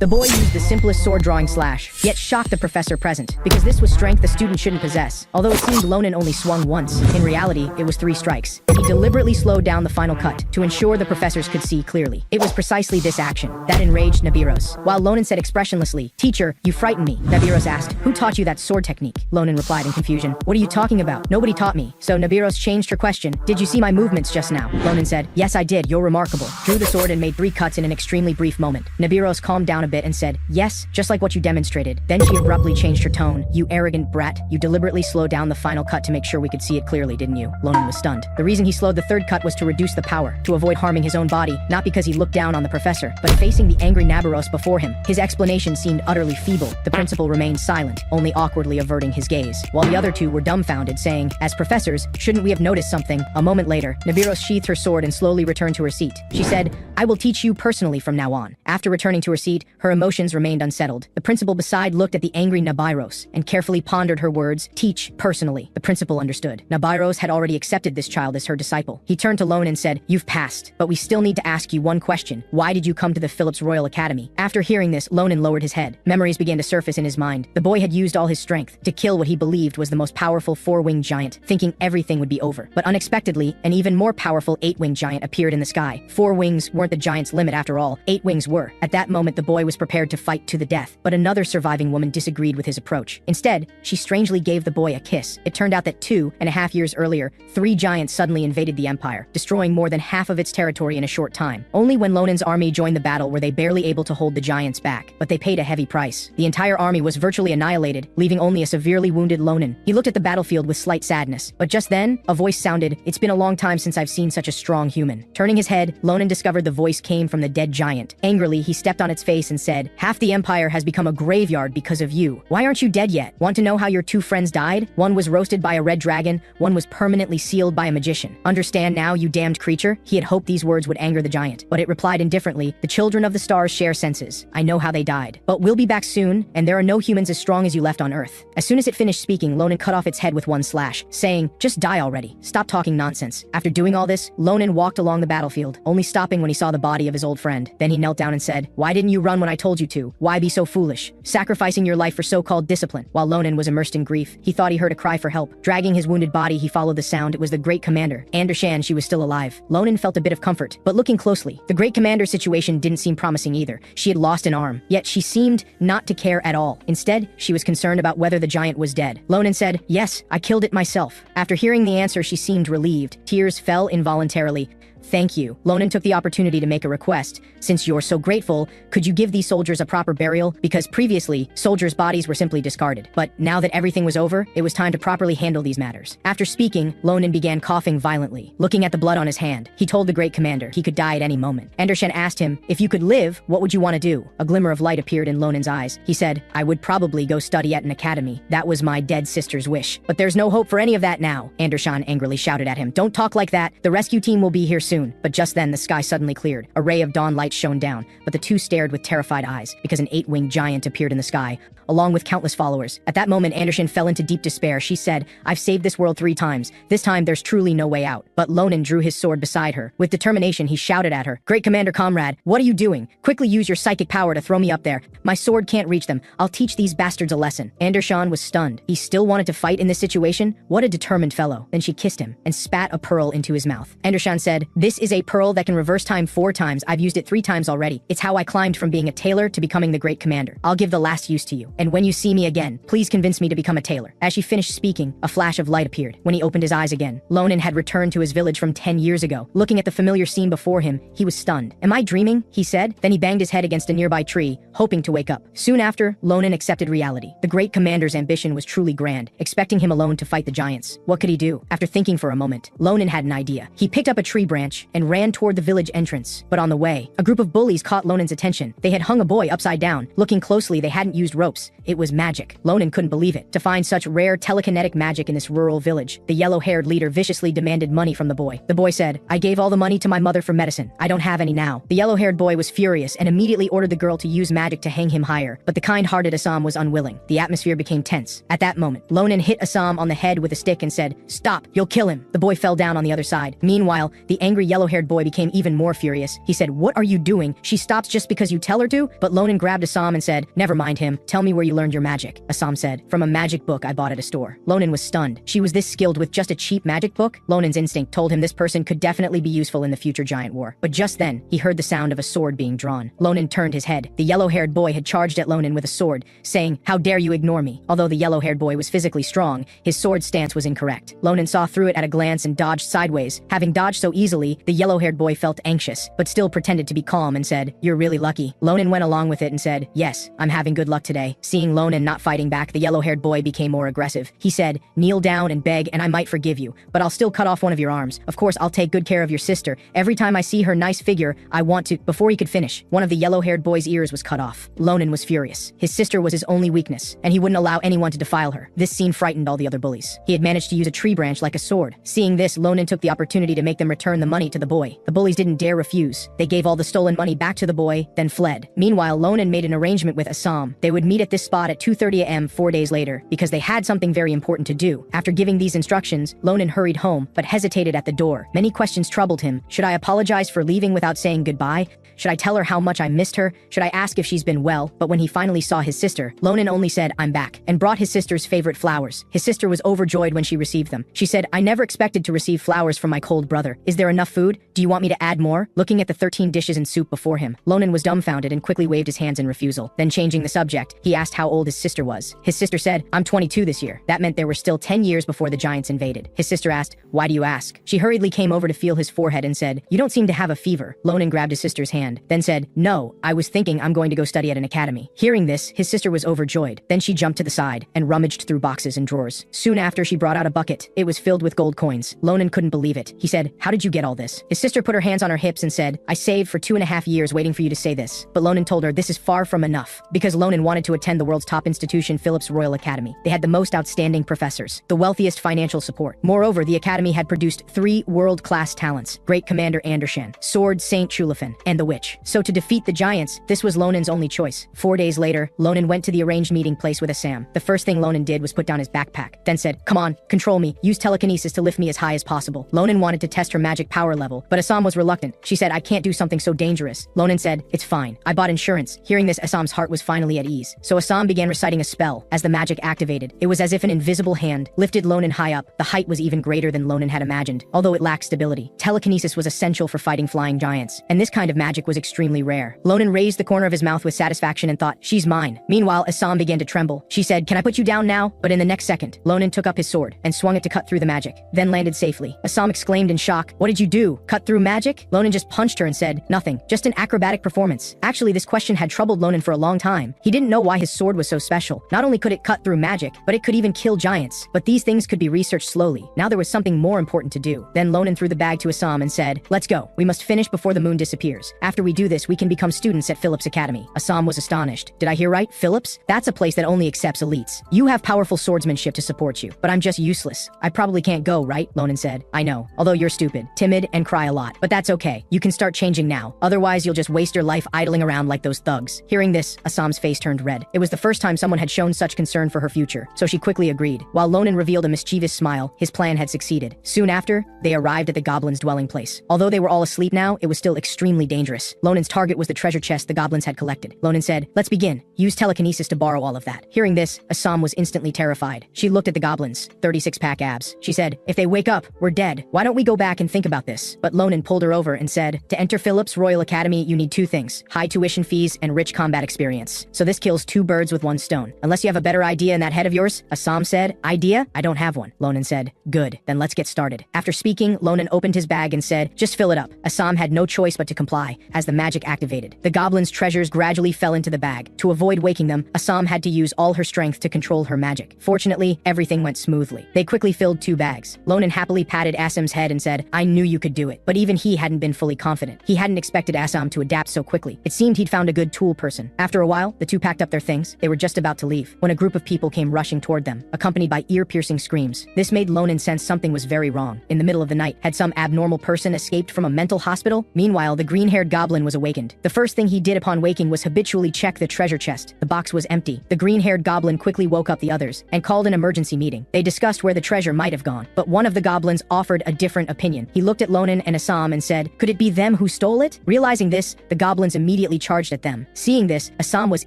The boy used the simplest sword drawing slash, yet shocked the professor present, because this was strength the student shouldn't possess. Although it seemed Ronan only swung once, in reality, it was 3 strikes. He deliberately slowed down the final cut, to ensure the professors could see clearly. It was precisely this action that enraged Nabiros. While Ronan said expressionlessly, "Teacher, you frighten me," Nabiros asked, "Who taught you that sword technique?" Ronan replied in confusion, "What are you talking about? Nobody taught me." So Nabiros changed her question, "Did you see my movements just now?" Ronan said, "Yes, I did. You're remarkable." Drew the sword and made 3 cuts in an extremely brief moment. Nabiros calmed down a bit and said, "Yes, just like what you demonstrated." Then she abruptly changed her tone. "You arrogant brat, you deliberately slowed down the final cut to make sure we could see it clearly, didn't you?" Ronan was stunned. The reason he slowed the 3rd cut was to reduce the power, to avoid harming his own body, not because he looked down on the professor, but facing the angry Nabiros before him. His explanation seemed utterly feeble. The principal remained silent, only awkwardly averting his gaze, while the other 2 were dumbfounded, saying, "As professors, shouldn't we have noticed something?" A moment later, Nabiros sheathed her sword and slowly returned to her seat. She said, "I will teach you personally from now on." After returning to her seat, her emotions remained unsettled. The principal beside looked at the angry Nabiros and carefully pondered her words, "Teach personally." The principal understood. Nabiros had already accepted this child as her disciple. He turned to Ronan and said, "You've passed, but we still need to ask you one question. Why did you come to the Phillips Royal Academy?" After hearing this, Ronan lowered his head. Memories began to surface in his mind. The boy had used all his strength to kill what he believed was the most powerful 4-winged giant, thinking everything would be over. But unexpectedly, an even more powerful 8-winged giant appeared in the sky. 4 wings weren't the giant's limit after all. 8 wings were. At that moment, the boy was prepared to fight to the death. But another surviving woman disagreed with his approach. Instead, she strangely gave the boy a kiss. It turned out that 2.5 years earlier, 3 giants suddenly invaded the empire, destroying more than half of its territory in a short time. Only when Ronan's army joined the battle were they barely able to hold the giants back, but they paid a heavy price. The entire army was virtually annihilated, leaving only a severely wounded Ronan. He looked at the battlefield with slight sadness, but just then, a voice sounded, "It's been a long time since I've seen such a strong human." Turning his head, Ronan discovered the voice came from the dead giant. Angrily, he stepped on its face and said, "Half the empire has become a graveyard because of you. Why aren't you dead yet? Want to know how your 2 friends died? One was roasted by a red dragon, one was permanently sealed by a magician. Understand now, you damned creature?" He had hoped these words would anger the giant, but it replied indifferently, "The children of the stars share senses. I know how they died. But we'll be back soon, and there are no humans as strong as you left on Earth." As soon as it finished speaking, Ronan cut off its head with 1 slash, saying, "Just die already. Stop talking nonsense." After doing all this, Ronan walked along the battlefield, only stopping when he saw the body of his old friend. Then he knelt down and said, "Why didn't you run when I told you to? Why be so foolish? Sacrificing your life for so-called discipline." While Ronan was immersed in grief, he thought he heard a cry for help. Dragging his wounded body, he followed the sound. It was the great Commander Andesan. She was still alive. Ronan felt a bit of comfort, but looking closely, the great Commander's situation didn't seem promising either. She had lost an arm, yet she seemed not to care at all. Instead, she was concerned about whether the giant was dead. Ronan said, "Yes, I killed it myself." After hearing the answer, she seemed relieved. Tears fell involuntarily. "Thank you." Ronan took the opportunity to make a request. "Since you're so grateful, could you give these soldiers a proper burial? Because previously, soldiers' bodies were simply discarded. But now that everything was over, it was time to properly handle these matters." After speaking, Ronan began coughing violently. Looking at the blood on his hand, he told the great commander he could die at any moment. Andesan asked him, "If you could live, what would you want to do?" A glimmer of light appeared in Ronan's eyes. He said, "I would probably go study at an academy. That was my dead sister's wish. But there's no hope for any of that now." Andesan angrily shouted at him, "Don't talk like that. The rescue team will be here soon." But just then, the sky suddenly cleared. A ray of dawn light shone down, but the 2 stared with terrified eyes, because an 8-winged giant appeared in the sky, along with countless followers. At that moment, Anderson fell into deep despair. She said, "I've saved this world 3 times. This time, there's truly no way out." But Ronan drew his sword beside her. With determination, he shouted at her, "Great Commander, comrade, what are you doing? Quickly use your psychic power to throw me up there. My sword can't reach them. I'll teach these bastards a lesson." Anderson was stunned. He still wanted to fight in this situation? What a determined fellow. Then she kissed him and spat a pearl into his mouth. Anderson said, "This is a pearl that can reverse time 4 times. I've used it 3 times already. It's how I climbed from being a tailor to becoming the great commander. I'll give the last use to you. And when you see me again, please convince me to become a tailor." As she finished speaking, a flash of light appeared. When he opened his eyes again, Ronan had returned to his village from 10 years ago. Looking at the familiar scene before him, he was stunned. "Am I dreaming?" he said. Then he banged his head against a nearby tree, hoping to wake up. Soon after, Ronan accepted reality. The great commander's ambition was truly grand, expecting him alone to fight the giants. What could he do? After thinking for a moment, Ronan had an idea. He picked up a tree branch and ran toward the village entrance. But on the way, a group of bullies caught Ronan's attention. They had hung a boy upside down. Looking closely, they hadn't used ropes. It was magic. Ronan couldn't believe it. To find such rare telekinetic magic in this rural village, the yellow-haired leader viciously demanded money from the boy. The boy said, "I gave all the money to my mother for medicine. I don't have any now." The yellow-haired boy was furious and immediately ordered the girl to use magic to hang him higher. But the kind-hearted Assam was unwilling. The atmosphere became tense. At that moment, Ronan hit Assam on the head with a stick and said, "Stop, you'll kill him." The boy fell down on the other side. Meanwhile, the angry angry yellow-haired boy became even more furious. He said, "What are you doing? She stops just because you tell her to?" But Ronan grabbed Assam and said, "Never mind him. Tell me where you learned your magic." Assam said, "From a magic book I bought at a store." Ronan was stunned. She was this skilled with just a cheap magic book? Ronan's instinct told him this person could definitely be useful in the future giant war. But just then, he heard the sound of a sword being drawn. Ronan turned his head. The yellow-haired boy had charged at Ronan with a sword, saying, "How dare you ignore me?" Although the yellow-haired boy was physically strong, his sword stance was incorrect. Ronan saw through it at a glance and dodged sideways. Having dodged so easily, the yellow-haired boy felt anxious, but still pretended to be calm and said, "You're really lucky." Ronan went along with it and said, "Yes, I'm having good luck today." Seeing Ronan not fighting back, the yellow-haired boy became more aggressive. He said, "Kneel down and beg and I might forgive you, but I'll still cut off one of your arms. Of course, I'll take good care of your sister. Every time I see her nice figure, I want to—" Before he could finish, one of the yellow-haired boy's ears was cut off. Ronan was furious. His sister was his only weakness, and he wouldn't allow anyone to defile her. This scene frightened all the other bullies. He had managed to use a tree branch like a sword. Seeing this, Ronan took the opportunity to make them return the money to the boy. The bullies didn't dare refuse. They gave all the stolen money back to the boy, then fled. Meanwhile, Ronan made an arrangement with Assam. They would meet at this spot at 2:30 a.m. 4 days later, because they had something very important to do. After giving these instructions, Ronan hurried home, but hesitated at the door. Many questions troubled him. Should I apologize for leaving without saying goodbye? Should I tell her how much I missed her? Should I ask if she's been well? But when he finally saw his sister, Ronan only said, "I'm back," and brought his sister's favorite flowers. His sister was overjoyed when she received them. She said, "I never expected to receive flowers from my cold brother. Is there enough food? Do you want me to add more?" Looking at the 13 dishes and soup before him, Ronan was dumbfounded and quickly waved his hands in refusal. Then changing the subject, he asked how old his sister was. His sister said, "I'm 22 this year." That meant there were still 10 years before the giants invaded. His sister asked, "Why do you ask?" She hurriedly came over to feel his forehead and said, "You don't seem to have a fever." Ronan grabbed his sister's hand, then said, "No, I was thinking I'm going to go study at an academy." Hearing this, his sister was overjoyed. Then she jumped to the side and rummaged through boxes and drawers. Soon after, she brought out a bucket. It was filled with gold coins. Ronan couldn't believe it. He said, "How did you get all this?" His sister put her hands on her hips and said, "I saved for 2.5 years waiting for you to say this." But Ronan told her this is far from enough, because Ronan wanted to attend the world's top institution, Phillips Royal Academy. They had the most outstanding professors, the wealthiest financial support. Moreover, the academy had produced 3 world-class talents: Great Commander Andesan, Sword Saint Chulafin, and the Witch. So to defeat the giants, this was Ronan's only choice. 4 days later, Ronan went to the arranged meeting place with Assam. The first thing Ronan did was put down his backpack, then said, "Come on, control me. Use telekinesis to lift me as high as possible." Ronan wanted to test her magic power level, but Assam was reluctant. She said, "I can't do something so dangerous." Ronan said, "It's fine. I bought insurance." Hearing this, Assam's heart was finally at ease. So Assam began reciting a spell. As the magic activated, it was as if an invisible hand lifted Ronan high up. The height was even greater than Ronan had imagined, although it lacked stability. Telekinesis was essential for fighting flying giants, and this kind of magic was extremely rare. Ronan raised the corner of his mouth with satisfaction and thought, "She's mine." Meanwhile, Assam began to tremble. She said, "Can I put you down now?" But in the next second, Ronan took up his sword and swung it to cut through the magic, then landed safely. Assam exclaimed in shock, "What did you do? Cut through magic?" Ronan just punched her and said, "Nothing, just an acrobatic performance." Actually, this question had troubled Ronan for a long time. He didn't know why his sword was so special. Not only could it cut through magic, but it could even kill giants. But these things could be researched slowly. Now there was something more important to do. Then Ronan threw the bag to Assam and said, "Let's go. We must finish before the moon disappears. After we do this, we can become students at Phillips Academy." Assam was astonished. "Did I hear right? Phillips? That's a place that only accepts elites. You have powerful swordsmanship to support you, but I'm just useless. I probably can't go, right?" Ronan said, "I know. Although you're stupid, timid, and cry a lot. But that's okay. You can start changing now. Otherwise, you'll just waste your life idling around like those thugs." Hearing this, Assam's face turned red. It was the first time someone had shown such concern for her future, so she quickly agreed. While Ronan revealed a mischievous smile, his plan had succeeded. Soon after, they arrived at the goblins' dwelling place. Although they were all asleep now, it was still extremely dangerous. Ronan's target was the treasure chest the goblins had collected. Ronan said, "Let's begin. Use telekinesis to borrow all of that." Hearing this, Assam was instantly terrified. She looked at the goblins, 36-pack abs. She said, "If they wake up, we're dead. Why don't we go back and think about this?" But Ronan pulled her over and said, "To enter Phillips Royal Academy, you need 2 things: high tuition fees and rich combat experience. So this kills 2 birds with 1 stone. Unless you have a better idea in that head of yours." Assam said, "Idea? I don't have one." Ronan said, "Good, then let's get started." After speaking, Ronan opened his bag and said, "Just fill it up." Assam had no choice but to comply, as the magic activated. The goblins' treasures gradually fell into the bag. To avoid waking them, Assam had to use all her strength to control her magic. Fortunately, everything went smoothly. They quickly filled 2 bags. Ronan happily patted Assam's head and said, "I knew you could do it." But even he hadn't been fully confident. He hadn't expected Assam to adapt so quickly. It seemed he'd found a good tool person. After a while, the 2 packed up their things. They were just about to leave when a group of people came rushing toward them, accompanied by ear-piercing screams. This made Ronan sense something was very wrong. In the middle of the night, had some abnormal person escaped from a mental hospital? Meanwhile, the green-haired goblin was awakened. The first thing he did upon waking was habitually check the treasure chest. The box was empty. The green-haired goblin quickly woke up the others and called an emergency meeting. They discussed where the treasure might have gone, but one of the goblins offered a different opinion. He looked at Ronan and Assam and said, "Could it be them who stole it?" Realizing this, the goblins immediately charged at them. Seeing this, Assam was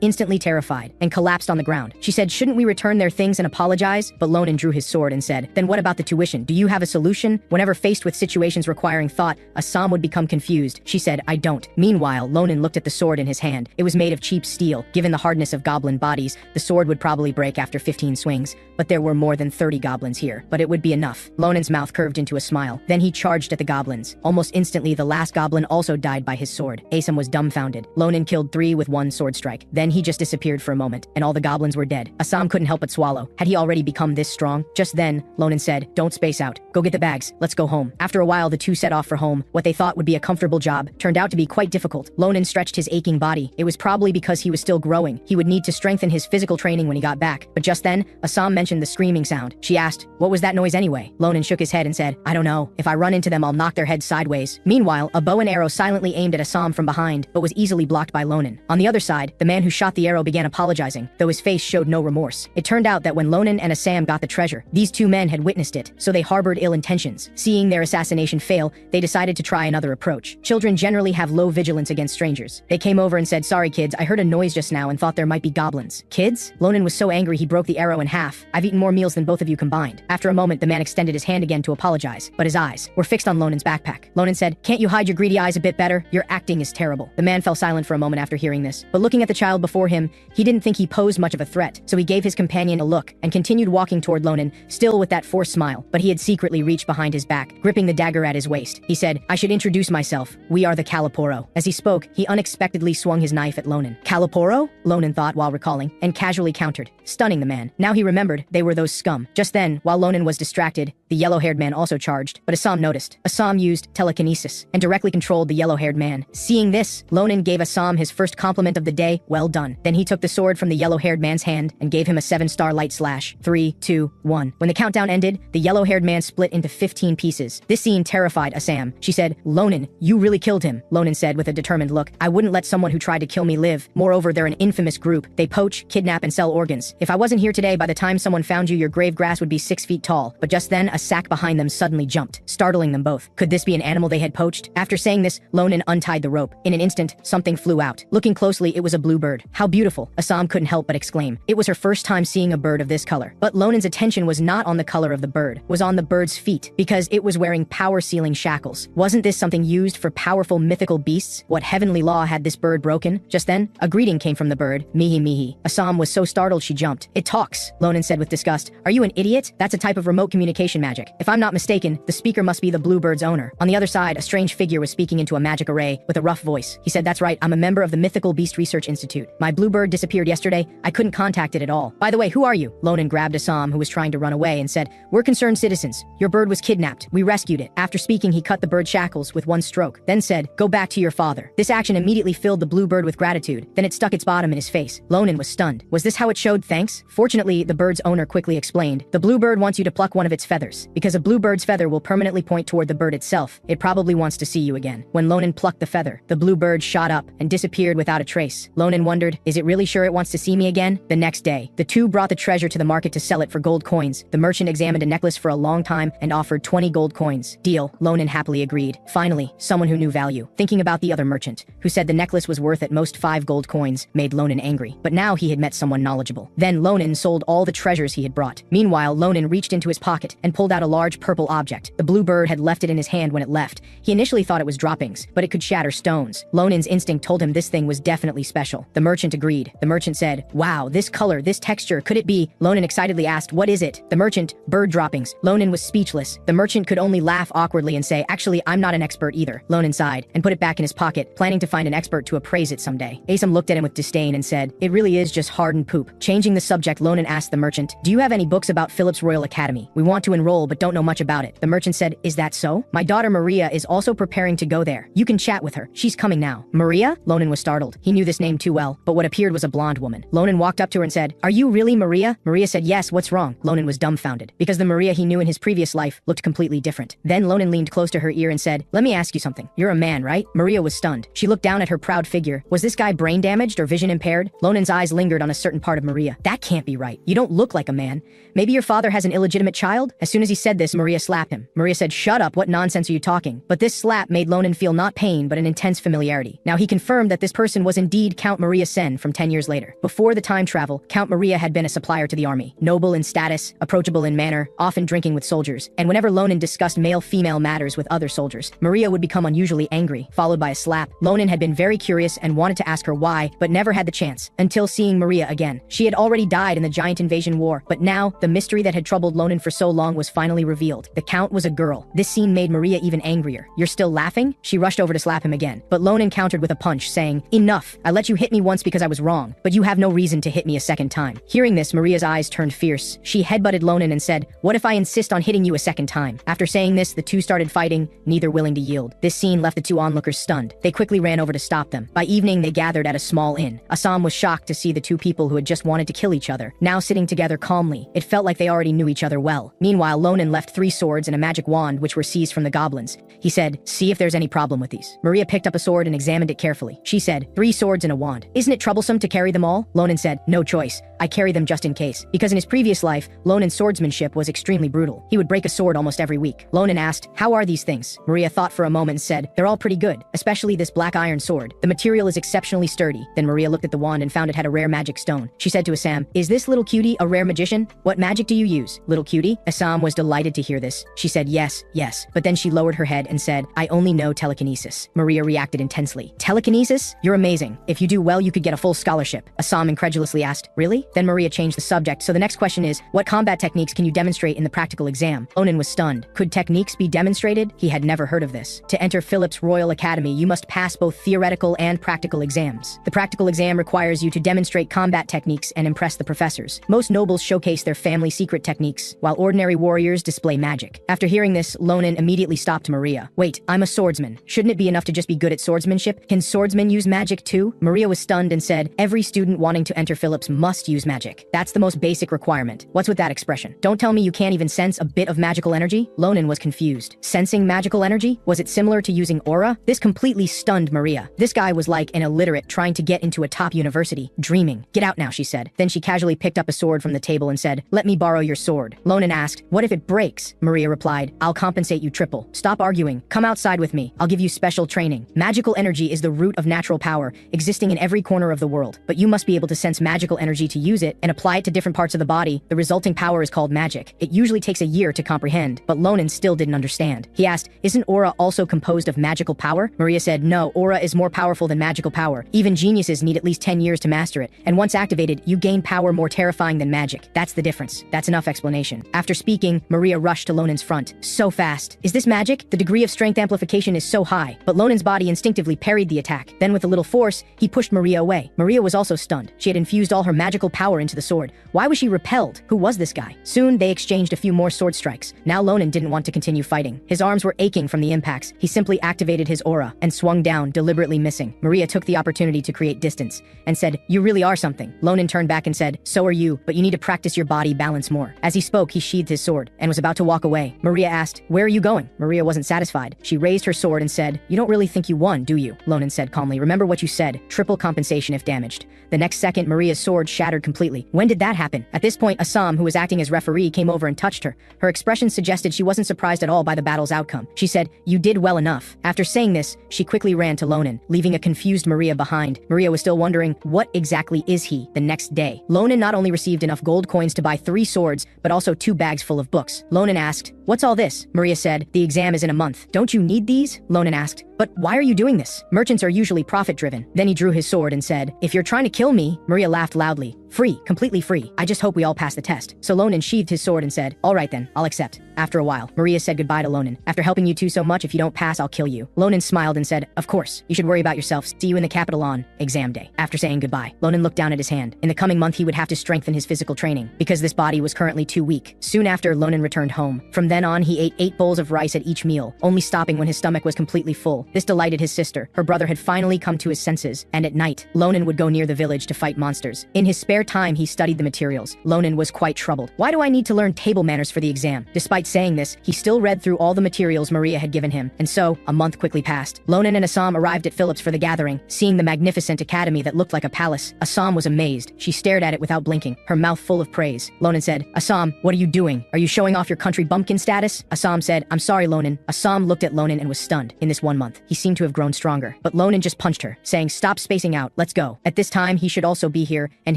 instantly terrified and collapsed on the ground. She said, "Shouldn't we return their things and apologize?" But Ronan drew his sword and said, "Then what about the tuition? Do you have a solution?" Whenever faced with situations requiring thought, Assam would become confused. She said, "I don't." Meanwhile, Ronan looked at the sword in his hand. It was made of cheap steel. Given the hardness of goblin bodies, the sword would probably break after 15 swings, but there were more than 30 goblins here. But it would be enough. Ronan's mouth curved into a smile. Then he charged at the goblins. Almost instantly, the last goblin also died by his sword. Assam was dumbfounded. Ronan killed 3 with 1 sword strike. Then he just disappeared for a moment, and all the goblins were dead. Assam couldn't help but swallow. Had he already become this strong? Just then, Ronan said, "Don't space out. Go get the bags. Let's go home." After a while, the two set off for home. What they thought would be a comfortable job turned out to be quite difficult. Ronan stretched his aching body. It was probably because he was still growing. He would need to strengthen his physical training when he got back. But just then, Assam mentioned the screaming sound. She asked, "What was that noise anyway?" Ronan shook his head and said, "I don't know. If I run into them, I'll knock their heads sideways." Meanwhile, a bow and arrow silently aimed at Assam from behind, but was easily blocked by Ronan. On the other side, the man who shot the arrow began apologizing, though his face showed no remorse. It turned out that when Ronan and Assam got the treasure, these two men had witnessed it, so they harbored ill intentions. Seeing their assassination fail, they decided to try another approach. Children generally have low vigilance against strangers. They came over and said, "Sorry kids, I heard a noise just now and thought there might be goblins." "Kids?" Ronan was so angry he broke the arrow in half. "I've eaten more meals than both of you combined." After a moment, the man extended his hand again to apologize, but his eyes were fixed on Ronan's backpack. Ronan said, "Can't you hide your greedy eyes a bit better? Your acting is terrible." The man fell silent for a moment after hearing this, but looking at the child before him, he didn't think he posed much of a threat, so he gave his companion a look and continued walking toward Ronan, still with that forced smile, but he had secretly reached behind his back, gripping the dagger at his waist. He said, "I should introduce myself. We are the Caliporo." As he spoke, he unexpectedly swung his knife at Ronan. "Caliporo?" Ronan thought while recalling, and casually countered, stunning the man. Now he remembered they were those scum. Just then, while Ronan was distracted, the yellow-haired man also charged, but Assam noticed. Assam used telekinesis and directly controlled the yellow-haired man. Seeing this, Ronan gave Assam his first compliment of the day, "Well done." Then he took the sword from the yellow-haired man's hand and gave him a 7-star light slash. 3, 2, 1. When the countdown ended, the yellow-haired man split into 15 pieces. This scene terrified Assam. She said, "Ronan, you really killed him." Ronan said with a determined look, "I wouldn't let someone who tried to kill me live. Moreover, they're an infamous group. They poach, kidnap, and sell organs. If I wasn't here today, by the time someone found you, your grave grass would be 6 feet tall." But just then, a sack behind them suddenly jumped, startling them both. Could this be an animal they had poached? After saying this, Ronan untied the rope. In an instant, something flew out. Looking closely, it was a bluebird. How beautiful! Assam couldn't help but exclaim. It was her first time seeing a bird of this color. But Ronan's attention was not on the color of the bird, was on the bird's feet, because it was wearing power-sealing shackles. Wasn't this something used for powerful mythical beasts? What heavenly law had this bird broken? Just then, a greeting came from the bird. "Mihi mihi." Assam was so startled she jumped. "It talks," Ronan said with disgust. "Are you an idiot? That's a type of remote communication magic. If I'm not mistaken, the speaker must be the bluebird's owner." On the other side, a strange figure was speaking into a magic array with a rough voice. He said, "That's right, I'm a member of the Mythical Beast Research Institute. My bluebird disappeared yesterday. I couldn't contact it at all. By the way, who are you?" Ronan grabbed Assam, who was trying to run away, and said, "We're concerned citizens. Your bird was kidnapped. We rescued it." After speaking, he cut the bird's shackles with one stroke, then said, "Go back to your father." This action immediately filled the bluebird with gratitude. Then it stuck its bottom in his face. Ronan was stunned. Was this how it showed thanks? Fortunately, the bird's owner quickly explained, "The bluebird wants you to pluck one of its feathers. Because a bluebird's feather will permanently point toward the bird itself. It probably wants to see you again." When Ronan plucked the feather, the bluebird shot up and disappeared without a trace. Ronan wondered, is it really sure it wants to see me again? The next day, the two brought the treasure to the market to sell it for gold coins. The merchant examined a necklace for a long time and offered 20 gold coins. Deal, Ronan happily agreed. Finally, someone who knew value. Thinking about the other merchant, who said the necklace was worth at most 5 gold coins, made Ronan angry. But now he had met someone knowledgeable. Then Ronan sold all the treasures he had brought. Meanwhile, Ronan reached into his pocket and pulled out a large purple object. The blue bird had left it in his hand when it left. He initially thought it was droppings, but it could shatter stones. Ronan's instinct told him this thing was definitely special. The merchant agreed. The merchant said, "Wow, this color, this texture, could it be?" Ronan excitedly asked, "What is it?" The merchant, "Bird droppings." Ronan was speechless. The merchant could only laugh awkwardly and say, "Actually, I'm not an expert either." Ronan sighed and put it back in his pocket, planning to find an expert to appraise it someday. Assam looked at him with disdain and said, "It really is just hardened poop." Changing the subject, Ronan asked the merchant, "Do you have any books about Phillips Royal Academy? We want to enroll but don't know much about it." The merchant said, "Is that so? My daughter Maria is also preparing to go there. You can chat with her. She's coming now." "Maria?" Ronan was startled. He knew this name too well, but what appeared was a blonde woman. Ronan walked up to her and said, "Are you really Maria?" Maria said, "Yes, what's wrong?" Ronan was dumbfounded, because the Maria he knew in his previous life looked completely different. Then Ronan leaned close to her ear and said, "Let me ask you something. You're a man, right?" Maria was stunned. She looked down at her proud figure. Was this guy brain damaged or vision impaired? Lonan's eyes lingered on a certain part of Maria. That can't be right. You don't look like a man. Maybe your father has an illegitimate child? As soon as he said this, Maria slapped him. Maria said, "Shut up, what nonsense are you talking?" But this slap made Ronan feel not pain, but an intense familiarity. Now he confirmed that this person was indeed Count Maria Sen from 10 years later. Before the time travel, Count Maria had been a supplier to the army. Noble in status, approachable in manner, often drinking with soldiers. And whenever Ronan discussed male-female matters with other soldiers, Maria would become unusually angry, followed by a slap. Ronan had been very curious and wanted to ask her why, but never had the chance, until seeing Maria again. She had already died in the giant invasion war, but now, the mystery that had troubled Ronan for so long was finally revealed. The Count was a girl. This scene made Maria even angrier. "You're still laughing?" She rushed over to slap him again, but Ronan countered with a punch, saying, "Enough. I let you hit me once because I was wrong, but you have no reason to hit me a second time." Hearing this, Maria's eyes turned fierce. She headbutted Ronan and said, "What if I insist on hitting you a second time?" After saying this, the two started fighting, neither willing to yield. This scene left the two onlookers stunned. They quickly ran over to stop them. By evening, they gathered at a small inn. Assam was shocked to see the two people who had just wanted to kill each other, now sitting together calmly. It felt like they already knew each other well. Meanwhile, Ronan left 3 swords and a magic wand which were seized from the goblins. He said, "See if there's any problem with these." Maria picked up a sword and examined it carefully. She said, "3 swords and a wand. Isn't it troublesome to carry them all?" Ronan said, "No choice. I carry them just in case." Because in his previous life, Ronan's swordsmanship was extremely brutal. He would break a sword almost every week. Ronan asked, "How are these things?" Maria thought for a moment and said, "They're all pretty good, especially this black iron sword. The material is exceptionally sturdy." Then Maria looked at the wand and found it had a rare magic stone. She said to Assam, "Is this little cutie a rare magician? What magic do you use?" "Little cutie?" Assam was delighted to hear this. She said, "Yes, yes." But then she lowered her head and said, "I only know telekinesis." Maria reacted intensely. "Telekinesis? You're amazing. If you do well, you could get a full scholarship." Assam incredulously asked, "Really?" Then Maria changed the subject. "So the next question is, what combat techniques can you demonstrate in the practical exam?" Ronan was stunned. Could techniques be demonstrated? He had never heard of this. To enter Phillips Royal Academy, you must pass both theoretical and practical exams. The practical exam requires you to demonstrate combat techniques and impress the professors. Most nobles showcase their family secret techniques, while ordinary warriors display magic. After hearing this, Ronan immediately stopped Maria. "Wait, I'm a swordsman. Shouldn't it be enough to just be good at swordsmanship? Can swordsmen use magic too?" Maria was stunned and said, "Every student wanting to enter Phillips must use magic. That's the most basic requirement." "What's with that expression? Don't tell me you can't even sense a bit of magical energy?" Ronan was confused. Sensing magical energy? Was it similar to using aura? This completely stunned Maria. This guy was like an illiterate trying to get into a top university. Dreaming. "Get out now," she said. Then she casually picked up a sword from the table and said, "Let me borrow your sword." Ronan asked, "What if it breaks?" Maria replied, "I'll compensate you triple. Stop arguing. Come outside with me. I'll give you special training. Magical energy is the root of natural power, existing in every corner of the world. But you must be able to sense magical energy to use it and apply it to different parts of the body. The resulting power is called magic. It usually takes a year to comprehend." But Ronan still didn't understand. He asked, "Isn't aura also composed of magical power?" Maria said, "No, aura is more powerful than magical power. Even geniuses need at least 10 years to master it, and once activated, you gain power more terrifying than magic. That's the difference." That's enough explanation. After speaking, Maria rushed to Ronan's front. "So fast. Is this magic? The degree of strength amplification is so high." But Ronan's body instinctively parried the attack. Then with a little force, he pushed Maria away. Maria was also stunned. She had infused all her magical power into the sword. Why was she repelled? Who was this guy? Soon, they exchanged a few more sword strikes. Now Ronan didn't want to continue fighting. His arms were aching from the impacts. He simply activated his aura and swung down, deliberately missing. Maria took the opportunity to create distance and said, "You really are something." Ronan turned back and said, "So are you, but you need to practice your body balance more." As he spoke, he sheathed his sword and was about to walk away. Maria asked, "Where are you going?" Maria wasn't satisfied. She raised her sword and said, "You don't really think you won, do you?" Ronan said calmly, "Remember what you said. Triple compensation if damaged." The next second, Maria's sword shattered completely. When did that happen? At this point, Assam, who was acting as referee, came over and touched her. Her expression suggested she wasn't surprised at all by the battle's outcome. She said, "You did well enough." After saying this, she quickly ran to Ronan, leaving a confused Maria behind. Maria was still wondering, what exactly is he? The next day, Ronan not only received enough gold coins to buy 3 swords, but also 2 bags full of books. Ronan asked, "What's all this?" Maria said, "The exam is in a month. Don't you need these?" Ronan asked, "But why are you doing this? Merchants are usually profit-driven." Then he drew his sword and said, "If you're trying to kill me," Maria laughed loudly. "Free, completely free. I just hope we all pass the test." So Ronan sheathed his sword and said, "All right then, I'll accept." After a while, Maria said goodbye to Ronan. "After helping you two so much, if you don't pass, I'll kill you." Ronan smiled and said, "Of course. You should worry about yourself. See you in the capital on exam day." After saying goodbye, Ronan looked down at his hand. In the coming month, he would have to strengthen his physical training, because this body was currently too weak. Soon after, Ronan returned home. From then on, he ate 8 bowls of rice at each meal, only stopping when his stomach was completely full. This delighted his sister. Her brother had finally come to his senses, and at night, Ronan would go near the village to fight monsters. In his spare time, he studied the materials. Ronan was quite troubled. Why do I need to learn table manners for the exam? Despite Despite saying this, he still read through all the materials Maria had given him, and so, a month quickly passed. Ronan and Assam arrived at Phillips for the gathering. Seeing the magnificent academy that looked like a palace, Assam was amazed. She stared at it without blinking, her mouth full of praise. Ronan said, Assam, what are you doing? Are you showing off your country bumpkin status? Assam said, I'm sorry, Ronan. Assam looked at Ronan and was stunned. In this 1 month, he seemed to have grown stronger. But Ronan just punched her, saying, stop spacing out, let's go. At this time, he should also be here, and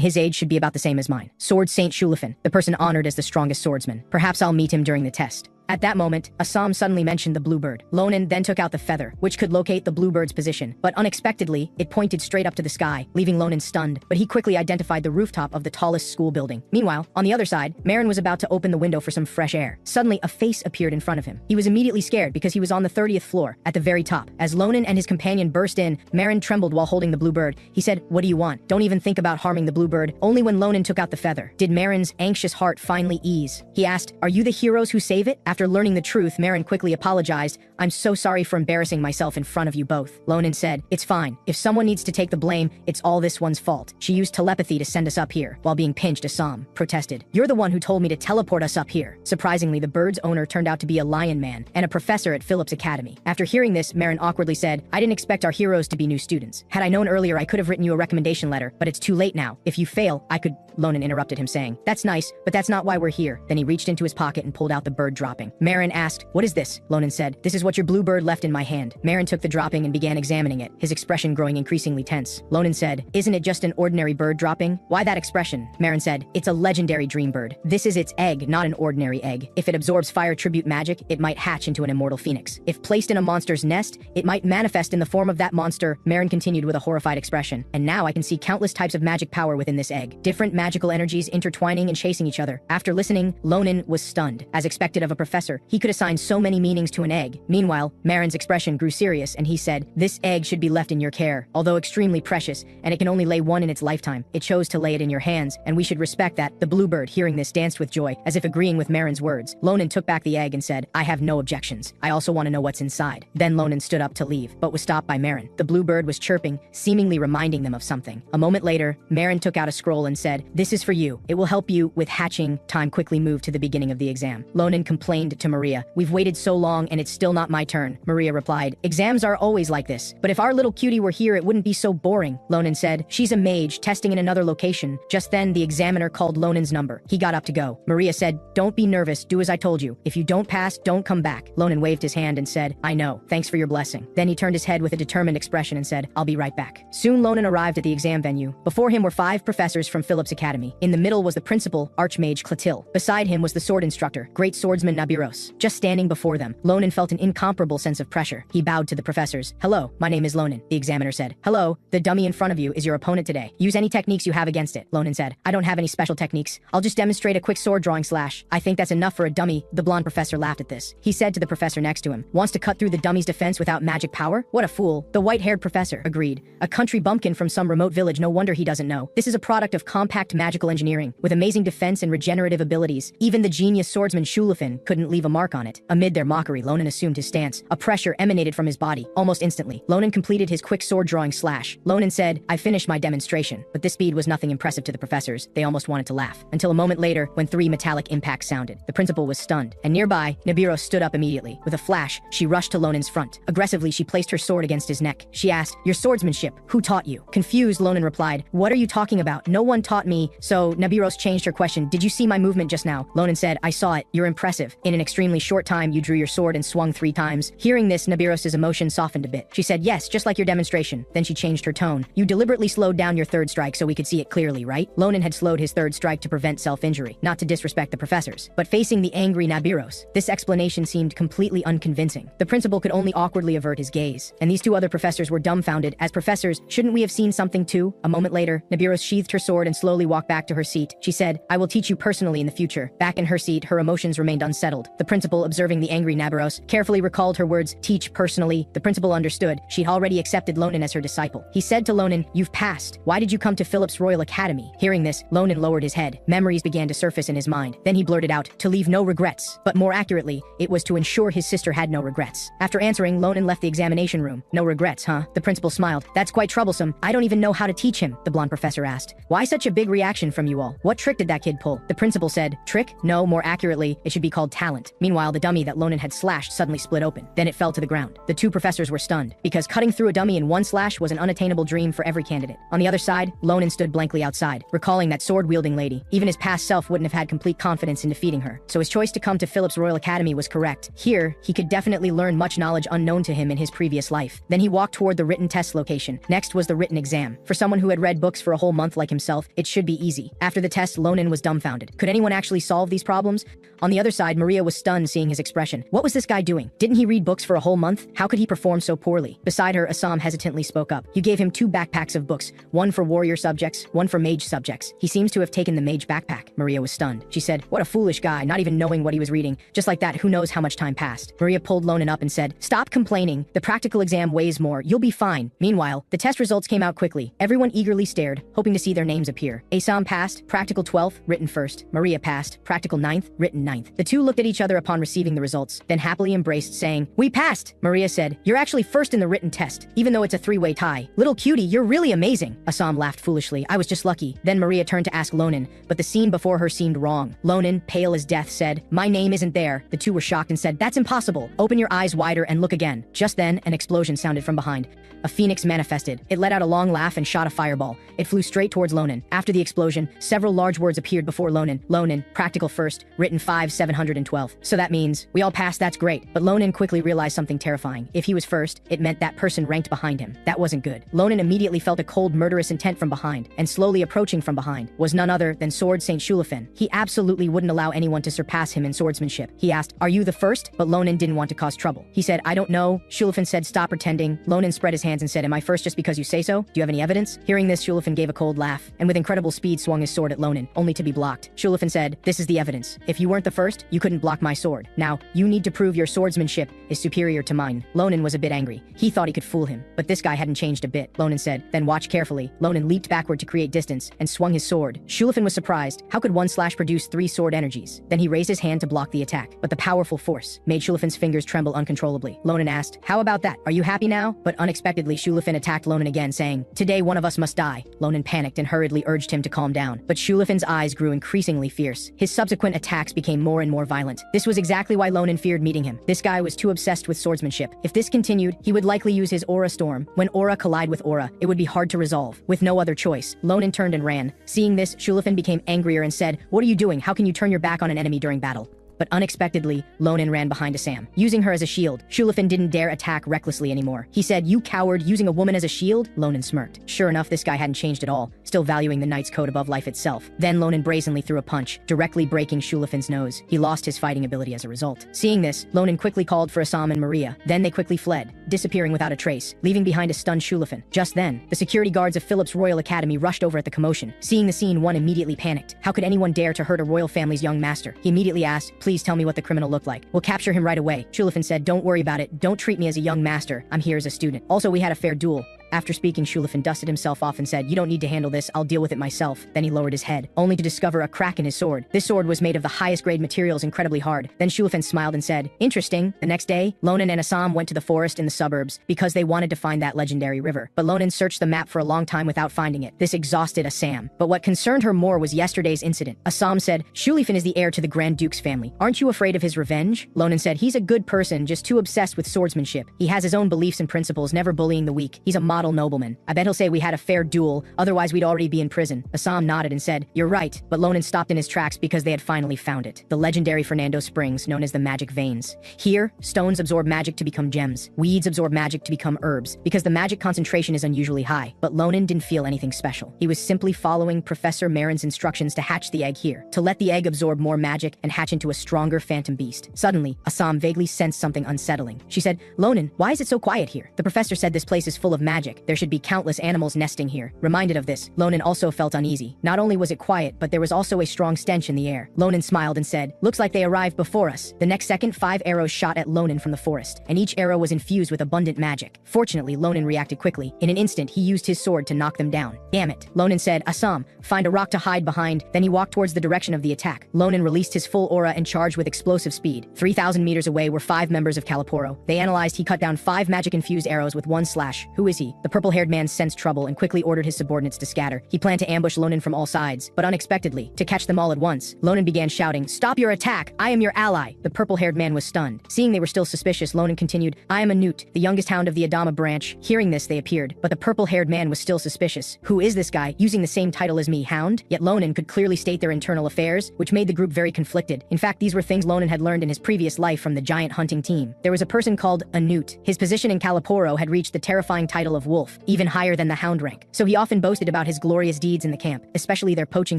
his age should be about the same as mine. Sword Saint Shulafin, the person honored as the strongest swordsman. Perhaps I'll meet him during the test. At that moment, Assam suddenly mentioned the bluebird. Ronan then took out the feather, which could locate the bluebird's position, but unexpectedly, it pointed straight up to the sky, leaving Ronan stunned, but he quickly identified the rooftop of the tallest school building. Meanwhile, on the other side, Marin was about to open the window for some fresh air. Suddenly, a face appeared in front of him. He was immediately scared because he was on the 30th floor, at the very top. As Ronan and his companion burst in, Marin trembled while holding the bluebird. He said, what do you want? Don't even think about harming the bluebird. Only when Ronan took out the feather did Marin's anxious heart finally ease. He asked, are you the heroes who save it? After learning the truth, Marin quickly apologized. I'm so sorry for embarrassing myself in front of you both. Ronan said, it's fine. If someone needs to take the blame, it's all this one's fault. She used telepathy to send us up here, while being pinched. Assam protested. You're the one who told me to teleport us up here. Surprisingly, the bird's owner turned out to be a lion man and a professor at Phillips Academy. After hearing this, Marin awkwardly said, I didn't expect our heroes to be new students. Had I known earlier, I could have written you a recommendation letter, but it's too late now. If you fail, I could... Ronan interrupted him, saying, that's nice, but that's not why we're here. Then he reached into his pocket and pulled out the bird dropping. Marin asked, what is this? Ronan said, this is what your bluebird left in my hand. Marin took the dropping and began examining it, his expression growing increasingly tense. Ronan said, isn't it just an ordinary bird dropping? Why that expression? Marin said, it's a legendary dream bird. This is its egg, not an ordinary egg. If it absorbs fire tribute magic, it might hatch into an immortal phoenix. If placed in a monster's nest, it might manifest in the form of that monster. Marin continued with a horrified expression. And now I can see countless types of magic power within this egg. Different magical energies intertwining and chasing each other. After listening, Ronan was stunned. As expected of a professor, he could assign so many meanings to an egg. Meanwhile, Marin's expression grew serious and he said, this egg should be left in your care. Although extremely precious, and it can only lay one in its lifetime, it chose to lay it in your hands, and we should respect that. The bluebird, hearing this, danced with joy, as if agreeing with Marin's words. Ronan took back the egg and said, I have no objections. I also want to know what's inside. Then Ronan stood up to leave, but was stopped by Marin. The bluebird was chirping, seemingly reminding them of something. A moment later, Marin took out a scroll and said, this is for you. It will help you with hatching. Time quickly moved to the beginning of the exam. Ronan complained to Maria, we've waited so long and it's still not my turn. Maria replied, exams are always like this, but if our little cutie were here, it wouldn't be so boring. Ronan said, she's a mage testing in another location. Just then, the examiner called Ronan's number. He got up to go. Maria said, don't be nervous, do as I told you. If you don't pass, don't come back. Ronan waved his hand and said, I know, thanks for your blessing. Then he turned his head with a determined expression and said, I'll be right back. Soon Ronan arrived at the exam venue. Before him were 5 professors from Phillips Academy. In the middle was the principal, Archmage Clotilde. Beside him was the sword instructor, great swordsman Nabiros. Just standing before them, Ronan felt an incomparable sense of pressure. He bowed to the professors. Hello, my name is Ronan. The examiner said. Hello, the dummy in front of you is your opponent today. Use any techniques you have against it. Ronan said. I don't have any special techniques. I'll just demonstrate a quick sword drawing slash. I think that's enough for a dummy. The blonde professor laughed at this. He said to the professor next to him, wants to cut through the dummy's defense without magic power? What a fool. The white-haired professor agreed. A country bumpkin from some remote village, no wonder he doesn't know. This is a product of compact magical engineering, with amazing defense and regenerative abilities. Even the genius swordsman Shulafin couldn't leave a mark on it. Amid their mockery, Ronan assumed his stance. A pressure emanated from his body. Almost instantly, Ronan completed his quick sword drawing slash. Ronan said, I finished my demonstration, but this speed was nothing impressive to the professors. They almost wanted to laugh. Until a moment later, when 3 metallic impacts sounded. The principal was stunned, and nearby, Nabiros stood up immediately. With a flash, she rushed to Ronan's front. Aggressively, she placed her sword against his neck. She asked, your swordsmanship, who taught you? Confused, Ronan replied, what are you talking about? No one taught me. So Nabiros changed her question. Did you see my movement just now? Ronan said, I saw it. You're impressive. In an extremely short time, you drew your sword and swung 3 times. Hearing this, Nabiros's emotion softened a bit. She said, yes, just like your demonstration. Then she changed her tone. You deliberately slowed down your 3rd strike so we could see it clearly, right? Ronan had slowed his 3rd strike to prevent self-injury, not to disrespect the professors. But facing the angry Nabiros, this explanation seemed completely unconvincing. The principal could only awkwardly avert his gaze, and these 2 other professors were dumbfounded. As professors, shouldn't we have seen something too? A moment later, Nabiros sheathed her sword and slowly walked back to her seat. She said, I will teach you personally in the future. Back in her seat, her emotions remained unsettled. The principal, observing the angry Nabiros, carefully recalled her words, teach personally. The principal understood. She'd already accepted Ronan as her disciple. He said to Ronan, you've passed. Why did you come to Phillips Royal Academy? Hearing this, Ronan lowered his head. Memories began to surface in his mind. Then he blurted out, to leave no regrets. But more accurately, it was to ensure his sister had no regrets. After answering, Ronan left the examination room. No regrets, huh? The principal smiled. That's quite troublesome. I don't even know how to teach him, the blonde professor asked. Why such a big reaction from you all. What trick did that kid pull? The principal said, trick? No, more accurately, it should be called talent. Meanwhile, the dummy that Ronan had slashed suddenly split open. Then it fell to the ground. The two professors were stunned, because cutting through a dummy in one slash was an unattainable dream for every candidate. On the other side, Ronan stood blankly outside, recalling that sword-wielding lady. Even his past self wouldn't have had complete confidence in defeating her. So his choice to come to Phillips Royal Academy was correct. Here, he could definitely learn much knowledge unknown to him in his previous life. Then he walked toward the written test location. Next was the written exam. For someone who had read books for a whole month like himself, it should be easy. After the test, Ronan was dumbfounded. Could anyone actually solve these problems? On the other side, Maria was stunned seeing his expression. What was this guy doing? Didn't he read books for a whole month? How could he perform so poorly? Beside her, Assam hesitantly spoke up. You gave him 2 backpacks of books, one for warrior subjects, one for mage subjects. He seems to have taken the mage backpack. Maria was stunned. She said, what a foolish guy, not even knowing what he was reading. Just like that, who knows how much time passed. Maria pulled Ronan up and said, stop complaining. The practical exam weighs more. You'll be fine. Meanwhile, the test results came out quickly. Everyone eagerly stared, hoping to see their names appear. Assam passed, practical 12th, written 1st. Maria passed, practical 9th, written 9th. The two looked at each other upon receiving the results, then happily embraced, saying, we passed! Maria said, you're actually first in the written test, even though it's a 3-way tie. Little cutie, you're really amazing. Assam laughed foolishly. I was just lucky. Then Maria turned to ask Ronan, but the scene before her seemed wrong. Ronan, pale as death, said, my name isn't there. The two were shocked and said, that's impossible. Open your eyes wider and look again. Just then, an explosion sounded from behind. A phoenix manifested. It let out a long laugh and shot a fireball. It flew straight towards Ronan. After the explosion, several large words appeared before Ronan. Ronan, practical 1st, written 5/712. So that means, we all passed, that's great. But Ronan quickly realized something terrifying. If he was first, it meant that person ranked behind him. That wasn't good. Ronan immediately felt a cold, murderous intent from behind, and slowly approaching from behind was none other than Sword Saint Shulafin. He absolutely wouldn't allow anyone to surpass him in swordsmanship. He asked, are you the first? But Ronan didn't want to cause trouble. He said, I don't know. Shulafin said, stop pretending. Ronan spread his hands and said, am I first just because you say so? Do you have any evidence? Hearing this, Shulafin gave a cold laugh, and with incredible speed swung his sword at Ronan, only to be blocked. Shulafin said, this is the evidence. If you weren't the first, you couldn't block my sword. Now, you need to prove your swordsmanship is superior to mine. Ronan was a bit angry. He thought he could fool him, but this guy hadn't changed a bit. Ronan said, then watch carefully. Ronan leaped backward to create distance and swung his sword. Shulafin was surprised. How could one slash produce 3 sword energies? Then he raised his hand to block the attack, but the powerful force made Shulafin's fingers tremble uncontrollably. Ronan asked, how about that? Are you happy now? But unexpectedly, Shulafin attacked Ronan again, saying, today one of us must die. Ronan panicked and hurriedly urged him to calm down, but Shulafin's eyes grew increasingly fierce. His subsequent attacks became more and more violent. This was exactly why Ronan feared meeting him. This guy was too obsessed with swordsmanship. If this continued, he would likely use his aura storm. When aura collide with aura, it would be hard to resolve. With no other choice, Ronan turned and ran. Seeing this, Shulafin became angrier and said, what are you doing? How can you turn your back on an enemy during battle? But unexpectedly, Ronan ran behind Assam. Using her as a shield, Shulafin didn't dare attack recklessly anymore. He said, you coward, using a woman as a shield? Ronan smirked. Sure enough, this guy hadn't changed at all, still valuing the knight's code above life itself. Then Ronan brazenly threw a punch, directly breaking Shulafin's nose. He lost his fighting ability as a result. Seeing this, Ronan quickly called for Assam and Maria. Then they quickly fled, disappearing without a trace, leaving behind a stunned Shulafin. Just then, the security guards of Phillips Royal Academy rushed over at the commotion. Seeing the scene, one immediately panicked. How could anyone dare to hurt a royal family's young master? He immediately asked, please tell me what the criminal looked like. We'll capture him right away. Shulafin said, don't worry about it. Don't treat me as a young master. I'm here as a student. Also, we had a fair duel. After speaking, Shulafin dusted himself off and said, you don't need to handle this, I'll deal with it myself. Then he lowered his head, only to discover a crack in his sword. This sword was made of the highest grade materials, incredibly hard. Then Shulafin smiled and said, interesting. The next day, Ronan and Assam went to the forest in the suburbs because they wanted to find that legendary river. But Ronan searched the map for a long time without finding it. This exhausted Assam. But what concerned her more was yesterday's incident. Assam said, Shulafin is the heir to the Grand Duke's family. Aren't you afraid of his revenge? Ronan said, he's a good person, just too obsessed with swordsmanship. He has his own beliefs and principles, never bullying the weak. He's a model nobleman. I bet he'll say we had a fair duel, otherwise we'd already be in prison. Assam nodded and said, you're right, but Ronan stopped in his tracks because they had finally found it. The legendary Fernando Springs, known as the magic veins. Here, stones absorb magic to become gems. Weeds absorb magic to become herbs, because the magic concentration is unusually high. But Ronan didn't feel anything special. He was simply following Professor Marin's instructions to hatch the egg here, to let the egg absorb more magic and hatch into a stronger phantom beast. Suddenly, Assam vaguely sensed something unsettling. She said, Ronan, why is it so quiet here? The professor said this place is full of magic. There should be countless animals nesting here. Reminded of this, Ronan also felt uneasy. Not only was it quiet, but there was also a strong stench in the air. Ronan smiled and said, looks like they arrived before us. The next second, 5 arrows shot at Ronan from the forest, and each arrow was infused with abundant magic. Fortunately, Ronan reacted quickly. In an instant, he used his sword to knock them down. Damn it. Ronan said, Assam, find a rock to hide behind. Then he walked towards the direction of the attack. Ronan released his full aura and charged with explosive speed. 3,000 meters away were 5 members of Kalaporo. They analyzed he cut down 5 magic-infused arrows with one slash. Who is he? The purple-haired man sensed trouble and quickly ordered his subordinates to scatter. He planned to ambush Ronan from all sides, but unexpectedly, to catch them all at once, Ronan began shouting, "Stop your attack! I am your ally!" The purple-haired man was stunned. Seeing they were still suspicious, Ronan continued, "I am a newt, the youngest hound of the Adama branch." Hearing this, they appeared, but the purple-haired man was still suspicious. Who is this guy, using the same title as me, hound? Yet Ronan could clearly state their internal affairs, which made the group very conflicted. In fact, these were things Ronan had learned in his previous life from the giant hunting team. There was a person called a newt. His position in Kalaporo had reached the terrifying title of wolf, even higher than the hound rank. So he often boasted about his glorious deeds in the camp, especially their poaching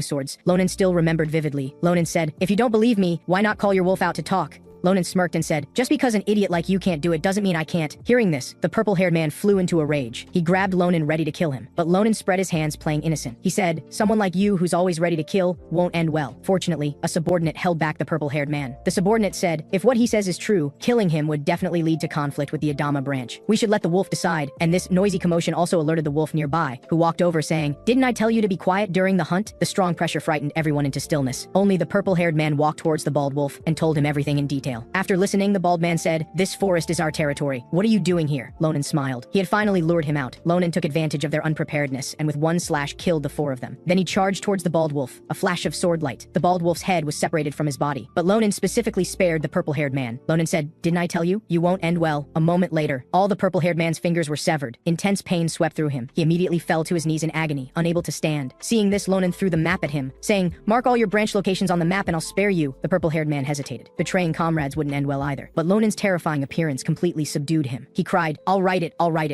swords. Ronan still remembered vividly. Ronan said, "If you don't believe me, why not call your wolf out to talk?" Ronan smirked and said, "Just because an idiot like you can't do it doesn't mean I can't." Hearing this, the purple-haired man flew into a rage. He grabbed Ronan ready to kill him, but Ronan spread his hands playing innocent. He said, "Someone like you who's always ready to kill won't end well." Fortunately, a subordinate held back the purple-haired man. The subordinate said, "If what he says is true, killing him would definitely lead to conflict with the Adama branch. We should let the wolf decide." And this noisy commotion also alerted the wolf nearby, who walked over saying, "Didn't I tell you to be quiet during the hunt?" The strong pressure frightened everyone into stillness. Only the purple-haired man walked towards the bald wolf and told him everything in detail. After listening, the bald man said, "This forest is our territory. What are you doing here?" Ronan smiled. He had finally lured him out. Ronan took advantage of their unpreparedness and with one slash killed the four of them. Then he charged towards the bald wolf, a flash of sword light. The bald wolf's head was separated from his body, but Ronan specifically spared the purple-haired man. Ronan said, "Didn't I tell you? You won't end well." A moment later, all the purple-haired man's fingers were severed. Intense pain swept through him. He immediately fell to his knees in agony, unable to stand. Seeing this, Ronan threw the map at him, saying, "Mark all your branch locations on the map and I'll spare you." The purple-haired man hesitated. Betraying comrades wouldn't end well either. But Ronan's terrifying appearance completely subdued him. He cried, I'll write it,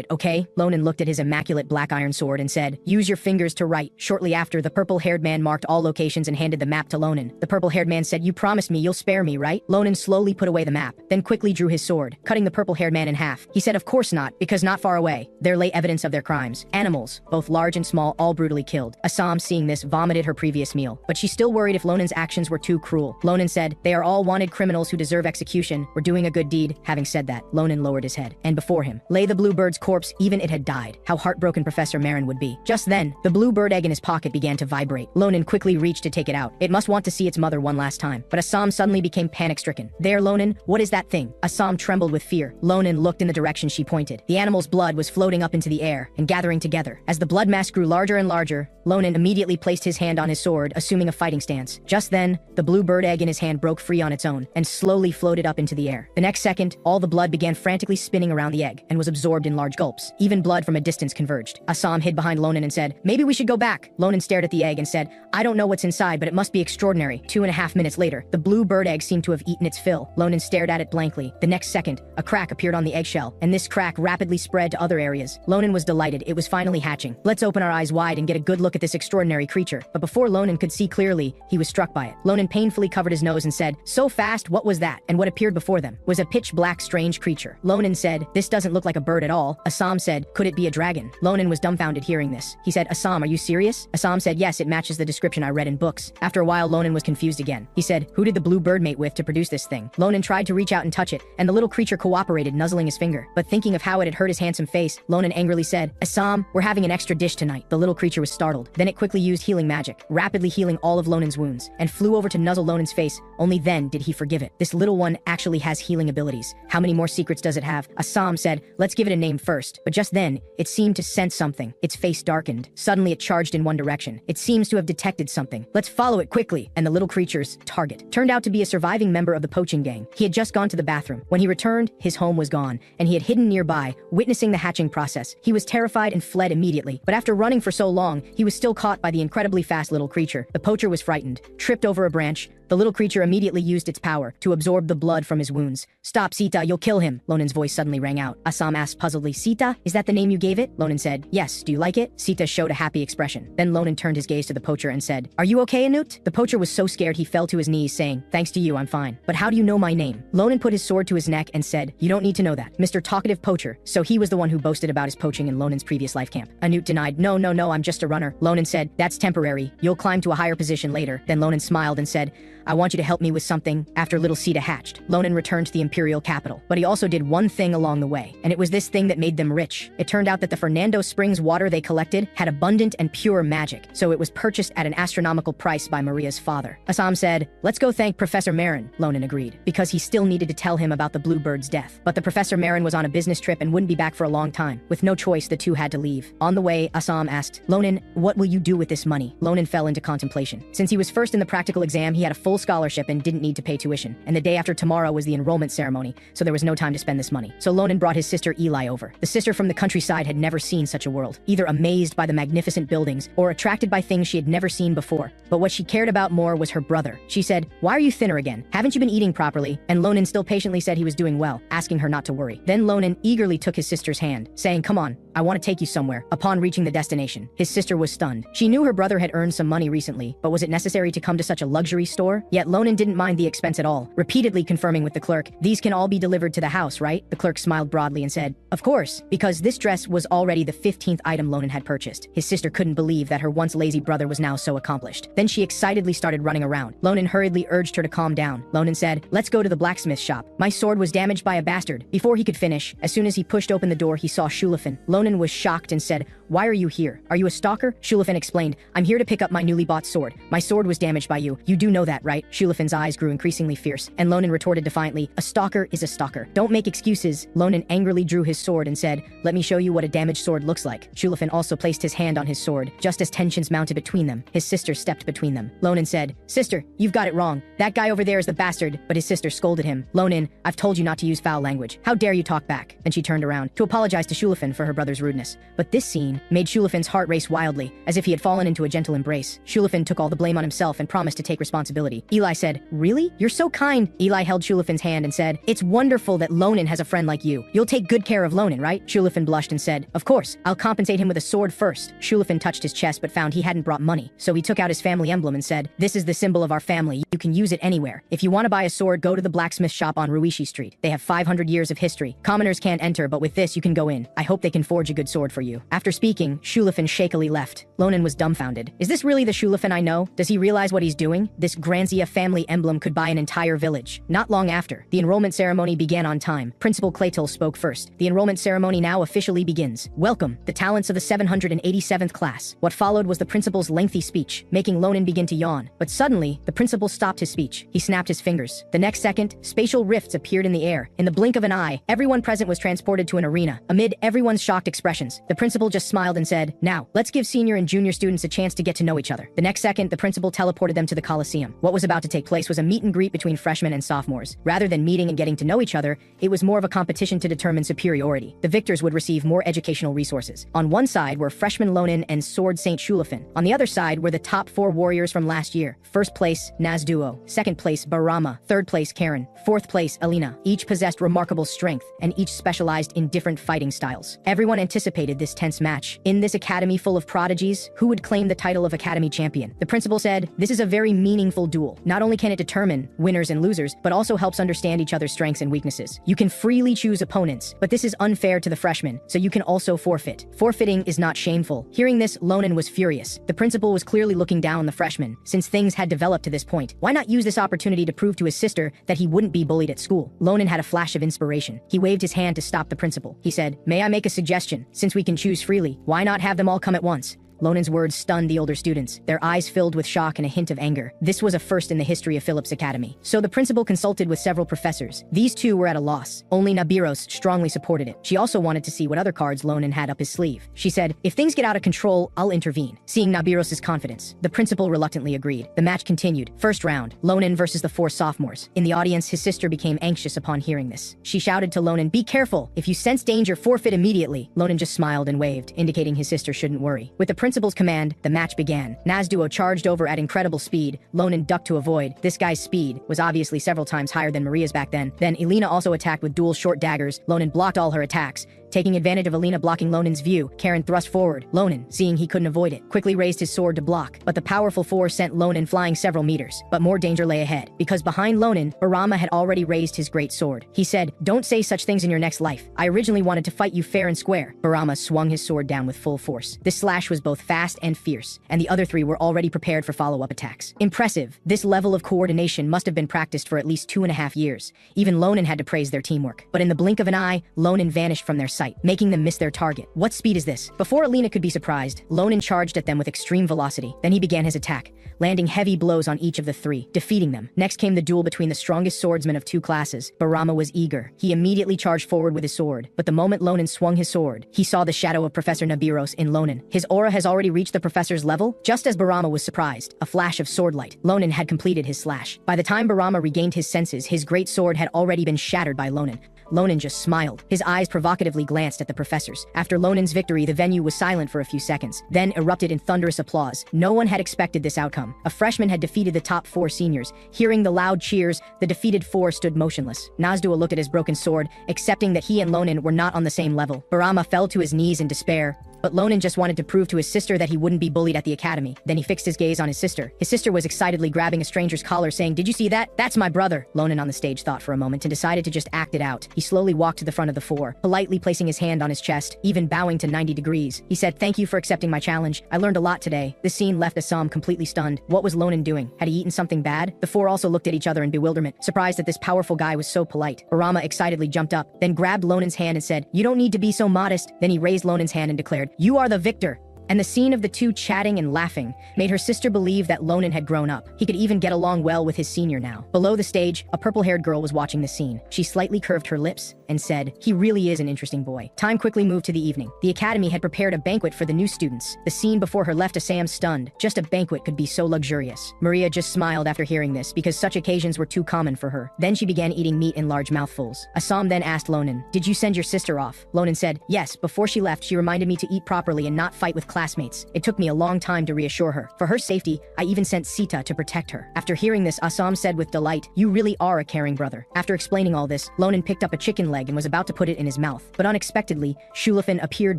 okay?" Ronan looked at his immaculate black iron sword and said, "Use your fingers to write." Shortly after, the purple-haired man marked all locations and handed the map to Ronan. The purple-haired man said, "You promised me you'll spare me, right?" Ronan slowly put away the map, then quickly drew his sword, cutting the purple-haired man in half. He said, "Of course not, because not far away, there lay evidence of their crimes. Animals, both large and small, all brutally killed." Assam, seeing this, vomited her previous meal, but she still worried if Ronan's actions were too cruel. Ronan said, "They are all wanted criminals who deserve execution. We're doing a good deed." Having said that, Ronan lowered his head, and before him lay the blue bird's corpse, even it had died. How heartbroken Professor Marin would be. Just then, the blue bird egg in his pocket began to vibrate. Ronan quickly reached to take it out. It must want to see its mother one last time. But Assam suddenly became panic-stricken. "There, Ronan, what is that thing?" Assam trembled with fear. Ronan looked in the direction she pointed. The animal's blood was floating up into the air and gathering together. As the blood mass grew larger and larger, Ronan immediately placed his hand on his sword, assuming a fighting stance. Just then, the blue bird egg in his hand broke free on its own and slowly floated up into the air. The next second, all the blood began frantically spinning around the egg and was absorbed in large gulps. Even blood from a distance converged. Assam hid behind Ronan and said, "Maybe we should go back." Ronan stared at the egg and said, "I don't know what's inside, but it must be extraordinary." 2.5 minutes later, the blue bird egg seemed to have eaten its fill. Ronan stared at it blankly. The next second, a crack appeared on the eggshell, and this crack rapidly spread to other areas. Ronan was delighted. It was finally hatching. "Let's open our eyes wide and get a good look at this extraordinary creature." But before Ronan could see clearly, he was struck by it. Ronan painfully covered his nose and said, "So fast, what was that?" And what appeared before them was a pitch-black strange creature. Ronan said, "This doesn't look like a bird at all." Assam said, "Could it be a dragon?" Ronan was dumbfounded hearing this. He said, "Assam, are you serious?" Assam said, "Yes, it matches the description I read in books." After a while, Ronan was confused again. He said, "Who did the blue bird mate with to produce this thing?" Ronan tried to reach out and touch it, and the little creature cooperated, nuzzling his finger. But thinking of how it had hurt his handsome face, Ronan angrily said, "Assam, we're having an extra dish tonight." The little creature was startled. Then it quickly used healing magic, rapidly healing all of Ronan's wounds, and flew over to nuzzle Ronan's face. Only then did he forgive it. This little one actually has healing abilities. How many more secrets does it have? Assam said, "Let's give it a name first." But just then, it seemed to sense something. Its face darkened. Suddenly it charged in one direction. It seems to have detected something. "Let's follow it quickly." And the little creature's target turned out to be a surviving member of the poaching gang. He had just gone to the bathroom. When he returned, his home was gone, and he had hidden nearby, witnessing the hatching process. He was terrified and fled immediately. But after running for so long, he was still caught by the incredibly fast little creature. The poacher was frightened, tripped over a branch. The little creature immediately used its power to absorb the blood from his wounds. "Stop, Sita, you'll kill him." Ronan's voice suddenly rang out. Assam asked puzzledly, "Sita? Is that the name you gave it?" Ronan said, "Yes, do you like it?" Sita showed a happy expression. Then Ronan turned his gaze to the poacher and said, "Are you okay, Anut?" The poacher was so scared he fell to his knees, saying, "Thanks to you, I'm fine. But how do you know my name?" Ronan put his sword to his neck and said, "You don't need to know that." Mr. Talkative Poacher, so he was the one who boasted about his poaching in Ronan's previous life camp. Anut denied, No, I'm just a runner." Ronan said, "That's temporary. You'll climb to a higher position later." Then Ronan smiled and said, "I want you to help me with something." After little Sita cheetah hatched, Ronan returned to the imperial capital. But he also did one thing along the way, and it was this thing that made them rich. It turned out that the Fernando Springs water they collected had abundant and pure magic, so it was purchased at an astronomical price by Maria's father. Assam said, "Let's go thank Professor Marin," Ronan agreed, because he still needed to tell him about the bluebird's death. But the Professor Marin was on a business trip and wouldn't be back for a long time. With no choice, the two had to leave. On the way, Assam asked, "Ronan, what will you do with this money?" Ronan fell into contemplation. Since he was first in the practical exam, he had a full scholarship and didn't need to pay tuition. And the day after tomorrow was the enrollment ceremony, so there was no time to spend this money. So Ronan brought his sister Eli over. The sister from the countryside had never seen such a world, either amazed by the magnificent buildings or attracted by things she had never seen before. But what she cared about more was her brother. She said, "Why are you thinner again? Haven't you been eating properly?" And Ronan still patiently said he was doing well, asking her not to worry. Then Ronan eagerly took his sister's hand, saying, "Come on, I want to take you somewhere." Upon reaching the destination, his sister was stunned. She knew her brother had earned some money recently, but was it necessary to come to such a luxury store? Yet Ronan didn't mind the expense at all, repeatedly confirming with the clerk, "These can all be delivered to the house, right?" The clerk smiled broadly and said, "Of course," because this dress was already the 15th item Ronan had purchased. His sister couldn't believe that her once lazy brother was now so accomplished. Then she excitedly started running around. Ronan hurriedly urged her to calm down. Ronan said, "Let's go to the blacksmith shop. My sword was damaged by a bastard." Before he could finish, as soon as he pushed open the door, he saw Shulafin. Ronan was shocked and said, "Why are you here? Are you a stalker?" Shulafin explained, "I'm here to pick up my newly bought sword. My sword was damaged by you. You do know that, right?" Shulafin's eyes grew increasingly fierce, and Ronan retorted defiantly, "A stalker is a stalker. Don't make excuses." Ronan angrily drew his sword and said, "Let me show you what a damaged sword looks like." Shulafin also placed his hand on his sword. Just as tensions mounted between them, his sister stepped between them. Ronan said, "Sister, you've got it wrong. That guy over there is the bastard." But his sister scolded him. "Ronan, I've told you not to use foul language. How dare you talk back?" Then she turned around to apologize to Shulafin for her brother's rudeness. But this scene made Shulafin's heart race wildly, as if he had fallen into a gentle embrace. Shulafin took all the blame on himself and promised to take responsibility. Eli said, "Really? You're so kind." Eli held Shulafin's hand and said, "It's wonderful that Ronan has a friend like you. You'll take good care of Ronan, right?" Shulafin blushed and said, "Of course. I'll compensate him with a sword first." Shulafin touched his chest but found he hadn't brought money, so he took out his family emblem and said, "This is the symbol of our family. You can use it anywhere. If you want to buy a sword, go to the blacksmith shop on Ruishi Street. They have 500 years of history. Commoners can't enter, but with this you can go in. I hope they can forge a good sword for you." After speaking, Shulafin shakily left. Ronan was dumbfounded. Is this really the Shulafin I know? Does he realize what he's doing? This Granzia family emblem could buy an entire village. Not long after, the enrollment ceremony began on time. Principal Clayton spoke first. "The enrollment ceremony now officially begins. Welcome, the talents of the 787th class." What followed was the principal's lengthy speech, making Ronan begin to yawn. But suddenly, the principal stopped his speech. He snapped his fingers. The next second, spatial rifts appeared in the air. In the blink of an eye, everyone present was transported to an arena. Amid everyone's shocked expressions, the principal just smiled and said, "Now, let's give senior and junior students a chance to get to know each other." The next second, the principal teleported them to the Coliseum. What was about to take place was a meet and greet between freshmen and sophomores. Rather than meeting and getting to know each other, it was more of a competition to determine superiority. The victors would receive more educational resources. On one side were freshman Ronan and Sword Saint Shulafin. On the other side were the top 4 warriors from last year. First place, Nazduo. Second place, Barama. Third place, Karen. Fourth place, Alina. Each possessed remarkable strength, and each specialized in different fighting styles. Everyone anticipated this tense match. In this academy full of prodigies, who would claim the title of academy champion? The principal said, "This is a very meaningful duel. Not only can it determine winners and losers, but also helps understand each other's strengths and weaknesses. You can freely choose opponents, but this is unfair to the freshmen, so you can also forfeit. Forfeiting is not shameful." Hearing this, Ronan was furious. The principal was clearly looking down on the freshmen. Since things had developed to this point, why not use this opportunity to prove to his sister that he wouldn't be bullied at school? Ronan had a flash of inspiration. He waved his hand to stop the principal. He said, "May I make a suggestion? Since we can choose freely, why not have them all come at once?" Ronan's words stunned the older students, their eyes filled with shock and a hint of anger. This was a first in the history of Phillips Academy. So the principal consulted with several professors. These two were at a loss. Only Nabiros strongly supported it. She also wanted to see what other cards Ronan had up his sleeve. She said, "If things get out of control, I'll intervene." Seeing Nabiros' confidence, the principal reluctantly agreed. The match continued. First round, Ronan versus the 4 sophomores. In the audience, his sister became anxious upon hearing this. She shouted to Ronan, "Be careful! If you sense danger, forfeit immediately." Ronan just smiled and waved, indicating his sister shouldn't worry. With the principal's command, the match began. Nazduo charged over at incredible speed. Ronan ducked to avoid. This guy's speed was obviously several times higher than Maria's back then. Then Elena also attacked with dual short daggers. Ronan blocked all her attacks, Taking advantage of Alina blocking Lonan's view, Karen thrust forward. Lonan, seeing he couldn't avoid it, quickly raised his sword to block, but the powerful force sent Lonan flying several meters. But more danger lay ahead, because behind Lonan, Barama had already raised his great sword. He said, "Don't say such things in your next life. I originally wanted to fight you fair and square." Barama swung his sword down with full force. This slash was both fast and fierce, and the other three were already prepared for follow-up attacks. Impressive. This level of coordination must have been practiced for at least 2.5 years. Even Lonan had to praise their teamwork. But in the blink of an eye, Lonan vanished from their sight, making them miss their target. What speed is this? Before Alina could be surprised, Lonan charged at them with extreme velocity. Then he began his attack, landing heavy blows on each of the three, defeating them. Next came the duel between the strongest swordsmen of two classes. Barama was eager. He immediately charged forward with his sword, but the moment Lonan swung his sword, he saw the shadow of Professor Nabiros in Lonan. His aura has already reached the professor's level. Just as Barama was surprised, a flash of sword light, Lonan had completed his slash. By the time Barama regained his senses, his great sword had already been shattered by Lonan. Lonan just smiled. His eyes provocatively glanced at the professors. After Lonan's victory, the venue was silent for a few seconds, then erupted in thunderous applause. No one had expected this outcome. A freshman had defeated the top 4 seniors. Hearing the loud cheers, the defeated 4 stood motionless. Nazdua looked at his broken sword, accepting that he and Lonan were not on the same level. Barama fell to his knees in despair. But Lonan just wanted to prove to his sister that he wouldn't be bullied at the academy. Then he fixed his gaze on his sister. His sister was excitedly grabbing a stranger's collar, saying, "Did you see that? That's my brother." Lonan on the stage thought for a moment and decided to just act it out. He slowly walked to the front of the 4, politely placing his hand on his chest, even bowing to 90 degrees. He said, "Thank you for accepting my challenge. I learned a lot today." This scene left Assam completely stunned. What was Lonan doing? Had he eaten something bad? The 4 also looked at each other in bewilderment, surprised that this powerful guy was so polite. Barama excitedly jumped up, then grabbed Lonan's hand and said, "You don't need to be so modest." Then he raised Lonan's hand and declared, "You are the victor." And the scene of the two chatting and laughing made her sister believe that Lonan had grown up. He could even get along well with his senior now. Below the stage, a purple-haired girl was watching the scene. She slightly curved her lips and said, "He really is an interesting boy." Time quickly moved to the evening. The academy had prepared a banquet for the new students. The scene before her left Assam stunned. Just a banquet could be so luxurious. Maria just smiled after hearing this because such occasions were too common for her. Then she began eating meat in large mouthfuls. Assam then asked Lonan, "Did you send your sister off?" Lonan said, "Yes, before she left, she reminded me to eat properly and not fight with classmates. It took me a long time to reassure her. For her safety, I even sent Sita to protect her." After hearing this, Assam said with delight, "You really are a caring brother." After explaining all this, Lonan picked up a chicken leg and was about to put it in his mouth. But unexpectedly, Shulafin appeared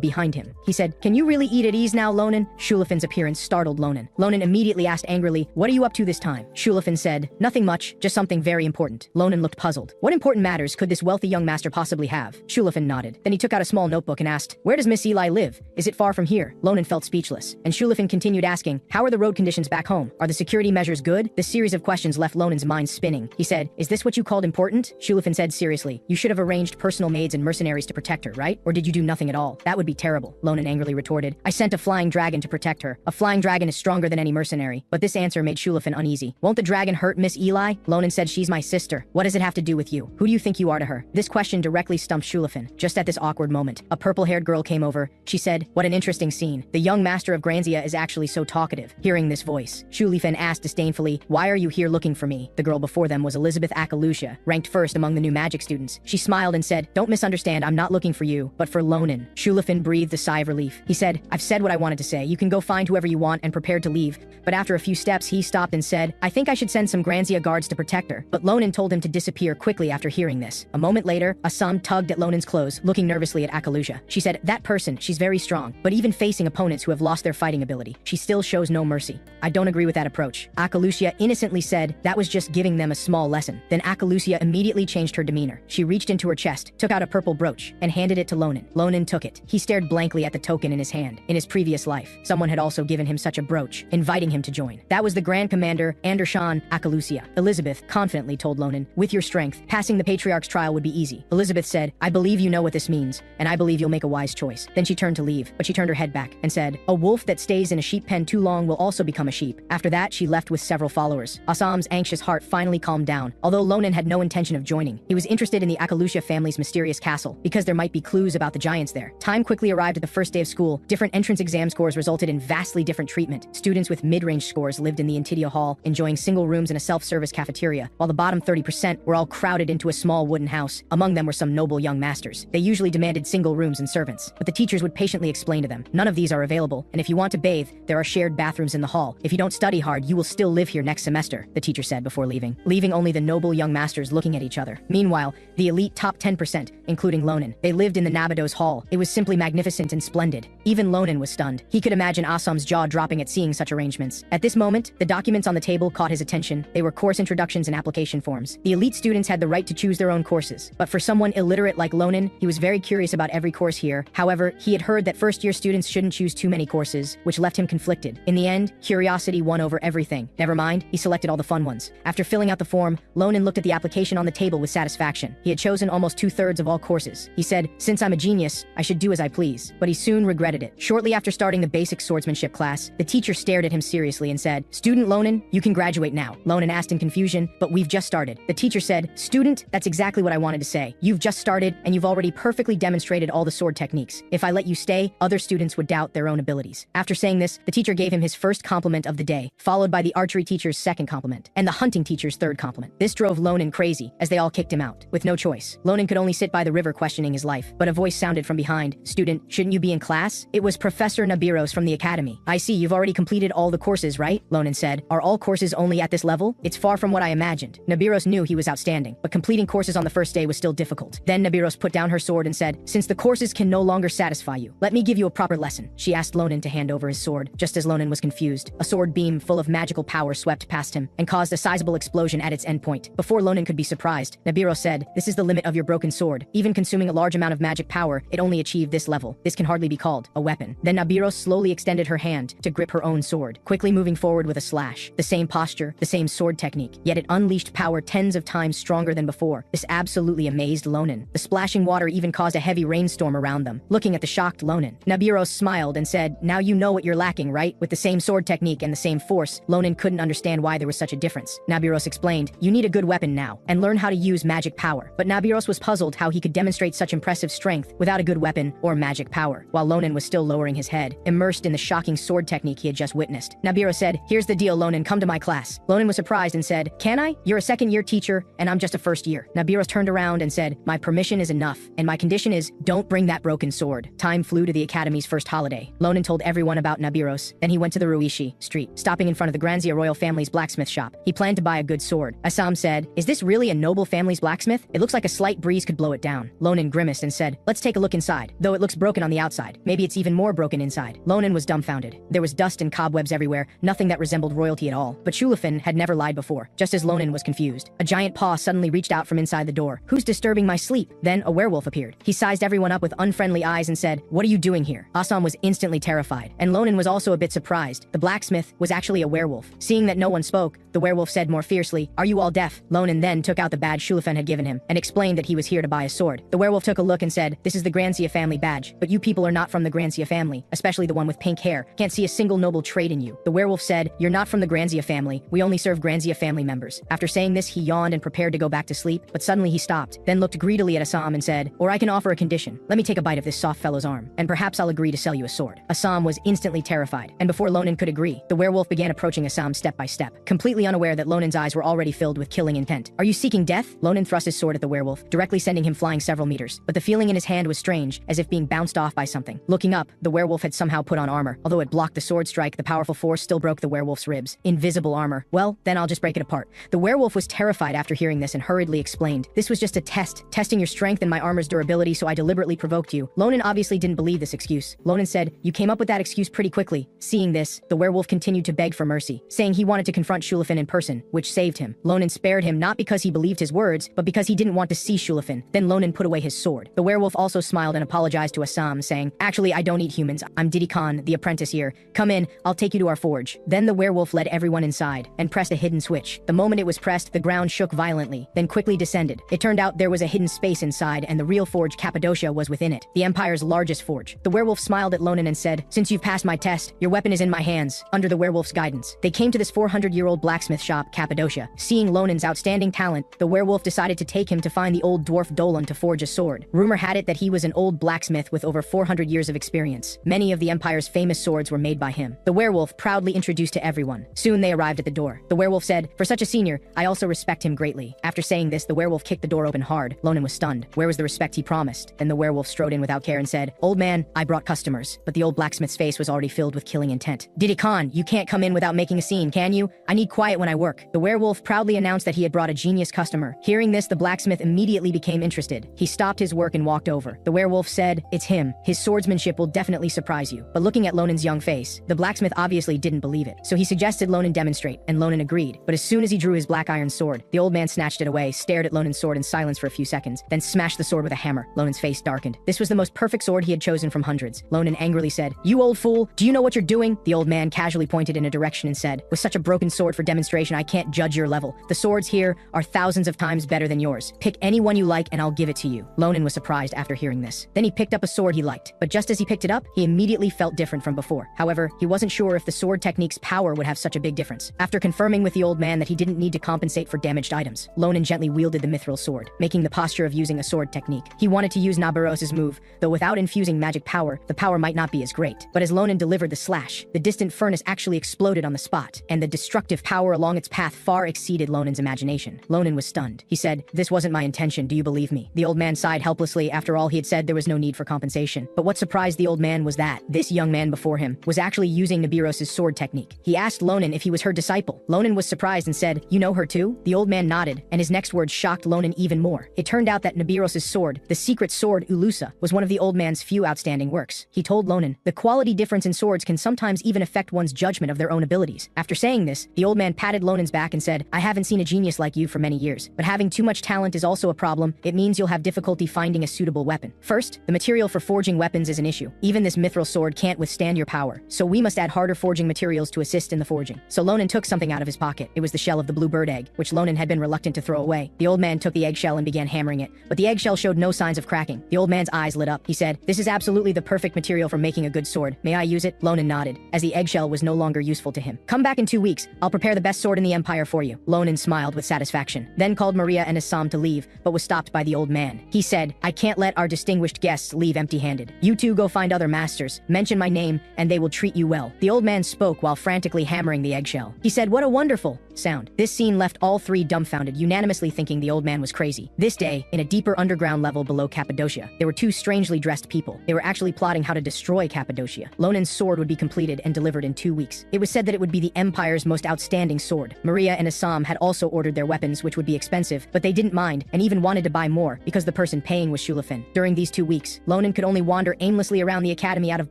behind him. He said, "Can you really eat at ease now, Lonan?" Shulafin's appearance startled Lonan. Lonan immediately asked angrily, "What are you up to this time?" Shulafin said, "Nothing much, just something very important." Lonan looked puzzled. What important matters could this wealthy young master possibly have? Shulafin nodded. Then he took out a small notebook and asked, "Where does Miss Eli live? Is it far from here?" Lonan felt speechless. And Shulafin continued asking, "How are the road conditions back home? Are the security measures good?" This series of questions left Lonan's mind spinning. He said, "Is this what you called important?" Shulafin said seriously, "You should have arranged personal maids and mercenaries to protect her, right? Or did you do nothing at all? That would be terrible." Lonan angrily retorted, "I sent a flying dragon to protect her. A flying dragon is stronger than any mercenary." But this answer made Shulafin uneasy. "Won't the dragon hurt Miss Eli?" Lonan said, "She's my sister. What does it have to do with you? Who do you think you are to her?" This question directly stumped Shulafin. Just at this awkward moment, a purple-haired girl came over. She said, "What an interesting scene. The young master of Granzia is actually so talkative." Hearing this voice, Shulafin asked disdainfully, "Why are you here looking for me?" The girl before them was Elizabeth Akalusha, ranked first among the new magic students. She smiled and said, "Don't misunderstand, I'm not looking for you, but for Lonan." Shulafin breathed a sigh of relief. He said, "I've said what I wanted to say. You can go find whoever you want," and prepared to leave. But after a few steps, he stopped and said, "I think I should send some Granzia guards to protect her." But Lonan told him to disappear quickly after hearing this. A moment later, Assam tugged at Lonan's clothes, looking nervously at Akalusha. She said, "That person, she's very strong, but even facing opponents who have lost their fighting ability, she still shows no mercy." "I don't agree with that approach." Akalusia innocently said, "That was just giving them a small lesson." Then Akalusia immediately changed her demeanor. She reached into her chest, took out a purple brooch, and handed it to Lonan. Lonan took it. He stared blankly at the token in his hand. In his previous life, someone had also given him such a brooch, inviting him to join. That was the Grand Commander Andesan, Akalusia. Elizabeth confidently told Lonan, "With your strength, passing the Patriarch's trial would be easy." Elizabeth said, "I believe you know what this means, and I believe you'll make a wise choice." Then she turned to leave, but she turned her head back and said, "A wolf that stays in a sheep pen too long will also become a sheep." After that, she left with several followers. Assam's anxious heart finally calmed down. Although Lonan had no intention of joining, he was interested in the Akalusha family's mysterious castle, because there might be clues about the giants there. Time quickly arrived at the first day of school. Different entrance exam scores resulted in vastly different treatment. Students with mid-range scores lived in the Intidia Hall, enjoying single rooms and a self-service cafeteria, while the bottom 30% were all crowded into a small wooden house. Among them were some noble young masters. They usually demanded single rooms and servants, but the teachers would patiently explain to them, "None of these are available, and if you want to bathe, there are shared bathrooms in the hall. If you don't study hard, you will still live here next semester, the teacher said before leaving only the noble young masters looking at each other. Meanwhile, the elite top 10%, including Ronan, they lived in the Nabiros hall. It was simply magnificent and splendid. Even Ronan was stunned. He could imagine Assam's jaw dropping at seeing such arrangements. At this moment, the documents on the table caught his attention. They were course introductions and application forms. The elite students had the right to choose their own courses, but for someone illiterate like Ronan, he was very curious about every course here. However, he had heard that first-year students shouldn't choose too many courses, which left him conflicted. In the end, curiosity won over everything. Never mind, he selected all the fun ones. After filling out the form, Ronan looked at the application on the table with satisfaction. He had chosen almost 2/3 of all courses. He said, "Since I'm a genius, I should do as I please." But he soon regretted it. Shortly after starting the basic swordsmanship class, the teacher stared at him seriously and said, "Student Ronan, you can graduate now." Ronan asked in confusion, "But we've just started." The teacher said, "Student, that's exactly what I wanted to say. You've just started, and you've already perfectly demonstrated all the sword techniques. If I let you stay, other students would doubt their own abilities." After saying this, the teacher gave him his first compliment of the day, followed by the archery teacher's second compliment, and the hunting teacher's third compliment. This drove Ronan crazy, as they all kicked him out. With no choice, Ronan could only sit by the river questioning his life, but a voice sounded from behind. "Student, shouldn't you be in class?" It was Professor Nabiros from the academy. "I see you've already completed all the courses, right?" Ronan said. "Are all courses only at this level? It's far from what I imagined." Nabiros knew he was outstanding, but completing courses on the first day was still difficult. Then Nabiros put down her sword and said, "Since the courses can no longer satisfy you, let me give you a proper lesson." She asked Ronan to hand over his sword. Just as Ronan was confused, a sword beam full of magical power swept past him and caused a sizable explosion at its endpoint. Before Ronan could be surprised, Nabiros said, "This is the limit of your broken sword. Even consuming a large amount of magic power, it only achieved this level. This can hardly be called a weapon." Then Nabiros slowly extended her hand to grip her own sword, quickly moving forward with a slash. The same posture, the same sword technique, yet it unleashed power tens of times stronger than before. This absolutely amazed Ronan. The splashing water even caused a heavy rainstorm around them. Looking at the shocked Ronan, Nabiros smiled and said, "Now you know what you're lacking, right?" With the same sword technique and the same force, Ronan couldn't understand why there was such a difference. Nabiros explained, "You need a good weapon now, and learn how to use magic power." But Nabiros was puzzled how he could demonstrate such impressive strength without a good weapon or magic power, while Ronan was still lowering his head, immersed in the shocking sword technique he had just witnessed. Nabiros said, "Here's the deal, Ronan, come to my class." Ronan was surprised and said, "Can I? You're a second-year teacher, and I'm just a first year." Nabiros turned around and said, "My permission is enough, and my condition is, don't bring that broken sword." Time flew to the academy's first holiday. Ronan told everyone about Nabiros. Then he went to the Ruishi Street, stopping in front of the Granzia royal family's blacksmith shop. He planned to buy a good sword. Assam said, "Is this really a noble family's blacksmith? It looks like a slight breeze could blow it down." Ronan grimaced and said, "Let's take a look inside. Though it looks broken on the outside, maybe it's even more broken inside." Ronan was dumbfounded. There was dust and cobwebs everywhere, nothing that resembled royalty at all. But Shulafin had never lied before. Just as Ronan was confused, a giant paw suddenly reached out from inside the door. "Who's disturbing my sleep?" Then a werewolf appeared. He sized everyone up with unfriendly eyes and said, "What are you doing here?" Assam was instantly terrified, and Ronan was also a bit surprised. The blacksmith was actually a werewolf. Seeing that no one spoke, the werewolf said more fiercely, "Are you all deaf?" Ronan then took out the badge Shulafin had given him and explained that he was here to buy a sword. The werewolf took a look and said, "This is the Granzia family badge, but you people are not from the Granzia family, especially the one with pink hair. Can't see a single noble trait in you." The werewolf said, "You're not from the Granzia family. We only serve Granzia family members." After saying this, he yawned and prepared to go back to sleep, but suddenly he stopped, then looked greedily at Assam and said, "Or I can offer a condition. Let me take a bite of this soft fellow's arm, and perhaps I'll agree to sell you a sword." Assam was instantly terrified, and before Ronan could agree, the werewolf began approaching Assam step by step, completely unaware that Ronan's eyes were already filled with killing intent. "Are you seeking death?" Ronan thrust his sword at the werewolf, directly sending him flying several meters, but the feeling in his hand was strange, as if being bounced off by something. Looking up, the werewolf had somehow put on armor. Although it blocked the sword strike, the powerful force still broke the werewolf's ribs. Invisible armor. "Well, then I'll just break it apart." The werewolf was terrified after hearing this and hurriedly explained, "This was just a test, testing your strength and my armor's durability, so I deliberately provoked you." Ronan obviously didn't believe this excuse. Ronan said, "You came up with that excuse pretty quickly." Seeing this, the werewolf continued to beg for mercy, saying he wanted to confront Shulafin in person, which saved him. Ronan spared him not because he believed his words, but because he didn't want to see Shulafin. Then Ronan put away his sword. The werewolf also smiled and apologized to Assam, saying, "Actually, I don't eat humans. I'm Diddy Khan, the apprentice here. Come in, I'll take you to our forge." Then the werewolf led everyone inside and pressed a hidden switch. The moment it was pressed, the ground shook violently, then quickly descended. It turned out there was a hidden space inside, and the real forge Cappadocia was within it, the Empire's largest forge. The werewolf smiled at Ronan and said, "Since you've passed my test, your weapon is in my hands." Under the werewolf's guidance, they came to this 400-year-old blacksmith shop, Cappadocia. Seeing Ronan's outstanding talent, the werewolf decided to take him to find the old dwarf Dolan to forge a sword. Rumor had it that he was an old blacksmith with over 400 years of experience. Many of the Empire's famous swords were made by him. The werewolf proudly introduced to everyone. Soon they arrived at the door. The werewolf said, "For such a senior, I also respect him greatly." After saying this, the werewolf kicked the door open hard. Ronan was stunned. Where was the respect he promised? Then the werewolf strode in without care and said, "Old man, I brought customers." but the old blacksmith's face was already filled with killing intent. Diddy Khan, you can't come in without making a scene, can you? I need quiet when I work. The werewolf proudly announced that he had brought a genius customer. Hearing this, the blacksmith immediately became interested. He stopped his work and walked over. The werewolf said, "It's him. His swordsmanship will definitely surprise you." But looking at Lonan's young face, the blacksmith obviously didn't believe it. So he suggested Ronan demonstrate, and Ronan agreed. But as soon as he drew his black iron sword, the old man snatched it away, stared at Ronan's sword in silence for a few seconds, then smashed the sword with a hammer. Ronan's face darkened. This was the most perfect sword he had chosen from hundreds. Ronan angrily said, "You old fool, do you know what you're doing?" The old man casually pointed in a direction and said, "With such a broken sword for demonstration, I can't judge your level. The swords here are thousands of times better than yours. Pick any one you like and I'll give it to you." Ronan was surprised after hearing this. Then he picked up a sword he liked, but just as he picked it up, he immediately felt different from before. However, he wasn't sure if the sword technique's power would have such a big difference. After confirming with the old man that he didn't need to compensate for damaged items, Ronan gently wielded the mithril sword, making the posture of using a sword technique. He wanted to use Nabiros' move, though without infusing magic power, the power might not be as great. But as Ronan delivered the slash, the distant furnace actually exploded on the spot, and the destructive power along its path far exceeded Ronan's imagination. Ronan was stunned. He said, "This wasn't my intention, do you believe me?" The old man sighed helplessly. After all, he had said there was no need for compensation. But what surprised the old man was that this young man before him was actually using Nabiros' sword technique. He asked Ronan if he was her disciple. Ronan was surprised and said, "You know her too?" The old man nodded, and his next words shocked Ronan even more. It turned out that Nabiros' sword, the secret sword Ulusa, was one of the old man's few outstanding works. He told Ronan, "The quality difference in swords can sometimes even affect one's judgment of their own abilities." After saying this, the old man patted Ronan's back and said, "I haven't seen a genius like you for many years, but having too much talent is also a problem. It means you'll have difficulty finding a suitable weapon. First, the material for forging weapons is an issue. Even this mithril sword can't withstand your power, so we must add harder forging materials to assist in the forging." So Ronan took something out of his pocket. It was the shell of the blue bird egg, which Ronan had been reluctant to throw away. The old man took the eggshell and began hammering it, but the eggshell showed no signs of cracking. The old man's eyes lit up. He said, "This is absolutely the perfect material for making a good sword. May I use it?" Ronan nodded, as the eggshell was no longer useful to him. "Come back in 2 weeks. I'll prepare the best sword in the empire for you." Ronan smiled with satisfaction, then called Maria and Assam to leave, but was stopped by the old man. He said, "I can't let our distinguished guests leave empty-handed. You two go find other masters, mention my name, and they will treat you well." The old man spoke while frantically hammering the eggshell. He said, "What a wonderful sound." This scene left all three dumbfounded, unanimously thinking the old man was crazy. This day, in a deeper underground level below Cappadocia, there were two strangely dressed people. They were actually plotting how to destroy Cappadocia. Ronan's sword would be completed and delivered in 2 weeks. It was said that it would be the Empire's most outstanding sword. Maria and Assam had also ordered their weapons, which would be expensive, but they didn't mind and even wanted to buy more because the person paying was Shulafin. During these 2 weeks, Ronan could only wander aimlessly around the academy out of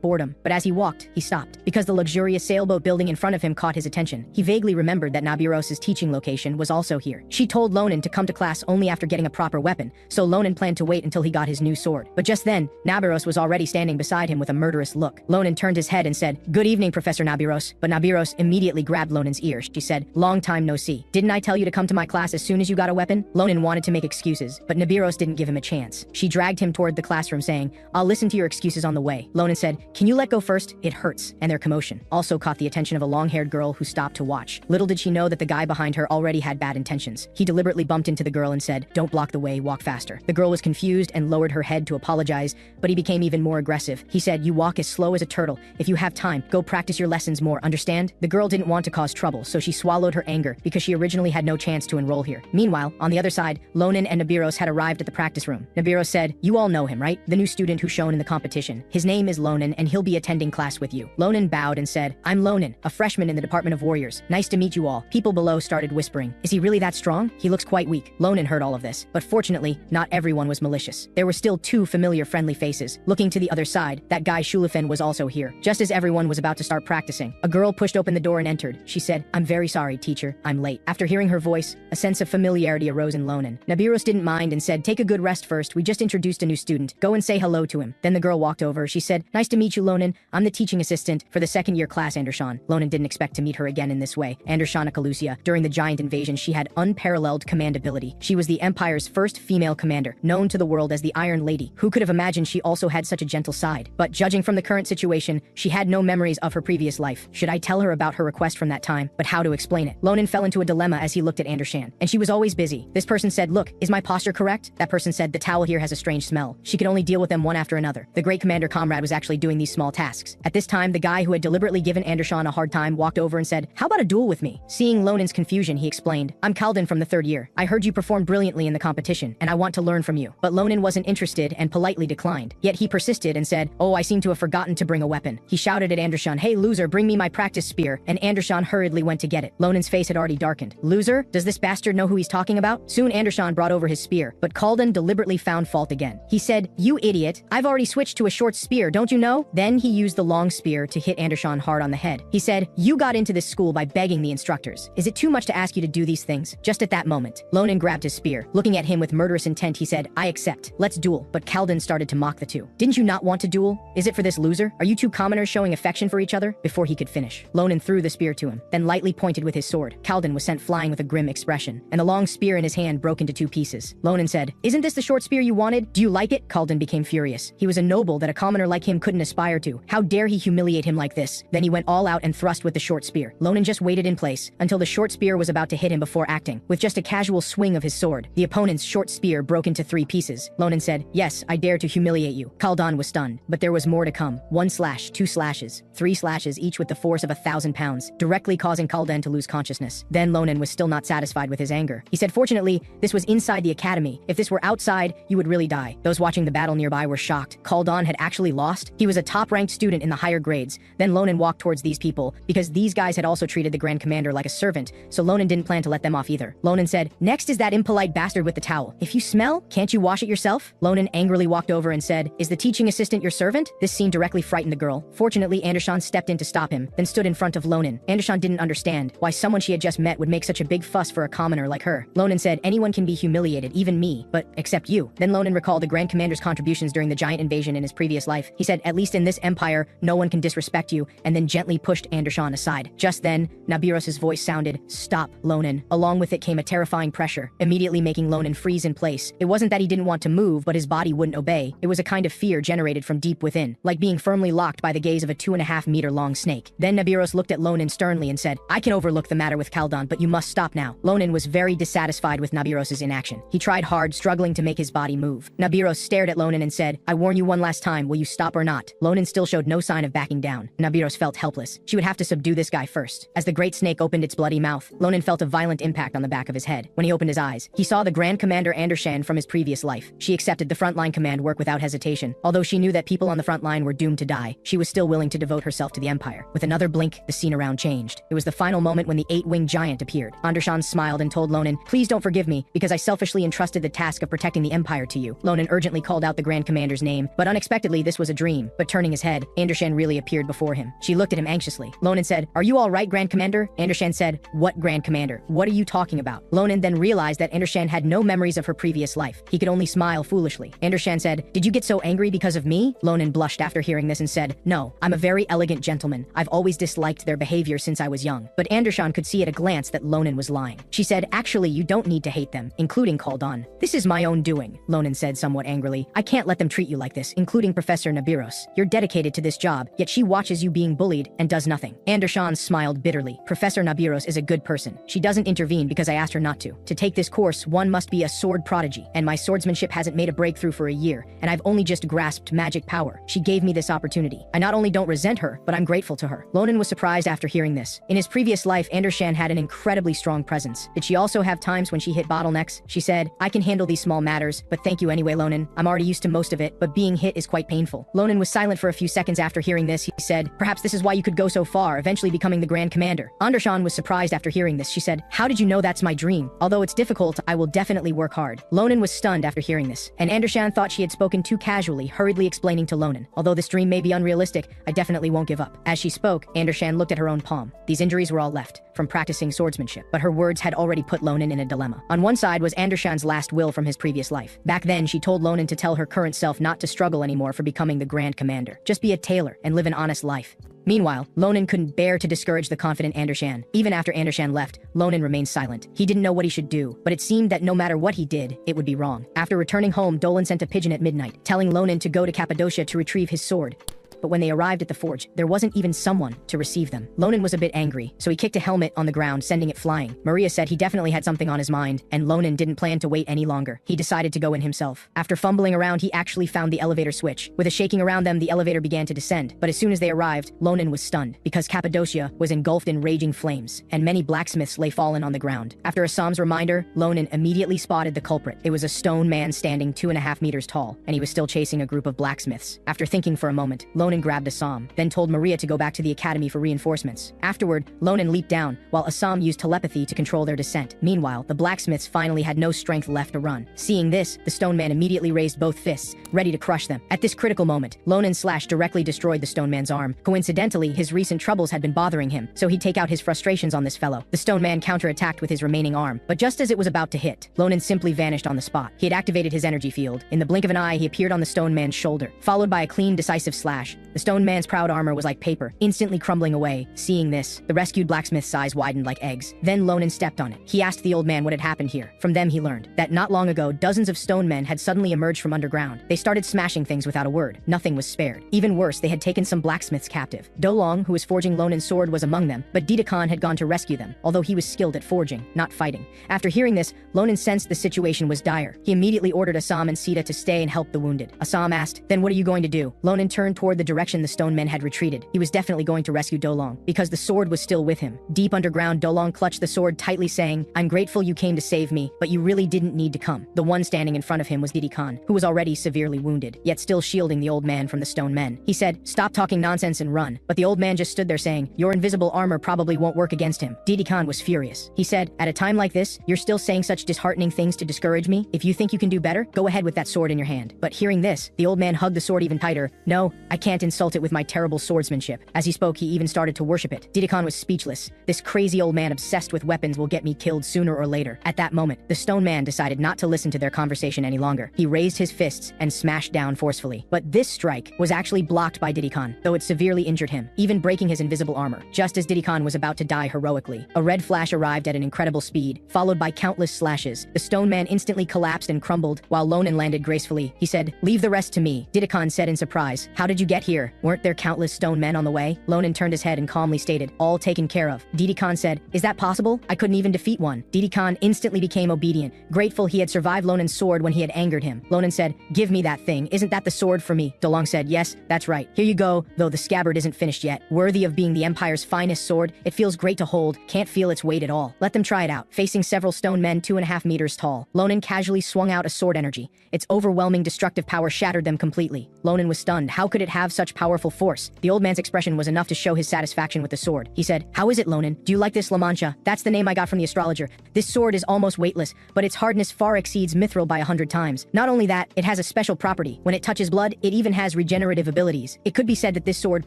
boredom, but as he walked, he stopped because the luxurious sailboat building in front of him caught his attention. He vaguely remembered that Nabiros' teaching location was also here. She told Ronan to come to class only after getting a proper weapon, so Ronan planned to wait until he got his new sword. But just then, Nabiros was already standing beside him with a murderous look. Ronan turned his head and said, "Good evening, Professor Nabiros." But Nabiros immediately grabbed Ronan's ear. She said, "Long time no see. Didn't I tell you to come to my class as soon as you got a weapon?" Ronan wanted to make excuses, but Nabiros didn't give him a chance. She dragged him toward the classroom saying, "I'll listen to your excuses on the way." Ronan said, "Can you let go first? It hurts." And their commotion also caught the attention of a long-haired girl who stopped to watch. Little did she know that the guy behind her already had bad intentions. He deliberately bumped into the girl and said, "Don't block the way, walk faster." The girl was confused and lowered her head to apologize, but he became even more aggressive. He said, "You walk as slow as a turtle. If you have time, go practice your lessons more, understand?" The girl didn't want to cause trouble, so she swallowed her anger because she originally had no chance to enroll here. Meanwhile, on the other side, Ronan and Nabiros had arrived at the practice room. Nabiros said, "You all know him, right? The new student who shone in the competition. His name is Ronan, and he'll be attending class with you." Ronan bowed and said, "I'm Ronan, a freshman in the Department of Warriors. Nice to meet you all." People below started whispering, "Is he really that strong? He looks quite weak." Ronan heard all of this, but fortunately, not everyone was malicious. There were still two familiar friendly faces. Looking to the other side, that guy Shulafin was also here. Just as everyone was about to start practicing, a girl pushed open the door and entered. She said, "I'm very sorry, teacher. I'm late." After hearing her voice, a sense of familiarity arose in Ronan. Nabiros didn't mind and said, "Take a good rest first. We just introduced a new student. Go and say hello to him." Then the girl walked over. She said, "Nice to meet you, Ronan. I'm the teaching assistant for the second-year class, Andershan." Ronan didn't expect to meet her again in this way. Andershan Akalusia. During the giant invasion, she had unparalleled command ability. She was the Empire's first female commander, known to the world as the Iron Lady. Who could have imagined she also had such a gentle side? But judging from the current situation, she had no memories of her previous life. Should I tell her about her request from that time? But how to explain it? Ronan fell into a dilemma as he looked at Andershan, and she was always busy. This person said, "Look, is my posture correct?" That person said, "The towel here has a strange smell." She could only deal with them one after another. The great commander Comrade was actually doing these small tasks. At this time, the guy who had deliberately given Andershan a hard time walked over and said, "How about a duel with me?" Seeing Ronan's confusion, he explained, "I'm Kaldan from the 3rd year. I heard you performed brilliantly in the competition, and I want to learn from you." But Ronan wasn't interested and politely declined. Yet he persisted and said, "Oh, I seem to to have forgotten to bring a weapon. He shouted at Andesan, "Hey loser, bring me my practice spear," and Andesan hurriedly went to get it. Lonan's face had already darkened. "Loser? Does this bastard know who he's talking about?" Soon Andesan brought over his spear, but Kaldan deliberately found fault again. He said, "You idiot, I've already switched to a short spear, don't you know?" Then he used the long spear to hit Andesan hard on the head. He said, "You got into this school by begging the instructors. Is it too much to ask you to do these things?" Just at that moment, Ronan grabbed his spear. Looking at him with murderous intent, he said, "I accept. Let's duel." But Kaldan started to mock the two. "Didn't you not want to duel? Is it for this loser? Are you two commoners showing affection for each other?" Before he could finish, Ronan threw the spear to him, then lightly pointed with his sword. Kaldan was sent flying with a grim expression, and the long spear in his hand broke into two pieces. Ronan said, "Isn't this the short spear you wanted? Do you like it?" Kaldan became furious. He was a noble that a commoner like him couldn't aspire to. How dare he humiliate him like this? Then he went all out and thrust with the short spear. Ronan just waited in place until the short spear was about to hit him before acting. With just a casual swing of his sword, the opponent's short spear broke into three pieces. Ronan said, "Yes, I dare to humiliate you." Kaldan was stunned, but there was more to come. 1 slash, 2 slashes, 3 slashes, each with the force of 1,000 pounds, directly causing Kaldan to lose consciousness. Then Ronan was still not satisfied with his anger. He said, "Fortunately, this was inside the academy. If this were outside, you would really die." Those watching the battle nearby were shocked. Kaldan had actually lost. He was a top-ranked student in the higher grades. Then Ronan walked towards these people, because these guys had also treated the Grand Commander like a servant, so Ronan didn't plan to let them off either. Ronan said, "Next is that impolite bastard with the towel. If you smell, can't you wash it yourself?" Ronan angrily walked over and said, "Is the teaching assistant your servant?" This scene directly frightened the girl. Fortunately, Andesan stepped in to stop him, then stood in front of Ronan. Andesan didn't understand why someone she had just met would make such a big fuss for a commoner like her. Ronan said, "Anyone can be humiliated, even me, but except you." Then Ronan recalled the Grand Commander's contributions during the giant invasion in his previous life. He said, "At least in this empire, no one can disrespect you," and then gently pushed Andesan aside. Just then, Nabiros' voice sounded, "Stop, Ronan." Along with it came a terrifying pressure, immediately making Ronan freeze in place. It wasn't that he didn't want to move, but his body wouldn't obey. It was a kind of fear generated from deep within, like being firmly locked by the gaze of a 2.5-meter long snake. Then Nabiros looked at Ronan sternly and said, "I can overlook the matter with Kaldan, but you must stop now." Ronan was very dissatisfied with Nabiros' inaction. He tried hard, struggling to make his body move. Nabiros stared at Ronan and said, "I warn you one last time, will you stop or not?" Ronan still showed no sign of backing down. Nabiros felt helpless. She would have to subdue this guy first. As the great snake opened its bloody mouth, Ronan felt a violent impact on the back of his head. When he opened his eyes, he saw the Grand Commander Andesan from his previous life. She accepted the frontline command work without hesitation. Although she knew that people on the front line were doomed to die, she was still willing to devote herself to the Empire. With another blink, the scene around changed. It was the final moment when the 8-winged giant appeared. Andesan smiled and told Ronan, "Please don't forgive me, because I selfishly entrusted the task of protecting the Empire to you." Ronan urgently called out the Grand Commander's name, but unexpectedly this was a dream. But turning his head, Andesan really appeared before him. She looked at him anxiously. Ronan said, "Are you all right, Grand Commander?" Andesan said, "What Grand Commander? What are you talking about?" Ronan then realized that Andesan had no memories of her previous life. He could only smile foolishly. Andesan said, "Did you get so angry because of me?" Ronan blushed after hearing this and said, "No, I'm a very elegant gentleman. I've always disliked their behavior since I was young." But Andesan could see at a glance that Ronan was lying. She said, "Actually, you don't need to hate them, including Kaldan. This is my own doing." Ronan said somewhat angrily, "I can't let them treat you like this, including Professor Nabiros. You're dedicated to this job, yet she watches you being bullied and does nothing." Andesan smiled bitterly. "Professor Nabiros is a good person. She doesn't intervene because I asked her not to. To take this course, one must be a sword prodigy, and my swordsmanship hasn't made a breakthrough for a year, and I've only just grasped magic power. She gave me this opportunity. I not only don't resent her, but I'm grateful to her." Ronan was surprised after hearing this. In his previous life, Andesan had an incredibly strong presence. Did she also have times when she hit bottlenecks? She said, "I can handle these small matters, but thank you anyway, Ronan. I'm already used to most of it, but being hit is quite painful." Ronan was silent for a few seconds after hearing this. He said, "Perhaps this is why you could go so far, eventually becoming the Grand Commander." Andesan was surprised after hearing this. She said, "How did you know that's my dream? Although it's difficult, I will definitely work hard." Ronan was stunned after hearing this, and Andesan thought she had spoken too casually, hurriedly explaining to Ronan, "Although this dream may be unrealistic, I definitely won't give up." As she spoke, Andesan looked at her own palm. These injuries were all left from practicing swordsmanship, but her words had already put Ronan in a dilemma. On one side was Andesan's last will from his previous life. Back then, she told Ronan to tell her current self not to struggle anymore for becoming the Grand Commander. Just be a tailor and live an honest life. Meanwhile, Ronan couldn't bear to discourage the confident Andesan. Even after Andesan left, Ronan remained silent. He didn't know what he should do, but it seemed that no matter what he did, it would be wrong. After returning home, Dolan sent a pigeon at midnight, telling Ronan to go to Cappadocia to retrieve his sword. But when they arrived at the forge, there wasn't even someone to receive them. Ronan was a bit angry, so he kicked a helmet on the ground, sending it flying. Maria said he definitely had something on his mind, and Ronan didn't plan to wait any longer. He decided to go in himself. After fumbling around, he actually found the elevator switch. With a shaking around them, the elevator began to descend. But as soon as they arrived, Ronan was stunned, because Cappadocia was engulfed in raging flames, and many blacksmiths lay fallen on the ground. After Assam's reminder, Ronan immediately spotted the culprit. It was a stone man standing 2.5 meters tall, and he was still chasing a group of blacksmiths. After thinking for a moment, Ronan Ronan grabbed Assam, then told Maria to go back to the academy for reinforcements. Afterward, Ronan leaped down, while Assam used telepathy to control their descent. Meanwhile, the blacksmiths finally had no strength left to run. Seeing this, the stone man immediately raised both fists, ready to crush them. At this critical moment, Lonan's slash directly destroyed the stone man's arm. Coincidentally, his recent troubles had been bothering him, so he'd take out his frustrations on this fellow. The stone man counterattacked with his remaining arm, but just as it was about to hit, Ronan simply vanished on the spot. He had activated his energy field. In the blink of an eye, he appeared on the stone man's shoulder, followed by a clean, decisive slash. The stone man's proud armor was like paper, instantly crumbling away. Seeing this, the rescued blacksmith's eyes widened like eggs. Then Ronan stepped on it. He asked the old man what had happened here. From them he learned that not long ago, dozens of stone men had suddenly emerged from underground. They started smashing things without a word. Nothing was spared. Even worse, they had taken some blacksmiths captive. Dolong, who was forging Lonan's sword, was among them, but Didakan had gone to rescue them, although he was skilled at forging, not fighting. After hearing this, Ronan sensed the situation was dire. He immediately ordered Assam and Sita to stay and help the wounded. Assam asked, "Then what are you going to do?" Ronan turned toward the direction the stone men had retreated. He was definitely going to rescue Dolong, because the sword was still with him. Deep underground, Dolong clutched the sword tightly, saying, "I'm grateful you came to save me, but you really didn't need to come." The one standing in front of him was Didakan, who was already severely wounded, yet still shielding the old man from the stone men. He said, "Stop talking nonsense and run." But the old man just stood there saying, "Your invisible armor probably won't work against him." Didakan was furious. He said, "At a time like this, you're still saying such disheartening things to discourage me? If you think you can do better, go ahead with that sword in your hand." But hearing this, the old man hugged the sword even tighter. "No, I can't insult it with my terrible swordsmanship." As he spoke, he even started to worship it. Didakan was speechless. This crazy old man obsessed with weapons will get me killed sooner or later. At that moment, the stone man decided not to listen to their conversation any longer. He raised his fists and smashed down forcefully. But this strike was actually blocked by Didakan, though it severely injured him, even breaking his invisible armor. Just as Didakan was about to die heroically, a red flash arrived at an incredible speed, followed by countless slashes. The stone man instantly collapsed and crumbled, while Ronan landed gracefully. He said, "Leave the rest to me." Didakan said in surprise, "How did you get here? Weren't there countless stone men on the way?" Ronan turned his head and calmly stated, "All taken care of." Didakan said, "Is that possible? I couldn't even defeat one." Didakan instantly became obedient, grateful he had survived Lonan's sword when he had angered him. Ronan said, "Give me that thing. Isn't that the sword for me?" Dolong said, "Yes, that's right. Here you go, though the scabbard isn't finished yet. Worthy of being the Empire's finest sword, it feels great to hold, can't feel its weight at all. Let them try it out." Facing several stone men 2.5 meters tall, Ronan casually swung out a sword energy. Its overwhelming destructive power shattered them completely. Ronan was stunned. How could it have such powerful force? The old man's expression was enough to show his satisfaction with the sword. He said, "How is it, Ronan? Do you like this La Mancha? That's the name I got from the astrologer. This sword is almost weightless, but its hardness far exceeds mithril by 100 times. Not only that, it has a special property. When it touches blood, it even has regenerative abilities." It could be said that this sword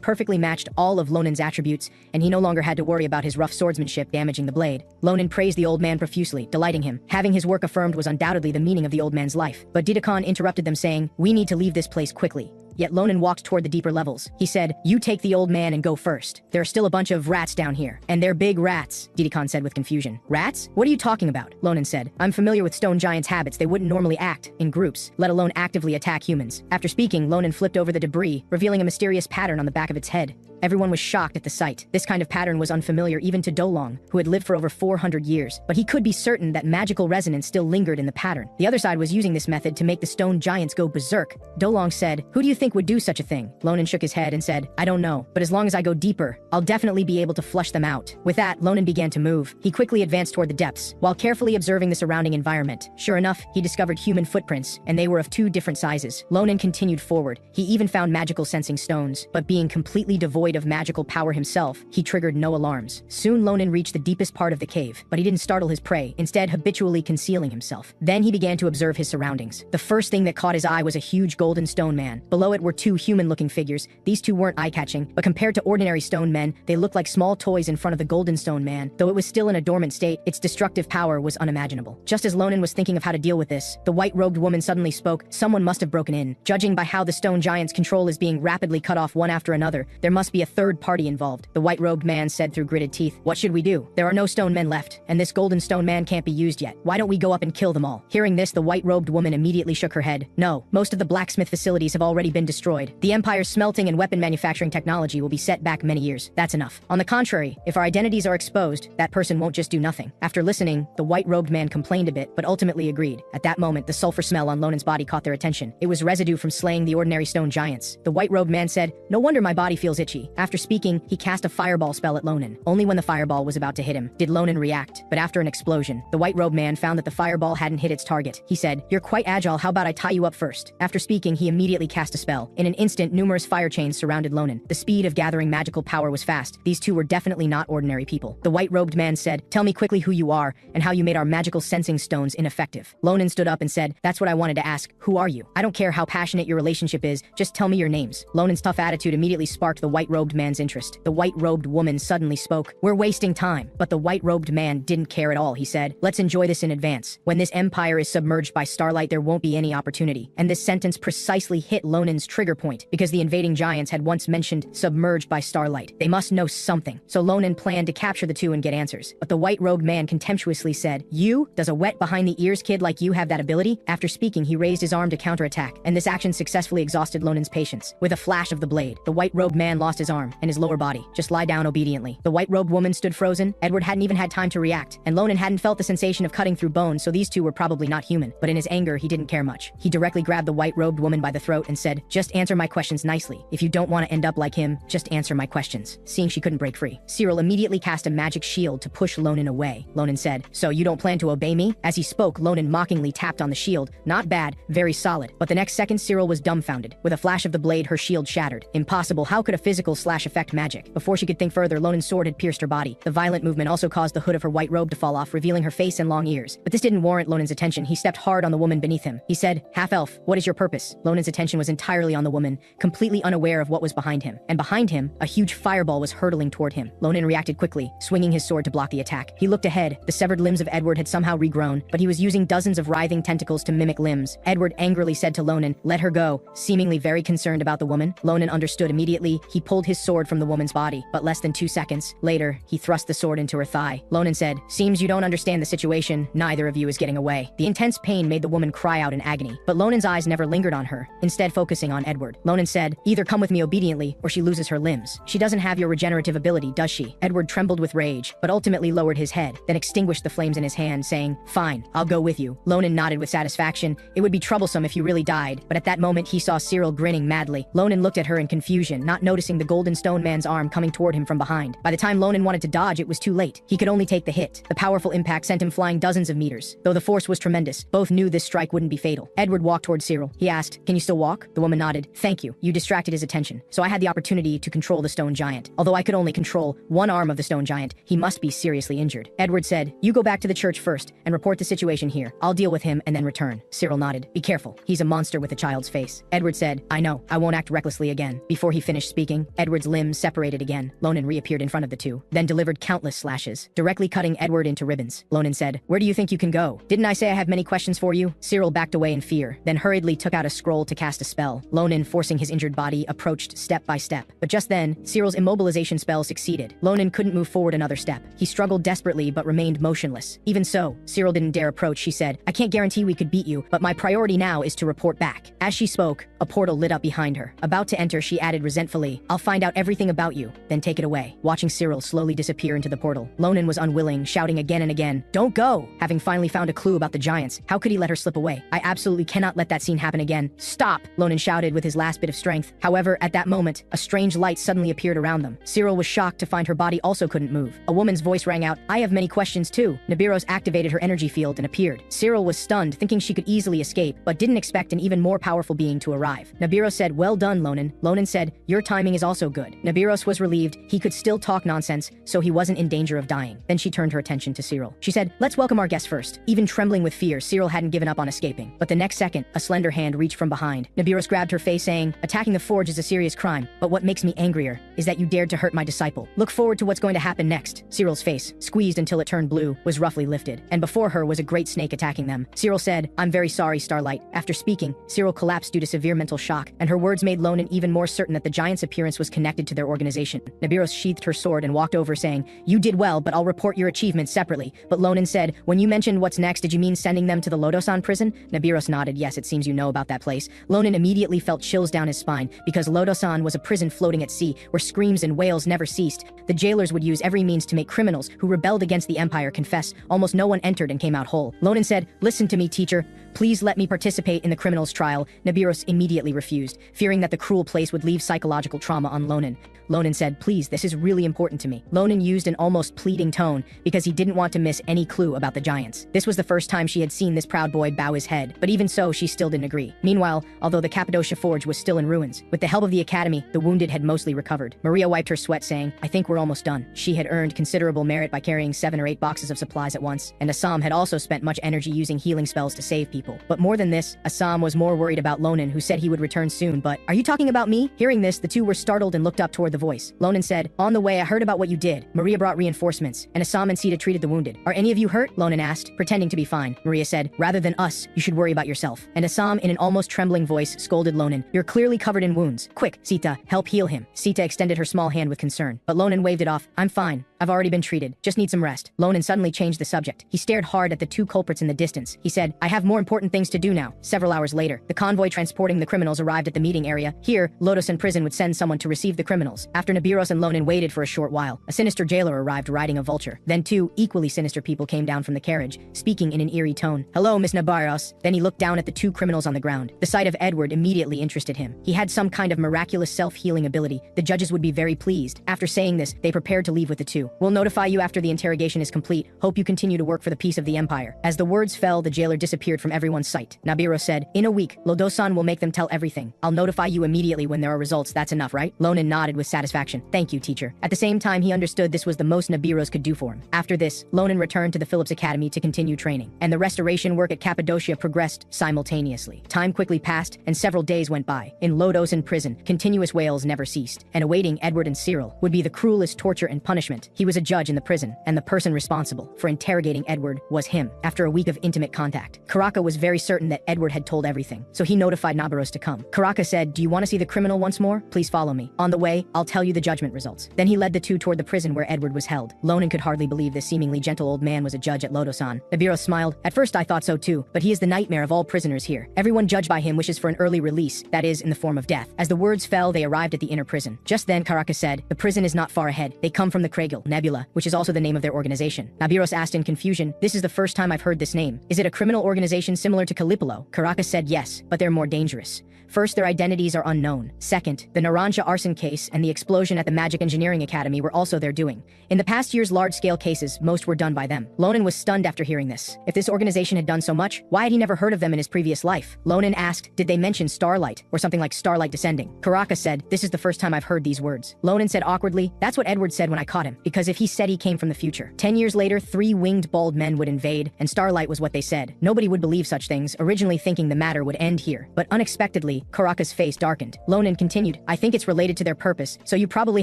perfectly matched all of Lonan's attributes, and he no longer had to worry about his rough swordsmanship damaging the blade. Ronan praised the old man profusely, delighting him. Having his work affirmed was undoubtedly the meaning of the old man's life. But Didakan interrupted them, saying, "We need to leave this place quickly." Yet Ronan walked toward the deeper levels. He said, "You take the old man and go first. There are still a bunch of rats down here. And they're big rats," Didakan said with confusion. "Rats? What are you talking about?" Ronan said. "I'm familiar with stone giants' habits. They wouldn't normally act in groups, let alone actively attack humans." After speaking, Ronan flipped over the debris, revealing a mysterious pattern on the back of its head. Everyone was shocked at the sight. This kind of pattern was unfamiliar even to Dolong, who had lived for over 400 years. But he could be certain that magical resonance still lingered in the pattern. The other side was using this method to make the stone giants go berserk. Dolong said, "Who do you think would do such a thing?" Ronan shook his head and said, "I don't know, but as long as I go deeper, I'll definitely be able to flush them out." With that, Ronan began to move. He quickly advanced toward the depths, while carefully observing the surrounding environment. Sure enough, he discovered human footprints, and they were of 2 different sizes. Ronan continued forward. He even found magical sensing stones, but being completely devoid of magical power himself, he triggered no alarms. Soon Ronan reached the deepest part of the cave, but he didn't startle his prey, instead habitually concealing himself. Then he began to observe his surroundings. The first thing that caught his eye was a huge golden stone man. Below it were 2 human-looking figures. These 2 weren't eye-catching, but compared to ordinary stone men, they looked like small toys in front of the golden stone man. Though it was still in a dormant state, its destructive power was unimaginable. Just as Ronan was thinking of how to deal with this, the white-robed woman suddenly spoke. Someone must have broken in. Judging by how the stone giant's control is being rapidly cut off one after another, there must be a third party involved. The white-robed man said through gritted teeth, "What should we do? There are no stone men left, and this golden stone man can't be used yet. Why don't we go up and kill them all?" Hearing this, the white-robed woman immediately shook her head. "No, most of the blacksmith facilities have already been destroyed. The Empire's smelting and weapon manufacturing technology will be set back many years. That's enough. On the contrary, if our identities are exposed, that person won't just do nothing." After listening, the white-robed man complained a bit, but ultimately agreed. At that moment, the sulfur smell on Lonan's body caught their attention. It was residue from slaying the ordinary stone giants. The white-robed man said, "No wonder my body feels itchy. After speaking, he cast a fireball spell at Ronan. Only when the fireball was about to hit him did Ronan react, but after an explosion, the white-robed man found that the fireball hadn't hit its target. He said, "You're quite agile, how about I tie you up first?" After speaking, he immediately cast a spell. In an instant, numerous fire chains surrounded Ronan. The speed of gathering magical power was fast. These two were definitely not ordinary people. The white-robed man said, "Tell me quickly who you are and how you made our magical sensing stones ineffective." Ronan stood up and said, "That's what I wanted to ask. Who are you? I don't care how passionate your relationship is, just tell me your names." Ronan's tough attitude immediately sparked the white-robed man's interest. The white-robed woman suddenly spoke, "We're wasting time." But the white-robed man didn't care at all. He said, "Let's enjoy this in advance. When this empire is submerged by starlight, there won't be any opportunity." And this sentence precisely hit Ronan's trigger point, because the invading giants had once mentioned submerged by starlight. They must know something. So Ronan planned to capture the two and get answers. But the white-robed man contemptuously said, "You? Does a wet behind the ears kid like you have that ability?" After speaking, he raised his arm to counterattack, and this action successfully exhausted Ronan's patience. With a flash of the blade, the white-robed man lost his arm and his lower body. "Just lie down obediently." The white-robed woman stood frozen. Edward hadn't even had time to react, and Ronan hadn't felt the sensation of cutting through bone, so these two were probably not human. But in his anger, he didn't care much. He directly grabbed the white-robed woman by the throat and said, "Just answer my questions nicely. If you don't want to end up like him, just answer my questions." Seeing she couldn't break free, Cyril immediately cast a magic shield to push Ronan away. Ronan said, "So you don't plan to obey me?" As he spoke, Ronan mockingly tapped on the shield. Not bad, very solid. But the next second, Cyril was dumbfounded. With a flash of the blade, her shield shattered. Impossible, how could a physical slash affect magic? Before she could think further, Ronan's sword had pierced her body. The violent movement also caused the hood of her white robe to fall off, revealing her face and long ears. But this didn't warrant Ronan's attention. He stepped hard on the woman beneath him. He said, "Half-elf, what is your purpose?" Ronan's attention was entirely on the woman, completely unaware of what was behind him. And behind him, a huge fireball was hurtling toward him. Ronan reacted quickly, swinging his sword to block the attack. He looked ahead. The severed limbs of Edward had somehow regrown, but he was using dozens of writhing tentacles to mimic limbs. Edward angrily said to Ronan, "Let her go," seemingly very concerned about the woman. Ronan understood immediately. He pulled his sword from the woman's body, but less than 2 seconds later, he thrust the sword into her thigh. Ronan said, "Seems you don't understand the situation. Neither of you is getting away." The intense pain made the woman cry out in agony, but Ronan's eyes never lingered on her, instead focusing on Edward. Ronan said, "Either come with me obediently, or she loses her limbs. She doesn't have your regenerative ability, does she?" Edward trembled with rage, but ultimately lowered his head, then extinguished the flames in his hand, saying, "Fine, I'll go with you." Ronan nodded with satisfaction. It would be troublesome if you really died, but at that moment he saw Cyril grinning madly. Ronan looked at her in confusion, not noticing the golden stone man's arm coming toward him from behind. By the time Ronan wanted to dodge, it was too late. He could only take the hit. The powerful impact sent him flying dozens of meters. Though the force was tremendous, both knew this strike wouldn't be fatal. Edward walked toward Cyril. He asked, "Can you still walk?" The woman nodded. "Thank you. You distracted his attention, so I had the opportunity to control the stone giant. Although I could only control one arm of the stone giant, he must be seriously injured." Edward said, "You go back to the church first and report the situation here. I'll deal with him and then return." Cyril nodded. "Be careful. He's a monster with a child's face." Edward said, "I know. I won't act recklessly again." Before he finished speaking, Edward's limbs separated again. Ronan reappeared in front of the two, then delivered countless slashes, directly cutting Edward into ribbons. Ronan said, "Where do you think you can go? Didn't I say I have many questions for you?" Cyril backed away in fear, then hurriedly took out a scroll to cast a spell. Ronan, forcing his injured body, approached step by step. But just then, Cyril's immobilization spell succeeded. Ronan couldn't move forward another step. He struggled desperately but remained motionless. Even so, Cyril didn't dare approach. She said, "I can't guarantee we could beat you, but my priority now is to report back." As she spoke, a portal lit up behind her. About to enter, she added resentfully, "I'll find out everything about you, then take it away." Watching Cyril slowly disappear into the portal, Ronan was unwilling, shouting again and again, "Don't go!" Having finally found a clue about the giants, how could he let her slip away? "I absolutely cannot let that scene happen again." "Stop!" Ronan shouted with his last bit of strength. However, at that moment, a strange light suddenly appeared around them. Cyril was shocked to find her body also couldn't move. A woman's voice rang out, "I have many questions too." Nabiros activated her energy field and appeared. Cyril was stunned, thinking she could easily escape, but didn't expect an even more powerful being to arrive. Nabiros said, "Well done, Ronan." Ronan said, "Your timing is also good." Nabiros was relieved. He could still talk nonsense, so he wasn't in danger of dying. Then she turned her attention to Cyril. She said, "Let's welcome our guest first." Even trembling with fear, Cyril hadn't given up on escaping. But the next second, a slender hand reached from behind. Nabiros grabbed her face, saying, "Attacking the forge is a serious crime, but what makes me angrier is that you dared to hurt my disciple. Look forward to what's going to happen next." Cyril's face, squeezed until it turned blue, was roughly lifted, and before her was a great snake attacking them. Cyril said, "I'm very sorry, Starlight." After speaking, Cyril collapsed due to severe mental shock, and her words made Ronan even more certain that the giant's appearance was connected to their organization. Nabiros sheathed her sword and walked over, saying, "You did well, but I'll report your achievements separately." But Ronan said, "When you mentioned what's next, did you mean sending them to the Lodosan prison?" Nabiros nodded. "Yes, it seems you know about that place." Ronan immediately felt chills down his spine, because Lodosan was a prison floating at sea, where screams and wails never ceased. The jailers would use every means to make criminals who rebelled against the Empire confess. Almost no one entered and came out whole. Ronan said, "Listen to me, teacher. Please let me participate in the criminal's trial." Nabiros immediately immediately refused, fearing that the cruel place would leave psychological trauma on Ronan. Ronan said, "Please, this is really important to me." Ronan used an almost pleading tone because he didn't want to miss any clue about the giants. This was the first time she had seen this proud boy bow his head, but even so, she still didn't agree. Meanwhile, although the Cappadocia Forge was still in ruins, with the help of the academy, the wounded had mostly recovered. Maria wiped her sweat, saying, "I think we're almost done." She had earned considerable merit by carrying 7 or 8 boxes of supplies at once, and Assam had also spent much energy using healing spells to save people. But more than this, Assam was more worried about Ronan, who said he would return soon. But, "Are you talking about me?" Hearing this, the two were startled and looked up toward the voice. Ronan said, "On the way, I heard about what you did. Maria brought reinforcements, and Assam and Sita treated the wounded. Are any of you hurt?" Ronan asked, pretending to be fine. Maria said, "Rather than us, you should worry about yourself." And Assam, in an almost trembling voice, scolded Ronan, "You're clearly covered in wounds. Quick, Sita, help heal him." Sita extended her small hand with concern, but Ronan waved it off. "I'm fine. I've already been treated. Just need some rest." Ronan suddenly changed the subject. He stared hard at the 2 culprits in the distance. He said, "I have more important things to do now." Several hours later, the convoy transporting the criminals arrived at the meeting area. Here, Lodosan prison would send someone to receive the criminals. After Nabiros and Ronan waited for a short while, a sinister jailer arrived riding a vulture. Then 2 equally sinister people came down from the carriage, speaking in an eerie tone. "Hello, Miss Nabiros." Then he looked down at the 2 criminals on the ground. The sight of Edward immediately interested him. He had some kind of miraculous self-healing ability. The judges would be very pleased. After saying this, they prepared to leave with the 2. "We'll notify you after the interrogation is complete. Hope you continue to work for the peace of the empire." As the words fell, the jailer disappeared from everyone's sight. Nabiros said, "In a week, Lodosan will make them tell everything. I'll notify you immediately when there are results. That's enough, right?" Ronan nodded with satisfaction. "Thank you, teacher." At the same time, he understood this was the most Nabiros could do for him. After this, Ronan returned to the Phillips Academy to continue training, and the restoration work at Cappadocia progressed simultaneously. Time quickly passed, and several days went by. In Lodosan prison, continuous wails never ceased, and awaiting Edward and Cyril would be the cruelest torture and punishment. He was a judge in the prison, and the person responsible for interrogating Edward was him. After a week of intimate contact, Karaka was very certain that Edward had told everything, so he notified Nabiros to come. Karaka said, "Do you want to see the criminal once more? Please follow me. On the way, I'll tell you the judgment results." Then he led the 2 toward the prison where Edward was held. Ronan could hardly believe this seemingly gentle old man was a judge at Lodosan. Nabiros smiled. "At first I thought so too, but he is the nightmare of all prisoners here. Everyone judged by him wishes for an early release, that is, in the form of death." As the words fell, they arrived at the inner prison. Just then, Karaka said, "The prison is not far ahead. They come from the Kragil Nebula, which is also the name of their organization." Nabiros asked in confusion, "This is the first time I've heard this name. Is it a criminal organization similar to Calipolo?" Karaka said yes, but they're more dangerous. First, their identities are unknown. Second, the Naranja arson case and the explosion at the Magic Engineering Academy were also their doing. In the past year's large-scale cases, most were done by them. Ronan was stunned after hearing this. If this organization had done so much, why had he never heard of them in his previous life? Ronan asked, "Did they mention Starlight, or something like Starlight Descending?" Karaka said, "This is the first time I've heard these words." Ronan said awkwardly, "That's what Edward said when I caught him, because if he said he came from the future. 10 years later, 3 winged bald men would invade, and Starlight was what they said. Nobody would believe such things, originally thinking the matter would end here. But unexpectedly, Karaka's face darkened. Ronan continued, "I think it's related to their purpose, so you probably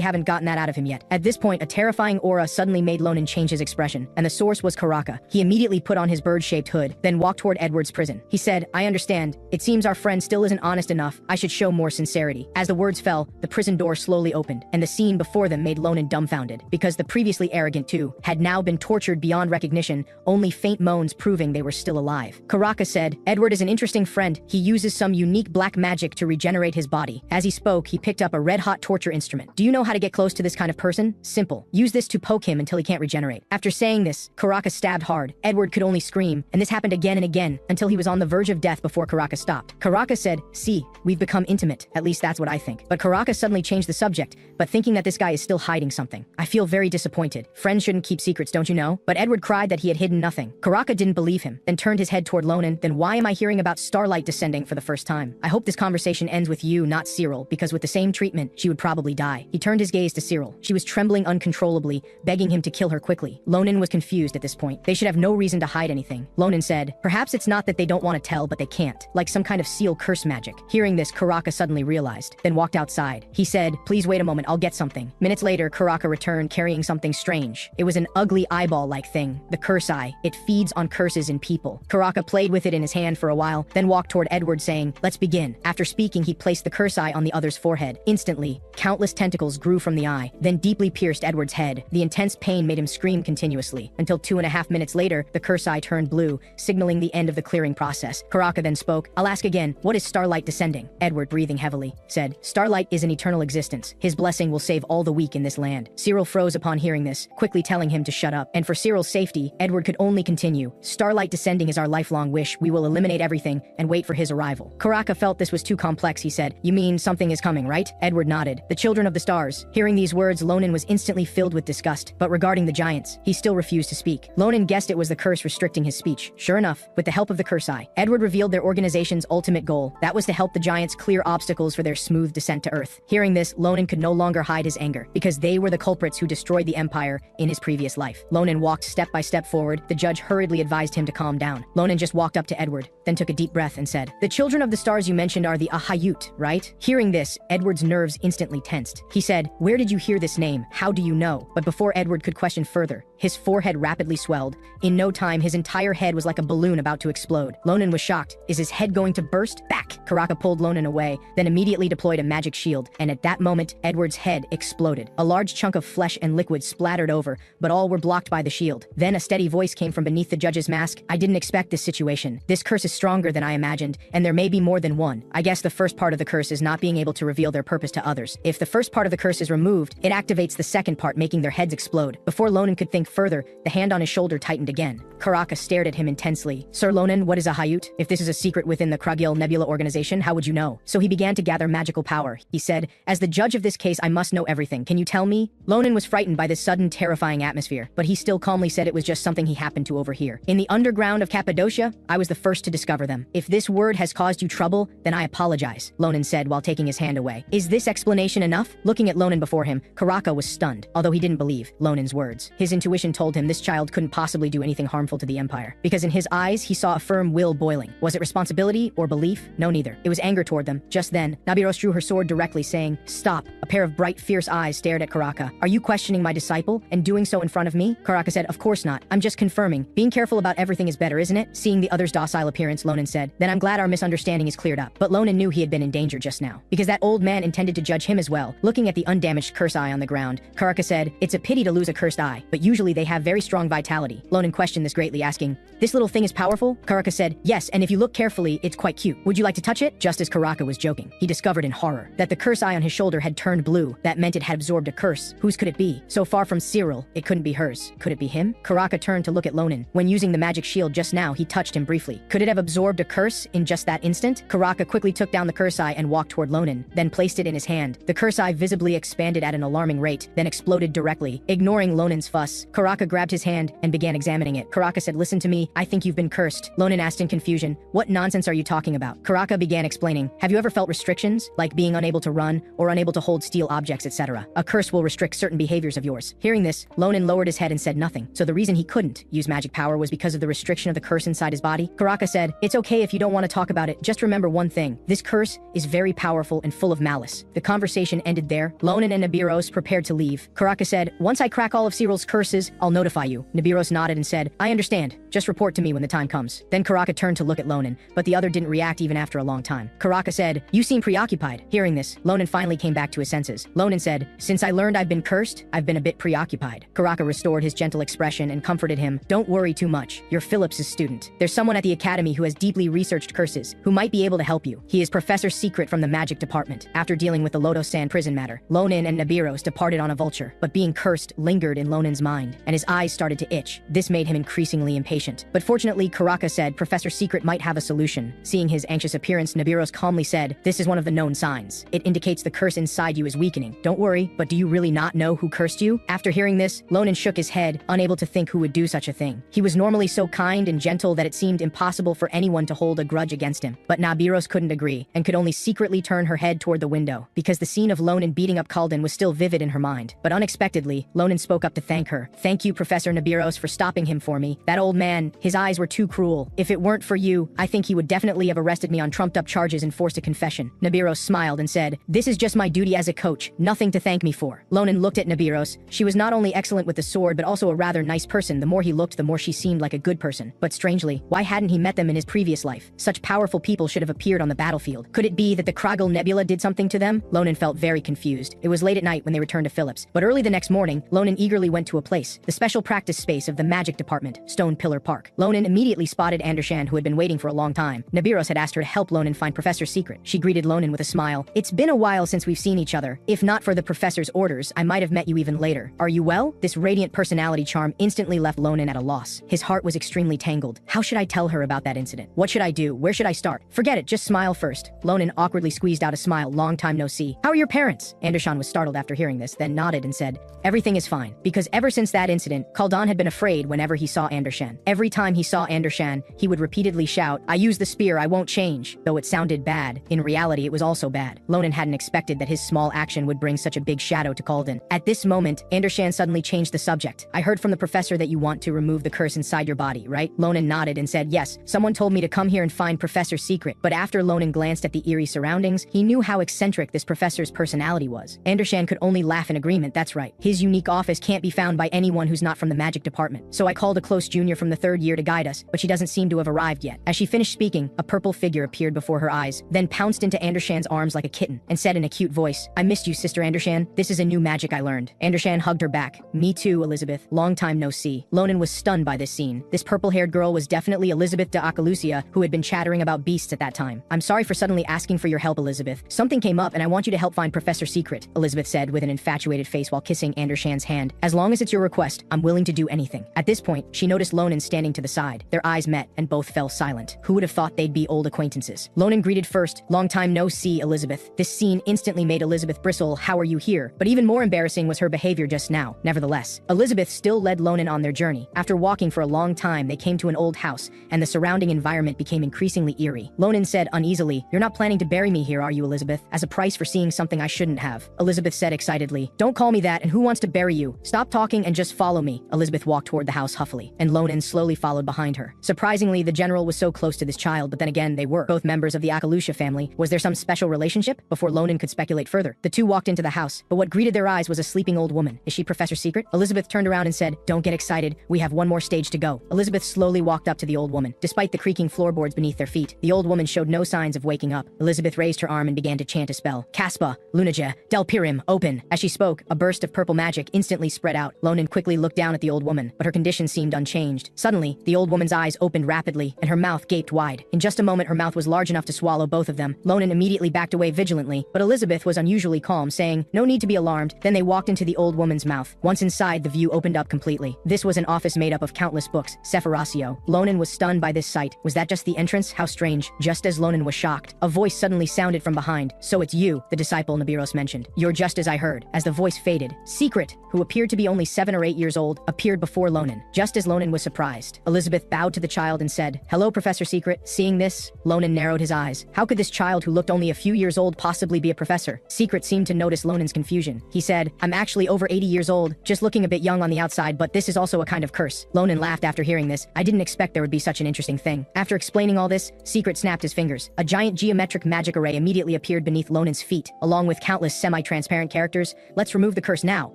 haven't gotten that out of him yet." At this point, a terrifying aura suddenly made Ronan change his expression, and the source was Karaka. He immediately put on his bird-shaped hood, then walked toward Edward's prison. He said, "I understand. It seems our friend still isn't honest enough. I should show more sincerity." As the words fell, the prison door slowly opened, and the scene before them made Ronan dumbfounded, because the previously arrogant 2 had now been tortured beyond recognition, only faint moans proving they were still alive. Karaka said, "Edward is an interesting friend. He uses some unique black magic to regenerate his body." As he spoke, he picked up a red-hot torture instrument. "Do you know how to get close to this kind of person? Simple. Use this to poke him until he can't regenerate." After saying this, Karaka stabbed hard. Edward could only scream, and this happened again and again, until he was on the verge of death before Karaka stopped. Karaka said, "See, we've become intimate. At least that's what I think." But Karaka suddenly changed the subject, but thinking that this guy is still hiding something. "I feel very disappointed. Friends shouldn't keep secrets, don't you know?" But Edward cried that he had hidden nothing. Karaka didn't believe him, then turned his head toward Ronan. "Then why am I hearing about Starlight Descending for the first time? I hope this conversation ends with you, not Cyril, because with the same treatment, she would probably die." He turned his gaze to Cyril. She was trembling uncontrollably, begging him to kill her quickly. Ronan was confused at this point. They should have no reason to hide anything. Ronan said, "Perhaps it's not that they don't want to tell, but they can't. Like some kind of seal curse magic." Hearing this, Karaka suddenly realized, then walked outside. He said, "Please wait a moment, I'll get something." Minutes later, Karaka returned carrying something strange. It was an ugly eyeball-like thing, the curse eye. It feeds on curses in people. Karaka played with it in his hand for a while, then walked toward Edward saying, "Let's begin." After speaking, he placed the curse eye on the other's forehead. Instantly, countless tentacles grew from the eye, then deeply pierced Edward's head. The intense pain made him scream continuously, until 2.5 minutes later, the curse eye turned blue, signaling the end of the clearing process. Karaka then spoke, "I'll ask again, what is Starlight Descending?" Edward, breathing heavily, said, "Starlight is an eternal existence. His blessing will save all the weak in this land." Cyril froze upon hearing this, quickly telling him to shut up. And for Cyril's safety, Edward could only continue, "Starlight Descending is our lifelong wish. We will eliminate everything and wait for his arrival." Karaka felt this this was too complex, he said. You mean something is coming, right? Edward nodded. The children of the stars. Hearing these words, Ronan was instantly filled with disgust. But regarding the giants, he still refused to speak. Ronan guessed it was the curse restricting his speech. Sure enough, with the help of the curse eye, Edward revealed their organization's ultimate goal. That was to help the giants clear obstacles for their smooth descent to Earth. Hearing this, Ronan could no longer hide his anger, because they were the culprits who destroyed the empire in his previous life. Ronan walked step by step forward. The judge hurriedly advised him to calm down. Ronan just walked up to Edward, then took a deep breath and said, "The children of the stars you mentioned are the Ahayut, right?" Hearing this, Edward's nerves instantly tensed. He said, "Where did you hear this name? How do you know?" But before Edward could question further, his forehead rapidly swelled. In no time, his entire head was like a balloon about to explode. Ronan was shocked. Is his head going to burst? Back! Karaka pulled Ronan away, then immediately deployed a magic shield, and at that moment, Edward's head exploded. A large chunk of flesh and liquid splattered over, but all were blocked by the shield. Then a steady voice came from beneath the judge's mask. "I didn't expect this situation. This curse is stronger than I imagined, and there may be more than one. I guess the first part of the curse is not being able to reveal their purpose to others. If the first part of the curse is removed, it activates the second part, making their heads explode." Before Ronan could think further, the hand on his shoulder tightened again. Karaka stared at him intensely. "Sir Ronan, what is a Hayut? If this is a secret within the Kragil Nebula organization, how would you know?" So he began to gather magical power. He said, "As the judge of this case, I must know everything. Can you tell me?" Ronan was frightened by this sudden, terrifying atmosphere, but he still calmly said it was just something he happened to overhear. "In the underground of Cappadocia, I was the first to discover them. If this word has caused you trouble, then I apologize," Ronan said while taking his hand away. "Is this explanation enough?" Looking at Ronan before him, Karaka was stunned, although he didn't believe Ronan's words. His intuition told him this child couldn't possibly do anything harmful to the Empire, because in his eyes, he saw a firm will boiling. Was it responsibility or belief? No, neither. It was anger toward them. Just then, Nabiros drew her sword directly, saying, "Stop." A pair of bright, fierce eyes stared at Karaka. "Are you questioning my disciple, and doing so in front of me?" Karaka said, "Of course not. I'm just confirming. Being careful about everything is better, isn't it?" Seeing the other's docile appearance, Ronan said, "Then I'm glad our misunderstanding is cleared up." But Ronan knew he had been in danger just now, because that old man intended to judge him as well. Looking at the undamaged curse eye on the ground, Karaka said, "It's a pity to lose a cursed eye, but usually they have very strong vitality." Ronan questioned this greatly, asking, "This little thing is powerful?" Karaka said, "Yes, and if you look carefully, it's quite cute. Would you like to touch it?" Just as Karaka was joking, he discovered in horror that the curse eye on his shoulder had turned blue. That meant it had absorbed a curse. Whose could it be? So far from Cyril, it couldn't be hers. Could it be him? Karaka turned to look at Ronan. When using the magic shield just now, he touched him briefly. Could it have absorbed a curse in just that instant? Karaka quickly took down the curse eye and walked toward Ronan, then placed it in his hand. The curse eye visibly expanded at an alarming rate, then exploded directly. Ignoring Ronan's fuss, Karaka grabbed his hand and began examining it. Karaka said, "Listen to me, I think you've been cursed." Ronan asked in confusion, "What nonsense are you talking about?" Karaka began explaining, "Have you ever felt restrictions, like being unable to run or unable to hold steel objects, etc.? A curse will restrict certain behaviors of yours." Hearing this, Ronan lowered his head and said nothing. So the reason he couldn't use magic power was because of the restriction of the curse inside his body? Karaka said, "It's okay if you don't want to talk about it. Just remember one thing. This curse is very powerful and full of malice." The conversation ended there. Ronan and Nabiros prepared to leave. Karaka said, "Once I crack all of Cyril's curses, I'll notify you." Nabiros nodded and said, "I understand. Just report to me when the time comes." Then Karaka turned to look at Ronan, but the other didn't react even after a long time. Karaka said, "You seem preoccupied." Hearing this, Ronan finally came back to his senses. Ronan said, "Since I learned I've been cursed, I've been a bit preoccupied." Karaka restored his gentle expression and comforted him. "Don't worry too much. You're Phillips' student. There's someone at the academy who has deeply researched curses, who might be able to help you. He is Professor Secret from the magic department." After dealing with the Loto Sand prison matter, Ronan and Nabiros departed on a vulture, but being cursed lingered in Ronan's mind, and his eyes started to itch. This made him increasingly impatient. But fortunately, Karaka said Professor Secret might have a solution. Seeing his anxious appearance, Nabiros calmly said, "This is one of the known signs. It indicates the curse inside you is weakening. Don't worry, but do you really not know who cursed you?" After hearing this, Ronan shook his head, unable to think who would do such a thing. He was normally so kind and gentle that it seemed impossible for anyone to hold a grudge against him. But Nabiros couldn't agree, and could only secretly turn her head toward the window, because the scene of Ronan beating up Kalden was still vivid in her mind. But unexpectedly, Ronan spoke up to thank her. "Thank you, Professor Nabiros, for stopping him for me. That old man, his eyes were too cruel. If it weren't for you, I think he would definitely have arrested me on trumped-up charges and forced a confession." Nabiros smiled and said, "This is just my duty as a coach, nothing to thank me for." Ronan looked at Nabiros. She was not only excellent with the sword, but also a rather nice person. The more he looked, the more she seemed like a good person. But strangely, why hadn't he met them in his previous life? Such powerful people should have appeared on the battlefield. Could it be that the Kragil Nebula did something to them? Ronan felt very confused. It was late at night when they returned to Phillips, but early the next morning, Ronan eagerly went to a place, the special practice space of the magic department, Stone Pillar Park. Ronan immediately spotted Andesan, who had been waiting for a long time. Nabiros had asked her to help Ronan find Professor Secret. She greeted Ronan with a smile. "It's been a while since we've seen each other. If not for the professor's orders, I might have met you even later. Are you well?" This radiant personality charm instantly left Ronan at a loss. His heart was extremely tangled. How should I tell her about that incident? What should I do? Where should I start? Forget it, just smile smile first. Lonan awkwardly squeezed out a smile. Long time no see. How are your parents? Andesan was startled after hearing this, then nodded and said, everything is fine. Because ever since that incident, Kaldan had been afraid whenever he saw Andershan. Every time he saw Andershan, he would repeatedly shout, I use the spear, I won't change. Though it sounded bad, in reality it was also bad. Lonan hadn't expected that his small action would bring such a big shadow to Kaldan. At this moment, Andershan suddenly changed the subject. I heard from the professor that you want to remove the curse inside your body, right? Lonan nodded and said, yes, someone told me to come here and find Professor's secret. But after Lonan glanced at the eerie surroundings, he knew how eccentric this professor's personality was. Andershan could only laugh in agreement. That's right. His unique office can't be found by anyone who's not from the magic department. So I called a close junior from the 3rd year to guide us, but she doesn't seem to have arrived yet. As she finished speaking, a purple figure appeared before her eyes, then pounced into Andershan's arms like a kitten, and said in a cute voice, I missed you, Sister Andershan. This is a new magic I learned. Andershan hugged her back. Me too, Elizabeth. Long time no see. Lonan was stunned by this scene. This purple-haired girl was definitely Elizabeth de Acalusia, who had been chattering about beasts at that time. I'm sorry for suddenly asking for your help, Elizabeth. Something came up and I want you to help find Professor's secret, Elizabeth said with an infatuated face while kissing Andershan's hand. As long as it's your request, I'm willing to do anything. At this point, she noticed Lonan standing to the side. Their eyes met and both fell silent. Who would have thought they'd be old acquaintances? Lonan greeted first, long time no see, Elizabeth. This scene instantly made Elizabeth bristle, how are you here? But even more embarrassing was her behavior just now. Nevertheless, Elizabeth still led Lonan on their journey. After walking for a long time, they came to an old house, and the surrounding environment became increasingly eerie. Lonan said uneasily, you're not planning to bury me here, are you, Elizabeth? As a price for seeing something I shouldn't have. Elizabeth said excitedly, don't call me that, and who wants to bury you? Stop talking and just follow me. Elizabeth walked toward the house huffily, and Lonan slowly followed behind her. Surprisingly, the general was so close to this child, but then again, they were both members of the Akalusha family. Was there some special relationship? Before Lonan could speculate further, the two walked into the house, but what greeted their eyes was a sleeping old woman. Is she Professor's secret? Elizabeth turned around and said, don't get excited, we have one more stage to go. Elizabeth slowly walked up to the old woman. Despite the creaking floorboards beneath their feet, the old woman showed no signs of waking up. Elizabeth raised her arm and began to chant a spell. Caspa, Lunaja, Del Pirim, open. As she spoke, a burst of purple magic instantly spread out. Lonan quickly looked down at the old woman, but her condition seemed unchanged. Suddenly, the old woman's eyes opened rapidly, and her mouth gaped wide. In just a moment, her mouth was large enough to swallow both of them. Lonan immediately backed away vigilantly, but Elizabeth was unusually calm, saying, no need to be alarmed. Then they walked into the old woman's mouth. Once inside, the view opened up completely. This was an office made up of countless books. Sephirothio. Lonan was stunned by this sight. Was that just the entrance? How strange. Just as Lonan was shocked, a voice suddenly sounded from behind. So it's you, the disciple Nabiros mentioned. You're just as I heard. As the voice faded, Secret, who appeared to be only 7 or 8 years old, appeared before Lonan. Just as Lonan was surprised, Elizabeth bowed to the child and said, hello, Professor Secret. Seeing this, Lonan narrowed his eyes. How could this child who looked only a few years old possibly be a professor? Secret seemed to notice Lonan's confusion. He said, I'm actually over 80 years old, just looking a bit young on the outside, but this is also a kind of curse. Lonan laughed after hearing this. I didn't expect there would be such an interesting thing. After explaining all this, Secret snapped his fingers. A giant geometric magic array immediately appeared beneath Lonan's feet, along with countless semi-transparent characters. Let's remove the curse now.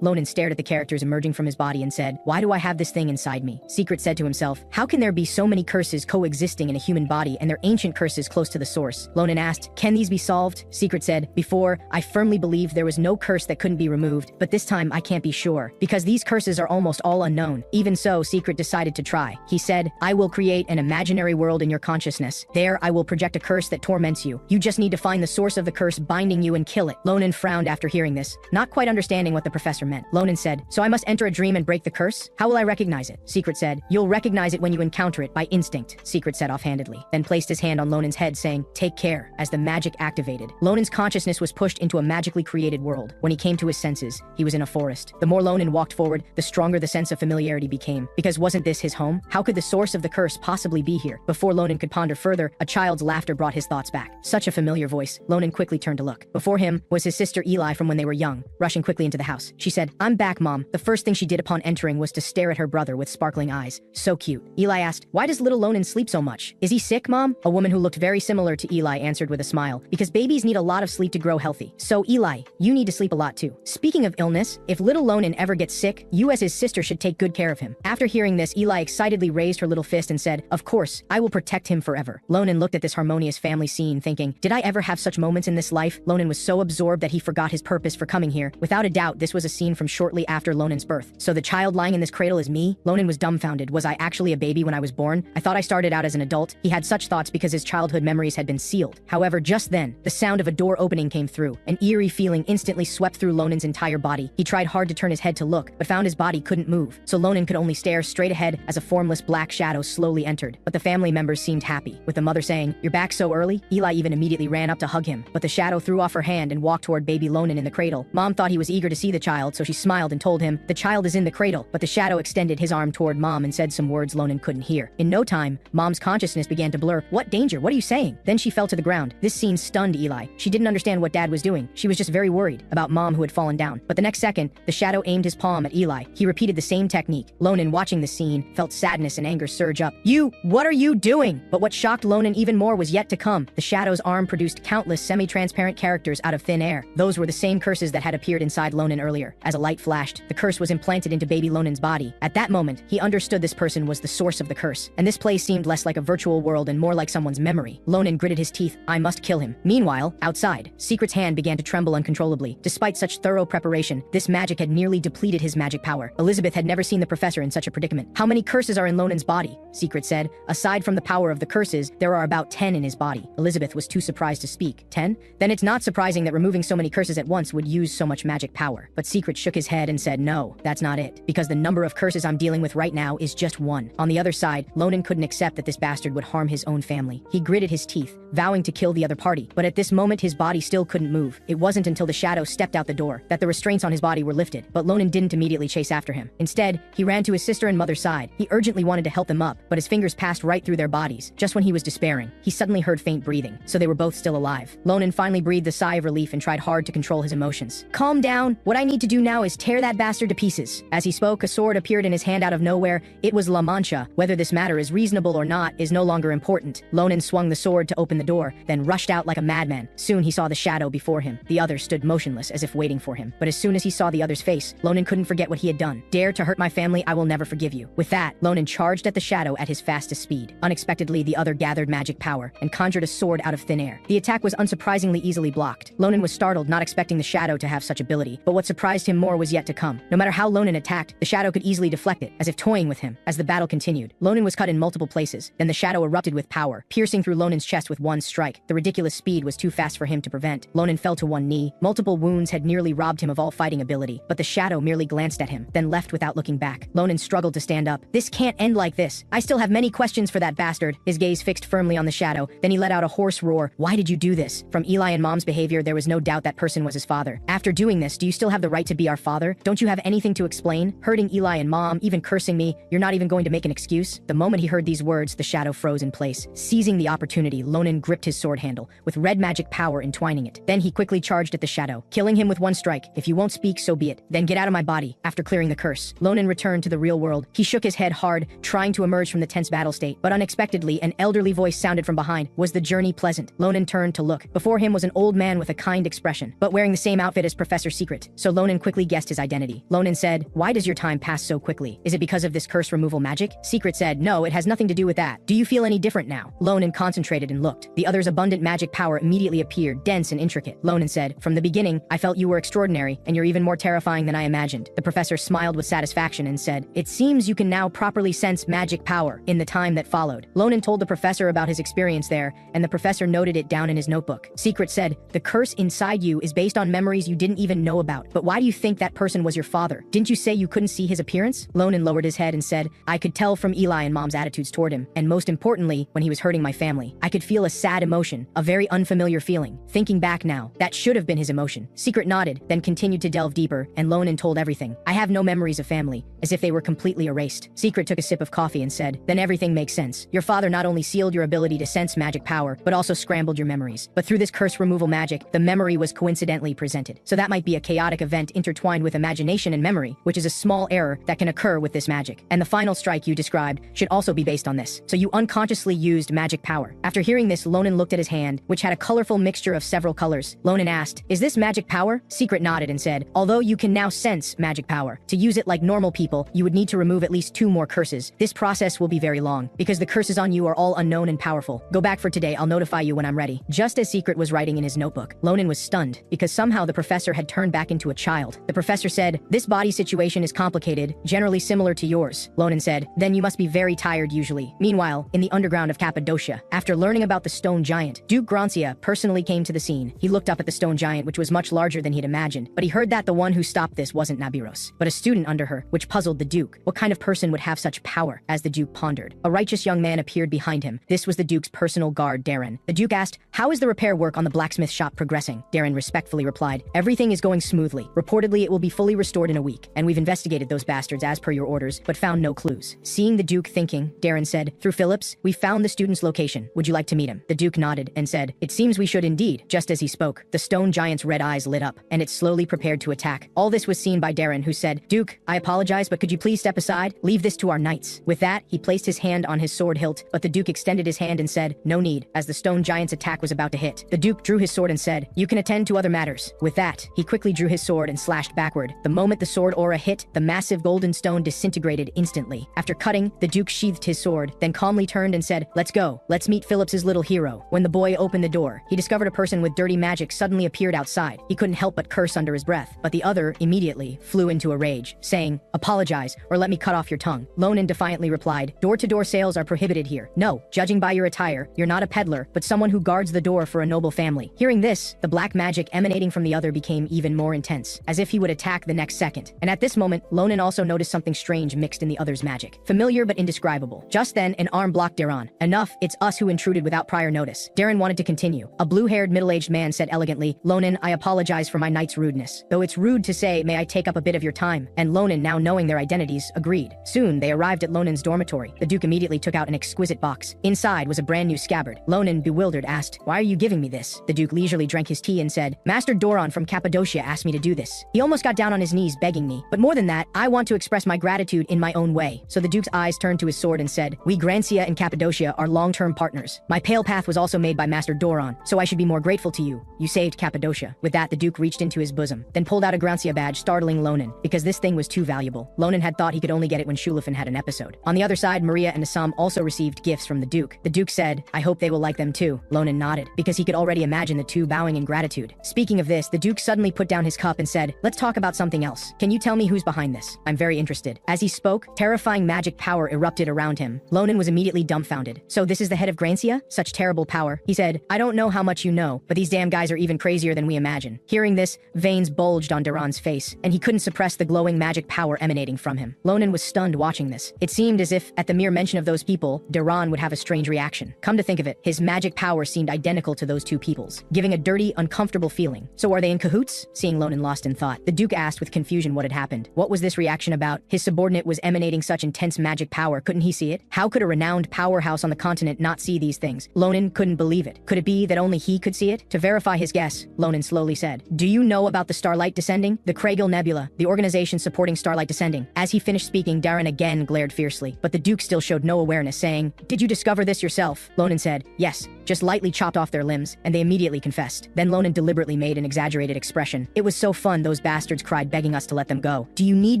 Lonan stared at the characters emerging from his body and said, why do I have this thing inside me? Secret said to himself, how can there be so many curses coexisting in a human body and they're ancient curses close to the source? Lonan asked, can these be solved? Secret said, before, I firmly believed there was no curse that couldn't be removed, but this time I can't be sure, because these curses are almost all unknown. Even so, Secret decided to try. He said, I will create an imaginary world in your consciousness. There, I will project a curse that torments you. You just need to find the source of the curse binding you and kill it. Lonan frowned after hearing this, not quite understanding what the professor meant. Lonan said, so I must enter a dream and break the curse? How will I recognize it? Secret said, you'll recognize it when you encounter it by instinct, Secret said offhandedly, then placed his hand on Lonan's head saying, take care. As the magic activated, Lonan's consciousness was pushed into a magically created world. When he came to his senses, he was in a forest. The more Lonan walked forward, the stronger the sense of familiarity became, because wasn't this his home? How could the source of the curse possibly be here? Before Lonan could ponder further, a child's laughter brought his thoughts back. Such a familiar voice. Lonan quickly turned to look. Before him was his sister Eli from when they were young, rushing quickly into the house. She said, I'm back, Mom. The first thing she did upon entering was to stare at her brother with sparkling eyes. So cute. Eli asked, why does little Lonan sleep so much? Is he sick, Mom? A woman who looked very similar to Eli answered with a smile, because babies need a lot of sleep to grow healthy. So Eli, you need to sleep a lot too. Speaking of illness, if little Lonan ever gets sick, you as his sister should take good care of him. After hearing this, Eli excitedly raised her little fist and said, of course, I will protect him forever. Lonan looked at this harmonious family scene thinking, did I ever have such moments in this life? Lonan was so absorbed that he forgot his purpose for coming here. Without a doubt, this was a scene from shortly after Lonan's birth. So the child lying in this cradle is me? Lonan was dumbfounded. Was I actually a baby when I was born? I thought I started out as an adult. He had such thoughts because his childhood memories had been sealed. However, just then, the sound of a door opening came through. An eerie feeling instantly swept through Lonan's entire body. He tried hard to turn his head to look, but found his body couldn't move. So Lonan could only stare straight ahead as a formless black shadow slowly entered. But the family members seemed happy, with the mother saying, you're back so so early? Eli even immediately ran up to hug him, but the shadow threw off her hand and walked toward baby Ronan in the cradle. Mom thought he was eager to see the child, so she smiled and told him, "The child is in the cradle," but the shadow extended his arm toward Mom and said some words Ronan couldn't hear. In no time, Mom's consciousness began to blur. "What danger? What are you saying?" Then she fell to the ground. This scene stunned Eli. She didn't understand what Dad was doing. She was just very worried about Mom who had fallen down. But the next second, the shadow aimed his palm at Eli. He repeated the same technique. Ronan, watching the scene, felt sadness and anger surge up. What are you doing?" But what shocked Ronan even more was yet to come. The shadow's arm produced countless semi-transparent characters out of thin air. Those were the same curses that had appeared inside Ronan earlier. As a light flashed, the curse was implanted into baby Ronan's body. At that moment, he understood this person was the source of the curse, and this place seemed less like a virtual world and more like someone's memory. Ronan gritted his teeth. "I must kill him." Meanwhile, outside, Secret's hand began to tremble uncontrollably. Despite such thorough preparation, this magic had nearly depleted his magic power. Elizabeth had never seen the professor in such a predicament. "How many curses are in Ronan's body?" Secret said. "Aside from the power of the curses, there are about 10 in his body." Elizabeth was too surprised to speak. 10? Then it's not surprising that removing so many curses at once would use so much magic power. But Secret shook his head and said, "No, that's not it. Because the number of curses I'm dealing with right now is just one." On the other side, Ronan couldn't accept that this bastard would harm his own family. He gritted his teeth, vowing to kill the other party. But at this moment, his body still couldn't move. It wasn't until the shadow stepped out the door that the restraints on his body were lifted. But Ronan didn't immediately chase after him. Instead, he ran to his sister and mother's side. He urgently wanted to help them up, but his fingers passed right through their bodies. Just when he was despairing, he suddenly heard faint breathing, so they were both still alive. Ronan finally breathed a sigh of relief and tried hard to control his emotions. "Calm down. What I need to do now is tear that bastard to pieces." As he spoke, a sword appeared in his hand out of nowhere. It was La Mancha. Whether this matter is reasonable or not is no longer important. Ronan swung the sword to open the door, then rushed out like a madman. Soon he saw the shadow before him. The other stood motionless as if waiting for him. But as soon as he saw the other's face, Ronan couldn't forget what he had done. "Dare to hurt my family, I will never forgive you." With that, Ronan charged at the shadow at his fastest speed. Unexpectedly, the other gathered magic power and conjured a sword out of thin air. The attack was unsurprisingly easily blocked. Ronan was startled, not expecting the shadow to have such ability, but what surprised him more was yet to come. No matter how Ronan attacked, the shadow could easily deflect it, as if toying with him. As the battle continued, Ronan was cut in multiple places. Then the shadow erupted with power, piercing through Ronan's chest with one strike. The ridiculous speed was too fast for him to prevent. Ronan fell to one knee. Multiple wounds had nearly robbed him of all fighting ability, but the shadow merely glanced at him, then left without looking back. Ronan struggled to stand up. "This can't end like this. I still have many questions for that bastard." His gaze fixed firmly on the shadow, then he let out a hoarse roar. "Why did you do this?" From Eli and Mom's behavior, there was no doubt that person was his father. "After doing this, do you still have the right to be our father? Don't you have anything to explain? Hurting Eli and Mom, even cursing me, you're not even going to make an excuse?" The moment he heard these words, the shadow froze in place. Seizing the opportunity, Ronan gripped his sword handle, with red magic power entwining it. Then he quickly charged at the shadow, killing him with one strike. "If you won't speak, so be it. Then get out of my body." After clearing the curse, Ronan returned to the real world. He shook his head hard, trying to emerge from the tense battle state, but unexpectedly, an elderly voice sounded from behind. Was the journey pleasant? Ronan turned to look. Before him was an old man with a kind expression, but wearing the same outfit as Professor Secret, so Ronan quickly guessed his identity. Ronan said, "Why does your time pass so quickly? Is it because of this curse removal magic?" Secret said, "No, it has nothing to do with that. Do you feel any different now?" Ronan concentrated and looked. The other's abundant magic power immediately appeared, dense and intricate. Ronan said, "From the beginning, I felt you were extraordinary, and you're even more terrifying than I imagined." The professor smiled with satisfaction and said, "It seems you can now properly sense magic power." In the time that followed, Ronan told the professor about his experience there, and the professor noted it down in his notebook. Secret said, "The curse inside you is based on memories you didn't even know about. But why do you think that person was your father? Didn't you say you couldn't see his appearance?" Ronan lowered his head and said, "I could tell from Eli and Mom's attitudes toward him, and most importantly, when he was hurting my family. I could feel a sad emotion, a very unfamiliar feeling. Thinking back now, that should have been his emotion." Secret nodded, then continued to delve deeper, and Ronan told everything. "I have no memories of family, as if they were completely erased." Secret took a sip of coffee and said, "Then everything makes sense. Your father not only sealed your ability to sense magic power, but also scrambled your memories. But through this curse removal magic, the memory was coincidentally presented. So that might be a chaotic event intertwined with imagination and memory, which is a small error that can occur with this magic. And the final strike you described should also be based on this. So you unconsciously used magic power." After hearing this, Ronan looked at his hand, which had a colorful mixture of several colors. Ronan asked, "Is this magic power?" Secret nodded and said, "Although you can now sense magic power, to use it like normal people, you would need to remove at least 2 more curses. This process will be very long, because the curses on you are all unknown and powerful. Go back for today, I'll notify you when I'm ready." Just as Secret was writing in his notebook, Ronan was stunned, because somehow the professor had turned back into a child. The professor said, "This body situation is complicated, generally similar to yours." Ronan said, "Then you must be very tired usually." Meanwhile, in the underground of Cappadocia, after learning about the stone giant, Duke Grancia personally came to the scene. He looked up at the stone giant, which was much larger than he'd imagined, but he heard that the one who stopped this wasn't Nabiros, but a student under her, which puzzled the Duke. What kind of person would have such power? As the Duke pondered, a righteous young man appeared behind him. This was the Duke's personal guard. guard Darren. The Duke asked, "How is the repair work on the blacksmith shop progressing?" Darren respectfully replied, "Everything is going smoothly. Reportedly, it will be fully restored in a week, and we've investigated those bastards as per your orders, but found no clues." Seeing the Duke thinking, Darren said, "Through Phillips, we found the student's location. Would you like to meet him?" The Duke nodded and said, "It seems we should indeed." Just as he spoke, the stone giant's red eyes lit up, and it slowly prepared to attack. All this was seen by Darren, who said, "Duke, I apologize, but could you please step aside? Leave this to our knights." With that, he placed his hand on his sword hilt, but the Duke extended his hand and said, "No need," as the stone giant's attack was about to hit. The Duke drew his sword and said, "You can attend to other matters." With that, he quickly drew his sword and slashed backward. The moment the sword aura hit, the massive golden stone disintegrated instantly. After cutting, the Duke sheathed his sword, then calmly turned and said, "Let's go. Let's meet Phillips's little hero." When the boy opened the door, he discovered a person with dirty magic suddenly appeared outside. He couldn't help but curse under his breath, but the other immediately flew into a rage, saying, "Apologize, or let me cut off your tongue." Ronan defiantly replied, "Door-to-door sales are prohibited here. No, judging by your attire, you're not a peddler, but someone who guards the door for a noble family." Hearing this, the black magic emanating from the other became even more intense, as if he would attack the next second. And at this moment, Ronan also noticed something strange mixed in the other's magic. Familiar but indescribable. Just then, an arm blocked Darren. "Enough, it's us who intruded without prior notice." Darren wanted to continue. A blue-haired middle-aged man said elegantly, "Ronan, I apologize for my knight's rudeness. Though it's rude to say, may I take up a bit of your time?" And Ronan, now knowing their identities, agreed. Soon, they arrived at Ronan's dormitory. The Duke immediately took out an exquisite box. Inside was a brand new scabbard. Ronan, bewildered, asked, "Why are you giving me this?" The Duke leisurely drank his tea and said, "Master Doron from Cappadocia asked me to do this. He almost got down on his knees begging me. But more than that, I want to express my gratitude in my own way." So the Duke's eyes turned to his sword and said, "We Grancia and Cappadocia are long-term partners. My pale path was also made by Master Doron, so I should be more grateful to you. You saved Cappadocia." With that, the Duke reached into his bosom, then pulled out a Grancia badge, startling Ronan, because this thing was too valuable. Ronan had thought he could only get it when Shulafin had an episode. On the other side, Maria and Assam also received gifts from the Duke. The Duke said, "I hope they will like them too." Ronan nodded, because he could already imagine the two bowing in gratitude. Speaking of this, the Duke suddenly put down his cup and said, "Let's talk about something else. Can you tell me who's behind this? I'm very interested." As he spoke, terrifying magic power erupted around him. Ronan was immediately dumbfounded. "So this is the head of Grancia? Such terrible power." He said, "I don't know how much you know, but these damn guys are even crazier than we imagine." Hearing this, veins bulged on Darren's face, and he couldn't suppress the glowing magic power emanating from him. Ronan was stunned watching this. It seemed as if, at the mere mention of those people, Darren would have a strange reaction. Come to think of it, his magic power seemed identical to those two people's, giving a dirty, uncomfortable feeling. So are they in cahoots? Seeing Ronan lost in thought, the Duke asked with confusion what had happened. What was this reaction about? His subordinate was emanating such intense magic power, couldn't he see it? How could a renowned powerhouse on the continent not see these things? Ronan couldn't believe it. Could it be that only he could see it? To verify his guess, Ronan slowly said, "Do you know about the Starlight Descending? The Craigil Nebula, the organization supporting Starlight Descending." As he finished speaking, Darren again glared fiercely, but the Duke still showed no awareness, saying, "Did you discover this yourself?" Ronan said, "Yes, just lightly chopped off their limbs," and they immediately confessed. Then Ronan deliberately made an exaggerated expression. "It was so fun, those bastards cried, begging us to let them go. Do you need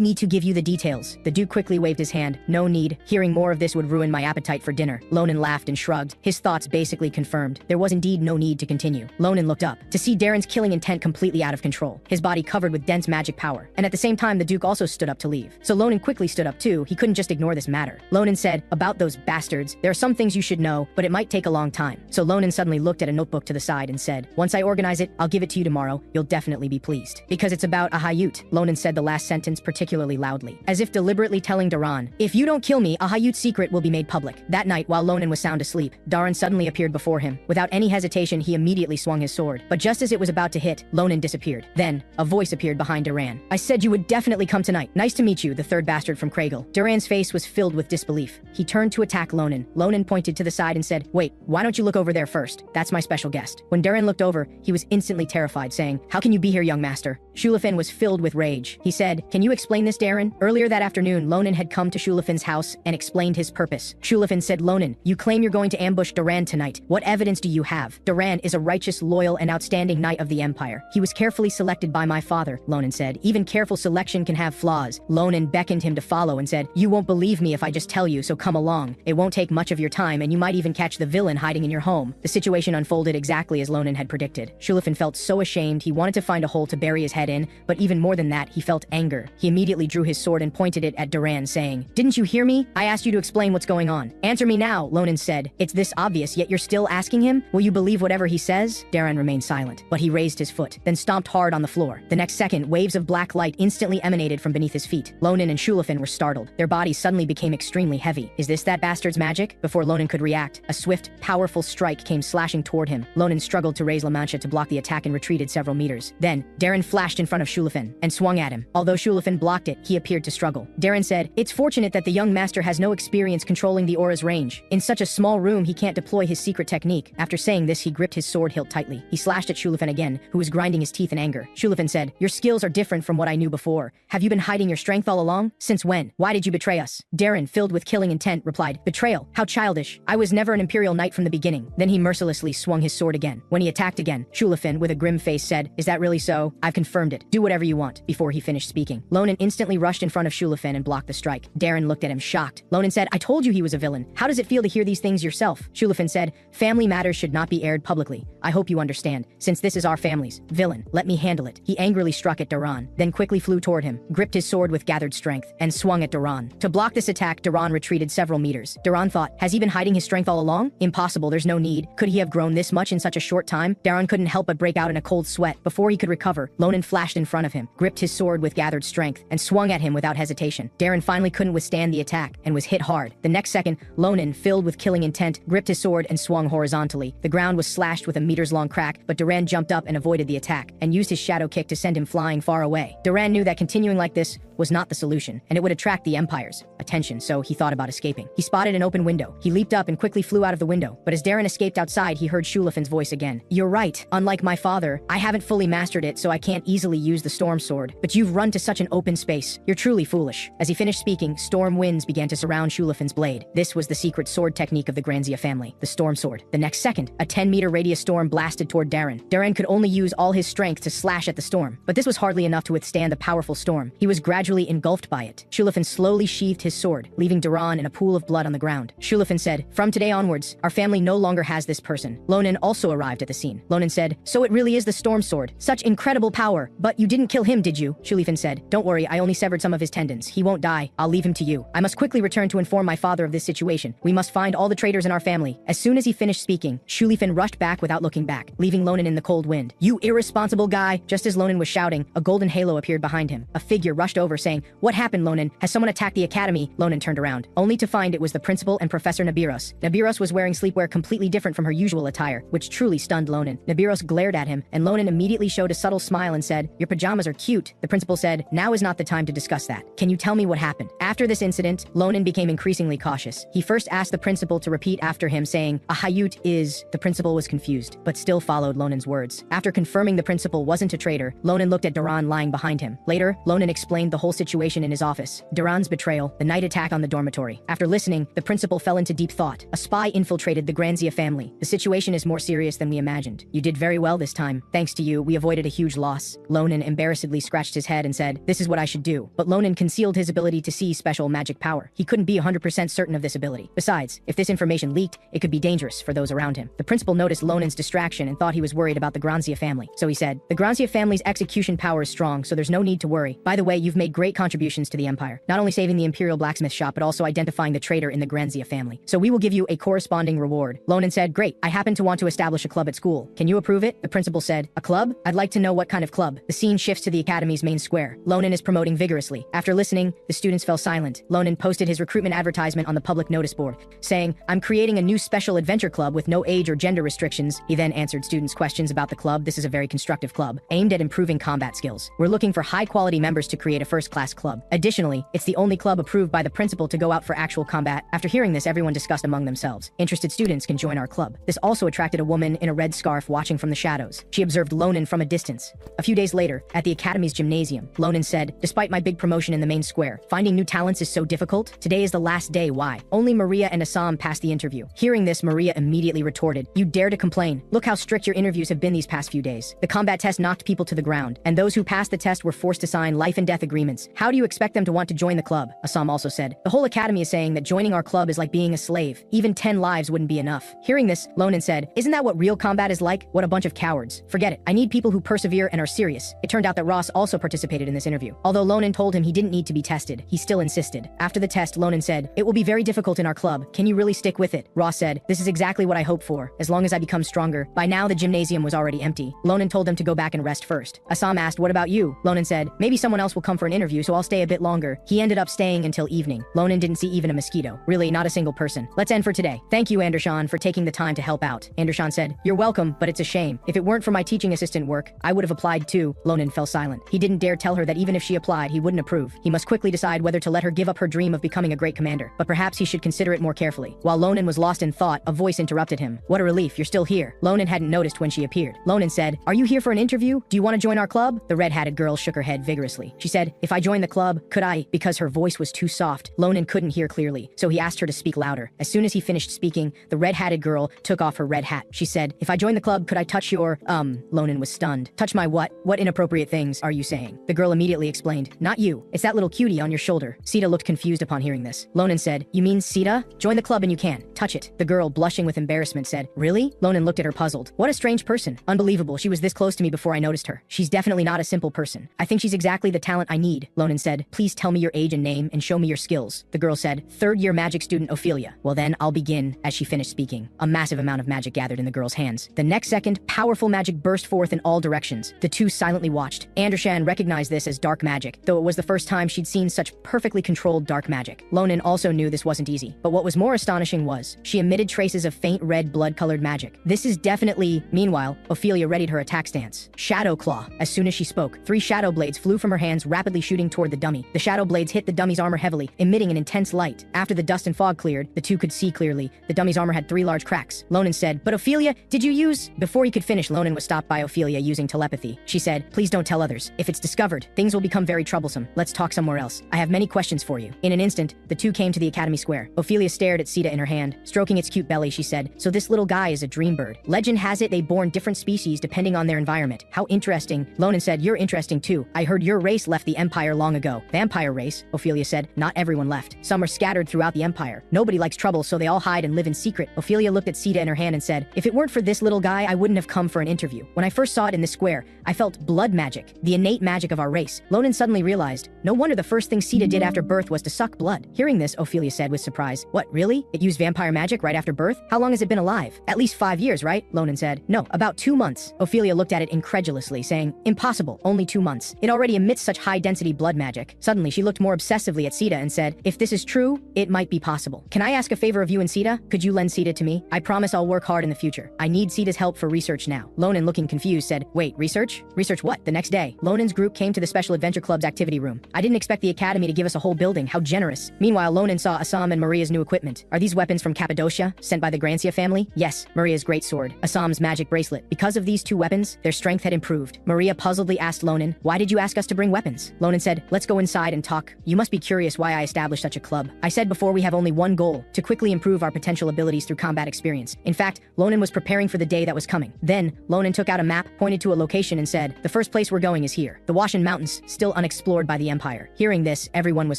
me to give you the details?" The Duke quickly waved his hand. "No need. Hearing more of this would ruin my appetite for dinner." Ronan laughed and shrugged. His thoughts basically confirmed. There was indeed no need to continue. Ronan looked up to see Darren's killing intent completely out of control, his body covered with dense magic power. And at the same time, the Duke also stood up to leave. So Ronan quickly stood up too. He couldn't just ignore this matter. Ronan said, "About those bastards, there are some things you should know, but it might take a long time." So Ronan suddenly looked at a notebook to the side and said, "Once I organize it, I'll give it to you tomorrow. You'll definitely be pleased. Because it's about a Hayut." Ronan said the last sentence particularly loudly, as if deliberately telling Darren, "If you don't kill me, a Hayut's secret will be made public." That night, while Ronan was sound asleep, Darren suddenly appeared before him. Without any hesitation, he immediately swung his sword. But just as it was about to hit, Ronan disappeared. Then, a voice appeared behind Darren. "I said you would definitely come tonight. Nice to meet you, the third bastard from Craigil." Darren's face was filled with disbelief. He turned to attack Ronan. Ronan pointed to the side and said, "Wait, why don't you look over there first? That's my special guest." When Darren looked over, he was instantly terrified, saying, "How can you be here, young master?" Shulafin was filled with rage. He said, "Can you explain this, Darren?" Earlier that afternoon, Ronan had come to Shulafin's house and explained his purpose. Shulafin said, "Ronan, you claim you're going to ambush Darren tonight. What evidence do you have?" "Darren is a righteous, loyal, and outstanding knight of the Empire. He was carefully selected by my father," Ronan said. "Even careful selection can have flaws." Ronan beckoned him to follow and said, "You won't believe me if I just tell you, so come along. It won't take much of your time, and you might even catch the villain hiding in your home." The situation unfolded exactly as Ronan had predicted. Shulafin felt so ashamed he wanted to find a hole to bury his head in, but even more than that, he felt anger. He immediately drew his sword and pointed it at Darren, saying, "Didn't you hear me? I asked you to explain what's going on. Answer me now," Ronan said. "It's this obvious, yet you're still asking him? Will you believe whatever he says?" Darren remained silent, but he raised his foot, then stomped hard on the floor. The next second, waves of black light instantly emanated from beneath his feet. Ronan and Shulafin were startled. Their bodies suddenly became extremely heavy. "Is this that bastard's magic?" Before Ronan could react, a swift, powerful strike came slashing toward him. Ronan struggled to raise La Mancha to block the attack and retreated several meters. Then, Darren flashed in front of Shulafin and swung at him. Although Shulafin blocked it, he appeared to struggle. Darren said, "It's fortunate that the young master has no experience controlling the aura's range. In such a small room, he can't deploy his secret technique." After saying this, he gripped his sword hilt tightly. He slashed at Shulafin again, who was grinding his teeth in anger. Shulafin said, "Your skills are different from what I knew before. Have you been hiding your strength all along? Since when? Why did you betray us?" Darren, filled with killing intent, replied, "Betrayal? How childish. I was never an imperial knight from the beginning." Then he mercilessly swung his sword again. When he attacked again, Shulafin, with a grim face, said, "Is that really so? I've confirmed it. Do whatever you want." Before he finished speaking, Ronan instantly rushed in front of Shulafin and blocked the strike. Darren looked at him shocked. Ronan said, "I told you he was a villain. How does it feel to hear these things yourself?" Shulafin said, "Family matters should not be aired publicly. I hope you understand. Since this is our family's villain, let me handle it." He angrily struck at Duran, then quickly flew toward him, gripped his sword with gathered strength, and swung at Duran. To block this attack, Duran retreated several meters. Duran thought, has he been hiding his strength all along? Impossible, there's no need. Could he have grown this much in such a short time? Duran couldn't help but break out in a cold sweat. Before he could recover, Ronan flashed in front of him, gripped his sword with gathered strength, and swung at him without hesitation. Darren finally couldn't withstand the attack and was hit hard. The next second, Ronan, filled with killing intent, gripped his sword and swung horizontally. The ground was slashed with a meters-long crack, but Duran jumped up and avoided the attack, and used his shadow kick to send him flying far away. Duran knew that continuing like this was not the solution, and it would attract the Empire's attention, so he thought about escaping. He spotted an open window. He leaped up and quickly flew out of the window, but as Darren escaped outside, he heard Shulafin's voice again. "You're right. Unlike my father, I haven't fully mastered it, so I can't easily use the storm sword. But you've run to such an open space. You're truly foolish." As he finished speaking, storm winds began to surround Shulafin's blade. This was the secret sword technique of the Granzia family, the storm sword. The next second, a 10-meter radius storm blasted toward Darren. Darren could only use all his strength to slash at the storm, but this was hardly enough to withstand the powerful storm. He was gradually engulfed by it. Shulafin slowly sheathed his sword, leaving Duran in a pool of blood on the ground. Shulafin said, "From today onwards, our family no longer has this person." Ronan also arrived at the scene. Ronan said, "So it really is the storm sword. Such incredible power. But you didn't kill him, did you?" Shulafin said, "Don't worry, I only severed some of his tendons. He won't die. I'll leave him to you. I must quickly return to inform my father of this situation. We must find all the traitors in our family." As soon as he finished speaking, Shulafin rushed back without looking back, leaving Ronan in the cold wind. "You irresponsible guy!" Just as Ronan was shouting, a golden halo appeared behind him. A figure rushed over saying, "What happened, Ronan? Has someone attacked the academy?" Ronan turned around, only to find it was the principal and Professor Nabiros. Nabiros was wearing sleepwear completely different from her usual attire, which truly stunned Ronan. Nabiros glared at him, and Ronan immediately showed a subtle smile and said, "Your pajamas are cute." The principal said, "Now is not the time to discuss that. Can you tell me what happened?" After this incident, Ronan became increasingly cautious. He first asked the principal to repeat after him, saying, "A Hayut is..." The principal was confused, but still followed Ronan's words. After confirming the principal wasn't a traitor, Ronan looked at Duran lying behind him. Later, Ronan explained the whole situation in his office. Duran's betrayal, the night attack on the dormitory. After listening, the principal fell into deep thought. A spy infiltrated the Granzia family. The situation is more serious than we imagined. You did very well this time. Thanks to you, we avoided a huge loss. Ronan embarrassedly scratched his head and said, "This is what I should do." But Ronan concealed his ability to see special magic power. He couldn't be 100% certain of this ability. Besides, if this information leaked, it could be dangerous for those around him. The principal noticed Ronan's distraction and thought he was worried about the Granzia family. So he said, "The Granzia family's execution power is strong, so there's no need to worry. By the way, you've made great contributions to the Empire. Not only saving the Imperial blacksmith shop, but also identifying the traitor in the Granzia family. So we will give you a corresponding reward." Ronan said, "Great, I happen to want to establish a club at school. Can you approve it?" The principal said, "A club? I'd like to know what kind of club." The scene shifts to the academy's main square. Ronan is promoting vigorously. After listening, the students fell silent. Ronan posted his recruitment advertisement on the public notice board, saying, "I'm creating a new special adventure club with no age or gender restrictions." He then answered students' questions about the club. This is a very constructive club, aimed at improving combat skills. "We're looking for high-quality members to create a first-class club. Additionally, it's the only club approved by the principal to go out for actual combat." After hearing this, everyone discussed among themselves. Interested students can join our club. This also attracted a woman in a red scarf watching from the shadows. She observed Ronan from a distance. A few days later, at the academy's gymnasium, Ronan said, "Despite my big promotion in the main square, finding new talents is so difficult. Today is the last day. Why? Only Maria and Assam passed the interview." Hearing this, Maria immediately retorted, "You dare to complain? Look how strict your interviews have been these past few days. The combat test knocked people to the ground, and those who passed the test were forced to sign life and death agreements. How do you expect them to want to join the club?" Assam also said, "The whole academy is saying that joining our club is like being a slave. Even 10 lives wouldn't be enough." Hearing this, Ronan said, "Isn't that what real combat is like? What a bunch of cowards. Forget it. I need people who persevere and are serious." It turned out that Ross also participated in this interview. Although Ronan told him he didn't need to be tested, he still insisted. After the test, Ronan said, "It will be very difficult in our club. Can you really stick with it?" Ross said, "This is exactly what I hope for, as long as I become stronger." By now, the gymnasium was already empty. Ronan told them to go back and rest first. Assam asked, "What about you?" Ronan said, "Maybe someone else will come for an interview." interview, so I'll stay a bit longer. He ended up staying until evening. Ronan didn't see even a mosquito. Really, not a single person. Let's end for today. Thank you, Andesan, for taking the time to help out. Andesan said, you're welcome, but it's a shame. If it weren't for my teaching assistant work, I would have applied too. Ronan fell silent. He didn't dare tell her that even if she applied, he wouldn't approve. He must quickly decide whether to let her give up her dream of becoming a great commander. But perhaps he should consider it more carefully. While Ronan was lost in thought, a voice interrupted him. What a relief, you're still here. Ronan hadn't noticed when she appeared. Ronan said, are you here for an interview? Do you want to join our club? The red-hatted girl shook her head vigorously. She said, if I join the club, could I? Because her voice was too soft, Ronan couldn't hear clearly, so he asked her to speak louder. As soon as he finished speaking, the red-hatted girl took off her red hat. She said, if I join the club, could I touch your, Ronan was stunned. Touch my what? What inappropriate things are you saying? The girl immediately explained, not you. It's that little cutie on your shoulder. Sita looked confused upon hearing this. Ronan said, you mean Sita? Join the club and you can. Touch it. The girl, blushing with embarrassment, said, really? Ronan looked at her puzzled. What a strange person. Unbelievable. She was this close to me before I noticed her. She's definitely not a simple person. I think she's exactly the talent I need. Ronan said, please tell me your age and name and show me your skills. The girl said, third-year magic student Ophelia. Well then, I'll begin. As she finished speaking, a massive amount of magic gathered in the girl's hands. The next second, powerful magic burst forth in all directions. The two silently watched. Andesan recognized this as dark magic, though it was the first time she'd seen such perfectly controlled dark magic. Ronan also knew this wasn't easy, but what was more astonishing was, she emitted traces of faint red blood-colored magic. This is definitely... Meanwhile, Ophelia readied her attack stance. Shadow Claw. As soon as she spoke, 3 shadow blades flew from her hands, rapidly shooting toward the dummy. The shadow blades hit the dummy's armor heavily, emitting an intense light. After the dust and fog cleared, the two could see clearly. The dummy's armor had 3 large cracks. Ronan said, but Ophelia, did you use... Before he could finish, Ronan was stopped by Ophelia using telepathy. She said, please don't tell others. If it's discovered, things will become very troublesome. Let's talk somewhere else. I have many questions for you. In an instant, the two came to the academy square. Ophelia stared at Sita in her hand. Stroking its cute belly, she said, so this little guy is a dream bird. Legend has it they born different species depending on their environment. How interesting. Ronan said, you're interesting too. I heard your race left the empire long ago. Vampire race? Ophelia said, not everyone left. Some are scattered throughout the empire. Nobody likes trouble, so they all hide and live in secret. Ophelia looked at Sita in her hand and said, if it weren't for this little guy, I wouldn't have come for an interview. When I first saw it in the square, I felt blood magic, the innate magic of our race. Ronan suddenly realized, no wonder the first thing Sita did after birth was to suck blood. Hearing this, Ophelia said with surprise, what, really? It used vampire magic right after birth? How long has it been alive? At least 5 years, right? Ronan said, no, about 2 months. Ophelia looked at it incredulously, saying, impossible, only 2 months. It already emits such high-density blood magic. Suddenly, she looked more obsessively at Sita and said, if this is true, it might be possible. Can I ask a favor of you and Sita? Could you lend Sita to me? I promise I'll work hard in the future. I need Sita's help for research now. Ronan, looking confused, said, wait, research? Research what? The next day, Ronan's group came to the Special Adventure Club's activity room. I didn't expect the academy to give us a whole building. How generous. Meanwhile, Ronan saw Assam and Maria's new equipment. Are these weapons from Cappadocia, sent by the Grancia family? Yes, Maria's great sword, Assam's magic bracelet. Because of these 2 weapons, their strength had improved. Maria puzzledly asked Ronan, why did you ask us to bring weapons? Ronan said, let's go inside and talk. You must be curious why I established such a club. I said before we have only one goal, to quickly improve our potential abilities through combat experience. In fact, Ronan was preparing for the day that was coming. Then, Ronan took out a map, pointed to a location and said, the first place we're going is here. The Washan Mountains, still unexplored by the Empire. Hearing this, everyone was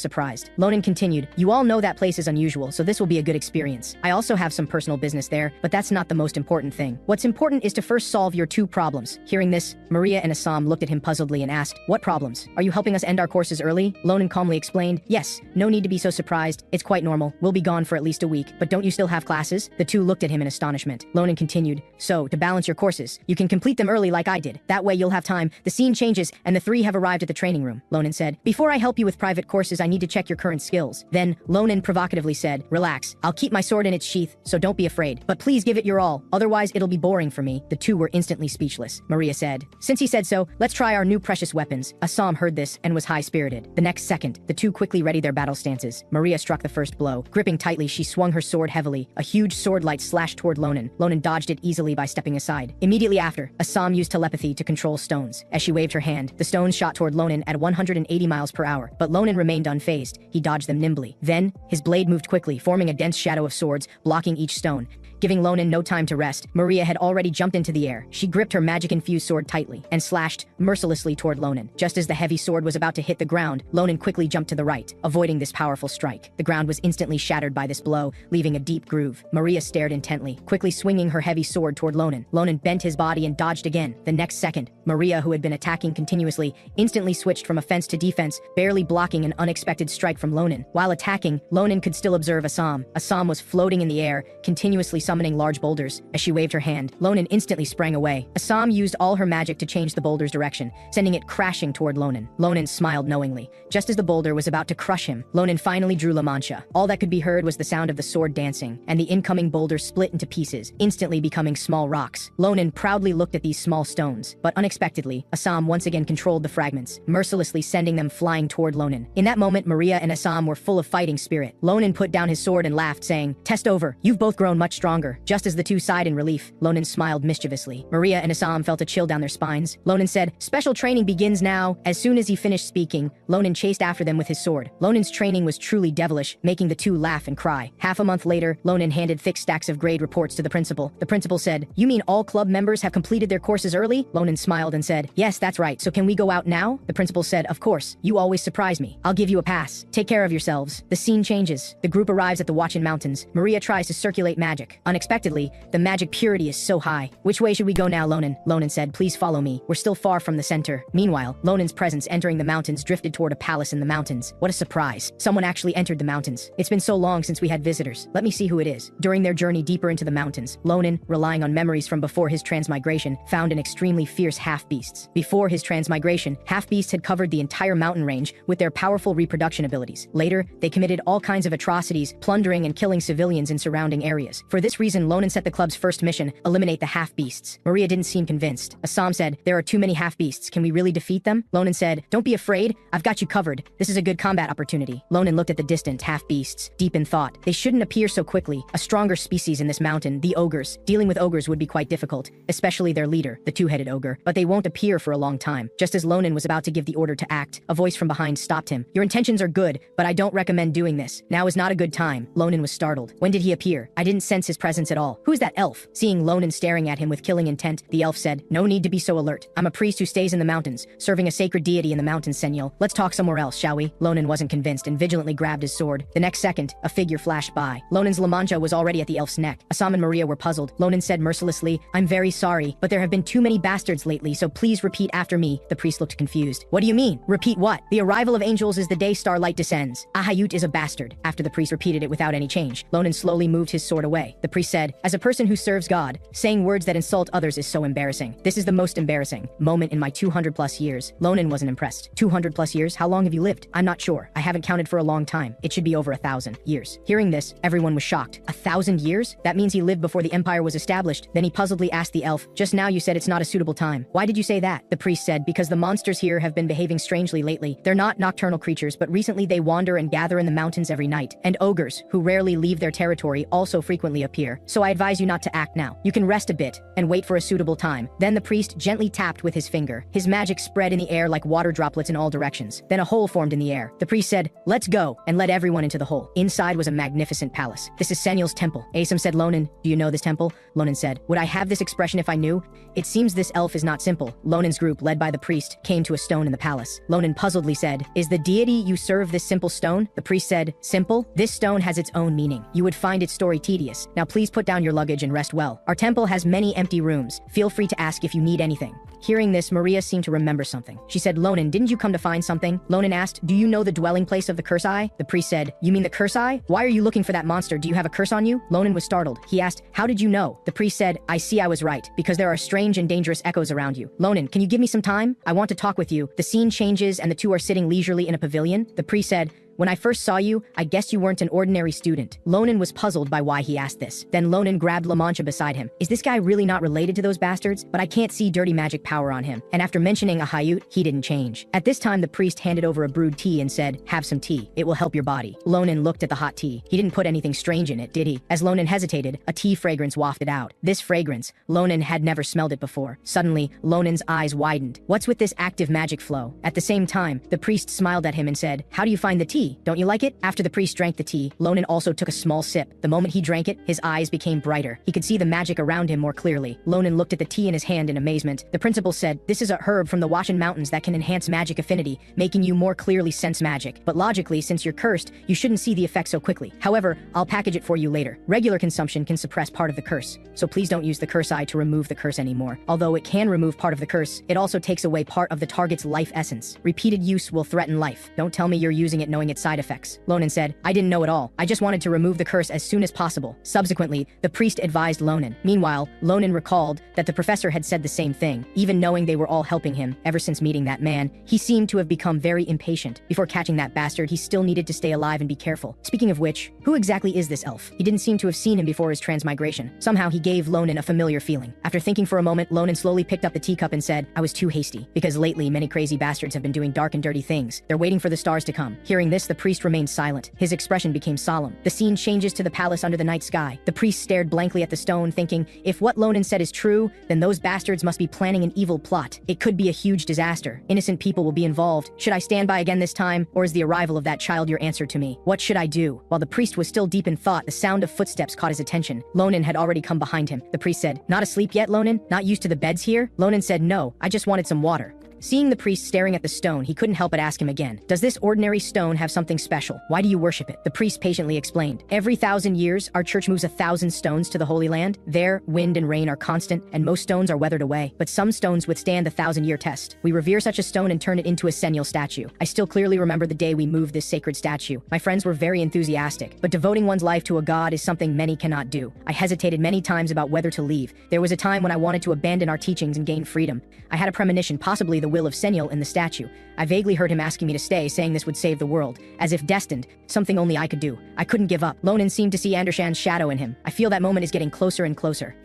surprised. Ronan continued, you all know that place is unusual, so this will be a good experience. I also have some personal business there, but that's not the most important thing. What's important is to first solve your 2 problems. Hearing this, Maria and Assam looked at him puzzledly and asked, what problems? Are you helping us end our courses early? Ronan calmly explained, yes, no need to be so surprised. It's quite normal. We'll be gone for at least a week, but don't you still have classes? The two looked at him in astonishment. Ronan continued, so, to balance your courses, you can complete them early like I did. That way you'll have time. The scene changes, and the 3 have arrived at the training room. Ronan said, before I help you with private courses, I need to check your current skills. Then, Ronan provocatively said, relax. I'll keep my sword in its sheath, so don't be afraid. But please give it your all, otherwise it'll be boring for me. The 2 were instantly speechless. Maria said, since he said so, let's try our new precious weapons. Assam heard this and was high-spirited. The next second, the 2 quickly readied their battle stances. Maria struck the first blow. Gripping tightly, she swung her sword heavily. A huge sword light slashed toward Ronan. Ronan dodged it easily by stepping aside. Immediately after, Assam used telepathy to control stones. As she waved her hand, the stones shot toward Ronan at 180 miles per hour, but Ronan remained unfazed. He dodged them nimbly. Then, his blade moved quickly, forming a dense shadow of swords, blocking each stone. Giving Ronan no time to rest, Maria had already jumped into the air. She gripped her magic-infused sword tightly and slashed mercilessly toward Ronan. Just as the heavy sword was about to hit the ground, Ronan quickly jumped to the right, avoiding this powerful strike. The ground was instantly shattered by this blow, leaving a deep groove. Maria stared intently, quickly swinging her heavy sword toward Ronan. Ronan bent his body and dodged again. The next second, Maria, who had been attacking continuously, instantly switched from offense to defense, barely blocking an unexpected strike from Ronan. While attacking, Ronan could still observe Assam. Assam was floating in the air, continuously summoning large boulders. As she waved her hand, Ronan instantly sprang away. Assam used all her magic to change the boulder's direction, sending it crashing toward Ronan. Ronan smiled knowingly. Just as the boulder was about to crush him, Ronan finally drew La Mancha. All that could be heard was the sound of the sword dancing, and the incoming boulder split into pieces, instantly becoming small rocks. Ronan proudly looked at these small stones, but unexpectedly, Assam once again controlled the fragments, mercilessly sending them flying toward Ronan. In that moment, Maria and Assam were full of fighting spirit. Ronan put down his sword and laughed, saying, "Test over. You've both grown much stronger." Just as the two sighed in relief, Ronan smiled mischievously. Maria and Assam felt a chill down their spines. Ronan said, "Special training begins now." As soon as he finished speaking, Ronan chased after them with his sword. Ronan's training was truly devilish, making the two laugh and cry. Half a month later, Ronan handed thick stacks of grade reports to the principal. The principal said, "You mean all club members have completed their courses early?" Ronan smiled and said, "Yes, that's right. So can we go out now?" The principal said, "Of course. You always surprise me. I'll give you a pass. Take care of yourselves." The scene changes. The group arrives at the Watchin Mountains. Maria tries to circulate magic. Unexpectedly, the magic purity is so high. "Which way should we go now, Ronan?" Ronan said, "Please follow me. We're still far from the center." Meanwhile, Ronan's presence entering the mountains drifted toward a palace in the mountains. What a surprise. Someone actually entered the mountains. It's been so long since we had visitors. Let me see who it is. During their journey deeper into the mountains, Ronan, relying on memories from before his transmigration, found an extremely fierce half-beasts. Before his transmigration, half-beasts had covered the entire mountain range with their powerful reproduction abilities. Later, they committed all kinds of atrocities, plundering and killing civilians in surrounding areas. For this reason, Ronan set the club's first mission, eliminate the half-beasts. Maria didn't seem convinced. Assam said, "There are too many half-beasts. Can we really defeat them?" Ronan said, "Don't be afraid. I've got you covered. This is a good combat opportunity." Ronan looked at the distant half-beasts, deep in thought. They shouldn't appear so quickly. A stronger species in this mountain, the ogres. Dealing with ogres would be quite difficult, especially their leader, the two-headed ogre. But they won't appear for a long time. Just as Ronan was about to give the order to act, a voice from behind stopped him. "Your intentions are good, but I don't recommend doing this. Now is not a good time." Ronan was startled. "When did he appear? I didn't sense his presence at all. Who's that elf?" Seeing Ronan staring at him with killing intent, the elf said, "No need to be so alert. I'm a priest who stays in the mountains, serving a sacred deity in the mountains, Senor. Let's talk somewhere else, shall we?" Ronan wasn't convinced and vigilantly grabbed his sword. The next second, a figure flashed by. Ronan's La Mancha was already at the elf's neck. Assam and Maria were puzzled. Ronan said mercilessly, "I'm very sorry, but there have been too many bastards lately, so please repeat after me." The priest looked confused. "What do you mean? Repeat what?" "The arrival of angels is the day starlight descends. Ahayut is a bastard." After the priest repeated it without any change, Ronan slowly moved his sword away. The priest said, "As a person who serves God, saying words that insult others is so embarrassing. This is the most embarrassing moment in my 200 plus years." Ronan wasn't impressed. 200 plus years? How long have you lived? "I'm not sure. I haven't counted for a long time. It should be over 1,000 years." Hearing this, everyone was shocked. 1,000 years? That means he lived before the empire was established. Then he puzzledly asked the elf, "Just now you said it's not a suitable time. Why did you say that?" The priest said, "Because the monsters here have been behaving strangely lately. They're not nocturnal creatures, but recently they wander and gather in the mountains every night. And ogres, who rarely leave their territory, also frequently appear. So I advise you not to act now. You can rest a bit and wait for a suitable time." Then the priest gently tapped with his finger. His magic spread in the air like water droplets in all directions. Then a hole formed in the air. The priest said, "Let's go," and led everyone into the hole. Inside was a magnificent palace. "This is Senil's temple." Assam said, "Ronan, do you know this temple?" Ronan said, "Would I have this expression if I knew? It seems this elf is not simple." Ronan's group, led by the priest, came to a stone in the palace. Ronan puzzledly said, "Is the deity you serve this simple stone?" The priest said, "Simple? This stone has its own meaning. You would find its story tedious. Now please put down your luggage and rest well. Our temple has many empty rooms. Feel free to ask if you need anything." Hearing this, Maria seemed to remember something. She said, "Ronan, didn't you come to find something?" Ronan asked, "Do you know the dwelling place of the curse eye?" The priest said, "You mean the curse eye? Why are you looking for that monster? Do you have a curse on you?" Ronan was startled. He asked, "How did you know?" The priest said, "I see I was right, because there are strange and dangerous echoes around you. Ronan, can you give me some time? I want to talk with you." The scene changes and the two are sitting leisurely in a pavilion. The priest said, "When I first saw you, I guessed you weren't an ordinary student." Ronan was puzzled by why he asked this. Then Ronan grabbed La Mancha beside him. "Is this guy really not related to those bastards? But I can't see dirty magic power on him." And after mentioning a Hayut, he didn't change. At this time, the priest handed over a brewed tea and said, "Have some tea. It will help your body." Ronan looked at the hot tea. He didn't put anything strange in it, did he? As Ronan hesitated, a tea fragrance wafted out. This fragrance, Ronan had never smelled it before. Suddenly, Ronan's eyes widened. What's with this active magic flow? At the same time, the priest smiled at him and said, "How do you find the tea? Don't you like it?" After the priest drank the tea, Ronan also took a small sip. The moment he drank it, his eyes became brighter. He could see the magic around him more clearly. Ronan looked at the tea in his hand in amazement. The principal said, "This is a herb from the Watchin Mountains that can enhance magic affinity, making you more clearly sense magic. But logically, since you're cursed, you shouldn't see the effect so quickly. However, I'll package it for you later. Regular consumption can suppress part of the curse, so please don't use the curse eye to remove the curse anymore. Although it can remove part of the curse, it also takes away part of the target's life essence. Repeated use will threaten life. Don't tell me you're using it knowing it's its side effects. Ronan said, I didn't know at all. I just wanted to remove the curse as soon as possible. Subsequently, the priest advised Ronan. Meanwhile, Ronan recalled that the professor had said the same thing. Even knowing they were all helping him, ever since meeting that man, he seemed to have become very impatient. Before catching that bastard, he still needed to stay alive and be careful. Speaking of which, who exactly is this elf? He didn't seem to have seen him before his transmigration. Somehow he gave Ronan a familiar feeling. After thinking for a moment, Ronan slowly picked up the teacup and said, I was too hasty. Because lately, many crazy bastards have been doing dark and dirty things. They're waiting for the stars to come. Hearing this, the priest remained silent. His expression became solemn. The scene changes to the palace under the night sky. The priest stared blankly at the stone, thinking, if what Ronan said is true, then those bastards must be planning an evil plot. It could be a huge disaster. Innocent people will be involved. Should I stand by again this time, or is the arrival of that child your answer to me? What should I do? While the priest was still deep in thought, the sound of footsteps caught his attention. Ronan had already come behind him. The priest said, not asleep yet, Ronan? Not used to the beds here? Ronan said, no, I just wanted some water. Seeing the priest staring at the stone, he couldn't help but ask him again, does this ordinary stone have something special? Why do you worship it? The priest patiently explained, every 1,000 years, our church moves 1,000 stones to the Holy Land. There, wind and rain are constant, and most stones are weathered away. But some stones withstand the 1,000-year test. We revere such a stone and turn it into a centennial statue. I still clearly remember the day we moved this sacred statue. My friends were very enthusiastic, but devoting one's life to a god is something many cannot do. I hesitated many times about whether to leave. There was a time when I wanted to abandon our teachings and gain freedom. I had a premonition, possibly the will of Seniel in the statue. I vaguely heard him asking me to stay, saying this would save the world. As if destined, something only I could do. I couldn't give up. Ronan seemed to see Andesan's shadow in him. I feel that moment is getting closer and closer.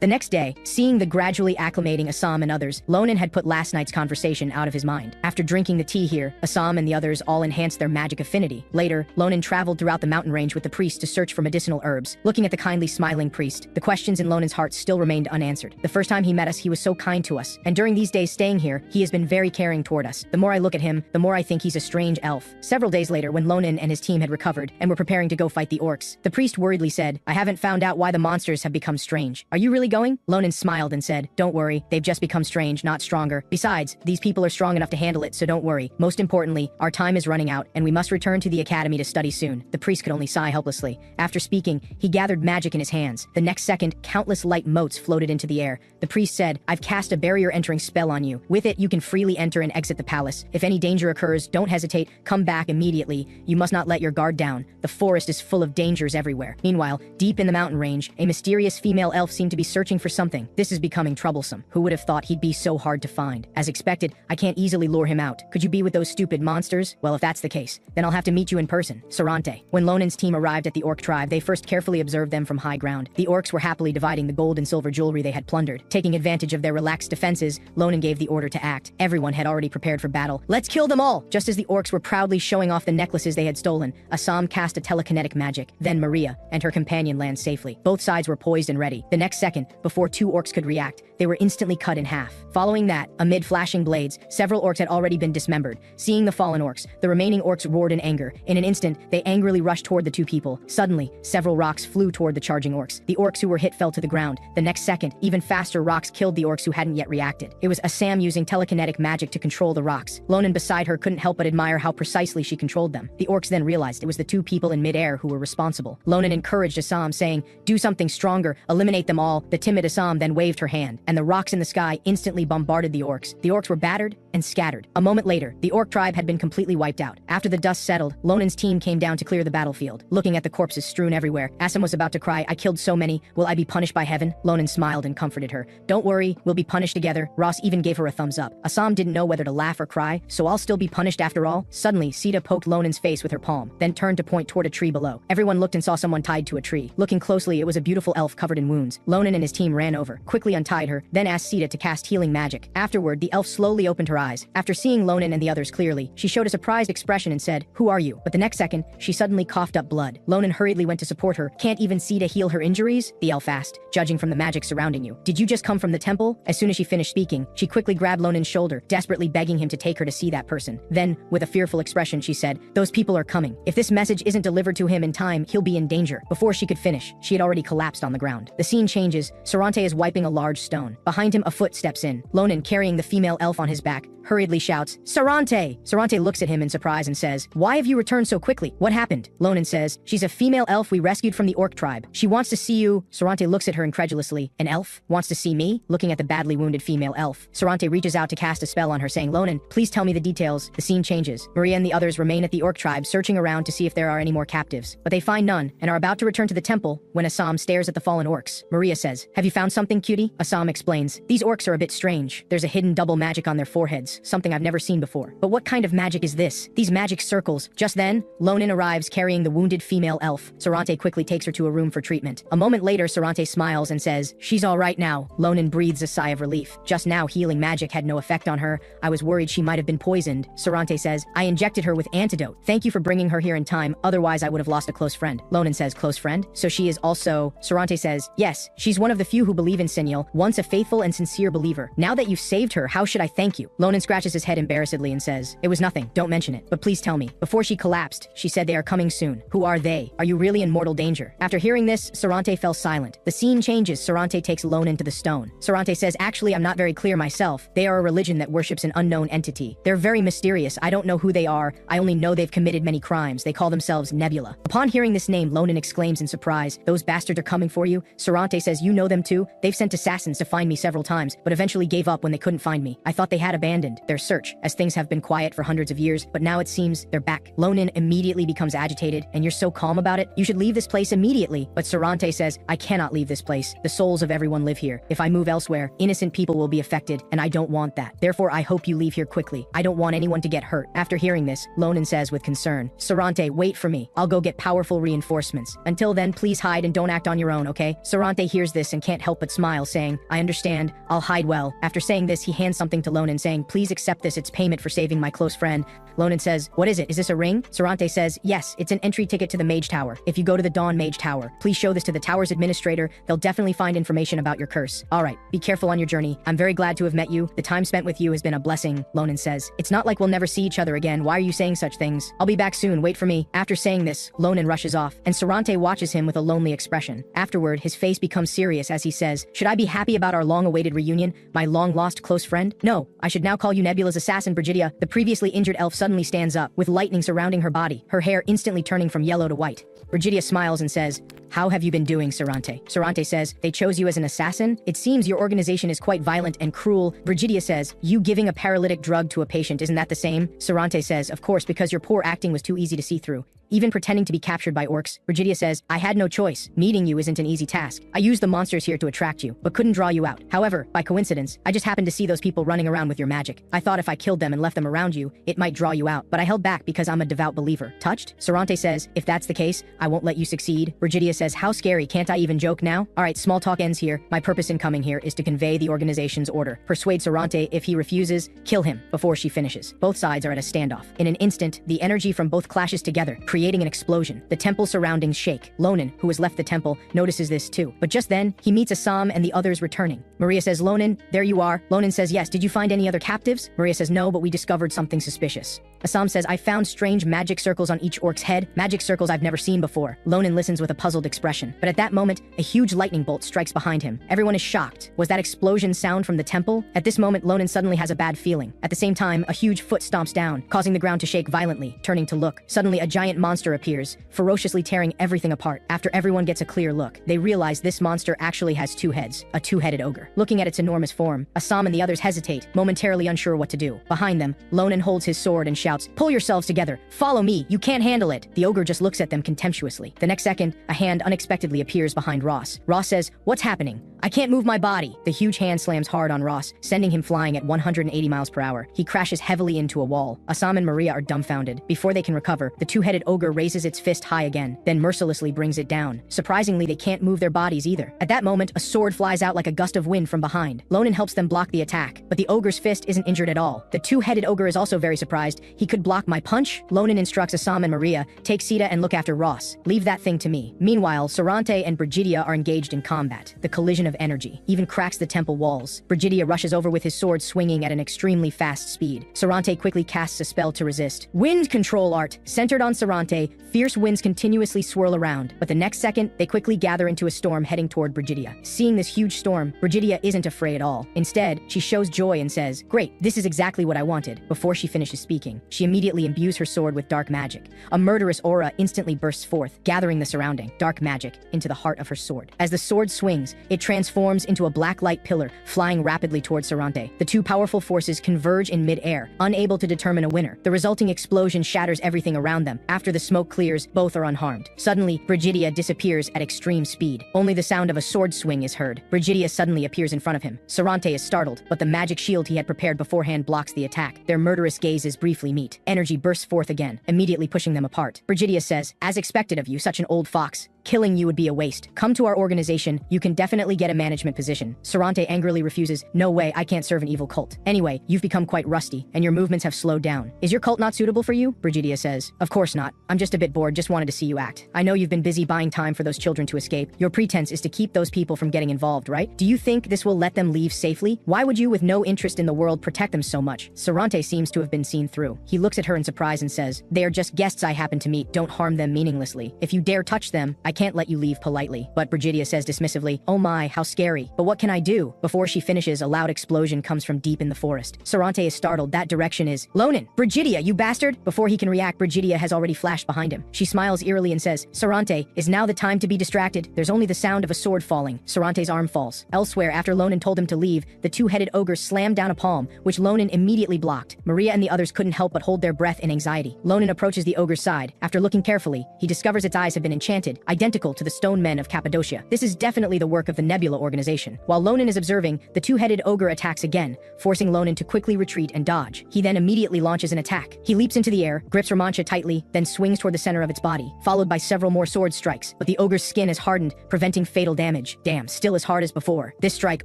The next day, seeing the gradually acclimating Assam and others, Ronan had put last night's conversation out of his mind. After drinking the tea here, Assam and the others all enhanced their magic affinity. Later, Ronan traveled throughout the mountain range with the priest to search for medicinal herbs. Looking at the kindly smiling priest, the questions in Ronan's heart still remained unanswered. The first time he met us, he was so kind to us, and during these days staying here, he has been very caring toward us. The more I look at him, the more I think he's a strange elf. Several days later, when Ronan and his team had recovered and were preparing to go fight the orcs, the priest worriedly said, I haven't found out why the monsters have become strange. Are you really going? Ronan smiled and said, don't worry, they've just become strange, not stronger. Besides, these people are strong enough to handle it, so don't worry. Most importantly, our time is running out, and we must return to the academy to study soon. The priest could only sigh helplessly. After speaking, he gathered magic in his hands. The next second, countless light motes floated into the air. The priest said, I've cast a barrier entering spell on you. With it, you can freely enter and exit the palace. If any danger occurs, don't hesitate, come back immediately. You must not let your guard down. The forest is full of dangers everywhere. Meanwhile, deep in the mountain range, a mysterious female elf seemed to be searching for something. This is becoming troublesome. Who would have thought he'd be so hard to find? As expected, I can't easily lure him out. Could you be with those stupid monsters? Well, if that's the case, then I'll have to meet you in person. Sarante. When Lonan's team arrived at the orc tribe, they first carefully observed them from high ground. The orcs were happily dividing the gold and silver jewelry they had plundered. Taking advantage of their relaxed defenses, Ronan gave the order to act. Everyone had already prepared for battle. Let's kill them all! Just as the orcs were proudly showing off the necklaces they had stolen, Assam cast a telekinetic magic. Then Maria and her companion landed safely. Both sides were poised and ready. The next second, before two orcs could react, they were instantly cut in half. Following that, amid flashing blades, several orcs had already been dismembered. Seeing the fallen orcs, the remaining orcs roared in anger. In an instant, they angrily rushed toward the two people. Suddenly, several rocks flew toward the charging orcs. The orcs who were hit fell to the ground. The next second, even faster rocks killed the orcs who hadn't yet reacted. It was Assam using telekinetic magic to control the rocks. Ronan beside her couldn't help but admire how precisely she controlled them. The orcs then realized it was the two people in midair who were responsible. Ronan encouraged Assam, saying, do something stronger, eliminate them all. The timid Assam then waved her hand, and the rocks in the sky instantly bombarded the orcs. The orcs were battered and scattered. A moment later, the orc tribe had been completely wiped out. After the dust settled, Ronan's team came down to clear the battlefield. Looking at the corpses strewn everywhere, Assam was about to cry, I killed so many, will I be punished by heaven? Ronan smiled and comforted her. Don't worry, we'll be punished together. Ross even gave her a thumbs up. Assam didn't know whether to laugh or cry, so I'll still be punished after all? Suddenly, Sita poked Ronan's face with her palm, then turned to point toward a tree below. Everyone looked and saw someone tied to a tree. Looking closely, it was a beautiful elf covered in wounds. Ronan and his team ran over, quickly untied her, then asked Sita to cast healing magic. Afterward, the elf slowly opened her eyes. After seeing Ronan and the others clearly, she showed a surprised expression and said, who are you? But the next second, she suddenly coughed up blood. Ronan hurriedly went to support her. Can't even Sita heal her injuries? The elf asked, judging from the magic surrounding you. Did you just come from the temple? As soon as she finished speaking, she quickly grabbed Ronan's shoulder, desperately begging him to take her to see that person. Then, with a fearful expression, she said, those people are coming. If this message isn't delivered to him in time, he'll be in danger. Before she could finish, she had already collapsed on the ground. The scene changes appears, Sarante is wiping a large stone. Behind him, a foot steps in. Ronan, carrying the female elf on his back, hurriedly shouts, Sarante! Sarante looks at him in surprise and says, why have you returned so quickly? What happened? Ronan says, she's a female elf we rescued from the orc tribe. She wants to see you. Sarante looks at her incredulously. An elf? Wants to see me? Looking at the badly wounded female elf, Sarante reaches out to cast a spell on her saying, Ronan, please tell me the details. The scene changes. Maria and the others remain at the orc tribe searching around to see if there are any more captives. But they find none and are about to return to the temple when Assam stares at the fallen orcs. Maria says, have you found something, cutie? Assam explains, these orcs are a bit strange. There's a hidden double magic on their foreheads, something I've never seen before. But what kind of magic is this? These magic circles. Just then, Ronan arrives carrying the wounded female elf. Sarante quickly takes her to a room for treatment. A moment later, Sarante smiles and says, she's all right now. Ronan breathes a sigh of relief. Just now, healing magic had no effect on her. I was worried she might have been poisoned. Sarante says, I injected her with antidote. Thank you for bringing her here in time. Otherwise, I would have lost a close friend. Ronan says, close friend? So she is also... Sarante says, yes, she's one of the few who believe in Sinyal, once a faithful and sincere believer. Now that you've saved her, how should I thank you? Ronan scratches his head embarrassedly and says, it was nothing. Don't mention it. But please tell me. Before she collapsed, she said they are coming soon. Who are they? Are you really in mortal danger? After hearing this, Sarante fell silent. The scene changes. Sarante takes Ronan to the stone. Sarante says, actually, I'm not very clear myself. They are a religion that worships an unknown entity. They're very mysterious. I don't know who they are. I only know they've committed many crimes. They call themselves Nebula. Upon hearing this name, Ronan exclaims in surprise, those bastards are coming for you? Sarante says, you know them too? They've sent assassins to find me several times, but eventually gave up when they couldn't find me. I thought they had abandoned their search, as things have been quiet for hundreds of years, but now it seems they're back. Ronan immediately becomes agitated, and you're so calm about it? You should leave this place immediately. But Sarante says, I cannot leave this place. The souls of everyone live here. If I move elsewhere, innocent people will be affected, and I don't want that. Therefore, I hope you leave here quickly. I don't want anyone to get hurt. After hearing this, Ronan says with concern, Sarante, wait for me. I'll go get powerful reinforcements. Until then, please hide and don't act on your own, okay? Sarante hears this and can't help but smile, saying, I understand. I'll hide well. After saying this, he hands something to Ronan, saying, please accept this. It's payment for saving my close friend. Ronan says, what is it? Is this a ring? Sarante says, yes, it's an entry ticket to the Mage Tower. If you go to the Dawn Mage Tower, please show this to the tower's administrator. They'll definitely find information about your curse. All right, be careful on your journey. I'm very glad to have met you. The time spent with you has been a blessing. Ronan says, it's not like we'll never see each other again. Why are you saying such things? I'll be back soon. Wait for me. After saying this, Ronan rushes off, and Sarante watches him with a lonely expression. Afterward, his face becomes serious as he says, should I be happy about our long-awaited reunion, my long-lost close friend? No, I should now call you Nebula's assassin, Brigidia. The previously injured elf suddenly stands up, with lightning surrounding her body, her hair instantly turning from yellow to white. Brigidia smiles and says, how have you been doing, Sarante? Sarante says, they chose you as an assassin? It seems your organization is quite violent and cruel. Brigidia says, you giving a paralytic drug to a patient, isn't that the same? Sarante says, of course, because your poor acting was too easy to see through. Even pretending to be captured by orcs. Brigidia says, I had no choice. Meeting you isn't an easy task. I used the monsters here to attract you, but couldn't draw you out. However, by coincidence, I just happened to see those people running around with your magic. I thought if I killed them and left them around you, it might draw you out, but I held back because I'm a devout believer. Touched? Sarante says, if that's the case, I won't let you succeed. Brigidia says, how scary, can't I even joke now? Alright, small talk ends here. My purpose in coming here is to convey the organization's order. Persuade Sarante. If he refuses, kill him before she finishes. Both sides are at a standoff. In an instant, the energy from both clashes together, creating an explosion. The temple surroundings shake. Ronan, who has left the temple, notices this too. But just then, he meets Assam and the others returning. Maria says, Ronan, there you are. Ronan says, yes, did you find any other captives? Maria says, no, but we discovered something suspicious. Assam says, I found strange magic circles on each orc's head, magic circles I've never seen before. Ronan listens with a puzzled expression. But at that moment, a huge lightning bolt strikes behind him. Everyone is shocked. Was that explosion sound from the temple? At this moment, Ronan suddenly has a bad feeling. At the same time, a huge foot stomps down, causing the ground to shake violently. Turning to look, suddenly a giant monster appears, ferociously tearing everything apart. After everyone gets a clear look, they realize this monster actually has two heads, a two-headed ogre. Looking at its enormous form, Assam and the others hesitate, momentarily unsure what to do. Behind them, Ronan holds his sword and shouts, pull yourselves together. Follow me. You can't handle it. The ogre just looks at them contemptuously. The next second, a hand unexpectedly appears behind Ross. Ross says, what's happening? I can't move my body. The huge hand slams hard on Ross, sending him flying at 180 miles per hour. He crashes heavily into a wall. Assam and Maria are dumbfounded. Before they can recover, the two-headed ogre raises its fist high again, then mercilessly brings it down. Surprisingly, they can't move their bodies either. At that moment, a sword flies out like a gust of wind from behind. Ronan helps them block the attack, but the ogre's fist isn't injured at all. The two-headed ogre is also very surprised. He could block my punch? Ronan instructs Assam and Maria, take Sita and look after Ross. Leave that thing to me. Meanwhile, Sarante and Brigidia are engaged in combat. The collision of energy, even cracks the temple walls. Brigidia rushes over with his sword swinging at an extremely fast speed. Sarante quickly casts a spell to resist. Wind control art. Centered on Sarante, fierce winds continuously swirl around, but the next second, they quickly gather into a storm heading toward Brigidia. Seeing this huge storm, Brigidia isn't afraid at all. Instead, she shows joy and says, "Great, this is exactly what I wanted." Before she finishes speaking, she immediately imbues her sword with dark magic. A murderous aura instantly bursts forth, gathering the surrounding dark magic into the heart of her sword. As the sword swings, it transforms into a black light pillar, flying rapidly towards Sarante. The two powerful forces converge in mid-air, unable to determine a winner. The resulting explosion shatters everything around them. After the smoke clears, both are unharmed. Suddenly, Brigidia disappears at extreme speed. Only the sound of a sword swing is heard. Brigidia suddenly appears in front of him. Sarante is startled, but the magic shield he had prepared beforehand blocks the attack. Their murderous gazes briefly meet. Energy bursts forth again, immediately pushing them apart. Brigidia says, "As expected of you, such an old fox. Killing you would be a waste. Come to our organization, you can definitely get a management position." Sarante angrily refuses. "No way, I can't serve an evil cult. Anyway, you've become quite rusty, and your movements have slowed down. Is your cult not suitable for you?" Brigidia says, "Of course not. I'm just a bit bored, just wanted to see you act. I know you've been busy buying time for those children to escape. Your pretense is to keep those people from getting involved, right? Do you think this will let them leave safely? Why would you, with no interest in the world, protect them so much?" Sarante seems to have been seen through. He looks at her in surprise and says, "They are just guests I happen to meet. Don't harm them meaninglessly. If you dare touch them, I can't let you leave politely." But Brigidia says dismissively, "Oh my, how scary. But what can I do?" Before she finishes, a loud explosion comes from deep in the forest. Sarante is startled. That direction is Ronan. "Brigidia, you bastard!" Before he can react, Brigidia has already flashed behind him. She smiles eerily and says, "Sarante, is now the time to be distracted?" There's only the sound of a sword falling. Sarante's arm falls. Elsewhere, after Ronan told him to leave, the two-headed ogre slammed down a palm, which Ronan immediately blocked. Maria and the others couldn't help but hold their breath in anxiety. Ronan approaches the ogre's side. After looking carefully, he discovers its eyes have been enchanted, identical to the stone men of Cappadocia. This is definitely the work of the Nebula organization. While Ronan is observing, the two-headed ogre attacks again, forcing Ronan to quickly retreat and dodge. He then immediately launches an attack. He leaps into the air, grips Romancha tightly, then swings toward the center of its body, followed by several more sword strikes, but the ogre's skin is hardened, preventing fatal damage. Damn, still as hard as before. This strike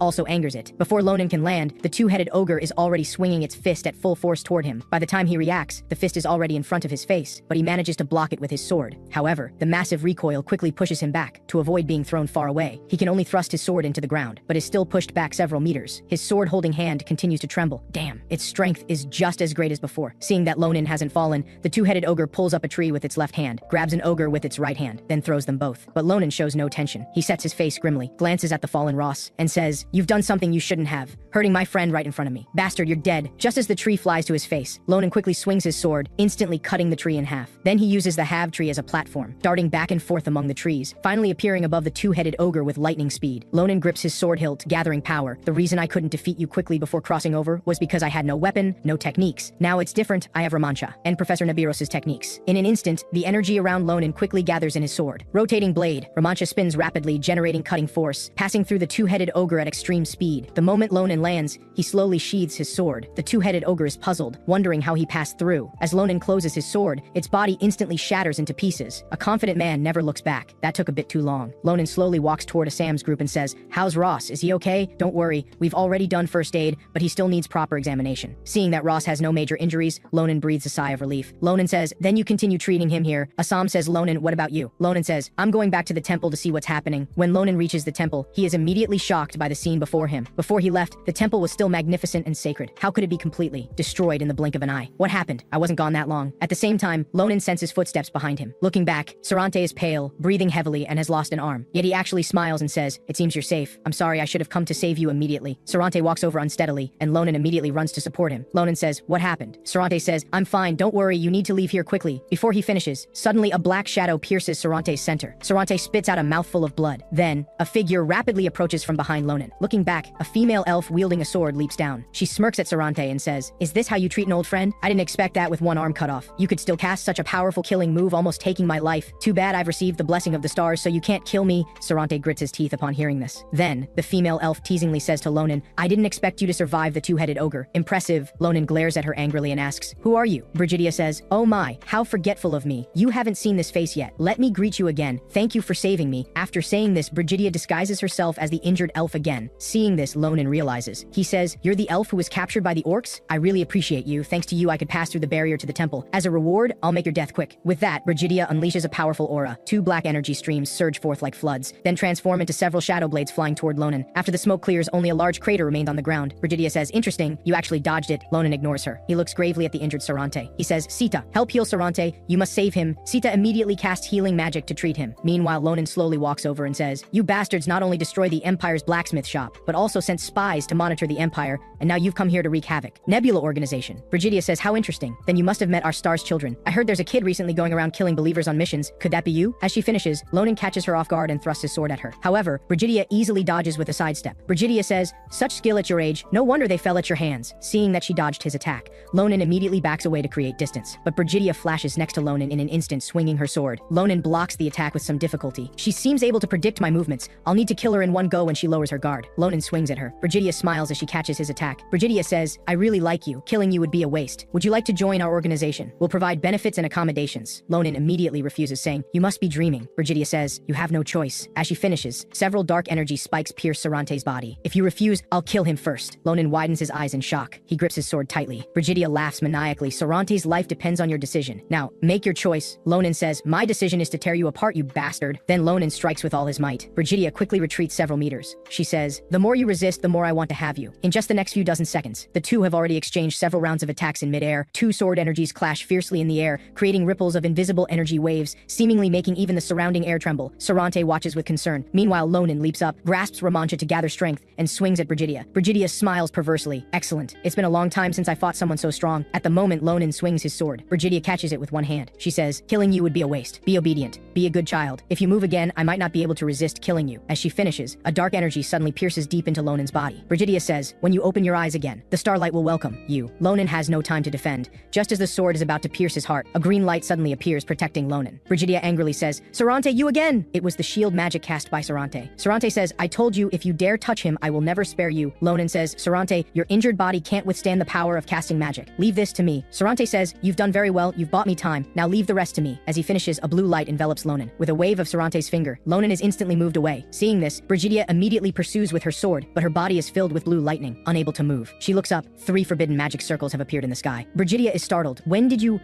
also angers it. Before Ronan can land, the two-headed ogre is already swinging its fist at full force toward him. By the time he reacts, the fist is already in front of his face, but he manages to block it with his sword. However, the massive recoil quickly pushes him back. To avoid being thrown far away, he can only thrust his sword into the ground, but is still pushed back several meters. His sword-holding hand continues to tremble. Damn, its strength is just as great as before. Seeing that Ronan hasn't fallen, the two-headed ogre pulls up a tree with its left hand, grabs an ogre with its right hand, then throws them both. But Ronan shows no tension. He sets his face grimly, glances at the fallen Ross, and says, "You've done something you shouldn't have, hurting my friend right in front of me. Bastard, you're dead." Just as the tree flies to his face, Ronan quickly swings his sword, instantly cutting the tree in half. Then he uses the halve tree as a platform, darting back and forth among the trees, finally appearing above the two-headed ogre with lightning speed. Ronan grips his sword hilt, gathering power. "The reason I couldn't defeat you quickly before crossing over was because I had no weapon, no techniques. Now it's different. I have Romancha and Professor Nabiros' techniques." In an instant, the energy around Ronan quickly gathers in his sword. Rotating blade, Romancha spins rapidly, generating cutting force, passing through the two-headed ogre at extreme speed. The moment Ronan lands, he slowly sheathes his sword. The two-headed ogre is puzzled, wondering how he passed through. As Ronan closes his sword, its body instantly shatters into pieces. A confident man never looks back. That took a bit too long. Ronan slowly walks toward Assam's group and says, "How's Ross? Is he okay? Don't worry, we've already done first aid, but he still needs proper examination." Seeing that Ross has no major injuries, Ronan breathes a sigh of relief. Ronan says, "Then you continue treating him here." Assam says, "Ronan, what about you?" Ronan says, "I'm going back to the temple to see what's happening." When Ronan reaches the temple, he is immediately shocked by the scene before him. Before he left, the temple was still magnificent and sacred. How could it be completely destroyed in the blink of an eye? What happened? I wasn't gone that long. At the same time, Ronan senses footsteps behind him. Looking back, Sarante is pale, breathing heavily, and has lost an arm. Yet he actually smiles and says, "It seems you're safe. I'm sorry, I should have come to save you immediately." Sarante walks over unsteadily, and Ronan immediately runs to support him. Ronan says, "What happened?" Sarante says, "I'm fine, don't worry, you need to leave here quickly." Before he finishes, suddenly a black shadow pierces Sarante's center. Sarante spits out a mouthful of blood. Then, a figure rapidly approaches from behind Ronan. Looking back, a female elf wielding a sword leaps down. She smirks at Sarante and says, "Is this how you treat an old friend? I didn't expect that with one arm cut off. You could still cast such a powerful killing move, almost taking my life. Too bad I've received the blessing of the stars, so you can't kill me." Sarante grits his teeth upon hearing this. Then, the female elf teasingly says to Ronan, "I didn't expect you to survive the two-headed ogre. Impressive." Ronan glares at her angrily and asks, "Who are you?" Brigidia says, "Oh my, how forgetful of me. You haven't seen this face yet. Let me greet you again. Thank you for saving me." After saying this, Brigidia disguises herself as the injured elf again. Seeing this, Ronan realizes. He says, "You're the elf who was captured by the orcs? I really appreciate you. Thanks to you, I could pass through the barrier to the temple. As a reward, I'll make your death quick." With that, Brigidia unleashes a powerful aura. Two black energy streams surge forth like floods, then transform into several shadow blades flying toward Ronan. After the smoke clears, only a large crater remained on the ground. Brigidia says, interesting, you actually dodged it. Ronan ignores her. He looks gravely at the injured Sarante. He says, Sita, help heal Sarante. You must save him. Sita immediately casts healing magic to treat him. Meanwhile, Ronan slowly walks over and says, you bastards not only destroy the Empire's blacksmith shop, but also sent spies to monitor the Empire, and now you've come here to wreak havoc. Nebula Organization. Brigidia says, how interesting. Then you must have met our star's children. I heard there's a kid recently going around killing believers on missions. Could that be you? As she finishes, Ronan catches her off guard and thrusts his sword at her. However, Brigidia easily dodges with a sidestep. Brigidia says, such skill at your age, no wonder they fell at your hands. Seeing that she dodged his attack, Ronan immediately backs away to create distance. But Brigidia flashes next to Ronan in an instant, swinging her sword. Ronan blocks the attack with some difficulty. She seems able to predict my movements. I'll need to kill her in one go when she lowers her guard. Ronan swings at her. Brigidia smiles as she catches his attack. Brigidia says, I really like you. Killing you would be a waste. Would you like to join our organization? We'll provide benefits and accommodations. Ronan immediately refuses, saying, you must be dreaming. Brigidia says, you have no choice. As she finishes, several dark energy spikes pierce Sarante's body. If you refuse, I'll kill him first. Ronan widens his eyes in shock. He grips his sword tightly. Brigidia laughs maniacally. Sarante's life depends on your decision. Now, make your choice. Ronan says, my decision is to tear you apart, you bastard. Then Ronan strikes with all his might. Brigidia quickly retreats several meters. She says, the more you resist, the more I want to have you. In just the next few dozen seconds, the two have already exchanged several rounds of attacks in midair. Two sword energies clash fiercely in the air, creating ripples of invisible energy waves, seemingly making even the surrounding air tremble. Sarante watches with concern. Meanwhile, Ronan leaps up, grasps Ramancha to gather strength, and swings at Brigidia. Brigidia smiles perversely. Excellent. It's been a long time since I fought someone so strong. At the moment, Ronan swings his sword. Brigidia catches it with one hand. She says, killing you would be a waste. Be obedient. Be a good child. If you move again, I might not be able to resist killing you. As she finishes, a dark energy suddenly pierces deep into Ronan's body. Brigidia says, when you open your eyes again, the starlight will welcome you. Ronan has no time to defend. Just as the sword is about to pierce his heart, a green light suddenly appears, protecting Ronan. Brigidia angrily says, Sarante, you again! It was the shield magic cast by Sarante. Sarante says, I told you, if you dare touch him, I will never spare you. Ronan says, Sarante, your injured body can't withstand the power of casting magic. Leave this to me. Sarante says, you've done very well, you've bought me time. Now leave the rest to me. As he finishes, a blue light envelops Ronan. With a wave of Sarante's finger, Ronan is instantly moved away. Seeing this, Brigidia immediately pursues with her sword, but her body is filled with blue lightning, unable to move. She looks up. 3 forbidden magic circles have appeared in the sky. Brigidia is startled.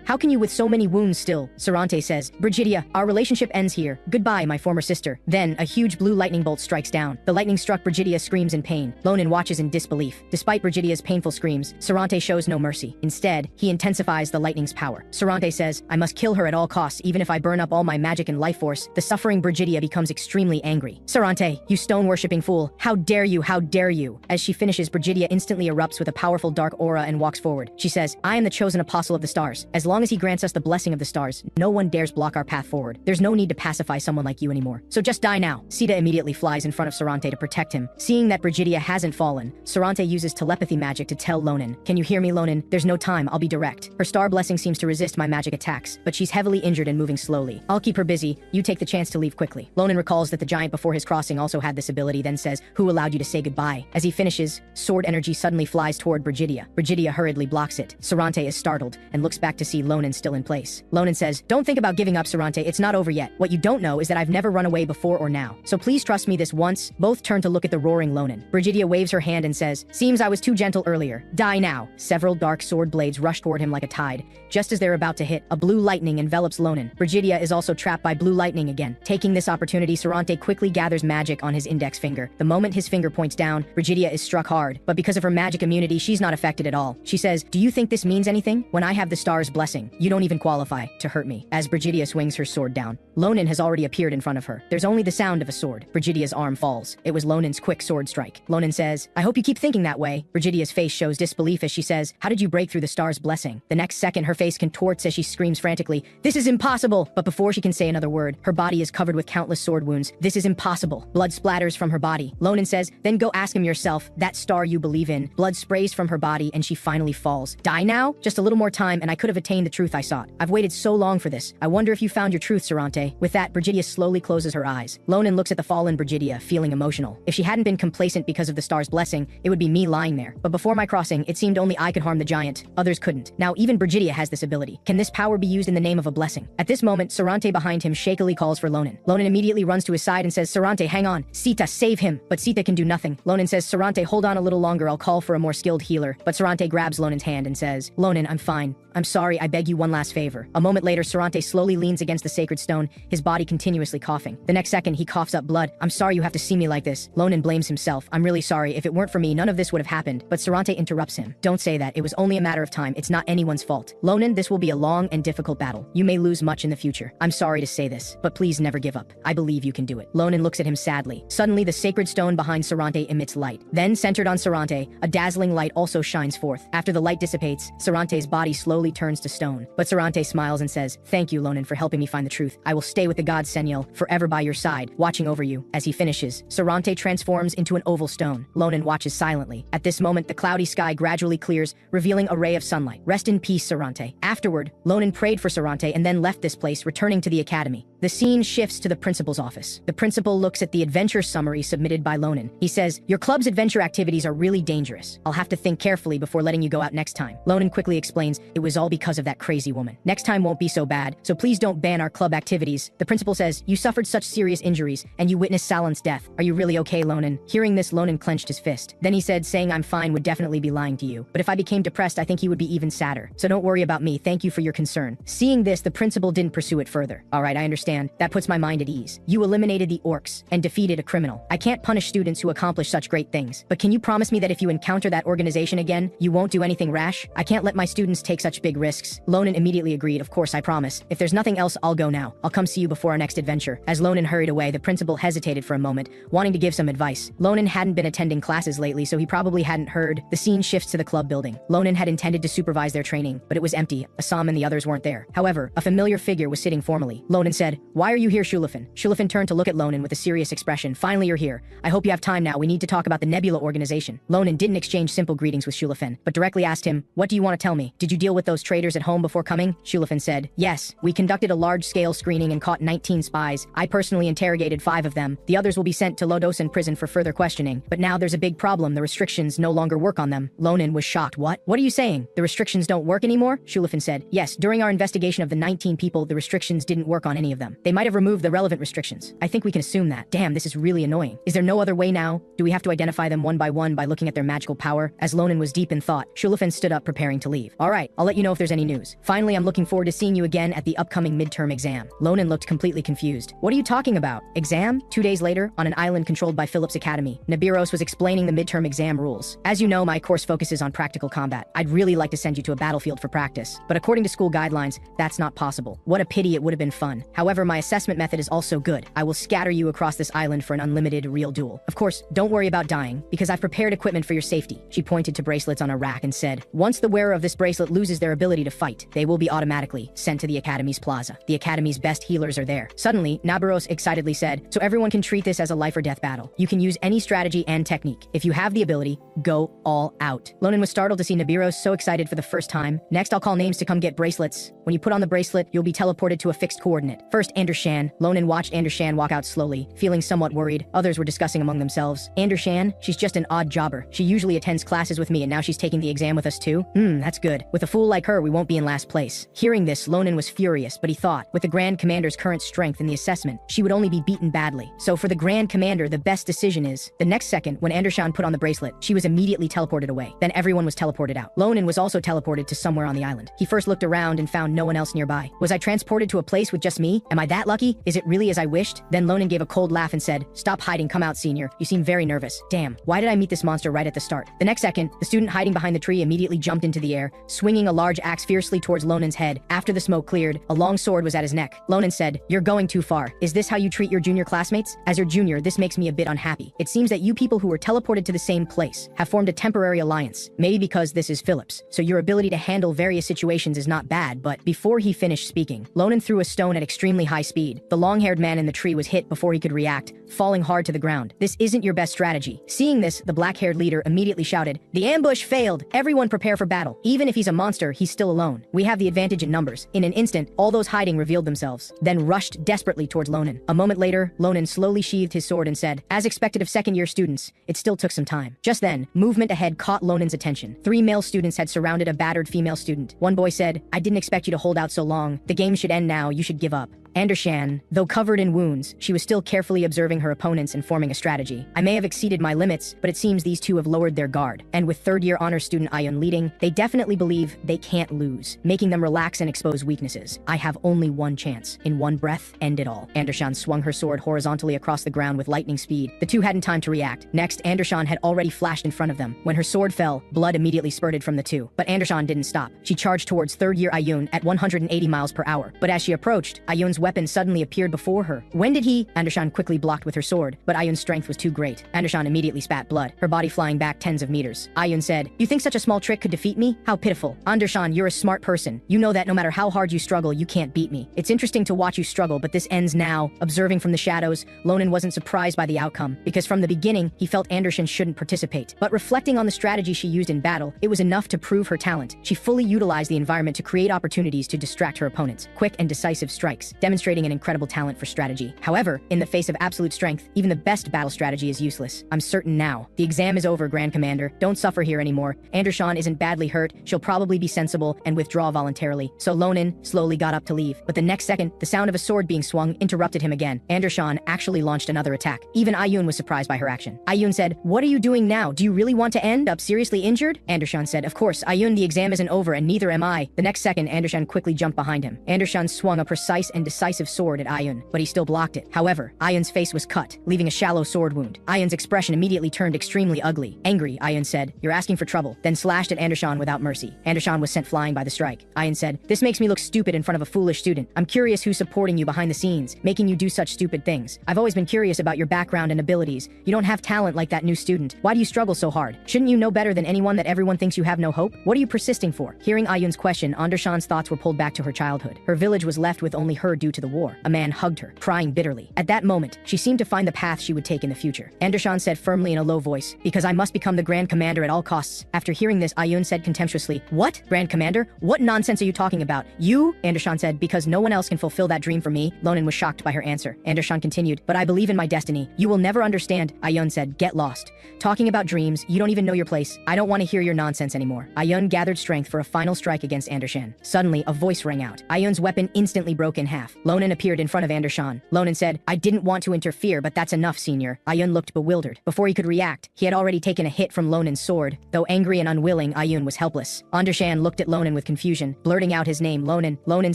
How can you with so many wounds still? Sarante says, Brigidia, our relationship ends here. Goodbye, my former sister. Then, a huge blue lightning bolt strikes down. The lightning struck Brigidia screams in pain. Ronan watches in disbelief. Despite Brigidia's painful screams, Sarante shows no mercy. Instead, he intensifies the lightning's power. Sarante says, I must kill her at all costs, even if I burn up all my magic and life force. The suffering Brigidia becomes extremely angry. Sarante, you stone-worshipping fool. How dare you, how dare you? As she finishes, Brigidia instantly erupts with a powerful dark aura and walks forward. She says, I am the chosen apostle of the stars. As long as he grants us the blessing of the stars, no one dares block our path forward. There's no need to pacify someone like you anymore. So just die now. Sita immediately flies in front of Sarante to protect him. Seeing that Brigidia hasn't fallen, Sarante uses telepathy magic to tell Ronan, can you hear me, Ronan? There's no time, I'll be direct. Her star blessing seems to resist my magic attacks, but she's heavily injured and moving slowly. I'll keep her busy, you take the chance to leave quickly. Ronan recalls that the giant before his crossing also had this ability, then says, who allowed you to say goodbye? As he finishes, sword energy suddenly flies toward Brigidia. Brigidia hurriedly blocks it. Sarante is startled and looks back to see Ronan still in place. Ronan says, don't think about giving up, Sarante, it's not over yet. What you don't know is that I've never run away before or now. So please trust me this once. Both turn to look at the roaring Ronan. Brigidia waves her hand and says, seems I was too gentle earlier. Die now. Several dark sword blades rush toward him like a tide. Just as they're about to hit, a blue lightning envelops Ronan. Brigidia is also trapped by blue lightning again. Taking this opportunity, Sarante quickly gathers magic on his index finger. The moment his finger points down, Brigidia is struck hard, but because of her magic immunity, she's not affected at all. She says, do you think this means anything? When I have the star's blessing, you don't even qualify to hurt me. As Brigidia swings her sword down, Ronan has already appeared in front of her. There's only the sound of a sword. Brigidia's arm falls. It was Ronan's quick sword strike. Ronan says, I hope you keep thinking that way. Brigidia's face shows disbelief as she says, how did you break through the star's blessing? The next second, her face contorts as she screams frantically, this is impossible! But before she can say another word, her body is covered with countless sword wounds. This is impossible. Blood splatters from her body. Ronan says, then go ask him yourself, that star you believe in. Blood sprays from her body and she finally falls. Die now? Just a little more time and I could have attained the truth I sought. I've waited so long for this. I wonder if you found your truth, Sarante. With that, Brigidia slowly closes her eyes. Ronan looks at the fallen Brigidia, feeling emotional. If she hadn't been complacent because of the star's blessing, it would be me lying there. But before my crossing, it seemed only I could harm the giant. Others couldn't. Now even Brigidia has this ability. Can this power be used in the name of a blessing? At this moment, Sarante behind him shakily calls for Ronan. Ronan immediately runs to his side and says, Sarante, hang on. Sita, save him. But Sita can do nothing. Ronan says, Sarante, hold on a little longer. I'll call for a more skilled healer. But Sarante grabs Lonan's hand and says, Ronan, I'm fine. I'm sorry, I beg you one last favor. A moment later, Sarante slowly leans against the sacred stone, his body continuously coughing. The next second, he coughs up blood. I'm sorry you have to see me like this. Ronan blames himself. I'm really sorry. If it weren't for me, none of this would have happened. But Sarante interrupts him. Don't say that. It was only a matter of time. It's not anyone's fault. Ronan, this will be a long and difficult battle. You may lose much in the future. I'm sorry to say this, but please never give up. I believe you can do it. Ronan looks at him sadly. Suddenly, the sacred stone behind Sarante emits light. Then, centered on Sarante, a dazzling light also shines forth. After the light dissipates, Sarante's body slowly turns to stone. But Sarante smiles and says, "Thank you, Ronan, for helping me find the truth. I will stay with the god Seniel, forever by your side, watching over you." As he finishes, Sarante transforms into an oval stone. Ronan watches silently. At this moment, the cloudy sky gradually clears, revealing a ray of sunlight. Rest in peace, Sarante. Afterward, Ronan prayed for Sarante and then left this place, returning to the academy. The scene shifts to the principal's office. The principal looks at the adventure summary submitted by Ronan. He says, "Your club's adventure activities are really dangerous. I'll have to think carefully before letting you go out next time." Ronan quickly explains, "It was all because of that crazy woman. Next time won't be so bad, so please don't ban our club activities." The principal says, "You suffered such serious injuries, and you witnessed Salon's death. Are you really okay, Ronan?" Hearing this, Ronan clenched his fist. Then he said, "Saying I'm fine would definitely be lying to you. But if I became depressed, I think he would be even sadder. So don't worry about me. Thank you for your concern." Seeing this, the principal didn't pursue it further. "All right, I understand. That puts my mind at ease. You eliminated the orcs and defeated a criminal. I can't punish students who accomplish such great things. But can you promise me that if you encounter that organization again, you won't do anything rash? I can't let my students take such big risks." Ronan immediately agreed. "Of course, I promise. If there's nothing else, I'll go now. I'll come see you before our next adventure." As Ronan hurried away, the principal hesitated for a moment, wanting to give some advice. Ronan hadn't been attending classes lately, so he probably hadn't heard. The scene shifts to the club building. Ronan had intended to supervise their training, but it was empty. Assam and the others weren't there. However, a familiar figure was sitting formally. Ronan said, "Why are you here, Shulafin?" Shulafin turned to look at Ronan with a serious expression. "Finally, you're here. I hope you have time now. We need to talk about the Nebula organization." Ronan didn't exchange simple greetings with Shulafin, but directly asked him, "What do you want to tell me? Did you deal with those traitors at home before coming?" Shulafin said, "Yes, we conducted a large-scale screening and caught 19 spies. I personally interrogated 5 of them. The others will be sent to Lodosan prison for further questioning. But now there's a big problem. The restrictions no longer work on them." Ronan was shocked. "What? What are you saying? The restrictions don't work anymore?" Shulafin said, "Yes, during our investigation of the 19 people, the restrictions didn't work on any of them. They might have removed the relevant restrictions. I think we can assume that. Damn, this is really annoying. Is there no other way now? Do we have to identify them one by looking at their magical power?" As Ronan was deep in thought, Shulafin stood up preparing to leave. "All right, I'll let you know if there's any news. Finally, I'm looking forward to seeing you again at the upcoming midterm exam." Ronan looked completely confused. "What are you talking about? Exam?" 2 days later, on an island controlled by Phillips Academy, Nabiros was explaining the midterm exam rules. "As you know, my course focuses on practical combat. I'd really like to send you to a battlefield for practice. But according to school guidelines, that's not possible. What a pity, it would have been fun. However, my assessment method is also good. I will scatter you across this island for an unlimited real duel. Of course, don't worry about dying, because I've prepared equipment for your safety." She pointed to bracelets on a rack and said, "Once the wearer of this bracelet loses their ability to fight, they will be automatically sent to the Academy's plaza. The Academy's best healers are there." Suddenly, Nabiros excitedly said, "So everyone can treat this as a life or death battle. You can use any strategy and technique. If you have the ability, go all out." Ronan was startled to see Nabiros so excited for the first time. "Next, I'll call names to come get bracelets. When you put on the bracelet, you'll be teleported to a fixed coordinate. First, Andershan." Ronan watched Andershan walk out slowly, feeling somewhat worried. Others were discussing among themselves. "Andershan? She's just an odd jobber. She usually attends classes with me and now she's taking the exam with us too? That's good. With a fool like her, we won't be in last place." Hearing this, Ronan was furious, but he thought, with the Grand Commander's current strength in the assessment, she would only be beaten badly. So for the Grand Commander, the best decision is... The next second, when Andershan put on the bracelet, she was immediately teleported away. Then everyone was teleported out. Ronan was also teleported to somewhere on the island. He first looked around and found no one else nearby. Was I transported to a place with just me? Am I that lucky? Is it really as I wished? Then Ronan gave a cold laugh and said, "Stop hiding, come out, senior. You seem very nervous. Damn, why did I meet this monster right at the start?" The next second, the student hiding behind the tree immediately jumped into the air, swinging a large axe fiercely towards Ronan's head. After the smoke cleared, a long sword was at his neck. Ronan said, "You're going too far. Is this how you treat your junior classmates? As your junior, this makes me a bit unhappy. It seems that you people who were teleported to the same place have formed a temporary alliance. Maybe because this is Phillips, so your ability to handle various situations is not bad, but..." Before he finished speaking, Ronan threw a stone at extremely high speed. The long-haired man in the tree was hit before he could react, falling hard to the ground. "This isn't your best strategy." Seeing this, the black-haired leader immediately shouted, "The ambush failed! Everyone prepare for battle. Even if he's a monster, he's still alone. We have the advantage in numbers." In an instant, all those hiding revealed themselves, then rushed desperately towards Ronan. A moment later, Ronan slowly sheathed his sword and said, "As expected of second-year students, it still took some time." Just then, movement ahead caught Ronan's attention. 3 male students had surrounded a battered female student. One boy said, "I didn't expect you to hold out so long. The game should end now. You should give up." Andesan, though covered in wounds, she was still carefully observing her opponents and forming a strategy. I may have exceeded my limits, but it seems these two have lowered their guard. And with third-year honor student Ayun leading, they definitely believe they can't lose, making them relax and expose weaknesses. I have only one chance. In one breath, end it all. Andesan swung her sword horizontally across the ground with lightning speed. The two hadn't time to react. Next, Andesan had already flashed in front of them. When her sword fell, blood immediately spurted from the two. But Andesan didn't stop. She charged towards third-year Ayun at 180 miles per hour. But as she approached, Ayun's weapon suddenly appeared before her. When did he? Andesan quickly blocked with her sword, but Ayun's strength was too great. Andesan immediately spat blood, her body flying back tens of meters. Ayun said, "You think such a small trick could defeat me? How pitiful. Andesan, you're a smart person. You know that no matter how hard you struggle, you can't beat me. It's interesting to watch you struggle, but this ends now." Observing from the shadows, Ronan wasn't surprised by the outcome, because from the beginning, he felt Anderson shouldn't participate. But reflecting on the strategy she used in battle, it was enough to prove her talent. She fully utilized the environment to create opportunities to distract her opponents. Quick and decisive strikes, demonstrating an incredible talent for strategy. However, in the face of absolute strength, even the best battle strategy is useless. I'm certain now. The exam is over, Grand Commander. Don't suffer here anymore. Anderson isn't badly hurt. She'll probably be sensible and withdraw voluntarily. So Ronan slowly got up to leave. But the next second, the sound of a sword being swung interrupted him again. Anderson actually launched another attack. Even Ayun was surprised by her action. Ayun said, "What are you doing now? Do you really want to end up seriously injured?" Anderson said, "Of course, Ayun, the exam isn't over and neither am I." The next second, Anderson quickly jumped behind him. Anderson swung a precise and decisive sword at Ayun, but he still blocked it. However, Ayun's face was cut, leaving a shallow sword wound. Ayun's expression immediately turned extremely ugly. Angry, Ayun said, "You're asking for trouble," then slashed at Anderson without mercy. Anderson was sent flying by the strike. Ayun said, "This makes me look stupid in front of a foolish student. I'm curious who's supporting you behind the scenes, making you do such stupid things. I've always been curious about your background and abilities. You don't have talent like that new student. Why do you struggle so hard? Shouldn't you know better than anyone that everyone thinks you have no hope? What are you persisting for?" Hearing Ayun's question, Anderson's thoughts were pulled back to her childhood. Her village was left with only her due to the war. A man hugged her, crying bitterly. At that moment, she seemed to find the path she would take in the future. Anderson said firmly in a low voice, "Because I must become the Grand Commander at all costs." After hearing this, Ayun said contemptuously, "What? Grand Commander? What nonsense are you talking about? You?" Anderson said, "Because no one else can fulfill that dream for me." Ronan was shocked by her answer. Anderson continued, "But I believe in my destiny. You will never understand." Ayun said, "Get lost. Talking about dreams, you don't even know your place. I don't want to hear your nonsense anymore." Ayun gathered strength for a final strike against Anderson. Suddenly, a voice rang out. Ayun's weapon instantly broke in half. Ronan appeared in front of Anderson. Ronan said, "I didn't want to interfere, but that's enough, senior." Ayun looked bewildered. Before he could react, he had already taken a hit from Ronan's sword. Though angry and unwilling, Ayun was helpless. Anderson looked at Ronan with confusion, blurting out his name, Ronan. Ronan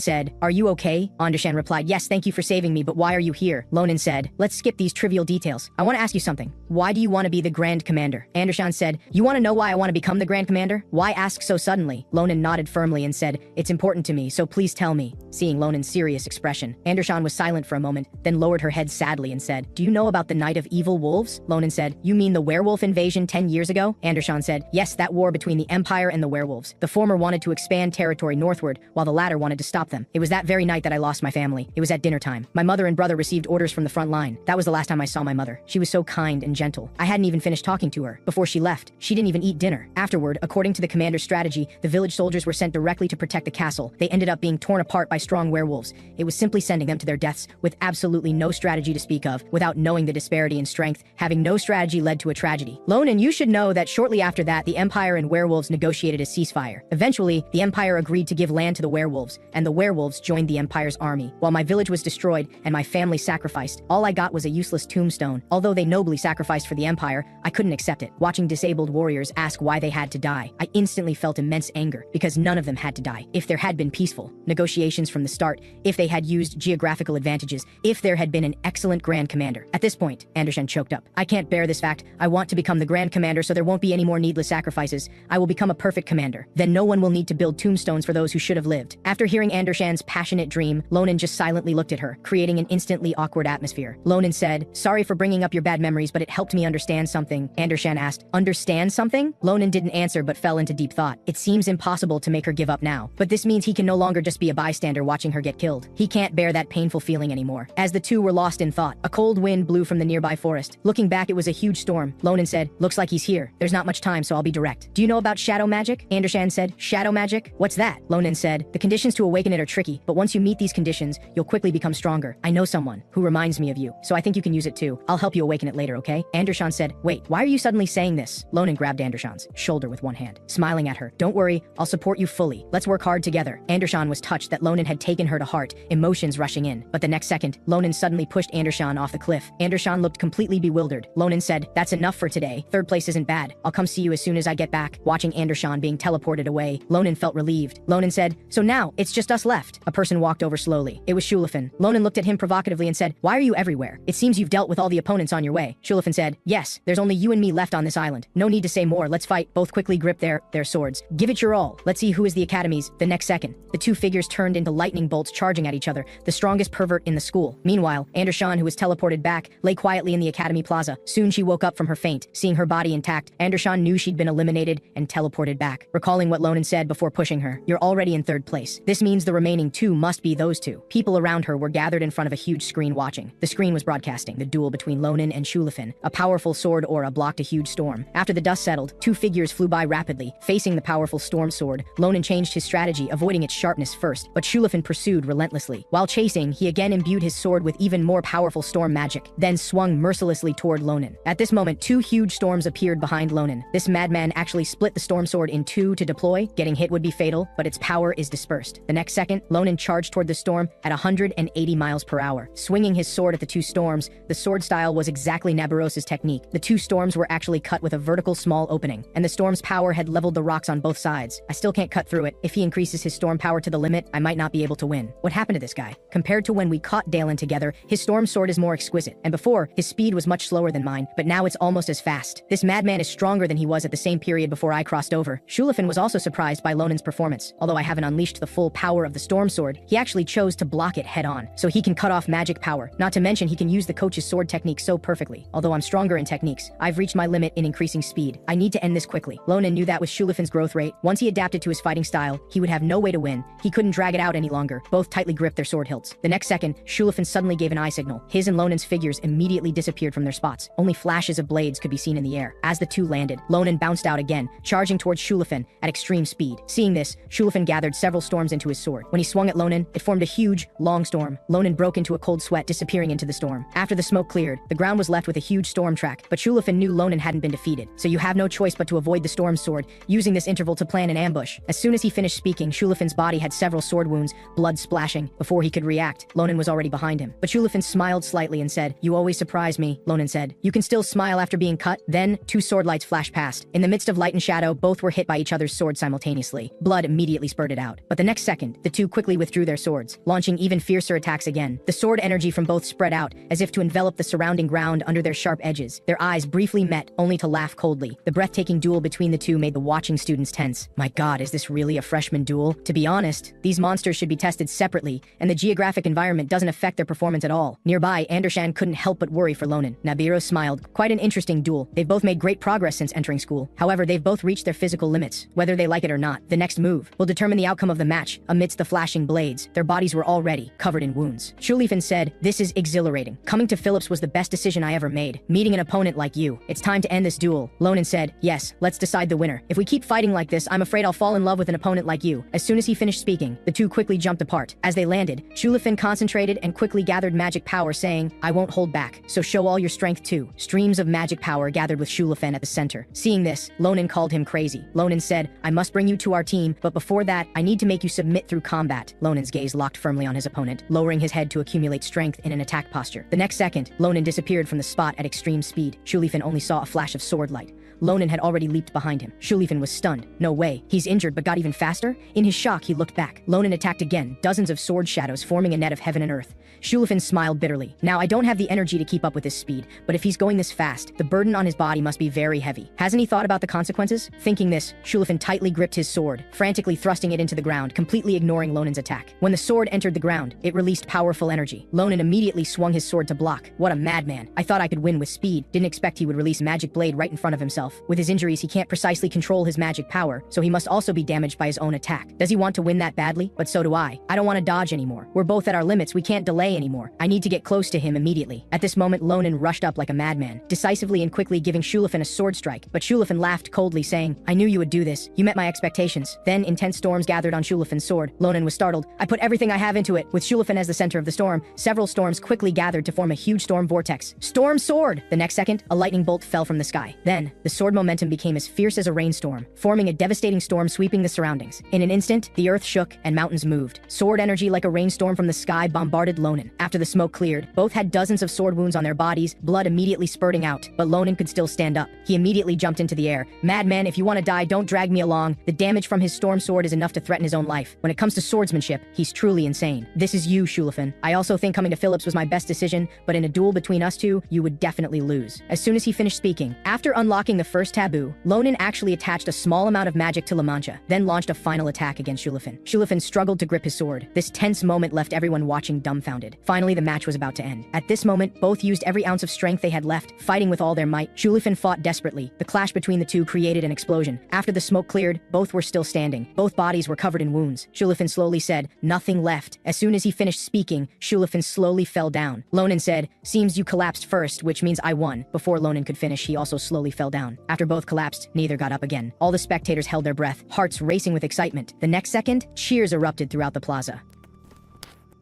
said, "Are you okay?" Anderson replied, "Yes, thank you for saving me, but why are you here?" Ronan said, "Let's skip these trivial details. I want to ask you something. Why do you want to be the Grand Commander?" Anderson said, "You want to know why I want to become the Grand Commander? Why ask so suddenly?" Ronan nodded firmly and said, "It's important to me, so please tell me." Seeing Ronan's serious expression, Anderson was silent for a moment, then lowered her head sadly and said, "Do you know about the Night of Evil Wolves?" Ronan said, "You mean the werewolf invasion 10 years ago?" Anderson said, "Yes, that war between the Empire and the werewolves. The former wanted to expand territory northward, while the latter wanted to stop them. It was that very night that I lost my family. It was at dinner time. My mother and brother received orders from the front line. That was the last time I saw my mother. She was so kind and gentle. I hadn't even finished talking to her. Before she left, she didn't even eat dinner. Afterward, according to the commander's strategy, the village soldiers were sent directly to protect the castle. They ended up being torn apart by strong werewolves. It was simply sending them to their deaths with absolutely no strategy to speak of, without knowing the disparity in strength. Having no strategy led to a tragedy. Ronan, you should know that shortly after that, the Empire and werewolves negotiated a ceasefire. Eventually, the Empire agreed to give land to the werewolves, and the werewolves joined the Empire's army. While my village was destroyed and my family sacrificed, all I got was a useless tombstone. Although they nobly sacrificed for the Empire, I couldn't accept it. Watching disabled warriors ask why they had to die, I instantly felt immense anger, because none of them had to die. If there had been peaceful negotiations from the start, if they had used geographical advantages, if there had been an excellent Grand Commander. At this point, Anderson choked up. "I can't bear this fact. I want to become the Grand Commander so there won't be any more needless sacrifices. I will become a perfect commander. Then no one will need to build tombstones for those who should have lived." After hearing Anderson's passionate dream, Ronan just silently looked at her, creating an instantly awkward atmosphere. Ronan said, "Sorry for bringing up your bad memories, but it helped me understand something." Anderson asked, "Understand something?" Ronan didn't answer but fell into deep thought. It seems impossible to make her give up now, but this means he can no longer just be a bystander watching her get killed. He can't bear that painful feeling anymore. As the two were lost in thought, a cold wind blew from the nearby forest. Looking back, it was a huge storm. Ronan said, "Looks like he's here. There's not much time, so I'll be direct. Do you know about shadow magic?" Anderson said, "Shadow magic? What's that?" Ronan said, "The conditions to awaken it are tricky, but once you meet these conditions, you'll quickly become stronger. I know someone who reminds me of you, so I think you can use it too. I'll help you awaken it later, okay?" Anderson said, "Wait, why are you suddenly saying this?" Ronan grabbed Anderson's shoulder with one hand, smiling at her. "Don't worry, I'll support you fully. Let's work hard together." Anderson was touched that Ronan had taken her to heart, emotionally oceans rushing in. But the next second, Ronan suddenly pushed Andesan off the cliff. Andesan looked completely bewildered. Ronan said, "That's enough for today. Third place isn't bad. I'll come see you as soon as I get back." Watching Andesan being teleported away, Ronan felt relieved. Ronan said, "So now, it's just us left." A person walked over slowly. It was Shulafin. Ronan looked at him provocatively and said, "Why are you everywhere? It seems you've dealt with all the opponents on your way." Shulafin said, "Yes, there's only you and me left on this island. No need to say more, let's fight." Both quickly gripped their swords. "Give it your all. Let's see who is the Academy's." The next second, the two figures turned into lightning bolts charging at each other, the strongest pervert in the school. Meanwhile, Andesan, who was teleported back, lay quietly in the Academy plaza. Soon she woke up from her faint. Seeing her body intact, Andesan knew she'd been eliminated and teleported back. Recalling what Ronan said before pushing her, "You're already in third place. This means the remaining two must be those two." People around her were gathered in front of a huge screen watching. The screen was broadcasting the duel between Ronan and Shulafin. A powerful sword aura blocked a huge storm. After the dust settled, two figures flew by rapidly. Facing the powerful storm sword, Ronan changed his strategy, avoiding its sharpness first, but Shulafin pursued relentlessly. While chasing, he again imbued his sword with even more powerful storm magic, then swung mercilessly toward Ronan. At this moment, two huge storms appeared behind Ronan. This madman actually split the storm sword in two to deploy. Getting hit would be fatal, but its power is dispersed. The next second, Ronan charged toward the storm at 180 miles per hour. Swinging his sword at the two storms, the sword style was exactly Nabiros' technique. The two storms were actually cut with a vertical small opening, and the storm's power had leveled the rocks on both sides. I still can't cut through it. If he increases his storm power to the limit, I might not be able to win. What happened to this guy? Compared to when we caught Dalen together, his storm sword is more exquisite, and before, his speed was much slower than mine, but now it's almost as fast. This madman is stronger than he was at the same period before I crossed over. Shulafin was also surprised by Lonan's performance. Although I haven't unleashed the full power of the storm sword, he actually chose to block it head on, so he can cut off magic power. Not to mention he can use the coach's sword technique so perfectly. Although I'm stronger in techniques, I've reached my limit in increasing speed. I need to end this quickly. Ronan knew that with Shulafin's growth rate, once he adapted to his fighting style, he would have no way to win. He couldn't drag it out any longer. Both tightly gripped their sword hilts. The next second, Shulafin suddenly gave an eye signal. His and Lonan's figures immediately disappeared from their spots. Only flashes of blades could be seen in the air. As the two landed, Ronan bounced out again, charging towards Shulafin at extreme speed. Seeing this, Shulafin gathered several storms into his sword. When he swung at Ronan, it formed a huge, long storm. Ronan broke into a cold sweat, disappearing into the storm. After the smoke cleared, the ground was left with a huge storm track, but Shulafin knew Ronan hadn't been defeated, so you have no choice but to avoid the storm sword, using this interval to plan an ambush. As soon as he finished speaking, Shulafin's body had several sword wounds, blood splashing. Before he could react, Ronan was already behind him. But Shulafin smiled slightly and said, "You always surprise me," Ronan said. "You can still smile after being cut?" Then, two sword lights flashed past. In the midst of light and shadow, both were hit by each other's swords simultaneously. Blood immediately spurted out. But the next second, the two quickly withdrew their swords, launching even fiercer attacks again. The sword energy from both spread out, as if to envelop the surrounding ground under their sharp edges. Their eyes briefly met, only to laugh coldly. The breathtaking duel between the two made the watching students tense. My god, is this really a freshman duel? To be honest, these monsters should be tested separately, and the geographic environment doesn't affect their performance at all. Nearby, Andesan couldn't help but worry for Ronan. Nabiros smiled. Quite an interesting duel. They've both made great progress since entering school. However, they've both reached their physical limits, whether they like it or not. The next move will determine the outcome of the match. Amidst the flashing blades, their bodies were already covered in wounds. Shulafin said, "This is exhilarating. Coming to Phillips was the best decision I ever made. Meeting an opponent like you. It's time to end this duel." Ronan said, "Yes, let's decide the winner. If we keep fighting like this, I'm afraid I'll fall in love with an opponent like you." As soon as he finished speaking, the two quickly jumped apart. As they landed, Shulafin concentrated and quickly gathered magic power, saying, "I won't hold back, so show all your strength too." Streams of magic power gathered with Shulafin at the center. Seeing this, Ronan called him crazy. Ronan said, "I must bring you to our team, but before that, I need to make you submit through combat." Ronan's gaze locked firmly on his opponent, lowering his head to accumulate strength in an attack posture. The next second, Ronan disappeared from the spot at extreme speed. Shulafin only saw a flash of sword light. Ronan had already leaped behind him. Shulafin was stunned. No way. He's injured but got even faster? In his shock, he looked back. Ronan attacked again, dozens of sword shadows forming a net of heaven and earth. Shulafin smiled bitterly. Now, I don't have the energy to keep up with his speed, but if he's going this fast, the burden on his body must be very heavy. Hasn't he thought about the consequences? Thinking this, Shulafin tightly gripped his sword, frantically thrusting it into the ground, completely ignoring Ronan's attack. When the sword entered the ground, it released powerful energy. Ronan immediately swung his sword to block. What a madman. I thought I could win with speed. Didn't expect he would release magic blade right in front of himself. With his injuries, he can't precisely control his magic power, so he must also be damaged by his own attack. Does he want to win that badly? But so do I. I don't want to dodge anymore. We're both at our limits. We can't delay anymore. I need to get close to him immediately. At this moment, Ronan rushed up like a madman, decisively and quickly giving Shulafin a sword strike. But Shulafin laughed coldly, saying, "I knew you would do this. You met my expectations." Then intense storms gathered on Shulafin's sword. Ronan was startled. "I put everything I have into it." With Shulafin as the center of the storm, several storms quickly gathered to form a huge storm vortex. Storm sword! The next second, a lightning bolt fell from the sky. Then, the sword momentum became as fierce as a rainstorm, forming a devastating storm sweeping the surroundings. In an instant, the earth shook and mountains moved. Sword energy like a rainstorm from the sky bombarded Ronan. After the smoke cleared, both had dozens of sword wounds on their bodies, blood immediately spurting out, but Ronan could still stand up. He immediately jumped into the air. "Madman, if you want to die, don't drag me along. The damage from his storm sword is enough to threaten his own life. When it comes to swordsmanship, he's truly insane. This is you, Shulafin. I also think coming to Phillips was my best decision, but in a duel between us two, you would definitely lose." As soon as he finished speaking, after unlocking the first taboo, Ronan actually attached a small amount of magic to La Mancha, then launched a final attack against Shulafin. Shulafin struggled to grip his sword. This tense moment left everyone watching dumbfounded. Finally, the match was about to end. At this moment, both used every ounce of strength they had left, fighting with all their might. Shulafin fought desperately. The clash between the two created an explosion. After the smoke cleared, both were still standing. Both bodies were covered in wounds. Shulafin slowly said, "Nothing left." As soon as he finished speaking, Shulafin slowly fell down. Ronan said, "Seems you collapsed first, which means I won." Before Ronan could finish, he also slowly fell down. After both collapsed, neither got up again. All the spectators held their breath, hearts racing with excitement. The next second, cheers erupted throughout the plaza.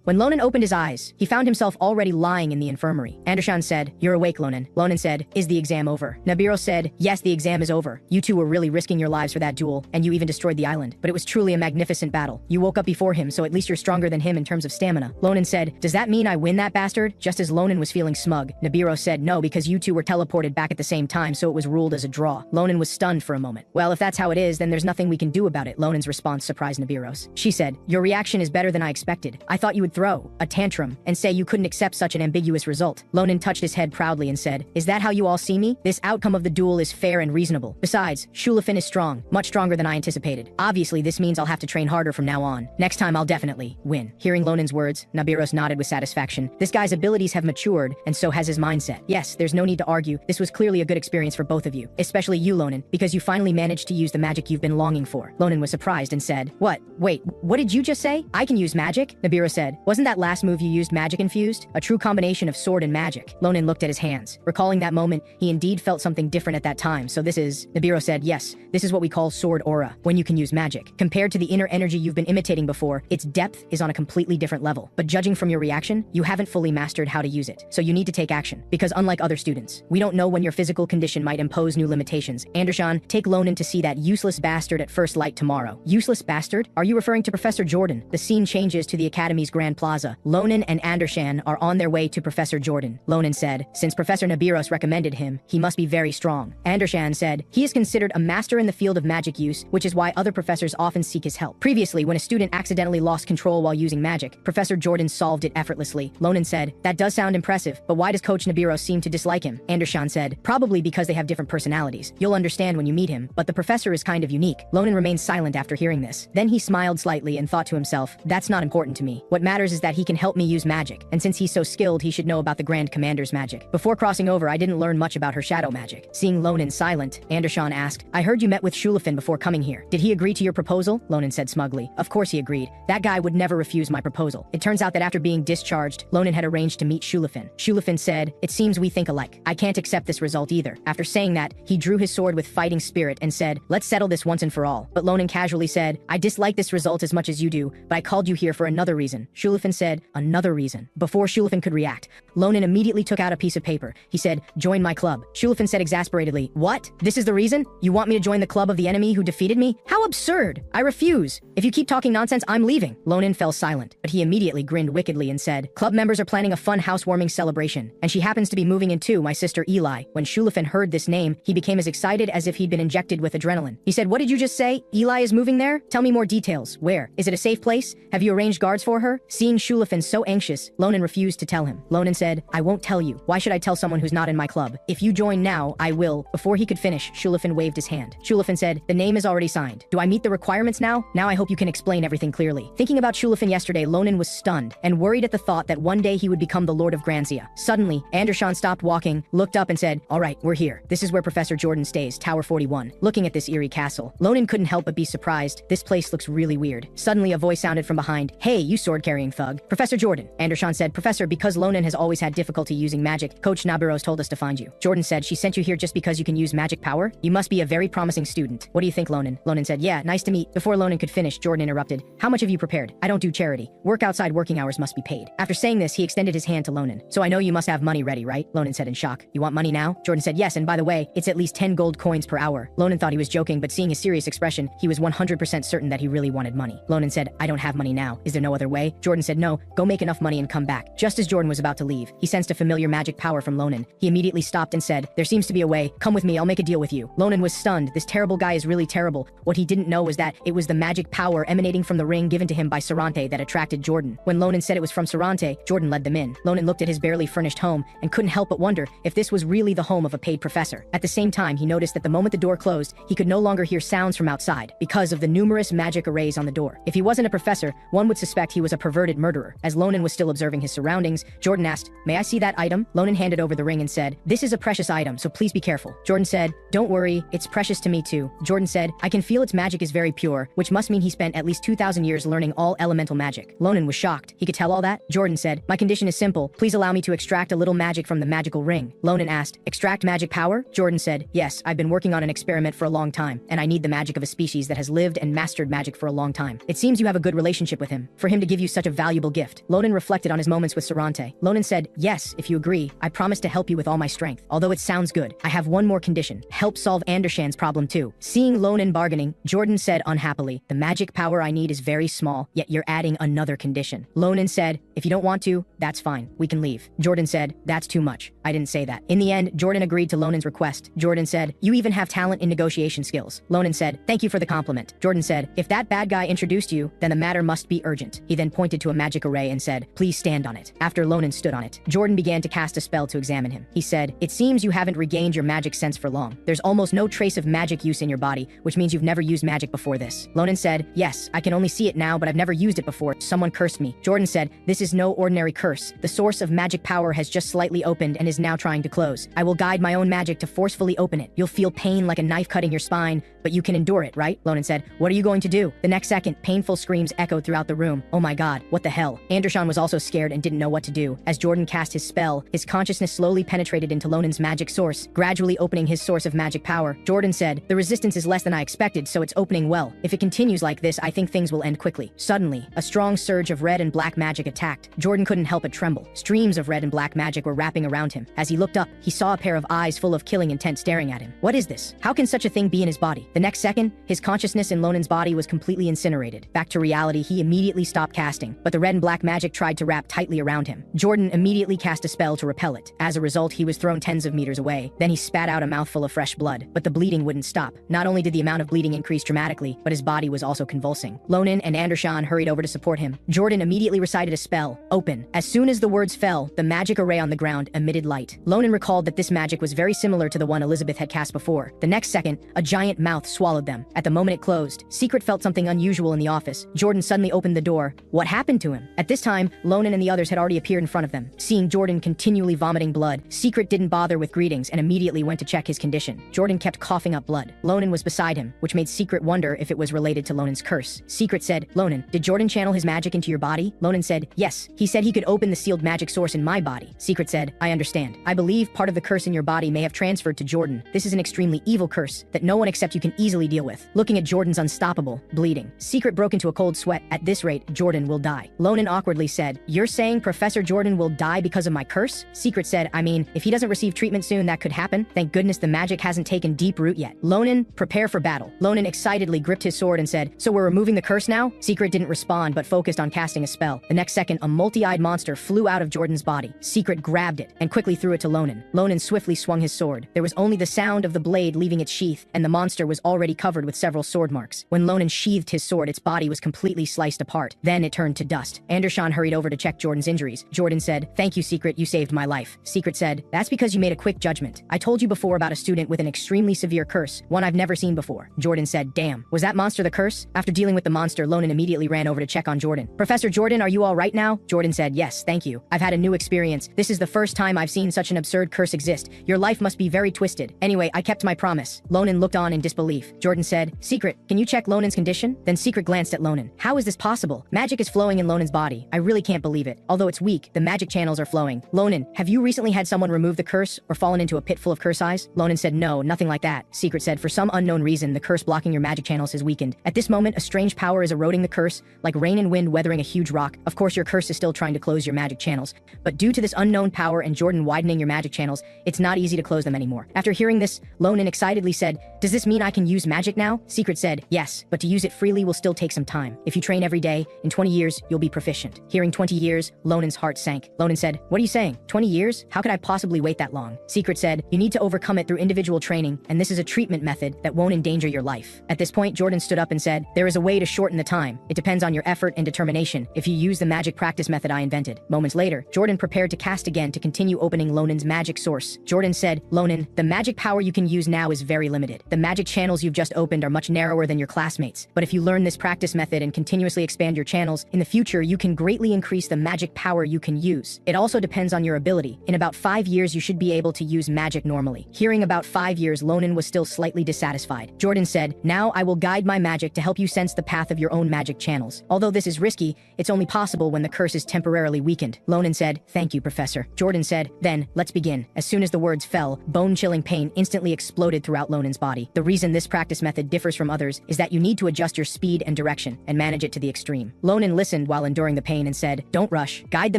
When Ronan opened his eyes, he found himself already lying in the infirmary. Andesan said, "You're awake, Ronan." Ronan said, "Is the exam over?" Nabiros said, "Yes, the exam is over. You two were really risking your lives for that duel, and you even destroyed the island. But it was truly a magnificent battle. You woke up before him, so at least you're stronger than him in terms of stamina." Ronan said, "Does that mean I win that bastard?" Just as Ronan was feeling smug, Nabiros said, "No, because you two were teleported back at the same time, so it was ruled as a draw." Ronan was stunned for a moment. "Well, if that's how it is, then there's nothing we can do about it." Ronan's response surprised Nabiros. She said, "Your reaction is better than I expected. I thought you would throw a tantrum and say you couldn't accept such an ambiguous result." Ronan touched his head proudly and said, "Is that how you all see me? This outcome of the duel is fair and reasonable. Besides, Shulafin is strong, much stronger than I anticipated. Obviously, this means I'll have to train harder from now on. Next time I'll definitely win." Hearing Ronan's words, Nabiros nodded with satisfaction. This guy's abilities have matured, and so has his mindset. Yes, there's no need to argue. This was clearly a good experience for both of you, especially you, Ronan, because you finally managed to use the magic you've been longing for. Ronan was surprised and said, "What? Wait, what did you just say? I can use magic?" Nabiros said, "Wasn't that last move you used magic infused? A true combination of sword and magic." Ronan looked at his hands. Recalling that moment, he indeed felt something different at that time. "So this is..." Nabiros said, "Yes, this is what we call sword aura, when you can use magic. Compared to the inner energy you've been imitating before, its depth is on a completely different level. But judging from your reaction, you haven't fully mastered how to use it. So you need to take action. Because unlike other students, we don't know when your physical condition might impose new limitations. Andershan, take Ronan to see that useless bastard at first light tomorrow." "Useless bastard? Are you referring to Professor Jordan?" The scene changes to the Academy's Grand Plaza. Ronan and Andershan are on their way to Professor Jordan. Ronan said, "Since Professor Nabiros recommended him, he must be very strong." Andershan said, "He is considered a master in the field of magic use, which is why other professors often seek his help. Previously, when a student accidentally lost control while using magic, Professor Jordan solved it effortlessly." Ronan said, "That does sound impressive, but why does Coach Nabiros seem to dislike him?" Andershan said, "Probably because they have different personalities. You'll understand when you meet him, but the professor is kind of unique." Ronan remained silent after hearing this. Then he smiled slightly and thought to himself, "That's not important to me. What matters is that he can help me use magic, and since he's so skilled, he should know about the Grand Commander's magic. Before crossing over, I didn't learn much about her shadow magic." Seeing Ronan silent, Andershan asked, "I heard you met with Shulafin before coming here. Did he agree to your proposal?" Ronan said smugly, "Of course he agreed. That guy would never refuse my proposal." It turns out that after being discharged, Ronan had arranged to meet Shulafin. Shulafin said, "It seems we think alike. I can't accept this result either." After saying that, he drew his sword with fighting spirit and said, "Let's settle this once and for all." But Ronan casually said, "I dislike this result as much as you do, but I called you here for another reason." Shulafin said, "Another reason?" Before Shulafin could react, Ronan immediately took out a piece of paper. He said, "Join my club." Shulafin said exasperatedly, "What? This is the reason? You want me to join the club of the enemy who defeated me? How absurd! I refuse. If you keep talking nonsense, I'm leaving." Ronan fell silent, but he immediately grinned wickedly and said, "Club members are planning a fun housewarming celebration, and she happens to be moving in too, my sister Eli." When Shulafin heard this name, he became as excited as if he'd been injected with adrenaline. He said, "What did you just say? Eli is moving there? Tell me more details. Where? Is it a safe place? Have you arranged guards for her?" Seeing Shulafin so anxious, Ronan refused to tell him. Ronan said, "I won't tell you. Why should I tell someone who's not in my club? If you join now, I will." Before he could finish, Shulafin waved his hand. Shulafin said, "The name is already signed. Do I meet the requirements now? Now I hope you can explain everything clearly." Thinking about Shulafin yesterday, Ronan was stunned and worried at the thought that one day he would become the Lord of Granzia. Suddenly, Andershan stopped walking, looked up and said, "All right, we're here. This is where Professor Jordan stays, Tower 41. Looking at this eerie castle, Ronan couldn't help but be surprised. This place looks really weird. Suddenly a voice sounded from behind. "Hey, you sword-carrying thug. Professor Jordan, Anderson said. Professor, because Ronan has always had difficulty using magic, Coach Nabiros told us to find you. Jordan said, she sent you here just because you can use magic power? You must be a very promising student. What do you think, Ronan? Ronan said, yeah, nice to meet. Before Ronan could finish, Jordan interrupted. How much have you prepared? I don't do charity. Work outside working hours must be paid. After saying this, he extended his hand to Ronan. So I know you must have money ready, right? Ronan said in shock. You want money now? Jordan said, yes, and by the way, it's at least 10 gold coins per hour. Ronan thought he was joking, but seeing his serious expression, he was 100% certain that he really wanted money. Ronan said, I don't have money now. Is there no other way? Jordan said, no, go make enough money and come back. Just as Jordan was about to leave, he sensed a familiar magic power from Ronan. He immediately stopped and said, there seems to be a way. Come with me, I'll make a deal with you. Ronan was stunned. This terrible guy is really terrible. What he didn't know was that it was the magic power emanating from the ring given to him by Sarante that attracted Jordan. When Ronan said it was from Sarante, Jordan led them in. Ronan looked at his barely furnished home and couldn't help but wonder if this was really the home of a paid professor. At the same time, he noticed that the moment the door closed, he could no longer hear sounds from outside because of the numerous magic arrays on the door. If he wasn't a professor, one would suspect he was a perverted murderer. As Ronan was still observing his surroundings, Jordan asked, may I see that item? Ronan handed over the ring and said, this is a precious item, so please be careful. Jordan said, don't worry, it's precious to me too. Jordan said, I can feel its magic is very pure, which must mean he spent at least 2,000 years learning all elemental magic. Ronan was shocked. He could tell all that? Jordan said, my condition is simple. Please allow me to extract a little magic from the magical ring. Ronan asked, extract magic power? Jordan said, yes, I've been working on an experiment for a long time, and I need the magic of a species that has lived and mastered magic for a long time. It seems you have a good relationship with him, for him to give you such a valuable gift. Ronan reflected on his moments with Sarante. Ronan said, yes, if you agree, I promise to help you with all my strength. Although it sounds good, I have one more condition. Help solve Andershan's problem too. Seeing Ronan bargaining, Jordan said unhappily, the magic power I need is very small, yet you're adding another condition. Ronan said, if you don't want to, that's fine. We can leave. Jordan said, that's too much. I didn't say that. In the end, Jordan agreed to Ronan's request. Jordan said, you even have talent in negotiation skills. Ronan said, thank you for the compliment. Jordan said, if that bad guy introduced you, then the matter must be urgent. He then pointed to a magic array and said, please stand on it. After Ronan stood on it, Jordan began to cast a spell to examine him. He said, it seems you haven't regained your magic sense for long. There's almost no trace of magic use in your body, which means you've never used magic before this. Ronan said, yes, I can only see it now, but I've never used it before. Someone cursed me. Jordan said, this is no ordinary curse. The source of magic power has just slightly opened and is now trying to close. I will guide my own magic to forcefully open it. You'll feel pain like a knife cutting your spine, but you can endure it, right? Ronan said, what are you going to do? The next second, painful screams echoed throughout the room. Oh my god, what the hell? Anderson was also scared and didn't know what to do. As Jordan cast his spell, his consciousness slowly penetrated into Ronan's magic source, gradually opening his source of magic power. Jordan said, the resistance is less than I expected, so it's opening well. If it continues like this, I think things will end quickly. Suddenly, a strong surge of red and black magic attacked. Jordan couldn't help but tremble. Streams of red and black magic were wrapping around him. As he looked up, he saw a pair of eyes full of killing intent staring at him. What is this? How can such a thing be in his body? The next second, his consciousness in Ronan's body was completely incinerated. Back to reality, he immediately stopped casting, but the red and black magic tried to wrap tightly around him. Jordan immediately cast a spell to repel it. As a result, he was thrown tens of meters away. Then he spat out a mouthful of fresh blood, but the bleeding wouldn't stop. Not only did the amount of bleeding increase dramatically, but his body was also convulsing. Ronan and Anderson hurried over to support him. Jordan immediately recited a spell, open. As soon as the words fell, the magic array on the ground emitted light. Ronan recalled that this magic was very similar to the one Elizabeth had cast before. The next second, a giant mouth swallowed them. At the moment it closed, Secret felt something unusual in the office. Jordan suddenly opened the door. What happened to him? At this time, Ronan and the others had already appeared in front of them. Seeing Jordan continually vomiting blood, Secret didn't bother with greetings and immediately went to check his condition. Jordan kept coughing up blood. Ronan was beside him, which made Secret wonder if it was related to Ronan's curse. Secret said, Ronan, did Jordan channel his magic into your body? Ronan said, yes. He said he could open the sealed magic source in my body. Secret said, I understand. I believe part of the curse in your body may have transferred to Jordan. This is an extremely evil curse that no one except you can easily deal with. Looking at Jordan's unstoppable bleeding, Secret broke into a cold sweat. At this rate, Jordan will die. Ronan awkwardly said, you're saying Professor Jordan will die because of my curse? Secret said, I mean, if he doesn't receive treatment soon, that could happen. Thank goodness the magic hasn't taken deep root yet. Ronan, prepare for battle. Ronan excitedly gripped his sword and said, so we're removing the curse now? Secret didn't respond but focused on casting a spell. The next second, a multi-eyed monster flew out of Jordan's body. Secret grabbed it and quickly threw it to Ronan. Ronan swiftly swung his sword. There was only the sound of the blade leaving its sheath, and the monster was already covered with several sword marks. When Ronan sheathed his sword, its body was completely sliced apart. Then it turned to dust. Anderson hurried over to check Jordan's injuries. Jordan said, thank you, Secret, you saved my life. Secret said, that's because you made a quick judgment. I told you before about a student with an extremely severe curse, one I've never seen before. Jordan said, damn, was that monster the curse? After dealing with the monster, Ronan immediately ran over to check on Jordan. Professor Jordan, are you all right now? now? Jordan said, yes, thank you. I've had a new experience. This is the first time I've seen such an absurd curse exist. Your life must be very twisted. Anyway, I kept my promise. Ronan looked on in disbelief. Jordan said, Secret, can you check Lonan's condition? Then Secret glanced at Ronan. How is this possible? Magic is flowing in Lonan's body. I really can't believe it. Although it's weak, the magic channels are flowing. Ronan, have you recently had someone remove the curse or fallen into a pit full of curse eyes? Ronan said, no, nothing like that. Secret said, for some unknown reason, the curse blocking your magic channels has weakened. At this moment, a strange power is eroding the curse, like rain and wind weathering a huge rock. Of course, your curse is still trying to close your magic channels, but due to this unknown power and Jordan widening your magic channels, it's not easy to close them anymore. After hearing this, Ronan excitedly said, does this mean I can use magic now? Secret said, yes, but to use it freely will still take some time. If you train every day, in 20 years, you'll be proficient. Hearing 20 years, Lonan's heart sank. Ronan said, what are you saying? 20 years? How could I possibly wait that long? Secret said, you need to overcome it through individual training, and this is a treatment method that won't endanger your life. At this point, Jordan stood up and said, there is a way to shorten the time. It depends on your effort and determination if you use the magic practice method I invented. Moments later, Jordan prepared to cast again to continue opening Lonan's magic source. Jordan said, Ronan, the magic power you can use now is very limited. The magic channels you've just opened are much narrower than your classmates. But if you learn this practice method and continuously expand your channels, in the future you can greatly increase the magic power you can use. It also depends on your ability. In about 5 years you should be able to use magic normally. Hearing about 5 years, Ronan was still slightly dissatisfied. Jordan said, now I will guide my magic to help you sense the path of your own magic channels. Although this is risky, it's only possible when the curse is temporarily weakened. Ronan said, thank you, Professor. Jordan said, then, let's begin. As soon as the words fell, bone-chilling pain instantly exploded throughout Lonan's body. The reason this practice method differs from others is that you need to adjust your speed and direction and manage it to the extreme. Ronan listened while enduring the pain and said, don't rush. Guide the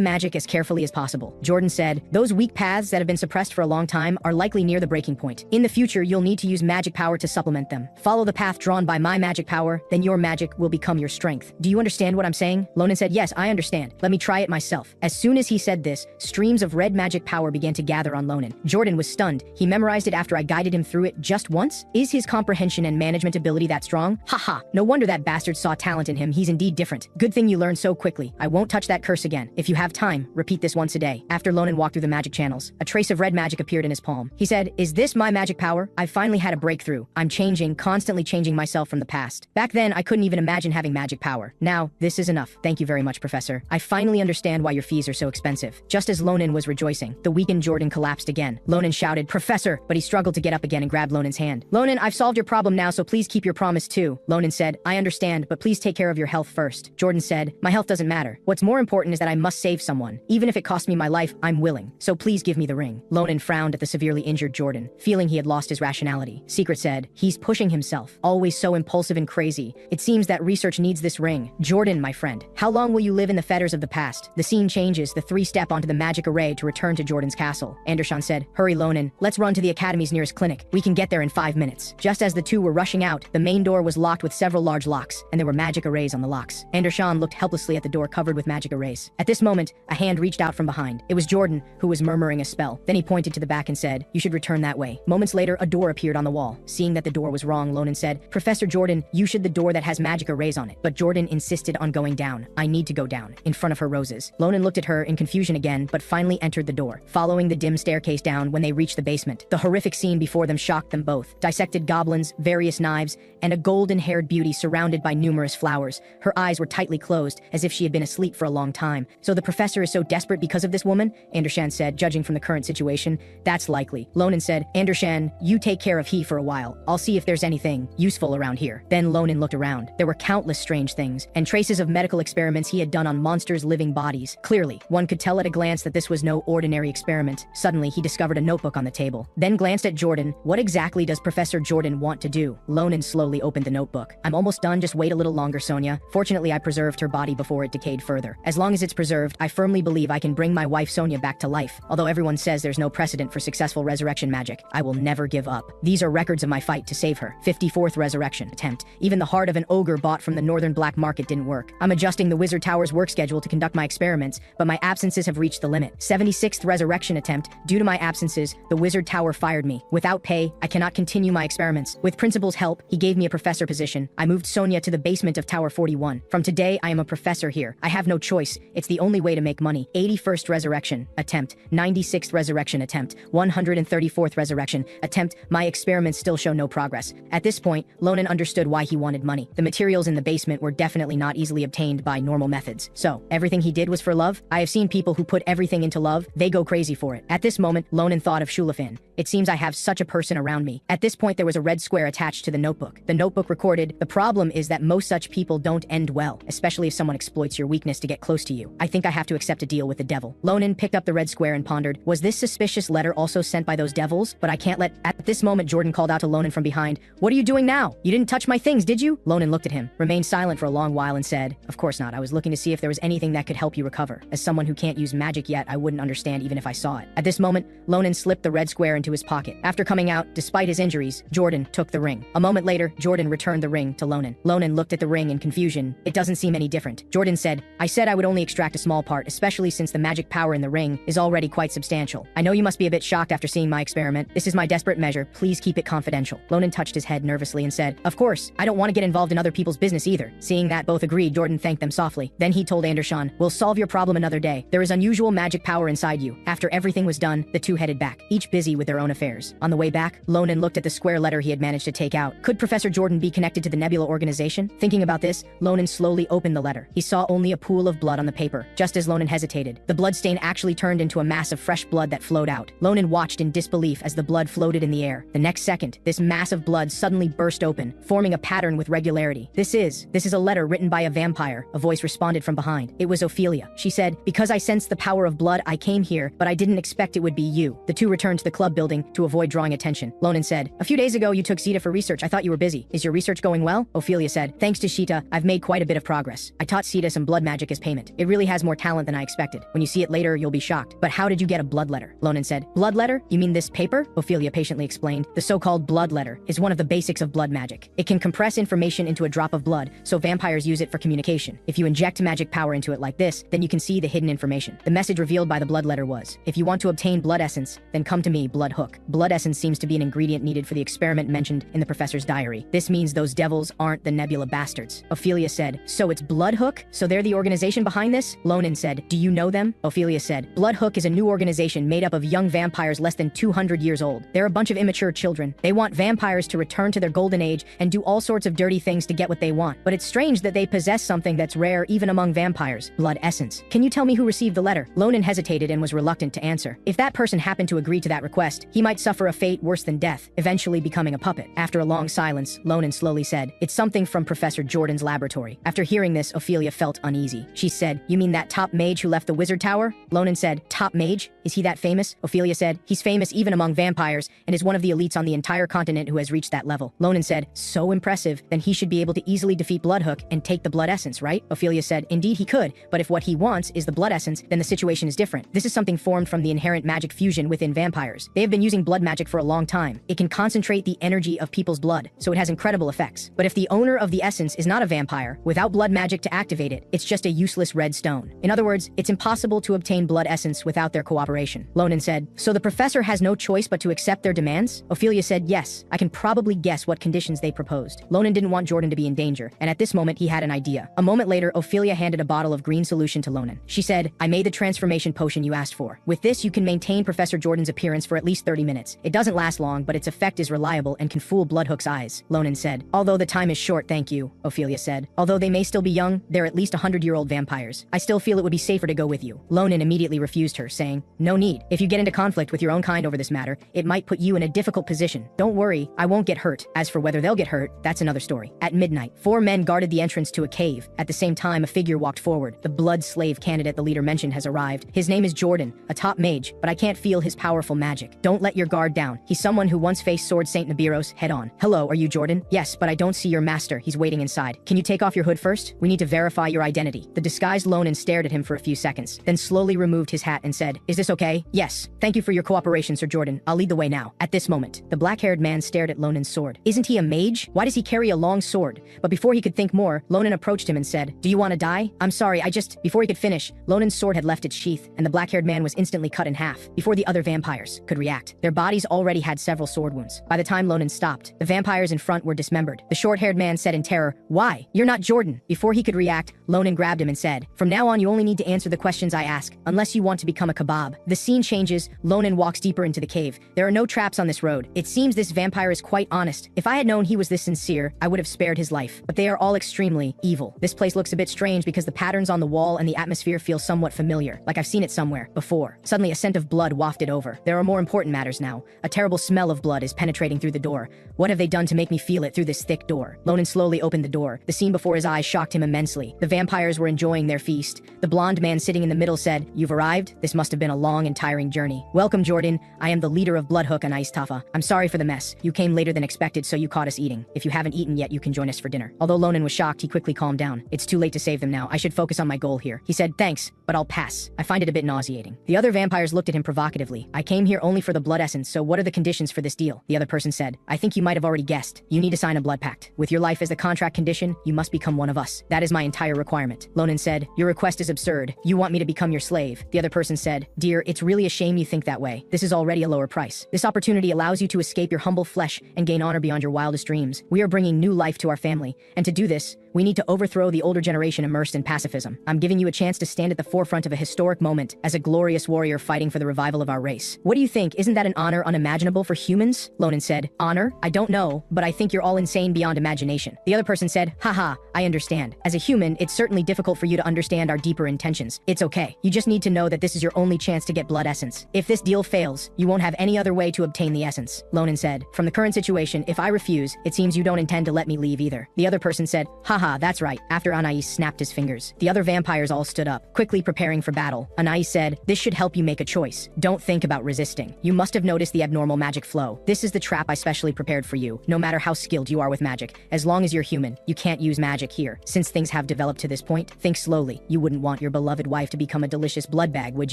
magic as carefully as possible. Jordan said, those weak paths that have been suppressed for a long time are likely near the breaking point. In the future, you'll need to use magic power to supplement them. Follow the path drawn by my magic power, then your magic will become your strength. Do you understand what I'm saying? Ronan said, yes, I understand. Let me try it myself. As soon as he said this, streams of red magic power began to gather on Ronan. Jordan was stunned. He memorized it after I guided him through it just once? Is his comprehension and management ability that strong? Haha, no wonder that bastard saw talent in him. He's indeed different. Good thing you learned so quickly. I won't touch that curse again. If you have time, repeat this once a day. After Ronan walked through the magic channels, a trace of red magic appeared in his palm. He said, is this my magic power? I finally had a breakthrough. I'm constantly changing myself from the past. Back then, I couldn't even imagine having magic power. Now, this is enough. Thank you very much, Professor. I finally understand why your fees are so expensive. Just as Ronan was rejoicing, the weakened Jordan collapsed again. Ronan shouted, Professor, but he struggled to get up again and grabbed Ronan's hand. Ronan, I've solved your problem now, so please keep your promise too. Ronan said, I understand, but please take care of your health first. Jordan said, my health doesn't matter. What's more important is that I must save someone. Even if it costs me my life, I'm willing. So please give me the ring. Ronan frowned at the severely injured Jordan, feeling he had lost his rationality. Secret said, he's pushing himself, always so impulsive and crazy. It seems that research needs this ring. Jordan, my friend, how long will you live in the fetters of the past? The scene changes. The three step onto the magic array to return to Jordan's castle. Andesan said, hurry, Ronan, let's run to the academy's nearest clinic. We can get there in 5 minutes. Just as the two were rushing out, the main door was locked with several large locks, and there were magic arrays on the locks. Andesan looked helplessly at the door covered with magic arrays. At this moment, a hand reached out from behind. It was Jordan, who was murmuring a spell. Then he pointed to the back and said, you should return that way. Moments later, a door appeared on the wall. Seeing that the door was wrong, Ronan said, Professor Jordan, you should the door that has magic arrays on it. But Jordan insisted on going down. I need to go down, in front of her roses. Ronan looked at her in confusion again, but finally entered the door, following the dim staircase down. When they reached the basement, the horrific scene before them shocked them both. Dissected goblins, various knives, and a golden-haired beauty surrounded by numerous flowers. Her eyes were tightly closed, as if she had been asleep for a long time. So the professor is so desperate because of this woman? Andesan said, judging from the current situation. That's likely. Ronan said, Andesan, you take care of he for a while. I'll see if there's anything useful around here. Then Ronan looked around. There were countless strange things, and traces of medical experiments he had done on monsters' living bodies. Clearly, one could tell at a glance that this was no ordinary experiment. Suddenly, he discovered a notebook on the table, then glanced at Jordan. What exactly does Professor Jordan want to do? Ronan slowly opened the notebook. I'm almost done, just wait a little longer, Sonia. Fortunately, I preserved her body before it decayed further. As long as it's preserved, I firmly believe I can bring my wife Sonia back to life. Although everyone says there's no precedent for successful resurrection magic, I will never give up. These are records of my fight to save her. 54th resurrection attempt. Even the heart of an ogre bought from the northern black market didn't work. I'm adjusting the Wizard Tower's work schedule to conduct my experiments, but my absences have reached the limit. 76th resurrection attempt. Due to my absences, the Wizard Tower fired me. Without pay, I cannot continue my experiments. With principal's help, he gave me a professor position. I moved Sonia to the basement of Tower 41. From today, I am a professor here. I have no choice. It's the only way to make money. 81st resurrection attempt, 96th resurrection attempt, 134th resurrection attempt. My experiments still show no progress. At this point, Ronan understood why he wanted money. The materials in the basement were definitely not easily obtained by normal methods. So, everything he did was for love? I have seen people who put everything into love, they go crazy for it. At this moment, Ronan thought of Shulafin. It seems I have such a person around me. At this point, there was a red square attached to the notebook. The notebook recorded, "The problem is that most such people don't end well, especially if someone exploits your weakness to get close to you. I think I have to accept a deal with the devil." Ronan picked up the red square and pondered, was this suspicious letter also sent by those devils? But I can't let— At this moment, Jordan called out to Ronan from behind, "What are you doing now? You didn't touch my things, did you?" Ronan looked at him, remained silent for a long while and said, "Of course not. I was looking to see if there was anything that could help you recover. As someone who can't use magic yet, I wouldn't understand even if I saw it." At this moment, Ronan slipped the red square into his pocket. After coming out, despite his injuries, Jordan took the ring. A moment later, Jordan returned the ring to Ronan. Ronan looked at the ring in confusion. It doesn't seem any different. Jordan said, "I said I would only extract a small part, especially since the magic power in the ring is already quite substantial. I know you must be a bit shocked after seeing my experiment. This is my desperate measure. Please keep it confidential." Ronan touched his head nervously and said, "Of course, I don't want to get involved in other people's business either." Seeing that both agreed, Jordan thanked them softly. Then he told Andesan, "We'll solve your problem another day. There is unusual magic power inside you." After everything was done, the two headed back, each busy with their own affairs. On the way back, Ronan looked at the square letter he had managed to take out. Could Professor Jordan be connected to the Nebula organization? Thinking about this, Ronan slowly opened the letter. He saw only a pool of blood on the paper. Just as Ronan hesitated, the blood stain actually turned into a mass of fresh blood that flowed out. Ronan watched in disbelief as the blood floated in the air. The next second, this mass of blood suddenly burst open, forming a pattern with regularity. This is a letter written by a vampire," a voice responded from behind. It was Ophelia. She said, "Because I sensed the power of blood, I came here, but I didn't expect it would be you." The two returned to the club building to avoid drawing attention. Ronan said, "A few days ago you took Sita for research. I thought you were busy. Is your research going well?" Ophelia said, "Thanks to Sita, I've made quite a bit of progress. I taught Sita some blood magic as payment. It really has more talent than I expected. When you see it later, you'll be shocked." "But how did you get a blood letter?" Ronan said. "Blood letter? You mean this paper?" Ophelia patiently explained. "The so-called blood letter is one of the basics of blood magic. It can compress information into a drop of blood, so vampires use it for communication. If you inject magic power into it like this, then you can see the hidden information." The message revealed by the blood letter was, "If you want to obtain blood essence, then come to me, Blood Hook." Blood essence seems to be an ingredient needed for the experiment mentioned in the professor's diary. This means those devils aren't the Nebula bastards. Ophelia said, "So it's Blood Hook? So they're the organization behind this?" Ronan said, "Do you know them?" Ophelia said, "Blood Hook is a new organization made up of young vampires less than 200 years old. They're a bunch of immature children. They want vampires to return to their golden age and do all sorts of dirty things to get what they want. But it's strange that they possess something that's rare even among vampires, blood essence. Can you tell me who received the letter?" Ronan hesitated and was reluctant to answer. If that person happened to agree to that request, he might suffer a fate worse than death, eventually becoming a puppet. After a long silence, Ronan slowly said, "It's something from Professor Jordan's laboratory." After hearing this, Ophelia felt uneasy. She said, "You mean that top mage who left the wizard tower?" Ronan said, "Top mage? Is he that famous?" Ophelia said, "He's famous even among vampires and is one of the elites on the entire continent who has reached that level." Ronan said, "So impressive, then he should be able to easily defeat Bloodhook and take the blood essence, right?" Ophelia said, "Indeed he could, but if what he wants is the blood essence, then the situation is different. This is something formed from the inherent magic fusion within vampires. They have been using blood magic for a long time. It can concentrate the energy of people's blood, so it has incredible effects. But if the owner of the essence is not a vampire, without blood magic to activate it, it's just a useless red stone. In other words, it's impossible to obtain blood essence without their cooperation." Ronan said, "So the professor has no choice but to accept their demands?" Ophelia said, "Yes, I can probably guess what conditions they proposed." Ronan didn't want Jordan to be in danger, and at this moment he had an idea. A moment later, Ophelia handed a bottle of green solution to Ronan. She said, "I made the transformation potion you asked for. With this, you can maintain Professor Jordan's appearance for at least 30 minutes. It doesn't last long, but its effect is reliable and can fool Bloodhook's eyes." Ronan said, "Although the time is short, thank you," Ophelia said. "Although they may still be young, they're at least 100-year-old vampires. I still feel it would be safer to go with you." Ronan immediately refused her, saying, "No need. If you get into conflict with your own kind over this matter, it might put you in a difficult position. Don't worry, I won't get hurt. As for whether they'll get hurt, that's another story." At midnight, 4 men guarded the entrance to a cave. At the same time, a figure walked forward. The blood slave candidate the leader mentioned has arrived. His name is Jordan, a top mage, but I can't feel his powerful magic. Don't let your guard down. He's someone who once faced Sword Saint Nabiros head-on. "Hello, are you Jordan?" "Yes, but I don't see your master. He's waiting inside." "Can you take off your hood first? We need to verify your identity." The disguised Ronan stared at him for a few seconds, then slowly removed his hat and said, "Is this okay?" "Yes. Thank you for your cooperation, Sir Jordan. I'll lead the way now." At this moment, the black-haired man stared at Ronan's sword. "Isn't he a mage? Why does he carry a long sword?" But before he could think more, Ronan approached him and said, "Do you want to die?" "I'm sorry, Before he could finish, Ronan's sword had left its sheath, and the black-haired man was instantly cut in half, before the other vampires could react. react. Their bodies already had several sword wounds. By the time Ronan stopped, the vampires in front were dismembered. The short-haired man said in terror, "Why? You're not Jordan." Before he could react, Ronan grabbed him and said, "From now on you only need to answer the questions I ask, unless you want to become a kebab." The scene changes. Ronan walks deeper into the cave. There are no traps on this road. It seems this vampire is quite honest. If I had known he was this sincere, I would have spared his life. But they are all extremely evil. This place looks a bit strange because the patterns on the wall and the atmosphere feel somewhat familiar, like I've seen it somewhere before. Suddenly a scent of blood wafted over. There are more important matters now. A terrible smell of blood is penetrating through the door. What have they done to make me feel it through this thick door? Ronan slowly opened the door. The scene before his eyes shocked him immensely. The vampires were enjoying their feast. The blonde man sitting in the middle said, "You've arrived? This must have been a long and tiring journey. Welcome, Jordan. I am the leader of Bloodhook and Ice Tafa. I'm sorry for the mess. You came later than expected, so you caught us eating. If you haven't eaten yet, you can join us for dinner." Although Ronan was shocked, he quickly calmed down. "It's too late to save them now. I should focus on my goal here." He said, "Thanks, but I'll pass. I find it a bit nauseating." The other vampires looked at him provocatively. "I came here only for the blood essence, so what are the conditions for this deal?" The other person said, "I think you might have already guessed. You need to sign a blood pact. With your life as the contract condition, you must become one of us. That is my entire requirement." Ronan said, "Your request is absurd. You want me to become your slave." The other person said, "Dear, it's really a shame you think that way. This is already a lower price. This opportunity allows you to escape your humble flesh and gain honor beyond your wildest dreams. We are bringing new life to our family, and to do this, we need to overthrow the older generation immersed in pacifism. I'm giving you a chance to stand at the forefront of a historic moment as a glorious warrior fighting for the revival of our race. What do you think? Isn't that an honor unimaginable for humans?" Ronan said, "Honor? I don't know, but I think you're all insane beyond imagination." The other person said, "Haha, I understand. As a human, it's certainly difficult for you to understand our deeper intentions. It's okay. You just need to know that this is your only chance to get blood essence. If this deal fails, you won't have any other way to obtain the essence." Ronan said, "From the current situation, if I refuse, it seems you don't intend to let me leave either." The other person said, "Haha, that's right," after Anais snapped his fingers. The other vampires all stood up, quickly preparing for battle. Anais said, "This should help you make a choice. Don't think about resisting. You must have noticed the abnormal magic flow. This is the trap I specially prepared for you. No matter how skilled you are with magic, as long as you're human, you can't use magic here. Since things have developed to this point, think slowly. You wouldn't want your beloved wife to become a delicious blood bag, would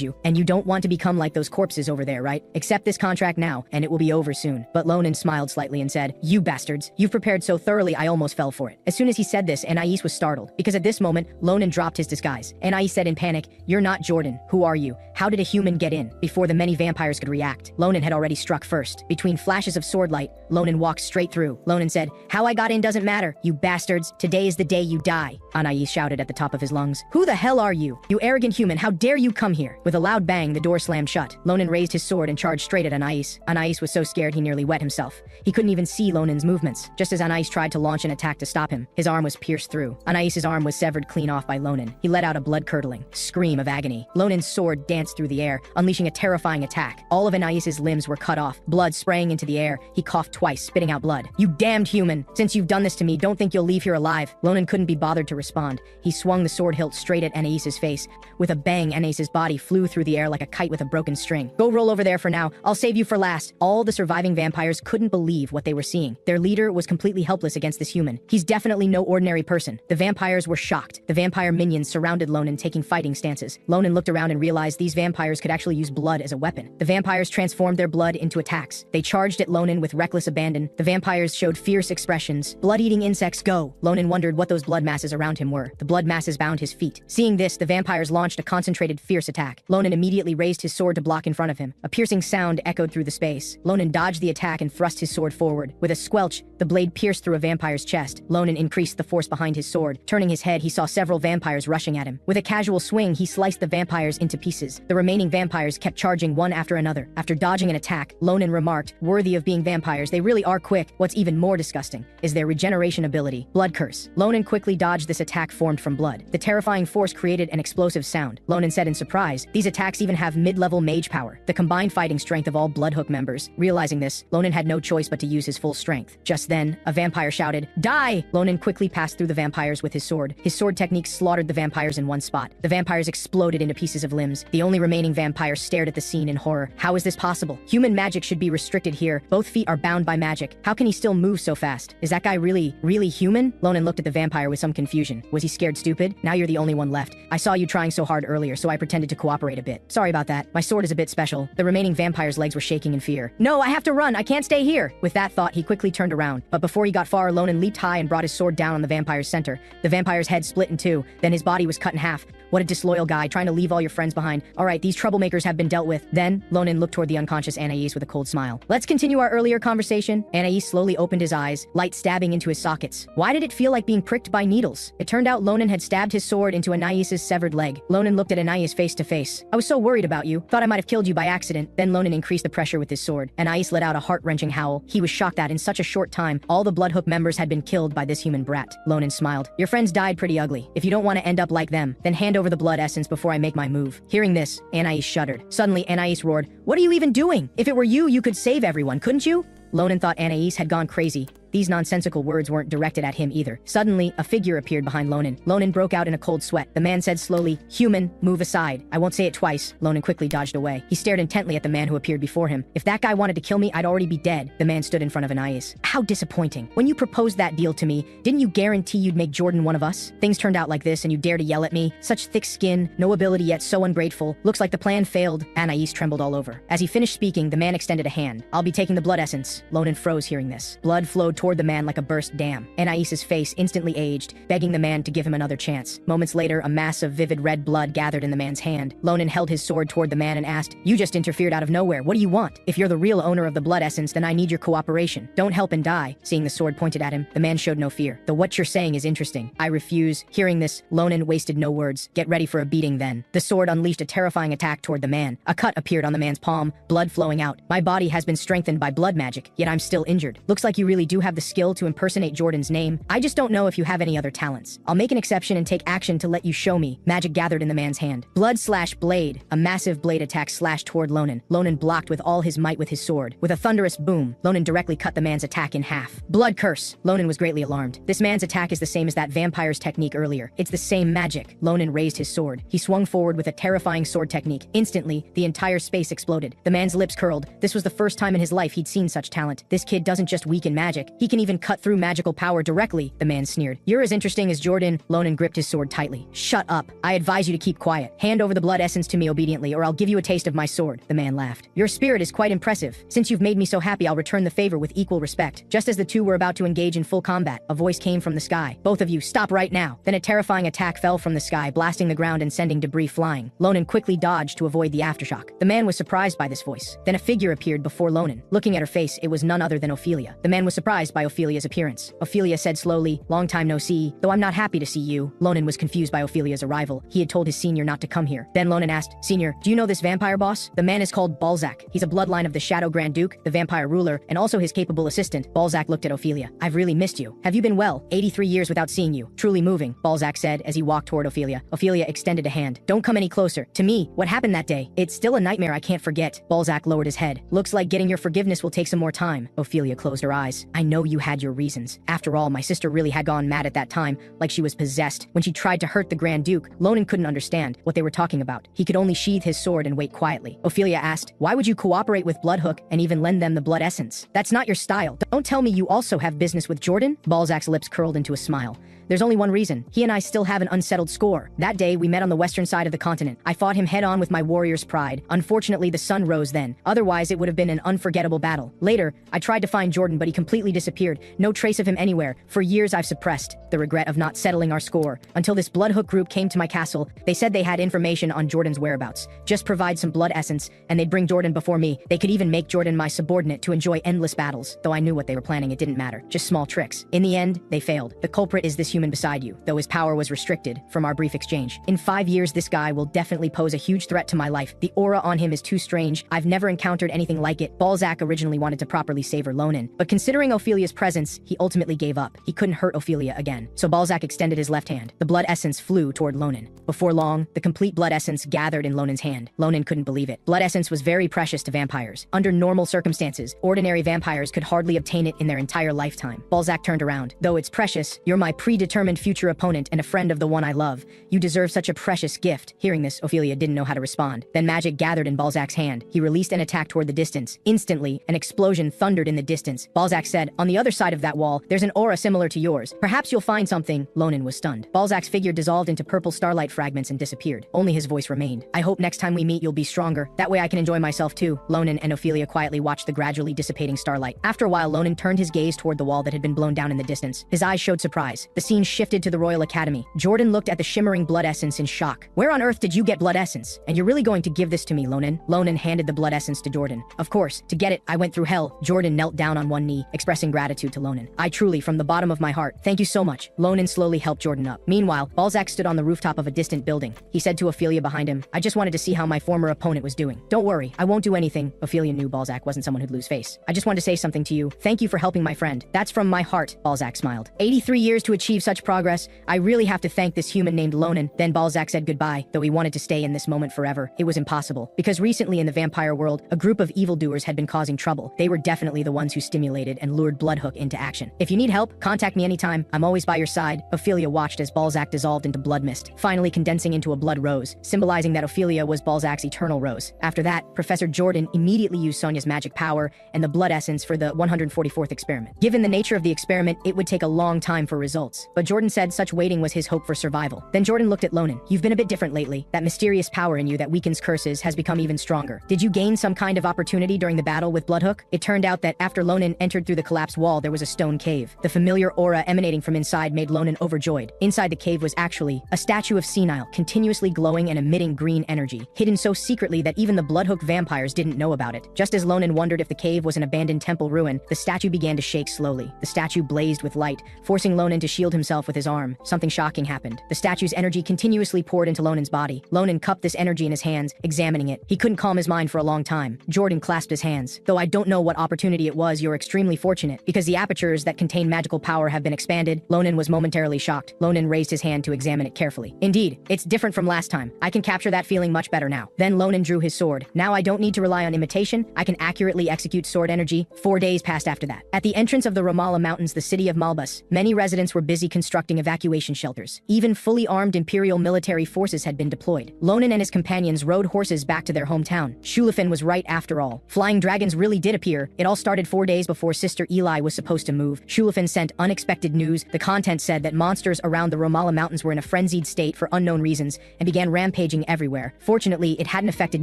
you? And you don't want to become like those corpses over there, right? Accept this contract now, and it will be over soon." But Ronan smiled slightly and said, "You bastards. You've prepared so thoroughly I almost fell for it." As soon as he said this, Anais was startled, because at this moment, Ronan dropped his disguise. Anais said in panic, "You're not Jordan. Who are you? How did a human get in?" Before the many vampires could react, Ronan had already struck first. Between flashes of sword light, Ronan walked straight through. Ronan said, "How I got in doesn't matter, you bastards. Today is the day you die." Anais shouted at the top of his lungs, "Who the hell are you? You arrogant human, how dare you come here?" With a loud bang, the door slammed shut. Ronan raised his sword and charged straight at Anais. Anais was so scared he nearly wet himself. He couldn't even see Ronan's movements. Just as Anais tried to launch an attack to stop him, his arm was pierced through. Anais's arm was severed clean off by Ronan. He let out a blood-curdling scream of agony. Ronan's sword danced through the air, unleashing a terrifying attack. All of Anais's limbs were cut off, blood spraying into the air. He coughed twice, spitting out blood. "You damned human! Since you've done this to me, don't think you'll leave here alive." Ronan couldn't be bothered to respond. He swung the sword hilt straight at Anais's face. With a bang, Anais's body flew through the air like a kite with a broken string. "Go roll over there for now. I'll save you for last." All the surviving vampires couldn't believe what they were seeing. Their leader was completely helpless against this human. He's definitely no ordinary person. The vampires were shocked. The vampire minions surrounded Ronan, taking fighting stances. Ronan looked around and realized these vampires could actually use blood as a weapon. The vampires transformed their blood into attacks. They charged at Ronan with reckless abandon. The vampires showed fierce expressions. "Blood-eating insects, go!" Ronan wondered what those blood masses around him were. The blood masses bound his feet. Seeing this, the vampires launched a concentrated, fierce attack. Ronan immediately raised his sword to block in front of him. A piercing sound echoed through the space. Ronan dodged the attack and thrust his sword forward. With a squelch, the blade pierced through a vampire's chest. Ronan increased the force behind his sword. Turning his head, he saw several vampires rushing at him. With a casual swing, he sliced the vampires into pieces. The remaining vampires kept charging one after another. After dodging an attack, Ronan remarked, "Worthy of being vampires, they really are quick. What's even more disgusting is their regeneration ability. Blood curse." Ronan quickly dodged this attack formed from blood. The terrifying force created an explosive sound. Ronan said in surprise, "These attacks even have mid-level mage power, the combined fighting strength of all Bloodhook members." Realizing this, Ronan had no choice but to use his full strength. Just then, a vampire shouted, "Die!" Ronan quickly passed through the vampires with his sword. His sword technique slaughtered the vampires in one spot. The vampires exploded into pieces of limbs. The only remaining vampire stared at the scene in horror. How is this possible? Human magic should be restricted here. Both feet are bound by magic. How can he still move so fast? Is that guy really human? Ronan looked at the vampire with some confusion. Was he scared stupid? Now you're the only one left. I saw you trying so hard earlier, so I pretended to cooperate a bit. Sorry about that. My sword is a bit special. The remaining vampire's legs were shaking in fear. "No, I have to run. I can't stay here." With that thought, he quickly turned around. But before he got far, Ronan leaped high and brought his sword down on the vampire. vampire's center. The vampire's head split in two, then his body was cut in half. What a disloyal guy, trying to leave all your friends behind. All right, these troublemakers have been dealt with. Then, Ronan looked toward the unconscious Anais with a cold smile. Let's continue our earlier conversation. Anais slowly opened his eyes, light stabbing into his sockets. Why did it feel like being pricked by needles? It turned out Ronan had stabbed his sword into Anais's severed leg. Ronan looked at Anais face to face. I was so worried about you. Thought I might have killed you by accident. Then Ronan increased the pressure with his sword. Anais let out a heart-wrenching howl. He was shocked that in such a short time, all the Bloodhook members had been killed by this human brat. Ronan smiled. Your friends died pretty ugly. If you don't want to end up like them, then hand over the blood essence before I make my move. Hearing this, Anais shuddered. Suddenly, Anais roared, "What are you even doing? If it were you, you could save everyone, couldn't you?" Ronan thought Anais had gone crazy. These nonsensical words weren't directed at him either. Suddenly, a figure appeared behind Ronan. Ronan broke out in a cold sweat. The man said slowly, "Human, move aside." I won't say it twice. Ronan quickly dodged away. He stared intently at the man who appeared before him. If that guy wanted to kill me, I'd already be dead. The man stood in front of Anais. How disappointing. When you proposed that deal to me, didn't you guarantee you'd make Jordan one of us? Things turned out like this and you dare to yell at me? Such thick skin, no ability yet so ungrateful. Looks like the plan failed. Anais trembled all over. As he finished speaking, the man extended a hand. I'll be taking the blood essence. Ronan froze hearing this. Blood flowed toward the man like a burst dam. Anais's face instantly aged, begging the man to give him another chance. Moments later, a mass of vivid red blood gathered in the man's hand. Ronan held his sword toward the man and asked, "You just interfered out of nowhere. What do you want? If you're the real owner of the blood essence, then I need your cooperation. Don't help and die." Seeing the sword pointed at him, the man showed no fear. "Though what you're saying is interesting. I refuse." Hearing this, Ronan wasted no words. "Get ready for a beating then." The sword unleashed a terrifying attack toward the man. A cut appeared on the man's palm, blood flowing out. "My body has been strengthened by blood magic, yet I'm still injured. Looks like you really do have the skill to impersonate Jordan's name. I just don't know if you have any other talents. I'll make an exception and take action to let you show me." Magic gathered in the man's hand. Blood/blade. A massive blade attack slashed toward Ronan. Ronan blocked with all his might with his sword. With a thunderous boom, Ronan directly cut the man's attack in half. Blood curse. Ronan was greatly alarmed. This man's attack is the same as that vampire's technique earlier. It's the same magic. Ronan raised his sword. He swung forward with a terrifying sword technique. Instantly, the entire space exploded. The man's lips curled. This was the first time in his life he'd seen such talent. This kid doesn't just weaken magic. He can even cut through magical power directly, the man sneered. "You're as interesting as Jordan." Ronan gripped his sword tightly. "Shut up. I advise you to keep quiet. Hand over the blood essence to me obediently, or I'll give you a taste of my sword." The man laughed. "Your spirit is quite impressive. Since you've made me so happy, I'll return the favor with equal respect." Just as the two were about to engage in full combat, a voice came from the sky. "Both of you, stop right now." Then a terrifying attack fell from the sky, blasting the ground and sending debris flying. Ronan quickly dodged to avoid the aftershock. The man was surprised by this voice. Then a figure appeared before Ronan. Looking at her face, it was none other than Ophelia. The man was surprised by Ophelia's appearance. Ophelia said slowly, "Long time no see, though I'm not happy to see you." Ronan was confused by Ophelia's arrival. He had told his senior not to come here. Then Ronan asked, "Senior, do you know this vampire boss?" The man is called Balzac. He's a bloodline of the Shadow Grand Duke, the vampire ruler, and also his capable assistant. Balzac looked at Ophelia. "I've really missed you. Have you been well? 83 years without seeing you. Truly moving," Balzac said as he walked toward Ophelia. Ophelia extended a hand. "Don't come any closer. To me, what happened that day? It's still a nightmare I can't forget." Balzac lowered his head. "Looks like getting your forgiveness will take some more time." Ophelia closed her eyes. "I know you had your reasons. After all, my sister really had gone mad at that time, like she was possessed. When she tried to hurt the Grand Duke, Ronan couldn't understand what they were talking about. He could only sheathe his sword and wait quietly." Ophelia asked, "Why would you cooperate with Bloodhook and even lend them the blood essence? That's not your style. Don't tell me you also have business with Jordan?" Balzac's lips curled into a smile. "There's only one reason. He and I still have an unsettled score. That day, we met on the western side of the continent. I fought him head on with my warrior's pride. Unfortunately, the sun rose then. Otherwise, it would have been an unforgettable battle. Later, I tried to find Jordan, but he completely disappeared. No trace of him anywhere. For years, I've suppressed the regret of not settling our score. Until this Bloodhook group came to my castle. They said they had information on Jordan's whereabouts. Just provide some blood essence, and they'd bring Jordan before me. They could even make Jordan my subordinate to enjoy endless battles. Though I knew what they were planning, it didn't matter. Just small tricks. In the end, they failed. The culprit is this human beside you, though his power was restricted from our brief exchange. In 5 years, this guy will definitely pose a huge threat to my life. The aura on him is too strange. I've never encountered anything like it." Balzac originally wanted to properly savor Ronan, but considering Ophelia's presence, he ultimately gave up. He couldn't hurt Ophelia again. So Balzac extended his left hand. The blood essence flew toward Ronan. Before long, the complete blood essence gathered in Ronan's hand. Ronan couldn't believe it. Blood essence was very precious to vampires. Under normal circumstances, ordinary vampires could hardly obtain it in their entire lifetime. Balzac turned around. "Though it's precious, you're my predetermined future opponent and a friend of the one I love. You deserve such a precious gift." Hearing this, Ophelia didn't know how to respond. Then magic gathered in Balzac's hand. He released an attack toward the distance. Instantly, an explosion thundered in the distance. Balzac said, "On the other side of that wall, there's an aura similar to yours. Perhaps you'll find something." Ronan was stunned. Balzac's figure dissolved into purple starlight fragments and disappeared. Only his voice remained. "I hope next time we meet you'll be stronger. That way I can enjoy myself too." Ronan and Ophelia quietly watched the gradually dissipating starlight. After a while, Ronan turned his gaze toward the wall that had been blown down in the distance. His eyes showed surprise. The scene shifted to the Royal Academy. Jordan looked at the shimmering blood essence in shock. Where on earth did you get blood essence? And you're really going to give this to me, Ronan? Ronan handed the blood essence to Jordan. Of course, to get it, I went through hell. Jordan knelt down on one knee, expressing gratitude to Ronan. I truly, from the bottom of my heart, thank you so much. Ronan slowly helped Jordan up. Meanwhile, Balzac stood on the rooftop of a distant building. He said to Ophelia behind him, I just wanted to see how my former opponent was doing. Don't worry, I won't do anything. Ophelia knew Balzac wasn't someone who'd lose face. I just wanted to say something to you. Thank you for helping my friend. That's from my heart, Balzac smiled. 83 years to achieve such progress. I really have to thank this human named Ronan. Then Balzac said goodbye, though he wanted to stay in this moment forever. It was impossible, because recently in the vampire world, a group of evildoers had been causing trouble. They were definitely the ones who stimulated and lured Bloodhook into action. If you need help, contact me anytime. I'm always by your side. Ophelia watched as Balzac dissolved into blood mist, finally condensing into a blood rose, symbolizing that Ophelia was Balzac's eternal rose. After that, Professor Jordan immediately used Sonia's magic power and the blood essence for the 144th experiment. Given the nature of the experiment, it would take a long time for results, but Jordan said such waiting was his hope for survival. Then Jordan looked at Ronan. You've been a bit different lately. That mysterious power in you that weakens curses has become even stronger. Did you gain some kind of opportunity during the battle with Bloodhook? It turned out that after Ronan entered through the collapsed wall, there was a stone cave. The familiar aura emanating from inside made Ronan overjoyed. Inside the cave was actually a statue of Senile, continuously glowing and emitting green energy, hidden so secretly that even the Bloodhook vampires didn't know about it. Just as Ronan wondered if the cave was an abandoned temple ruin, the statue began to shake slowly. The statue blazed with light, forcing Ronan to shield himself with his arm. Something shocking happened. The statue's energy continuously poured into Ronan's body. Ronan cupped this energy in his hands, examining it. He couldn't calm his mind for a long time. Jordan clasped his hands. Though I don't know what opportunity it was, you're extremely fortunate, because the apertures that contain magical power have been expanded. Ronan was momentarily shocked. Ronan raised his hand to examine it carefully. Indeed, it's different from last time. I can capture that feeling much better now. Then Ronan drew his sword. Now I don't need to rely on imitation. I can accurately execute sword energy. 4 days passed after that. At the entrance of the Ramallah Mountains, the city of Malbas, many residents were busy constructing evacuation shelters. Even fully armed imperial military forces had been deployed. Ronan and his companions rode horses back to their hometown. Shulafin was right after all. Flying dragons really did appear. It all started 4 days before Sister Eli was supposed to move. Shulafin sent unexpected news. The content said that monsters around the Ramallah Mountains were in a frenzied state for unknown reasons and began rampaging everywhere. Fortunately, it hadn't affected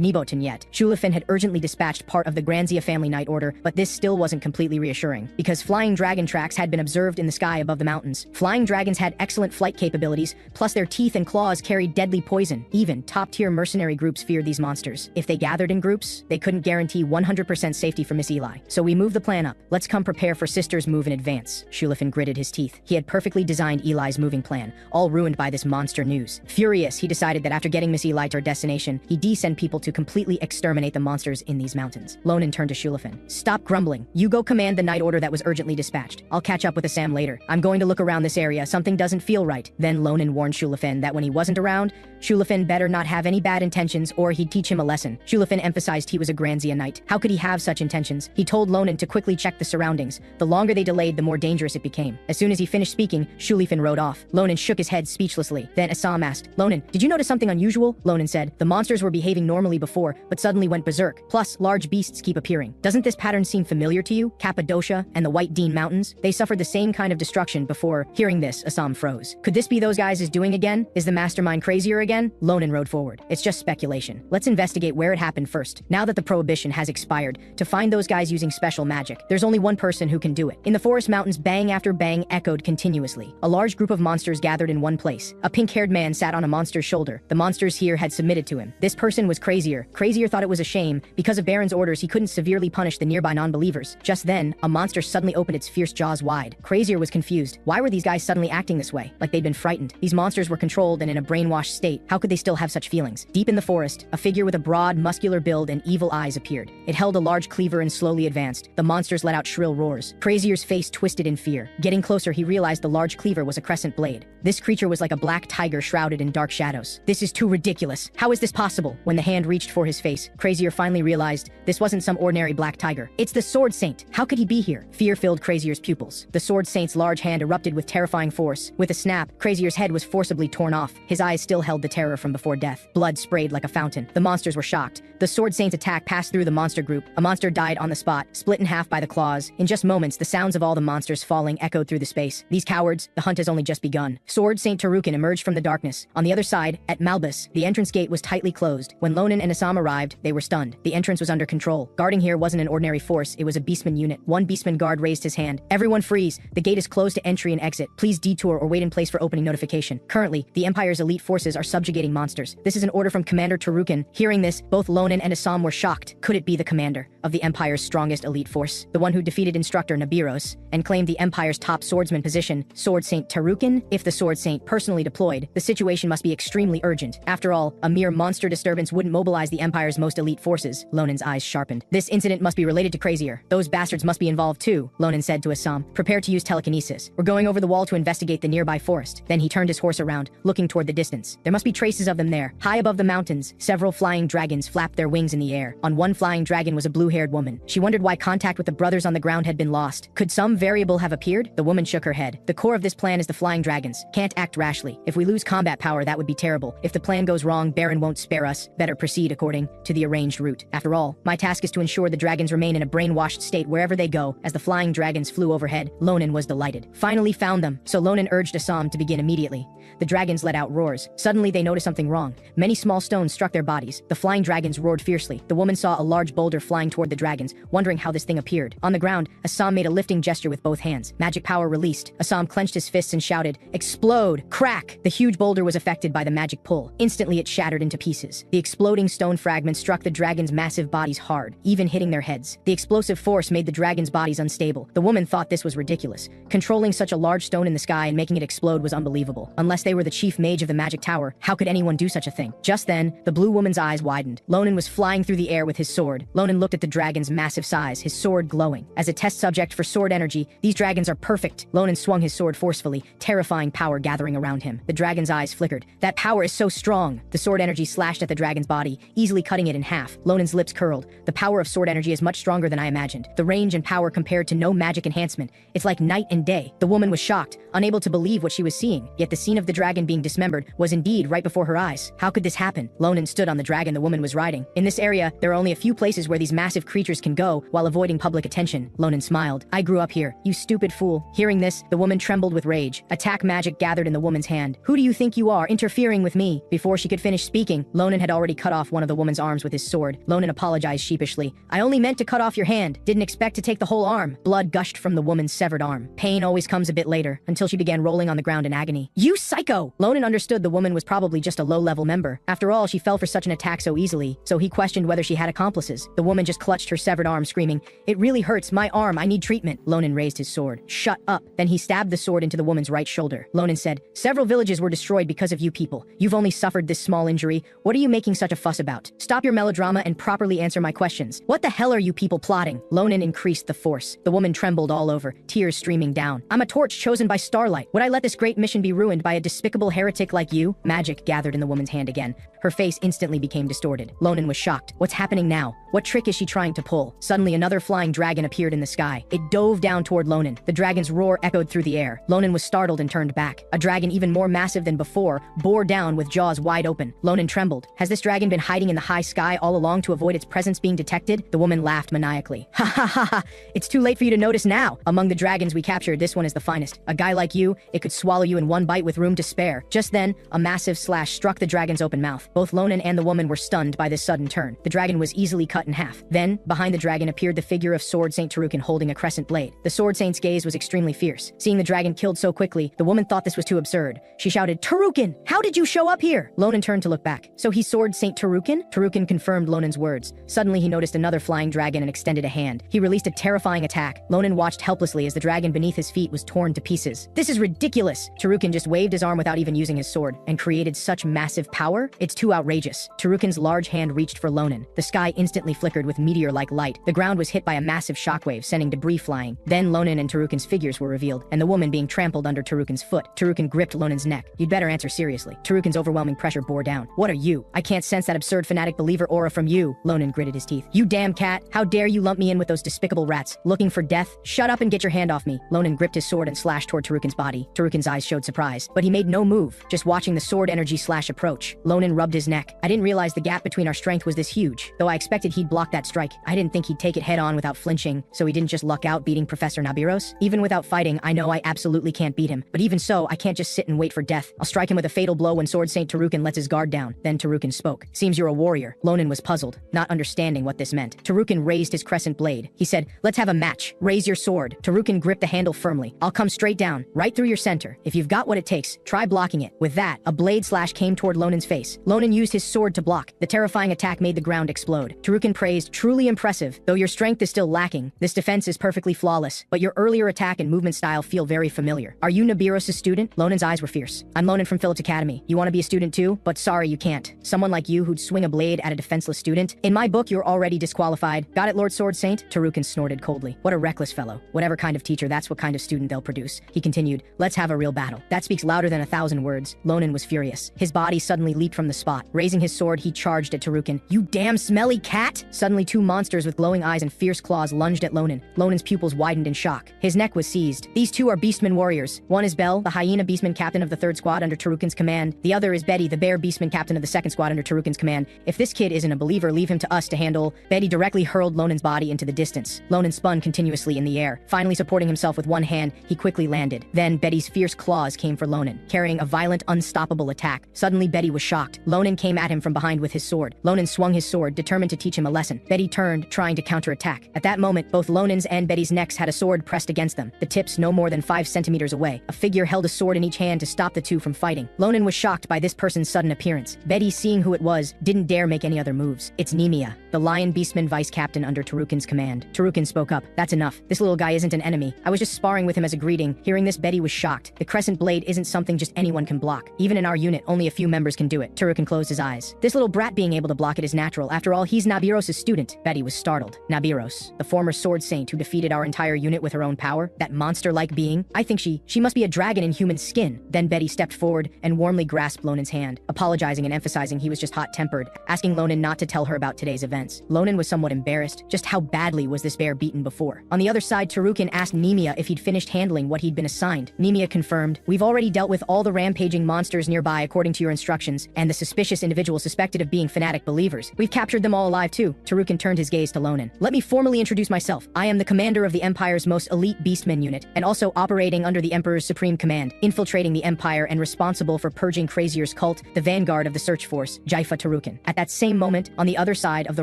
Nibotan yet. Shulafin had urgently dispatched part of the Granzia family night order, but this still wasn't completely reassuring, because flying dragon tracks had been observed in the sky above the mountains. Flying dragons had excellent flight capabilities, plus their teeth and claws carried deadly poison. Even top-tier mercenary groups feared these monsters. If they gathered in groups, they couldn't guarantee 100% safety for Miss Eli. So we moved the plan up. Let's come prepare for Sister's move in advance. Shulafin gritted his teeth. He had perfectly designed Eli's moving plan, all ruined by this monster news. Furious, he decided that after getting Miss Eli to her destination, he'd send people to completely exterminate the monsters in these mountains. Ronan turned to Shulafin. Stop grumbling. You go command the night order that was urgently dispatched. I'll catch up with Assam later. I'm going to look around this area. Something doesn't feel right. Then Ronan warned Shulafin that when he wasn't around, Shulafin better not have any bad intentions or he'd teach him a lesson. Shulafin emphasized he was a Granzia knight. How could he have such intentions? He told Ronan to quickly check the surroundings. The longer they delayed, the more dangerous it became. As soon as he finished speaking, Shulafin rode off. Ronan shook his head speechlessly. Then Assam asked, Ronan, did you notice something unusual? Ronan said, the monsters were behaving normally before, but suddenly went berserk. Plus, large beasts keep appearing. Doesn't this pattern seem familiar to you? Cappadocia and the White Dean Mountains? They suffered the same kind of destruction before. Hearing this, Assam froze. Could this be those guys is doing again? Is the mastermind crazier again? Ronan rode forward. It's just speculation. Let's investigate where it happened first. Now that the prohibition has expired, to find those guys using special magic, there's only one person who can do it. In the forest mountains, bang after bang echoed continuously. A large group of monsters gathered in one place. A pink-haired man sat on a monster's shoulder. The monsters here had submitted to him. This person was Crazier. Crazier thought it was a shame. Because of Baron's orders, he couldn't severely punish the nearby non-believers. Just then, a monster suddenly opened its fierce jaws wide. Crazier was confused. Why were these guys suddenly acting this way? Like they'd been frightened. These monsters were controlled and in a brainwashed state. How could they still have such feelings? Deep in the forest, a figure with a broad, muscular build and evil eyes appeared. It held a large cleaver and slowly advanced. The monsters let out shrill roars. Crazier's face twisted in fear. Getting closer, he realized the large cleaver was a crescent blade. This creature was like a black tiger shrouded in dark shadows. This is too ridiculous. How is this possible? When the hand reached for his face, Crazier finally realized this wasn't some ordinary black tiger. It's the Sword Saint. How could he be here? Fear filled Crazier's pupils. The Sword Saint's large hand erupted with terrifying force. With a snap, Crazier's head was forcibly torn off. His eyes still held the terror from before death. Blood sprayed like a fountain. The monsters were shocked. The Sword Saint's attack passed through the monster group. A monster died on the spot, split in half by the claws. In just moments, the sounds of all the monsters falling echoed through the space. These cowards, the hunt has only just begun. Sword Saint Tarukin emerged from the darkness. On the other side, at Malbas, the entrance gate was tightly closed. When Ronan and Assam arrived, they were stunned. The entrance was under control. Guarding here wasn't an ordinary force, it was a beastman unit. One beastman guard raised his hand. Everyone freeze. The gate is closed to entry and exit. Please detour or wait in place for opening notification. Currently, the Empire's elite forces are subjugating monsters. This is an order from Commander Tarukin. Hearing this, both Ronan and Assam were shocked. Could it be the commander of the Empire's strongest elite force? The one who defeated instructor Nabiros and claimed the Empire's top swordsman position, Sword Saint Tarukin? If the Sword Saint personally deployed, the situation must be extremely urgent. After all, a mere monster disturbance wouldn't mobilize the Empire's most elite forces. Lonan's eyes sharpened. This incident must be related to Crazier. Those bastards must be involved too, Ronan said to Assam. Prepare to use telekinesis. We're going over the wall to investigate the nearby forest. Then he turned his horse around, looking toward the distance. There must be traces of them there. High above the mountains, several flying dragons flapped their wings in the air. On one flying dragon was a blue-haired woman. She wondered why contact with the brothers on the ground had been lost. Could some variable have appeared? The woman shook her head. The core of this plan is the flying dragons. Can't act rashly. If we lose combat power, that would be terrible. If the plan goes wrong, Baron won't spare us. Better proceed according to the arranged route. After all, my task is to ensure the dragons remain in a brainwashed state wherever they go. As the flying dragons flew overhead, Ronan was delighted. Finally found them, so Ronan urged Assam to begin immediately. The dragons let out roars. Suddenly they noticed something wrong. Many small stones struck their bodies. The flying dragons roared fiercely. The woman saw a large boulder flying toward the dragons, wondering how this thing appeared. On the ground, Assam made a lifting gesture with both hands. Magic power released. Assam clenched his fists and shouted, "Explode! Crack!" The huge boulder was affected by the magic pull. Instantly it shattered into pieces. The exploding stone fragments struck the dragons' massive bodies hard, even hitting their heads. The explosive force made the dragons' bodies unstable. The woman thought this was ridiculous. Controlling such a large stone in the sky and making it explode was unbelievable. Unless they were the chief mage of the magic tower, how could anyone do such a thing? Just then, the blue woman's eyes widened. Ronan was flying through the air with his sword. Ronan looked at the dragon's massive size, his sword glowing. As a test subject for sword energy, these dragons are perfect. Ronan swung his sword forcefully, terrifying power gathering around him. The dragon's eyes flickered. That power is so strong. The sword energy slashed at the dragon's body, easily cutting it in half. Ronan's lips curled. The power of sword energy is much stronger than I imagined. The range and power compared to no magic enhancement. It's like night and day. The woman was shocked, unable to believe what she was seeing. Yet the scene of the dragon being dismembered was indeed right before her eyes. How could this happen? Ronan stood on the dragon the woman was riding. In this area, there are only a few places where these massive creatures can go while avoiding public attention. Ronan smiled. I grew up here, you stupid fool. Hearing this, the woman trembled with rage. Attack magic gathered in the woman's hand. Who do you think you are, interfering with me? Before she could finish speaking, Ronan had already cut off one of the woman's arms with his sword. Ronan apologized sheepishly. I only meant to cut off your hand. Didn't expect to take the whole arm. Blood gushed from the woman's severed arm. Pain always comes a bit later, until she began rolling on the ground in agony. You psycho! Ronan understood the woman was probably just a low-level member. After all, she fell for such an attack so easily, so he questioned whether she had accomplices. The woman just clutched her severed arm, screaming, "It really hurts, my arm, I need treatment." Ronan raised his sword. Shut up. Then he stabbed the sword into the woman's right shoulder. Ronan said, several villages were destroyed because of you people. You've only suffered this small injury. What are you making such a fuss about? Stop your melodrama and properly answer my questions. What the hell are you people plotting? Ronan increased the force. The woman trembled all over, tears streaming down. I'm a torch chosen by starlight. Would I let this great mission be ruined by a despicable heretic like you? Magic gathered in the woman's hand again. Her face instantly became distorted. Ronan was shocked. What's happening now? What trick is she trying to pull? Suddenly another flying dragon appeared in the sky. It dove down toward Ronan. The dragon's roar echoed through the air. Ronan was startled and turned back. A dragon even more massive than before bore down with jaws wide open. Ronan trembled. Has this dragon been hiding in the high sky all along to avoid its presence being detected? The woman laughed maniacally. Ha ha ha ha! It's too late for you to notice now. Among the dragons we captured, this one is the finest. A guy like you, it could swallow you in one bite with room to spare. Just then, a massive slash struck the dragon's open mouth. Both Ronan and the woman were stunned by this sudden turn. The dragon was easily cut in half. Then, behind the dragon appeared the figure of Sword Saint Tarukin holding a crescent blade. The Sword Saint's gaze was extremely fierce. Seeing the dragon killed so quickly, the woman thought this was too absurd. She shouted, "Tarukin! How did you show up here?" Ronan turned to look back. So he's Sword Saint Tarukin? Tarukin confirmed Ronan's words. Suddenly he noticed another flying dragon and extended a hand. He released a terrifying attack. Ronan watched helplessly as the dragon beneath his feet was torn to pieces. This is ridiculous! Tarukin just waved his arm without even using his sword, and created such massive power? It's too outrageous. Tarukin's large hand reached for Ronan. The sky instantly flickered with meteor-like light. The ground was hit by a massive shockwave, sending debris flying. Then Ronan and Tarukin's figures were revealed, and the woman being trampled under Tarukin's foot. Tarukin gripped Ronan's neck. You'd better answer seriously. Tarukin's overwhelming pressure bore down. What are you? I can't sense that absurd fanatic believer aura from you. Ronan gritted his teeth. You damn cat! How dare you lump me in with those despicable rats? Looking for death? Shut up and get your hand off me. Ronan gripped his sword and slashed toward Tarukin's body. Tarukin's eyes showed surprise, but he made no move, just watching the sword energy slash approach. Ronan rubbed his neck. I didn't realize the gap between our strength was this huge. Though I expected he'd block that strike, I didn't think he'd take it head on without flinching, so he didn't just luck out beating Professor Nabiros. Even without fighting, I know I absolutely can't beat him. But even so, I can't just sit and wait for death. I'll strike him with a fatal blow when Sword Saint Tarukin lets his guard down. Then Tarukin spoke. Seems you're a warrior. Ronan was puzzled, not understanding what this meant. Tarukin raised his crescent blade. He said, let's have a match. Raise your sword. Tarukin gripped the handle firmly. I'll come straight down down, right through your center. If you've got what it takes, try blocking it. With that, a blade slash came toward Lonan's face. Ronan used his sword to block. The terrifying attack made the ground explode. Tarukan praised, truly impressive. Though your strength is still lacking, this defense is perfectly flawless. But your earlier attack and movement style feel very familiar. Are you Nabiros' student? Lonan's eyes were fierce. I'm Ronan from Phillips Academy. You want to be a student too? But sorry, you can't. Someone like you who'd swing a blade at a defenseless student? In my book, you're already disqualified. Got it, Lord Sword Saint? Tarukan snorted coldly. What a reckless fellow. Whatever kind of teacher, that's what kind of student they'll produce. He continued, let's have a real battle. That speaks louder than 1,000 words. Ronan was furious. His body suddenly leaped from the spot. Raising his sword, he charged at Tarukan. You damn smelly cat! Suddenly, two monsters with glowing eyes and fierce claws lunged at Ronan. Ronan's pupils widened in shock. His neck was seized. These two are Beastman warriors. One is Bell, the hyena Beastman captain of the 3rd squad under Tarukan's command. The other is Betty, the bear Beastman captain of the 2nd squad under Tarukan's command. If this kid isn't a believer, leave him to us to handle. Betty directly hurled Ronan's body into the distance. Ronan spun continuously in the air. Finally supporting himself with one hand, he quickly landed. Then Betty's fierce claws came for Ronan, carrying a violent, unstoppable attack. Suddenly Betty was shocked. Ronan came at him from behind with his sword. Ronan swung his sword, determined to teach him a lesson. Betty turned, trying to counterattack. At that moment, both Ronan's and Betty's necks had a sword pressed against them, the tips no more than 5 centimeters away. A figure held a sword in each hand to stop the two from fighting. Ronan was shocked by this person's sudden appearance. Betty, seeing who it was, didn't dare make any other moves. It's Nemia, the lion beastman vice captain under Tarukan's command. Tarukan spoke up. That's enough. This little guy isn't an enemy. I was just sparring with him as a greeting. Hearing this, Betty was shocked. The crescent blade isn't something just anyone can block. Even in our unit, only a few members can do it. Tarukan closed his eyes. This little brat being able to block it is natural. After all, he's Nabiros' student. Betty was startled. Nabiros, the former sword saint who defeated our entire unit with her own power? That monster-like being? I think she must be a dragon in human skin. Then Betty stepped forward and warmly grasped Ronan's hand, apologizing and emphasizing he was just hot-tempered, asking Ronan not to tell her about today's events. Ronan was somewhat embarrassed. Just how badly was this bear beaten before? On the other side, Tarukan asked Nemia if he'd finished handling what he'd been assigned. Nemia confirmed, we've already dealt with all the rampaging monsters nearby according to your instructions, and the suspicious individuals suspected of being fanatic believers. We've captured them all alive too. Tarukan turned his gaze to Ronan. Let me formally introduce myself. I am the commander of the Empire's most elite beastmen unit, and also operating under the Emperor's supreme command, infiltrating the Empire and responsible for purging Crazier's cult, the vanguard of the search force, Jaifa Tarukan. At that same moment, on the other side of the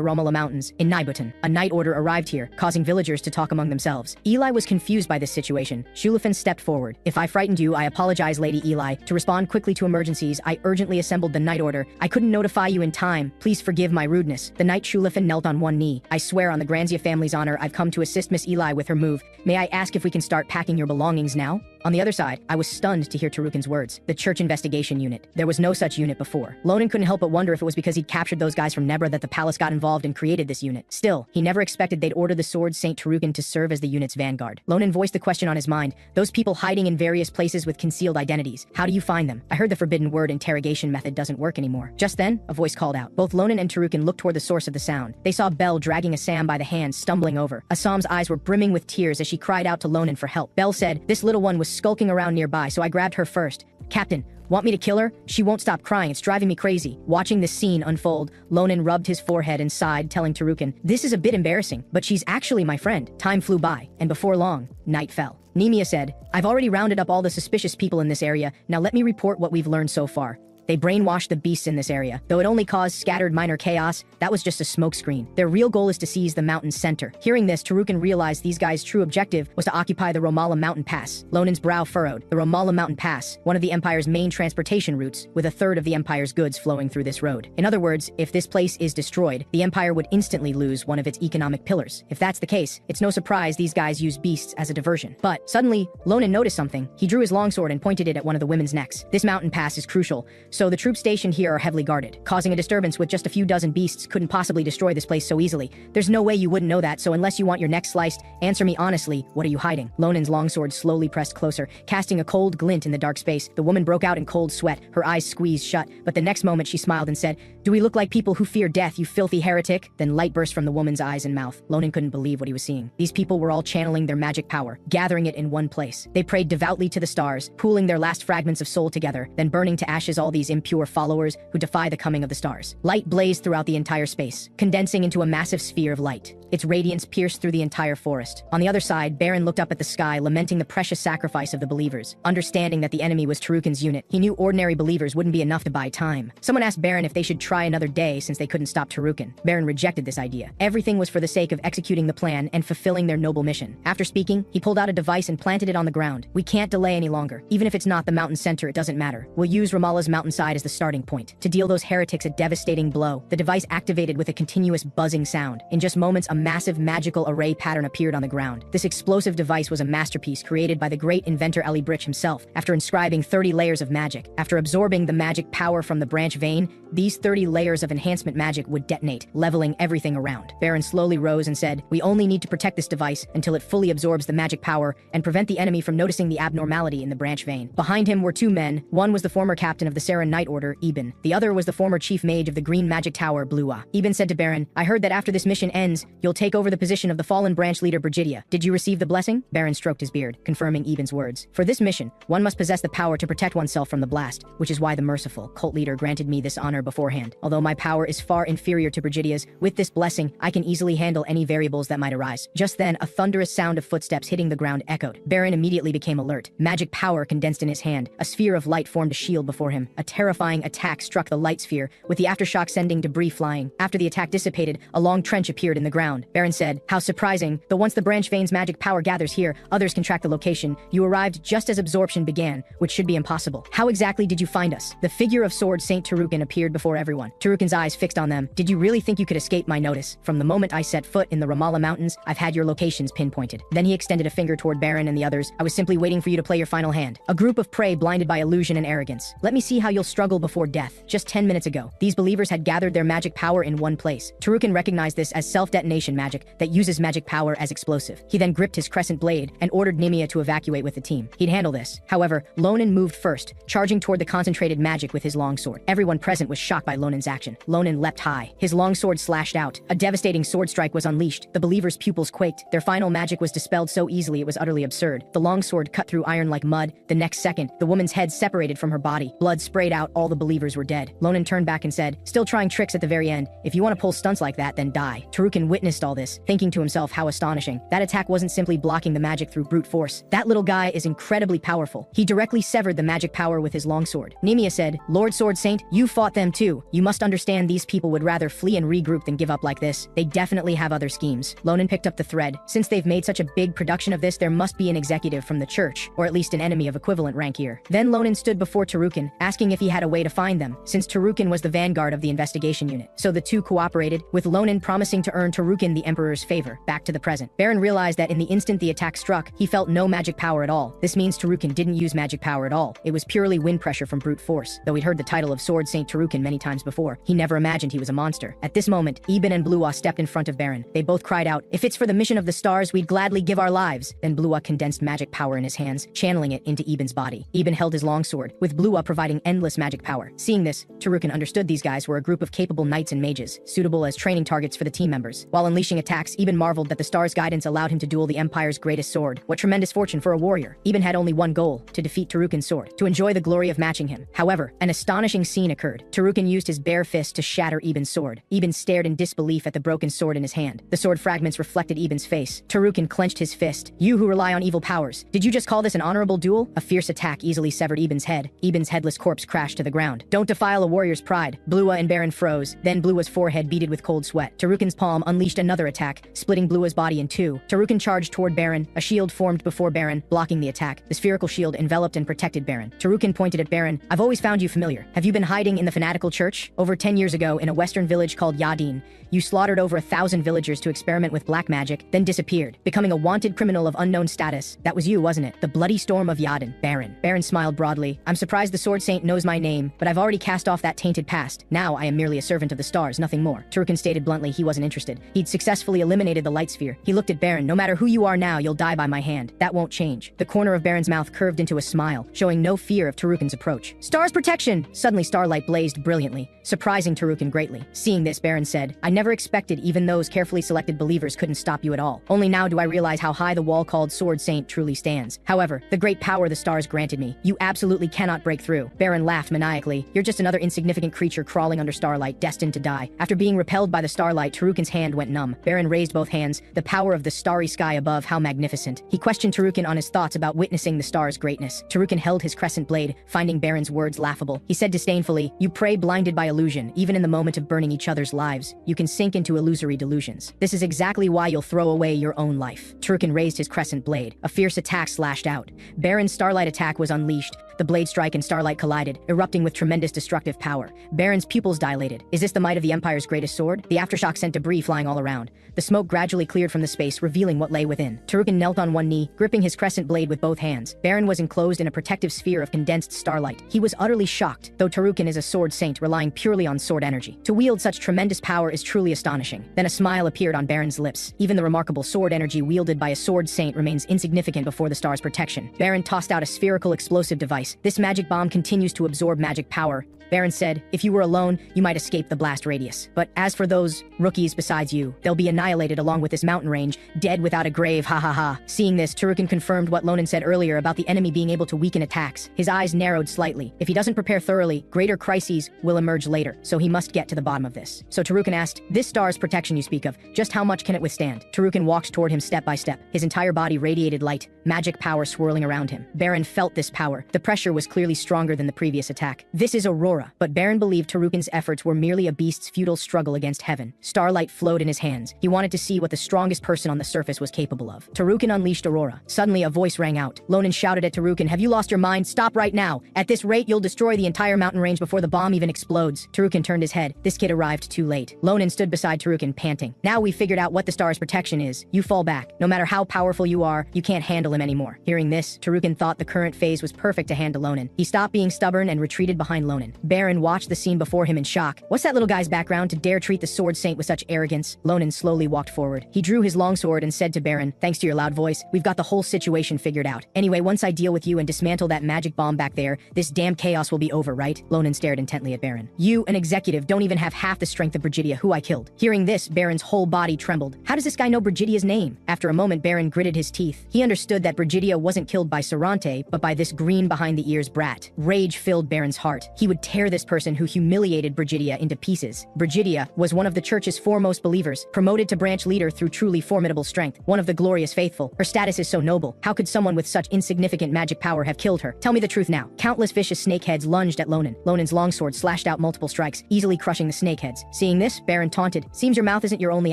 Romala Mountains, in Nibutan, a night order arrived here, causing villagers to talk among themselves. Eli was confused by this situation. Shulafin stepped forward. If I frightened you, I apologize, Lady Eli. To respond quickly to emergencies, I urgently assembled the night order. I couldn't notify you in time. Please forgive my rudeness. The knight Shulafin knelt on one knee. I swear on the Granzia family's honor, I've come to assist Miss Eli with her move. May I ask if we can start packing your belongings now? On the other side, I was stunned to hear Tarukan's words. The Church Investigation Unit. There was no such unit before. Ronan couldn't help but wonder if it was because he'd captured those guys from Nebra that the palace got involved and created this unit. Still, he never expected they'd order the Sword Saint Tarukan to serve as the unit's vanguard. Ronan voiced the question on his mind. Those people hiding in various places with concealed identities. How do you find them? I heard the forbidden word interrogation method doesn't work anymore. Just then, a voice called out. Both Ronan and Tarukan looked toward the source of the sound. They saw Belle dragging Assam by the hand, stumbling over. Assam's eyes were brimming with tears as she cried out to Ronan for help. Belle said, this little one was skulking around nearby, so I grabbed her first. Captain, want me to kill her? She won't stop crying, it's driving me crazy. Watching this scene unfold, Ronan rubbed his forehead and sighed, telling Tarukan, this is a bit embarrassing, but she's actually my friend. Time flew by, and before long, night fell. Nemia said, I've already rounded up all the suspicious people in this area, now let me report what we've learned so far. They brainwashed the beasts in this area. Though it only caused scattered minor chaos, that was just a smokescreen. Their real goal is to seize the mountain's center. Hearing this, Tarukan realized these guys' true objective was to occupy the Romala Mountain Pass. Ronan's brow furrowed. The Romala Mountain Pass, one of the Empire's main transportation routes, with a third of the Empire's goods flowing through this road. In other words, if this place is destroyed, the Empire would instantly lose one of its economic pillars. If that's the case, it's no surprise these guys use beasts as a diversion. But suddenly, Ronan noticed something. He drew his longsword and pointed it at one of the women's necks. This mountain pass is crucial, so the troops stationed here are heavily guarded. Causing a disturbance with just a few dozen beasts couldn't possibly destroy this place so easily. There's no way you wouldn't know that, so unless you want your neck sliced, answer me honestly, what are you hiding? Ronan's longsword slowly pressed closer, casting a cold glint in the dark space. The woman broke out in cold sweat, her eyes squeezed shut, but the next moment she smiled and said, do we look like people who fear death, you filthy heretic? Then light burst from the woman's eyes and mouth. Ronan couldn't believe what he was seeing. These people were all channeling their magic power, gathering it in one place. They prayed devoutly to the stars, pooling their last fragments of soul together, then burning to ashes all these impure followers who defy the coming of the stars. Light blazed throughout the entire space, condensing into a massive sphere of light. Its radiance pierced through the entire forest. On the other side, Baron looked up at the sky, lamenting the precious sacrifice of the believers. Understanding that the enemy was Tarukan's unit, he knew ordinary believers wouldn't be enough to buy time. Someone asked Baron if they should try another day since they couldn't stop Tarukan. Baron rejected this idea. Everything was for the sake of executing the plan and fulfilling their noble mission. After speaking, he pulled out a device and planted it on the ground. We can't delay any longer. Even if it's not the mountain center, it doesn't matter. We'll use Ramallah's mountainside as the starting point to deal those heretics a devastating blow. The device activated with a continuous buzzing sound. In just moments, a massive magical array pattern appeared on the ground. This explosive device was a masterpiece created by the great inventor Ali Brich himself after inscribing 30 layers of magic. After absorbing the magic power from the branch vein, these 30 layers of enhancement magic would detonate, leveling everything around. Baron slowly rose and said, "We only need to protect this device until it fully absorbs the magic power and prevent the enemy from noticing the abnormality in the branch vein." Behind him were two men. One was the former captain of the Saren Knight Order, Eben. The other was the former chief mage of the Green Magic Tower, Blua. Eben said to Baron, "I heard that after this mission ends, you'll take over the position of the fallen branch leader Brigidia. Did you receive the blessing?" Baron stroked his beard, confirming Eben's words. "For this mission, one must possess the power to protect oneself from the blast, which is why the merciful cult leader granted me this honor beforehand. Although my power is far inferior to Brigidia's, with this blessing, I can easily handle any variables that might arise." Just then, a thunderous sound of footsteps hitting the ground echoed. Baron immediately became alert. Magic power condensed in his hand. A sphere of light formed a shield before him. A terrifying attack struck the light sphere, with the aftershock sending debris flying. After the attack dissipated, a long trench appeared in the ground. Baron said, "How surprising. Though once the branch vein's magic power gathers here, others can track the location. You arrived just as absorption began, which should be impossible. How exactly did you find us?" The figure of Sword Saint Tarukan appeared before everyone. Tarukan's eyes fixed on them. "Did you really think you could escape my notice? From the moment I set foot in the Ramallah Mountains, I've had your locations pinpointed." Then he extended a finger toward Baron and the others. "I was simply waiting for you to play your final hand. A group of prey blinded by illusion and arrogance. Let me see how you'll struggle before death." Just 10 minutes ago, these believers had gathered their magic power in one place. Tarukan recognized this as self-detonation magic that uses magic power as explosive. He then gripped his crescent blade and ordered Nimia to evacuate with the team. He'd handle this. However, Ronan moved first, charging toward the concentrated magic with his longsword. Everyone present was shocked by Lonan's action. Ronan leapt high. His longsword slashed out. A devastating sword strike was unleashed. The believers' pupils quaked. Their final magic was dispelled so easily it was utterly absurd. The longsword cut through iron like mud. The next second, the woman's head separated from her body. Blood sprayed out. All the believers were dead. Ronan turned back and said, "Still trying tricks at the very end. If you want to pull stunts like that, then die." Tarukan witnessed all this, thinking to himself how astonishing. That attack wasn't simply blocking the magic through brute force. That little guy is incredibly powerful. He directly severed the magic power with his longsword. Nimia said, "Lord Sword Saint, you fought them too. You must understand these people would rather flee and regroup than give up like this. They definitely have other schemes." Ronan picked up the thread. "Since they've made such a big production of this, there must be an executive from the church, or at least an enemy of equivalent rank here." Then Ronan stood before Tarukan, asking if he had a way to find them, since Tarukan was the vanguard of the investigation unit. So the two cooperated, with Ronan promising to earn Tarukan the Emperor's favor. Back to the present. Baron realized that in the instant the attack struck, he felt no magic power at all. This means Tarukan didn't use magic power at all. It was purely wind pressure from brute force. Though he'd heard the title of Sword Saint Tarukan many times before, he never imagined he was a monster. At this moment, Eben and Blua stepped in front of Baron. They both cried out, "If it's for the mission of the stars, we'd gladly give our lives." Then Blua condensed magic power in his hands, channeling it into Eben's body. Eben held his longsword, with Blua providing endless magic power. Seeing this, Tarukan understood these guys were a group of capable knights and mages, suitable as training targets for the team members. While unleashing attacks, Eben marveled that the stars' guidance allowed him to duel the Empire's greatest sword. What tremendous fortune for a warrior. Eben had only one goal, to defeat Tarukan's sword, to enjoy the glory of matching him. However, an astonishing scene occurred. Tarukan used his bare fist to shatter Eben's sword. Eben stared in disbelief at the broken sword in his hand. The sword fragments reflected Eben's face. Tarukan clenched his fist. "You who rely on evil powers, did you just call this an honorable duel?" A fierce attack easily severed Eben's head. Eben's headless corpse crashed to the ground. "Don't defile a warrior's pride." Blua and Baron froze. Then Blua's forehead beaded with cold sweat. Tarukan's palm unleashed another attack, splitting Blua's body in two. Tarukan charged toward Baron. A shield formed before Baron, blocking the attack. The spherical shield enveloped and protected Baron. Tarukan pointed at Baron. "I've always found you familiar. Have you been hiding in the fanatical church? Over 10 years ago, in a western village called Yadin, you slaughtered over 1,000 villagers to experiment with black magic, then disappeared, becoming a wanted criminal of unknown status. That was you, wasn't it? The bloody storm of Yadin." Baron. Baron smiled broadly. "I'm surprised the Sword Saint knows my name, but I've already cast off that tainted past. Now I am merely a servant of the stars, nothing more." Tarukan stated bluntly he wasn't interested. He'd successfully eliminated the light sphere. He looked at Baron. "No matter who you are now, you'll die by my hand. That won't change." The corner of Baron's mouth curved into a smile, showing no fear of Tarukan's approach. "Stars protection!" Suddenly starlight blazed brilliantly, surprising Tarukan greatly. Seeing this, Baron said, "I never expected even those carefully selected believers couldn't stop you at all. Only now do I realize how high the wall called Sword Saint truly stands. However, the great power the stars granted me, you absolutely cannot break through." Baron laughed maniacally. "You're just another insignificant creature crawling under starlight, destined to die." After being repelled by the starlight, Tarukan's hand went numb. numb. Baron raised both hands, the power of the starry sky above, how magnificent. He questioned Tarukin on his thoughts about witnessing the star's greatness. Tarukin held his crescent blade, finding Baron's words laughable. He said disdainfully, "You prey blinded by illusion. Even in the moment of burning each other's lives, you can sink into illusory delusions. This is exactly why you'll throw away your own life." Tarukin raised his crescent blade. A fierce attack slashed out. Baron's starlight attack was unleashed. The blade strike and starlight collided, erupting with tremendous destructive power. Baron's pupils dilated. Is this the might of the Empire's greatest sword? The aftershock sent debris flying all around. The smoke gradually cleared from the space, revealing what lay within. Tarukin knelt on one knee, gripping his crescent blade with both hands. Baron was enclosed in a protective sphere of condensed starlight. He was utterly shocked, though Tarukin is a sword saint relying purely on sword energy. To wield such tremendous power is truly astonishing. Then a smile appeared on Baron's lips. Even the remarkable sword energy wielded by a sword saint remains insignificant before the star's protection. Baron tossed out a spherical explosive device. This magic bomb continues to absorb magic power. Baron said, "If you were alone, you might escape the blast radius. But as for those rookies besides you, they'll be annihilated along with this mountain range, dead without a grave, ha ha ha." Seeing this, Tarukin confirmed what Ronan said earlier about the enemy being able to weaken attacks. His eyes narrowed slightly. If he doesn't prepare thoroughly, greater crises will emerge later, so he must get to the bottom of this. So Tarukin asked, "This star's protection you speak of, just how much can it withstand?" Tarukin walked toward him step by step. His entire body radiated light, magic power swirling around him. Baron felt this power. The pressure was clearly stronger than the previous attack. This is Aurora, but Baron believed Tarukin's efforts were merely a beast's futile struggle against heaven. Starlight flowed in his hands. He wanted to see what the strongest person on the surface was capable of. Tarukin unleashed Aurora. Suddenly a voice rang out. Ronan shouted at Tarukin, "Have you lost your mind? Stop right now. At this rate, you'll destroy the entire mountain range before the bomb even explodes." Tarukin turned his head. This kid arrived too late. Ronan stood beside Tarukin, panting. "Now we've figured out what the star's protection is. You fall back. No matter how powerful you are, you can't handle him anymore." Hearing this, Tarukin thought the current phase was perfect to handle Ronan. He stopped being stubborn and retreated behind Ronan. Baron watched the scene before him in shock. What's that little guy's background to dare treat the sword saint with such arrogance? Ronan slowly walked forward. He drew his longsword and said to Baron, "Thanks to your loud voice, we've got the whole situation figured out. Anyway, once I deal with you and dismantle that magic bomb back there, this damn chaos will be over, right?" Ronan stared intently at Baron. "You, an executive, don't even have half the strength of Brigidia, who I killed." Hearing this, Baron's whole body trembled. How does this guy know Brigidia's name? After a moment, Baron gritted his teeth. He understood that Brigidia wasn't killed by Sarante, but by this green behind the ears brat. Rage filled Baron's heart. He would tear this person who humiliated Brigidia into pieces. Brigidia was one of the church's foremost believers, promoted to branch leader through truly formidable strength, one of the glorious faithful. Her status is so noble. How could someone with such insignificant magic power have killed her? Tell me the truth now. Countless vicious snakeheads lunged at Ronan. Ronan's longsword slashed out multiple strikes, easily crushing the snakeheads. Seeing this, Baron taunted, "Seems your mouth isn't your only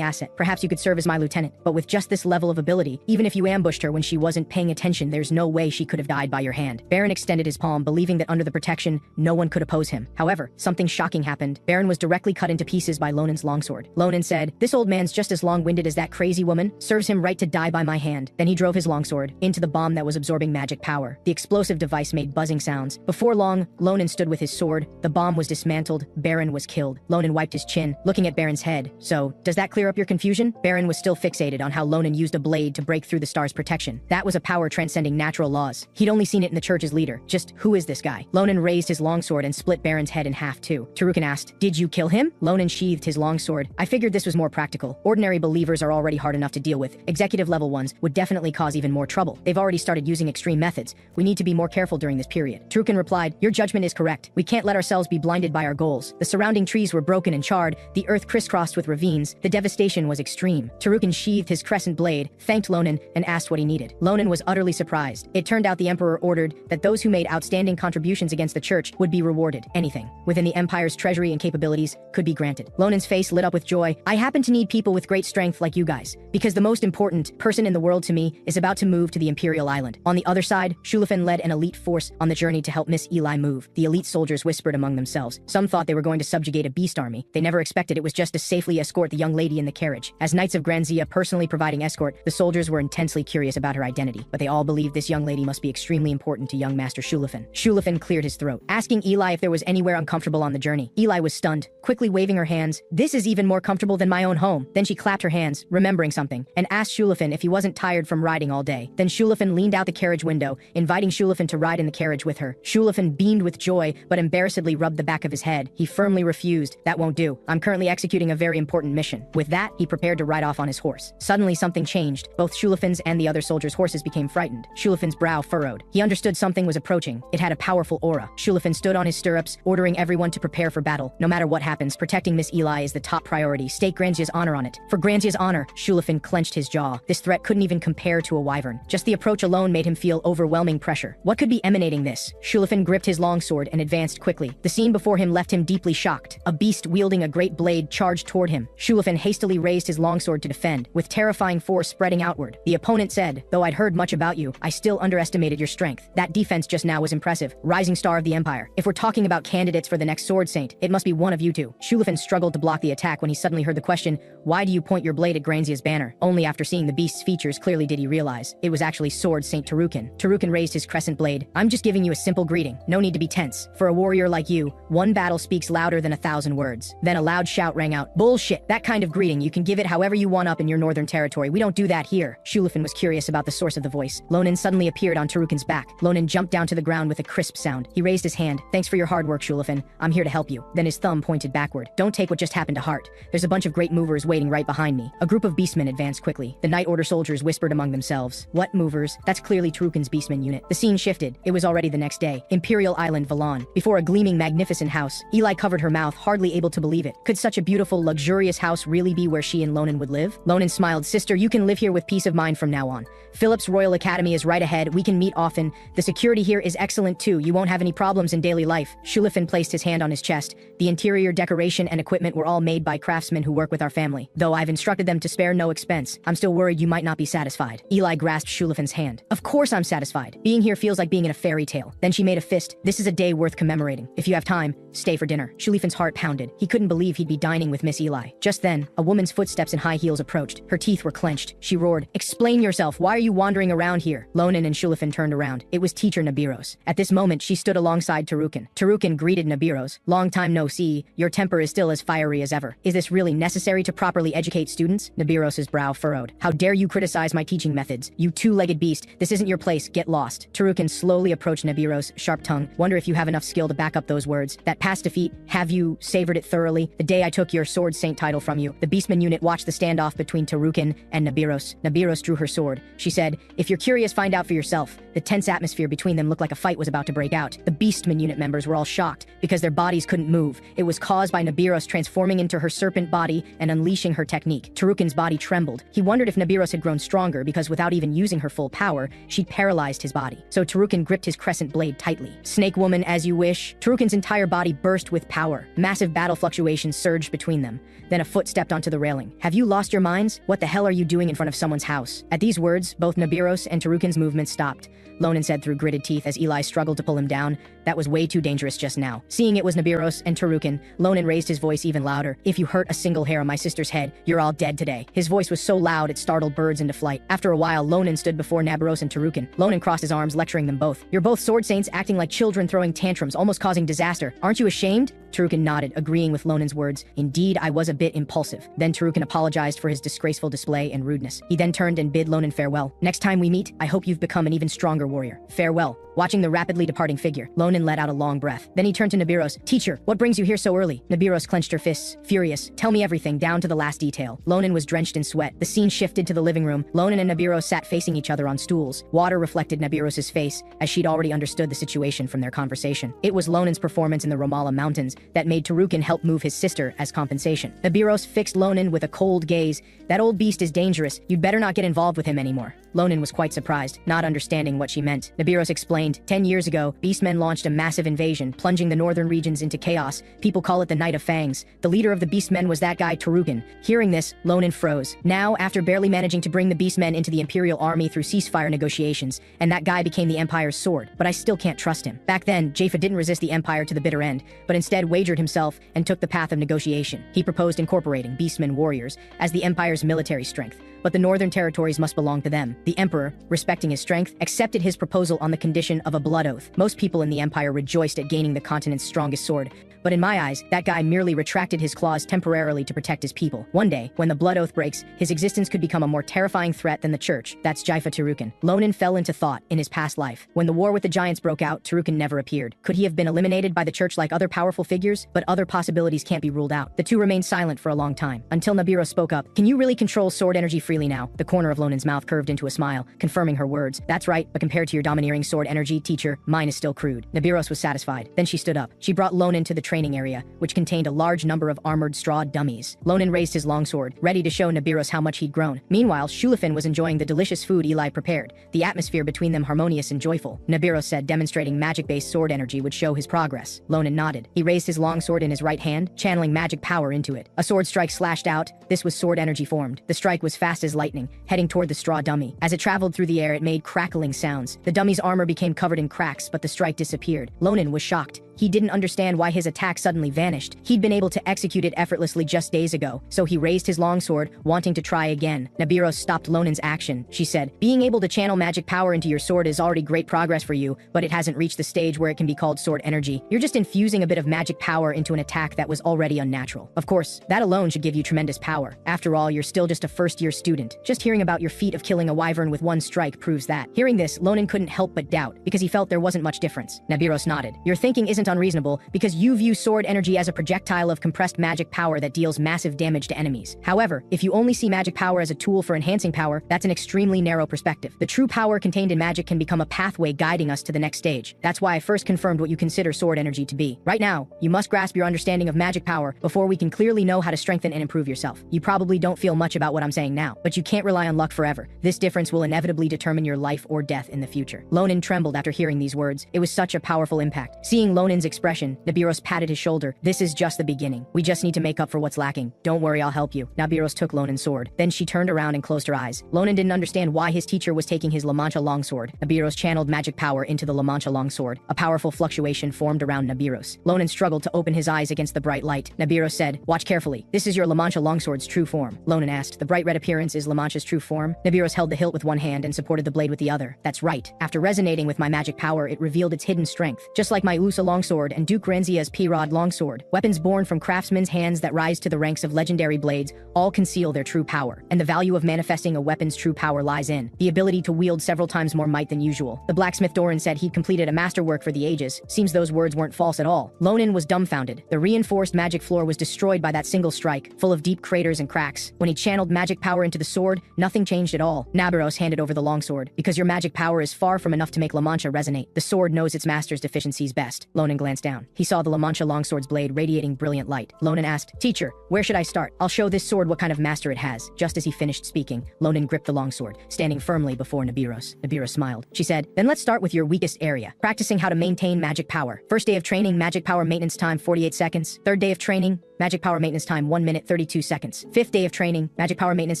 asset. Perhaps you could serve as my lieutenant. But with just this level of ability, even if you ambushed her when she wasn't paying attention, there's no way she could have died by your hand." Baron extended his palm, believing that under the protection, no one could oppose him. However, something shocking happened. Baron was directly cut into pieces by Ronan's longsword. Ronan said, "This old man's just as long-winded as that crazy woman. Serves him right to die by my hand." Then he drove his longsword into the bomb that was absorbing magic power. The explosive device made buzzing sounds. Before long, Ronan stood with his sword. The bomb was dismantled. Baron was killed. Ronan wiped his chin, looking at Baron's head. "So, does that clear up your confusion?" Baron was still fixated on how Ronan used a blade to break through the star's protection. That was a power transcending natural laws. He'd only seen it in the church's leader. Just who is this guy? Ronan raised his longsword and split Baron's head in half too. Tarukin asked, "Did you kill him?" Ronan sheathed his longsword. "I figured this was more practical. Ordinary believers are already hard enough to deal with. Executive level ones would definitely cause even more trouble. They've already started using extreme methods. We need to be more careful during this period." Tarukin replied, "Your judgment is correct. We can't let ourselves be blinded by our goals. The surrounding trees were broken and charred. The earth crisscrossed with ravines. The devastation was extreme." Tarukin sheathed his crescent blade, thanked Ronan, and asked what he needed. Ronan was utterly surprised. It turned out the Emperor ordered that those who made outstanding contributions against the church would be rewarded. Anything within the Empire's treasury and capabilities could be granted. Ronan's face lit up with joy. "I happen to need people with great strength like you guys, because the most important person in the world to me is about to move to the Imperial Island." On the other side, Shulafin led an elite force on the journey to help Miss Eli move. The elite soldiers whispered among themselves. Some thought they were going to subjugate a beast army. They never expected it was just to safely escort the young lady in the carriage. As Knights of Granzia personally providing escort, the soldiers were intensely curious about her identity, but they all believed this young lady must be extremely important to young Master Shulafin. Shulafin cleared his throat, asking Eli if there was anywhere uncomfortable on the journey. Eli was stunned, quickly waving her hands. "This is even more comfortable than my own home." Then she clapped her hands, remembering something, and asked Shulafin if he wasn't tired from riding all day. Then Shulafin leaned out the carriage window, inviting Shulafin to ride in the carriage with her. Shulafin beamed with joy, but embarrassedly rubbed the back of his head. He firmly refused. "That won't do. I'm currently executing a very important mission." With that, he prepared to ride off on his horse. Suddenly something changed. Both Shulafin's and the other soldiers' horses became frightened. Shulafin's brow furrowed. He understood something was approaching. It had a powerful aura. Shulafin stood on his stirrups, ordering everyone to prepare for battle. No matter what happens, protecting Miss Eli is the top priority. State Granzia's honor on it. For Granzia's honor, Shulafin clenched his jaw. This threat couldn't even compare to a wyvern. Just the approach alone made him feel overwhelming pressure. What could be emanating this? Shulafin gripped his longsword and advanced quickly. The scene before him left him deeply shocked. A beast wielding a great blade charged toward him. Shulafin hastily raised his longsword to defend, with terrifying force spreading outward. The opponent said, "Though I'd heard much about you, I still underestimated your strength. That defense just now was impressive. Rising star of the Empire. If we're talking about candidates for the next sword saint, it must be one of you two." Shulafin struggled to block the attack when he suddenly heard the question, "Why do you point your blade at Granzia's banner?" Only after seeing the beast's features clearly did he realize it was actually Sword Saint Tarukin. Tarukin raised his crescent blade. "I'm just giving you a simple greeting. No need to be tense. For a warrior like you, one battle speaks louder than 1,000 words." Then a loud shout rang out. "Bullshit! That kind of greeting, you can give it however you want up in your northern territory. We don't do that here." Shulafin was curious about the source of the voice. Ronan suddenly appeared on Tarukin's back. Ronan jumped down to the ground with a crisp sound. He raised his hand. "Thanks for your hard work, Shulafin. I'm here to help you." Then his thumb pointed backward. "Don't take what just happened to heart. There's a bunch of great movers waiting right behind me." A group of beastmen advanced quickly. The Night Order soldiers whispered among themselves. "What movers? That's clearly Tarukin's beastman unit." The scene shifted. It was already the next day. Imperial Island, Valon. Before a gleaming, magnificent house. Eli covered her mouth, hardly able to believe it. Could such a beautiful, luxurious house really be where she and Ronan would live? Ronan smiled. "Sister, you can live here with peace of mind from now on. Phillips Royal Academy is right ahead. We can meet often. The security here is excellent too. You won't have any problems in daily life." Shulafin placed his hand on his chest. "The interior decoration and equipment were all made by craftsmen who work with our family. Though I've instructed them to spare no expense, I'm still worried you might not be satisfied." Eli grasped Shulafin's hand. "Of course I'm satisfied. Being here feels like being in a fairy tale." Then she made a fist. "This is a day worth commemorating. If you have time, stay for dinner." Shulafin's heart pounded. He couldn't believe he'd be dining with Miss Eli. Just then, a woman's footsteps in high heels approached. Her teeth were clenched. She roared, "Explain yourself. Why are you wandering around here?" Ronan and Shulafin turned around. It was teacher Nabiros. At this moment, she stood alongside Tarukin. Tarukin greeted Nabiros. "Long time no see. Your temper is still as fiery as ever. Is this really necessary to properly educate students?" Nabiros's brow furrowed. "How dare you criticize my teaching methods? You two-legged beast. This isn't your place. Get lost." Tarukin slowly approached Nabiros, sharp tongue. "Wonder if you have enough skill to back up those words. That past defeat, have you savored it thoroughly? The day I took your Sword Saint title from you." The Beastman unit watched the standoff between Tarukin and Nabiros. Nabiros drew her sword. She said, "If you're curious, find out for yourself." The tense atmosphere between them looked like a fight was about to break out. The Beastman unit members were all shocked because their bodies couldn't move. It was caused by Nabiros transforming into her serpent body and unleashing her technique. Tarukin's body trembled. He wondered if Nabiros had grown stronger because without even using her full power, she'd paralyzed his body. So Tarukin gripped his crescent blade tightly. "Snake woman, as you wish." Tarukin's entire body burst with power. Massive battle fluctuations surged between them. Then a foot stepped onto the railing. "Have you lost your minds? What the hell are you doing in front of someone's house?" At these words, both Nabiros and Tarukin's movements stopped. Ronan said through gritted teeth as Eli struggled to pull him down, "That was way too dangerous just now." Seeing it was Nabiros and Tarukin, Ronan raised his voice even louder. "If you hurt a single hair on my sister's head, you're all dead today." His voice was so loud it startled birds into flight. After a while, Ronan stood before Nabiros and Tarukin. Ronan crossed his arms, lecturing them both. "You're both sword saints acting like children throwing tantrums, almost causing disaster. Aren't you ashamed?" Tarukin nodded, agreeing with Ronan's words. "Indeed, I was a bit impulsive." Then Tarukin apologized for his disgraceful display and rudeness. He then turned and bid Ronan farewell. "Next time we meet, I hope you've become an even stronger warrior. Farewell." Watching the rapidly departing figure, Ronan let out a long breath. Then he turned to Nabiros. "Teacher, what brings you here so early?" Nabiros clenched her fists, furious. "Tell me everything, down to the last detail." Ronan was drenched in sweat. The scene shifted to the living room. Ronan and Nabiros sat facing each other on stools. Water reflected Nabiros's face, as she'd already understood the situation from their conversation. It was Ronan's performance in the Ramallah Mountains that made Tarukin help move his sister as compensation. Nabiros fixed Ronan with a cold gaze. "That old beast is dangerous. You'd better not get involved with him anymore." Ronan was quite surprised, not understanding what she meant. Nabiros explained, 10 years ago, Beastmen launched a massive invasion, plunging the northern regions into chaos. People call it the Night of Fangs. The leader of the Beastmen was that guy, Tarukin." Hearing this, Ronan froze. Now, after barely managing to bring the Beastmen into the Imperial Army through ceasefire negotiations, and that guy became the Empire's sword. But I still can't trust him. Back then, Jaffa didn't resist the Empire to the bitter end, but instead wagered himself and took the path of negotiation. He proposed incorporating Beastmen warriors as the Empire's military strength. But the northern territories must belong to them. The Emperor, respecting his strength, accepted his proposal on the condition of a blood oath. Most people in the Empire rejoiced at gaining the continent's strongest sword. But in my eyes, that guy merely retracted his claws temporarily to protect his people. One day, when the blood oath breaks, his existence could become a more terrifying threat than the church. That's Jaifa Tarukin. Ronan fell into thought in his past life. When the war with the giants broke out, Tarukin never appeared. Could he have been eliminated by the church like other powerful figures? But other possibilities can't be ruled out. The two remained silent for a long time, until Nabiros spoke up. "Can you really control sword energy freely now?" The corner of Ronan's mouth curved into a smile, confirming her words. "That's right, but compared to your domineering sword energy, teacher, mine is still crude." Nabiros was satisfied. Then she stood up. She brought Ronan to the training training area, which contained a large number of armored straw dummies. Ronan raised his longsword, ready to show Nabiros how much he'd grown. Meanwhile, Shulafin was enjoying the delicious food Eli prepared, the atmosphere between them harmonious and joyful. Nabiros said demonstrating magic-based sword energy would show his progress. Ronan nodded. He raised his longsword in his right hand, channeling magic power into it. A sword strike slashed out. This was sword energy formed. The strike was fast as lightning, heading toward the straw dummy. As it traveled through the air, it made crackling sounds. The dummy's armor became covered in cracks, but the strike disappeared. Ronan was shocked. He didn't understand why his attack suddenly vanished. He'd been able to execute it effortlessly just days ago, so he raised his longsword, wanting to try again. Nabiros stopped Ronan's action. She said, being able to channel magic power into your sword is already great progress for you, but it hasn't reached the stage where it can be called sword energy. You're just infusing a bit of magic power into an attack that was already unnatural. Of course, that alone should give you tremendous power. After all, you're still just a first-year student. Just hearing about your feat of killing a wyvern with one strike proves that. Hearing this, Ronan couldn't help but doubt, because he felt there wasn't much difference. Nabiros nodded. Your thinking isn't unreasonable, because you view sword energy as a projectile of compressed magic power that deals massive damage to enemies. However, if you only see magic power as a tool for enhancing power, that's an extremely narrow perspective. The true power contained in magic can become a pathway guiding us to the next stage. That's why I first confirmed what you consider sword energy to be. Right now, you must grasp your understanding of magic power before we can clearly know how to strengthen and improve yourself. You probably don't feel much about what I'm saying now, but you can't rely on luck forever. This difference will inevitably determine your life or death in the future. Ronan trembled after hearing these words. It was such a powerful impact. Seeing Ronan's expression, Nabiros patted his shoulder. This is just the beginning. We just need to make up for what's lacking. Don't worry, I'll help you. Nabiros took Ronan's sword. Then she turned around and closed her eyes. Ronan didn't understand why his teacher was taking his La Mancha longsword. Nabiros channeled magic power into the La Mancha longsword. A powerful fluctuation formed around Nabiros. Ronan struggled to open his eyes against the bright light. Nabiros said, watch carefully. This is your La Mancha longsword's true form. Ronan asked, the bright red appearance is La Mancha's true form? Nabiros held the hilt with one hand and supported the blade with the other. That's right. After resonating with my magic power, it revealed its hidden strength. Just like my Usa longsword and Duke Ranzia's P-Rod longsword, weapons born from craftsmen's hands that rise to the ranks of legendary blades all conceal their true power. And the value of manifesting a weapon's true power lies in the ability to wield several times more might than usual. The blacksmith Doran said he'd completed a masterwork for the ages. Seems those words weren't false at all. Ronan was dumbfounded. The reinforced magic floor was destroyed by that single strike, full of deep craters and cracks. When he channeled magic power into the sword, nothing changed at all. Nabiros handed over the longsword. Because your magic power is far from enough to make La Mancha resonate. The sword knows its master's deficiencies best. Ronan glanced down. He saw the La Mancha longsword's blade radiating brilliant light. Ronan asked, teacher, where should I start? I'll show this sword what kind of master it has. Just as he finished speaking, Ronan gripped the longsword, standing firmly before Nabiros. Nabiros smiled. She said, then let's start with your weakest area, practicing how to maintain magic power. First day of training, magic power maintenance time 48 seconds. Third day of training, magic power maintenance time 1 minute 32 seconds. Fifth day of training, magic power maintenance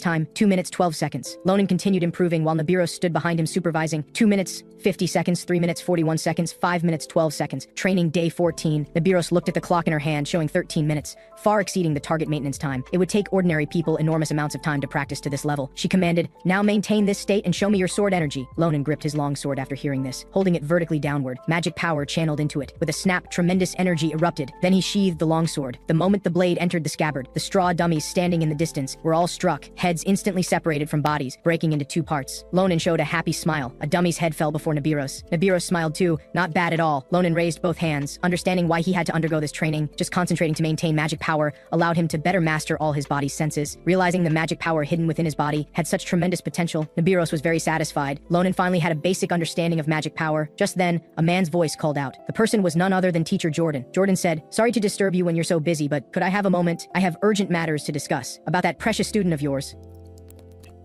time 2 minutes 12 seconds. Ronan continued improving while Nabiros stood behind him supervising. 2 minutes 50 seconds, 3 minutes 41 seconds, 5 minutes 12 seconds. Training day 14. Nabiros looked at the clock in her hand showing 13 minutes, far exceeding the target maintenance time. It would take ordinary people enormous amounts of time to practice to this level. She commanded, now maintain this state and show me your sword energy. Ronan gripped his long sword after hearing this, holding it vertically downward. Magic power channeled into it. With a snap, tremendous energy erupted. Then he sheathed the longsword. The moment the blade entered the scabbard, the straw dummies standing in the distance were all struck, heads instantly separated from bodies, breaking into two parts. Ronan showed a happy smile. A dummy's head fell before Nabiros. Nabiros smiled too, not bad at all. Ronan raised both hands, understanding why he had to undergo this training. Just concentrating to maintain magic power allowed him to better master all his body's senses. Realizing the magic power hidden within his body had such tremendous potential, Nabiros was very satisfied. Ronan finally had a basic understanding of magic power. Just then, a man's voice called out. The person was none other than Teacher Jordan. Jordan said, sorry to disturb you when you're so busy, but could I have a moment? I have urgent matters to discuss about that precious student of yours.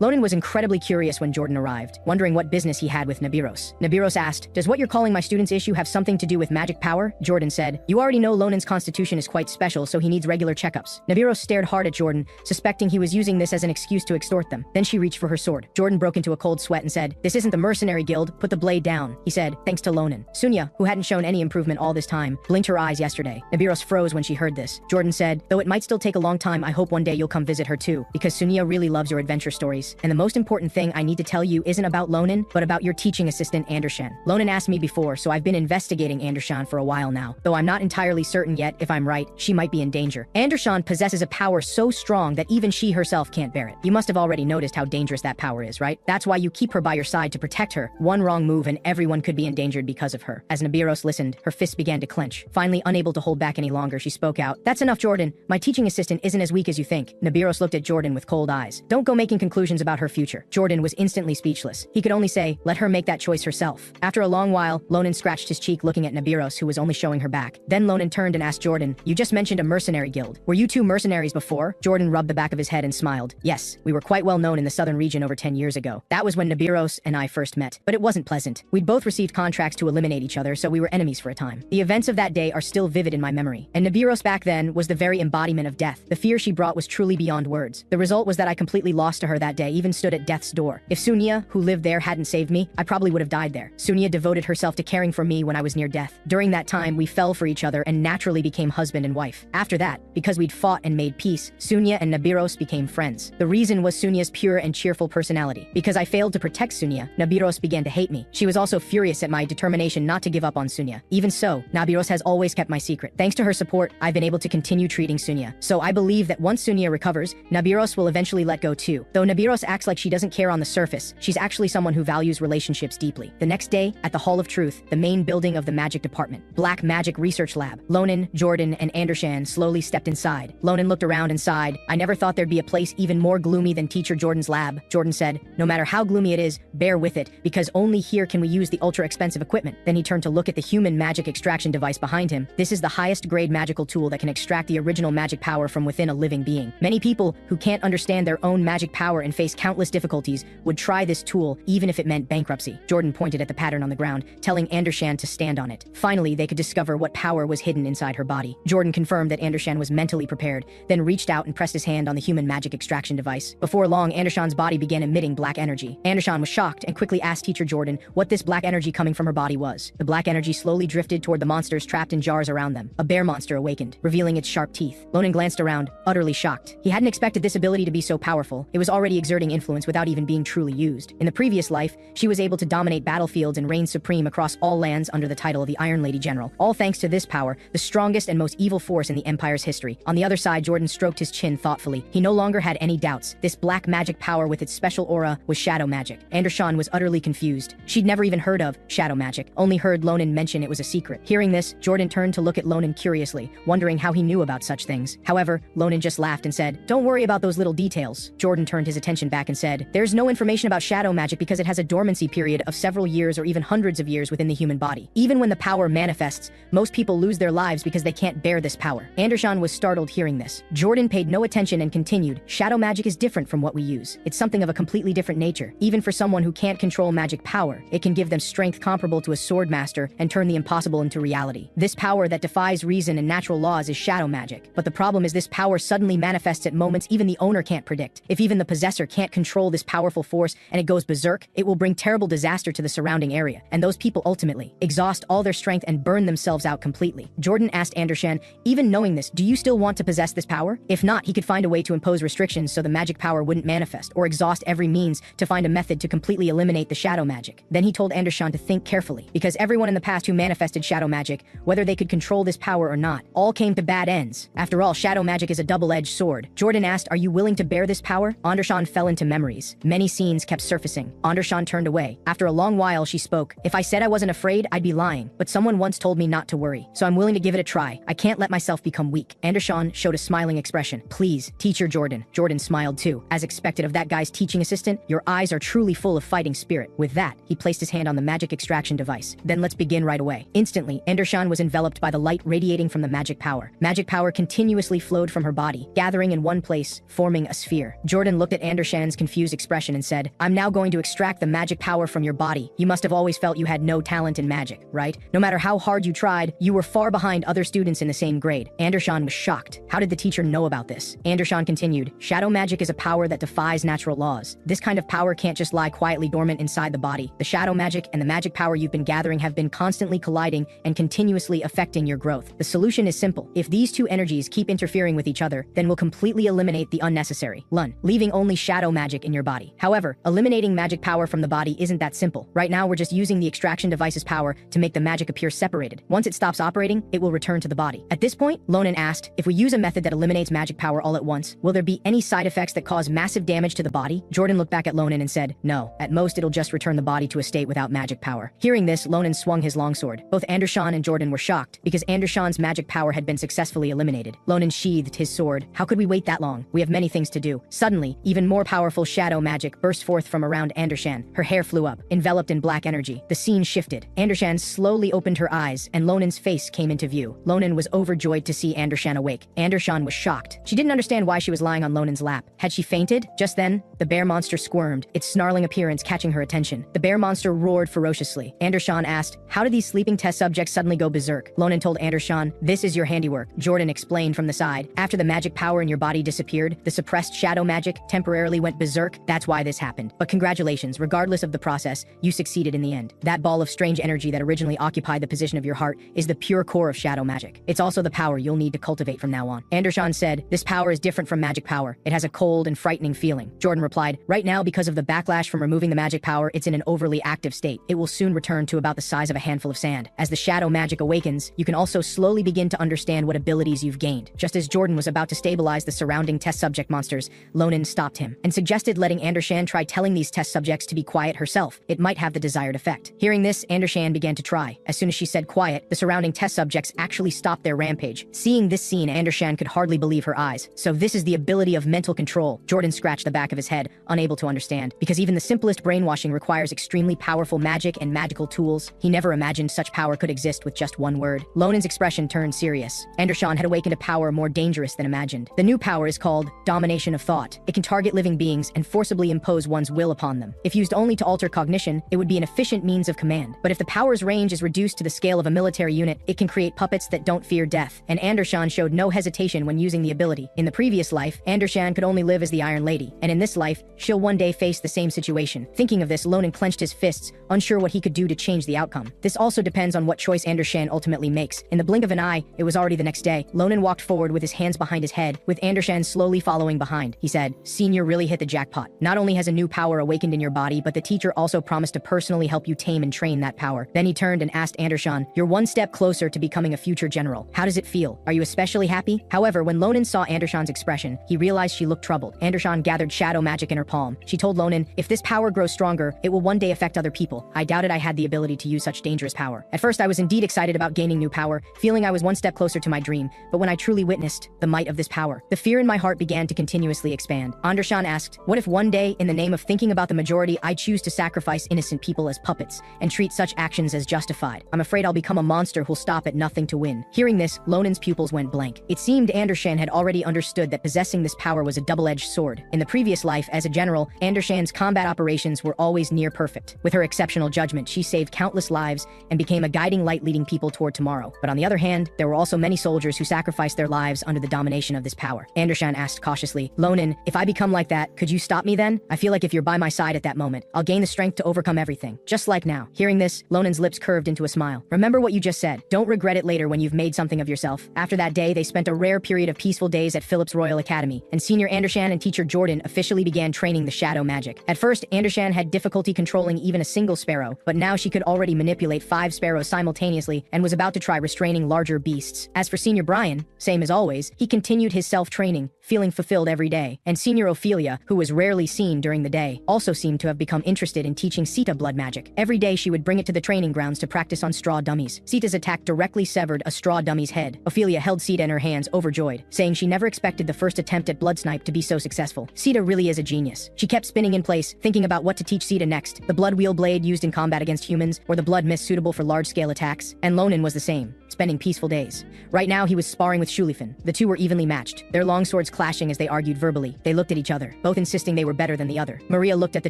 Ronan was incredibly curious when Jordan arrived, wondering what business he had with Nabiros. Nabiros asked, does what you're calling my student's issue have something to do with magic power? Jordan said, you already know Ronan's constitution is quite special, so he needs regular checkups. Nabiros stared hard at Jordan, suspecting he was using this as an excuse to extort them. Then she reached for her sword. Jordan broke into a cold sweat and said, this isn't the mercenary guild, put the blade down. He said, thanks to Ronan. Sunya, who hadn't shown any improvement all this time, blinked her eyes yesterday. Nabiros froze when she heard this. Jordan said, though it might still take a long time, I hope one day you'll come visit her too, because Sunya really loves your adventure stories. And the most important thing I need to tell you isn't about Ronan, but about your teaching assistant Andershan. Ronan asked me before, so I've been investigating Andershan for a while now. Though I'm not entirely certain yet if I'm right, she might be in danger. Andershan possesses a power so strong that even she herself can't bear it. You must have already noticed how dangerous that power is, right? That's why you keep her by your side to protect her. One wrong move and everyone could be endangered because of her. As Nabiros listened, her fists began to clench. Finally, unable to hold back any longer, she spoke out. That's enough, Jordan. My teaching assistant isn't as weak as you think. Nabiros looked at Jordan with cold eyes. Don't go making conclusions illusions about her future. Jordan was instantly speechless. He could only say, let her make that choice herself. After a long while, Ronan scratched his cheek looking at Nabiros, who was only showing her back. Then Ronan turned and asked Jordan, you just mentioned a mercenary guild. Were you two mercenaries before? Jordan rubbed the back of his head and smiled. Yes, we were quite well known in the southern region over 10 years ago. That was when Nabiros and I first met. But it wasn't pleasant. We'd both received contracts to eliminate each other, so we were enemies for a time. The events of that day are still vivid in my memory. And Nabiros back then was the very embodiment of death. The fear she brought was truly beyond words. The result was that I completely lost to her that day, even stood at death's door. If Sunya, who lived there, hadn't saved me, I probably would have died there. Sunya devoted herself to caring for me when I was near death. During that time, we fell for each other and naturally became husband and wife. After that, because we'd fought and made peace, Sunya and Nabiros became friends. The reason was Sunya's pure and cheerful personality. Because I failed to protect Sunya, Nabiros began to hate me. She was also furious at my determination not to give up on Sunya. Even so, Nabiros has always kept my secret. Thanks to her support, I've been able to continue treating Sunya. So I believe that once Sunya recovers, Nabiros will eventually let go too. Though Nabiros acts like she doesn't care on the surface, she's actually someone who values relationships deeply. The next day, at the Hall of Truth, the main building of the magic department, Black Magic Research Lab, Ronan, Jordan, and Andesan slowly stepped inside. Ronan looked around and sighed. I never thought there'd be a place even more gloomy than Teacher Jordan's lab. Jordan said, no matter how gloomy it is, bear with it, because only here can we use the ultra-expensive equipment. Then he turned to look at the human magic extraction device behind him. This is the highest grade magical tool that can extract the original magic power from within a living being. Many people who can't understand their own magic power and face countless difficulties would try this tool even if it meant bankruptcy. Jordan pointed at the pattern on the ground, telling Andesan to stand on it. Finally, they could discover what power was hidden inside her body. Jordan confirmed that Andesan was mentally prepared, then reached out and pressed his hand on the human magic extraction device. Before long, Andesan's body began emitting black energy. Andesan was shocked and quickly asked Teacher Jordan what this black energy coming from her body was. The black energy slowly drifted toward the monsters trapped in jars around them. A bear monster awakened, revealing its sharp teeth. Ronan glanced around, utterly shocked. He hadn't expected this ability to be so powerful. It was already exerting influence without even being truly used. In the previous life, she was able to dominate battlefields and reign supreme across all lands under the title of the Iron Lady General. All thanks to this power, the strongest and most evil force in the Empire's history. On the other side, Jordan stroked his chin thoughtfully. He no longer had any doubts. This black magic power with its special aura was shadow magic. Andesan was utterly confused. She'd never even heard of shadow magic, only heard Ronan mention it was a secret. Hearing this, Jordan turned to look at Ronan curiously, wondering how he knew about such things. However, Ronan just laughed and said, don't worry about those little details. Jordan turned his attention back and said, there's no information about shadow magic because it has a dormancy period of several years or even hundreds of years within the human body. Even when the power manifests, most people lose their lives because they can't bear this power. Andesan was startled hearing this. Jordan paid no attention and continued, shadow magic is different from what we use. It's something of a completely different nature. Even for someone who can't control magic power, it can give them strength comparable to a sword master and turn the impossible into reality. This power that defies reason and natural laws is shadow magic. But the problem is this power suddenly manifests at moments even the owner can't predict. If even the possessor can't control this powerful force and it goes berserk, it will bring terrible disaster to the surrounding area, and those people ultimately exhaust all their strength and burn themselves out completely. Jordan asked Andesan, even knowing this, do you still want to possess this power? If not, he could find a way to impose restrictions so the magic power wouldn't manifest, or exhaust every means to find a method to completely eliminate the shadow magic. Then he told Andesan to think carefully, because everyone in the past who manifested shadow magic, whether they could control this power or not, all came to bad ends. After all, shadow magic is a double-edged sword. Jordan asked, are you willing to bear this power? Andesan fell into memories. Many scenes kept surfacing. Andesan turned away. After a long while, she spoke. If I said I wasn't afraid, I'd be lying. But someone once told me not to worry, so I'm willing to give it a try. I can't let myself become weak. Andesan showed a smiling expression. Please, Teacher Jordan. Jordan smiled too. As expected of that guy's teaching assistant, your eyes are truly full of fighting spirit. With that, he placed his hand on the magic extraction device. Then let's begin right away. Instantly, Andesan was enveloped by the light radiating from the magic power. Magic power continuously flowed from her body, gathering in one place, forming a sphere. Jordan looked at Andesan's confused expression and said, I'm now going to extract the magic power from your body. You must have always felt you had no talent in magic, right? No matter how hard you tried, you were far behind other students in the same grade. Andesan was shocked. How did the teacher know about this? Andesan continued, shadow magic is a power that defies natural laws. This kind of power can't just lie quietly dormant inside the body. The shadow magic and the magic power you've been gathering have been constantly colliding and continuously affecting your growth. The solution is simple. If these two energies keep interfering with each other, then we'll completely eliminate the unnecessary, leaving only shadow magic in your body. However, eliminating magic power from the body isn't that simple. Right now, we're just using the extraction device's power to make the magic appear separated. Once it stops operating, it will return to the body. At this point, Ronan asked, if we use a method that eliminates magic power all at once, will there be any side effects that cause massive damage to the body? Jordan looked back at Ronan and said, no. At most, it'll just return the body to a state without magic power. Hearing this, Ronan swung his longsword. Both Andesan and Jordan were shocked, because Andesan's magic power had been successfully eliminated. Ronan sheathed his sword. How could we wait that long? We have many things to do. Suddenly, even more more powerful shadow magic burst forth from around Andesan. Her hair flew up, enveloped in black energy. The scene shifted. Andesan slowly opened her eyes, and Lonan's face came into view. Ronan was overjoyed to see Andesan awake. Andesan was shocked. She didn't understand why she was lying on Lonan's lap. Had she fainted? Just then, the bear monster squirmed, its snarling appearance catching her attention. The bear monster roared ferociously. Andesan asked, "How did these sleeping test subjects suddenly go berserk?" Ronan told Andesan, "This is your handiwork." Jordan explained from the side. "After the magic power in your body disappeared, the suppressed shadow magic temporarily went berserk. That's why this happened. But congratulations, regardless of the process, you succeeded in the end. That ball of strange energy that originally occupied the position of your heart is the pure core of shadow magic. It's also the power you'll need to cultivate from now on." Andesan said, "This power is different from magic power. It has a cold and frightening feeling." Jordan replied, "Right now, because of the backlash from removing the magic power, it's in an overly active state. It will soon return to about the size of a handful of sand. As the shadow magic awakens, you can also slowly begin to understand what abilities you've gained." Just as Jordan was about to stabilize the surrounding test subject monsters, Ronan stopped him and suggested letting Andesan try telling these test subjects to be quiet herself. It might have the desired effect. Hearing this, Andesan began to try. As soon as she said quiet, the surrounding test subjects actually stopped their rampage. Seeing this scene, Andesan could hardly believe her eyes. So this is the ability of mental control. Jordan scratched the back of his head, unable to understand. Because even the simplest brainwashing requires extremely powerful magic and magical tools. He never imagined such power could exist with just one word. Lonan's expression turned serious. Andesan had awakened a power more dangerous than imagined. The new power is called domination of thought. It can target living beings and forcibly impose one's will upon them. If used only to alter cognition, it would be an efficient means of command. But if the power's range is reduced to the scale of a military unit, it can create puppets that don't fear death. And Andesan showed no hesitation when using the ability. In the previous life, Andesan could only live as the Iron Lady, and in this life, she'll one day face the same situation. Thinking of this, Ronan clenched his fists, unsure what he could do to change the outcome. This also depends on what choice Andesan ultimately makes. In the blink of an eye, it was already the next day. Ronan walked forward with his hands behind his head, with Andesan slowly following behind. He said, "Senior really hit the jackpot. Not only has a new power awakened in your body, but the teacher also promised to personally help you tame and train that power." Then he turned and asked Andesan, "You're one step closer to becoming a future general. How does it feel? Are you especially happy?" However, when Ronan saw Andesan's expression, he realized she looked troubled. Andesan gathered shadow magic in her palm. She told Ronan, "If this power grows stronger, it will one day affect other people. I doubted I had the ability to use such dangerous power. At first, I was indeed excited about gaining new power, feeling I was one step closer to my dream. But when I truly witnessed the might of this power, the fear in my heart began to continuously expand." Andesan asked, "What if one day, in the name of thinking about the majority, I choose to sacrifice innocent people as puppets and treat such actions as justified? I'm afraid I'll become a monster who'll stop at nothing to win." Hearing this, Lonan's pupils went blank. It seemed Andesan had already understood that possessing this power was a double-edged sword. In the previous life, as a general, Andesan's combat operations were always near perfect. With her exceptional judgment, she saved countless lives and became a guiding light leading people toward tomorrow. But on the other hand, there were also many soldiers who sacrificed their lives under the domination of this power. Andesan asked cautiously, "Ronan, if I become like that, could you stop me then? I feel like if you're by my side at that moment, I'll gain the strength to overcome everything. Just like now." Hearing this, Lonan's lips curved into a smile. "Remember what you just said. Don't regret it later when you've made something of yourself." After that day, they spent a rare period of peaceful days at Phillips Royal Academy, and Senior Andesan and Teacher Jordan officially began training the shadow magic. At first, Andesan had difficulty controlling even a single sparrow, but now she could already manipulate 5 sparrows simultaneously and was about to try restraining larger beasts. As for Senior Brian, same as always, he continued his self-training, feeling fulfilled every day. And Senior Ophelia, who was rarely seen during the day, also seemed to have become interested in teaching Sita blood magic. Every day she would bring it to the training grounds to practice on straw dummies. Sita's attack directly severed a straw dummy's head. Ophelia held Sita in her hands, overjoyed, saying she never expected the first attempt at blood snipe to be so successful. Sita really is a genius. She kept spinning in place, thinking about what to teach Sita next. The blood wheel blade used in combat against humans, or the blood mist suitable for large-scale attacks. And Ronan was the same, spending peaceful days. Right now he was sparring with Shulifin. The two were evenly matched, their long swords clashing as they argued verbally. They looked at each other, both insisting they were better than the other. Maria looked at the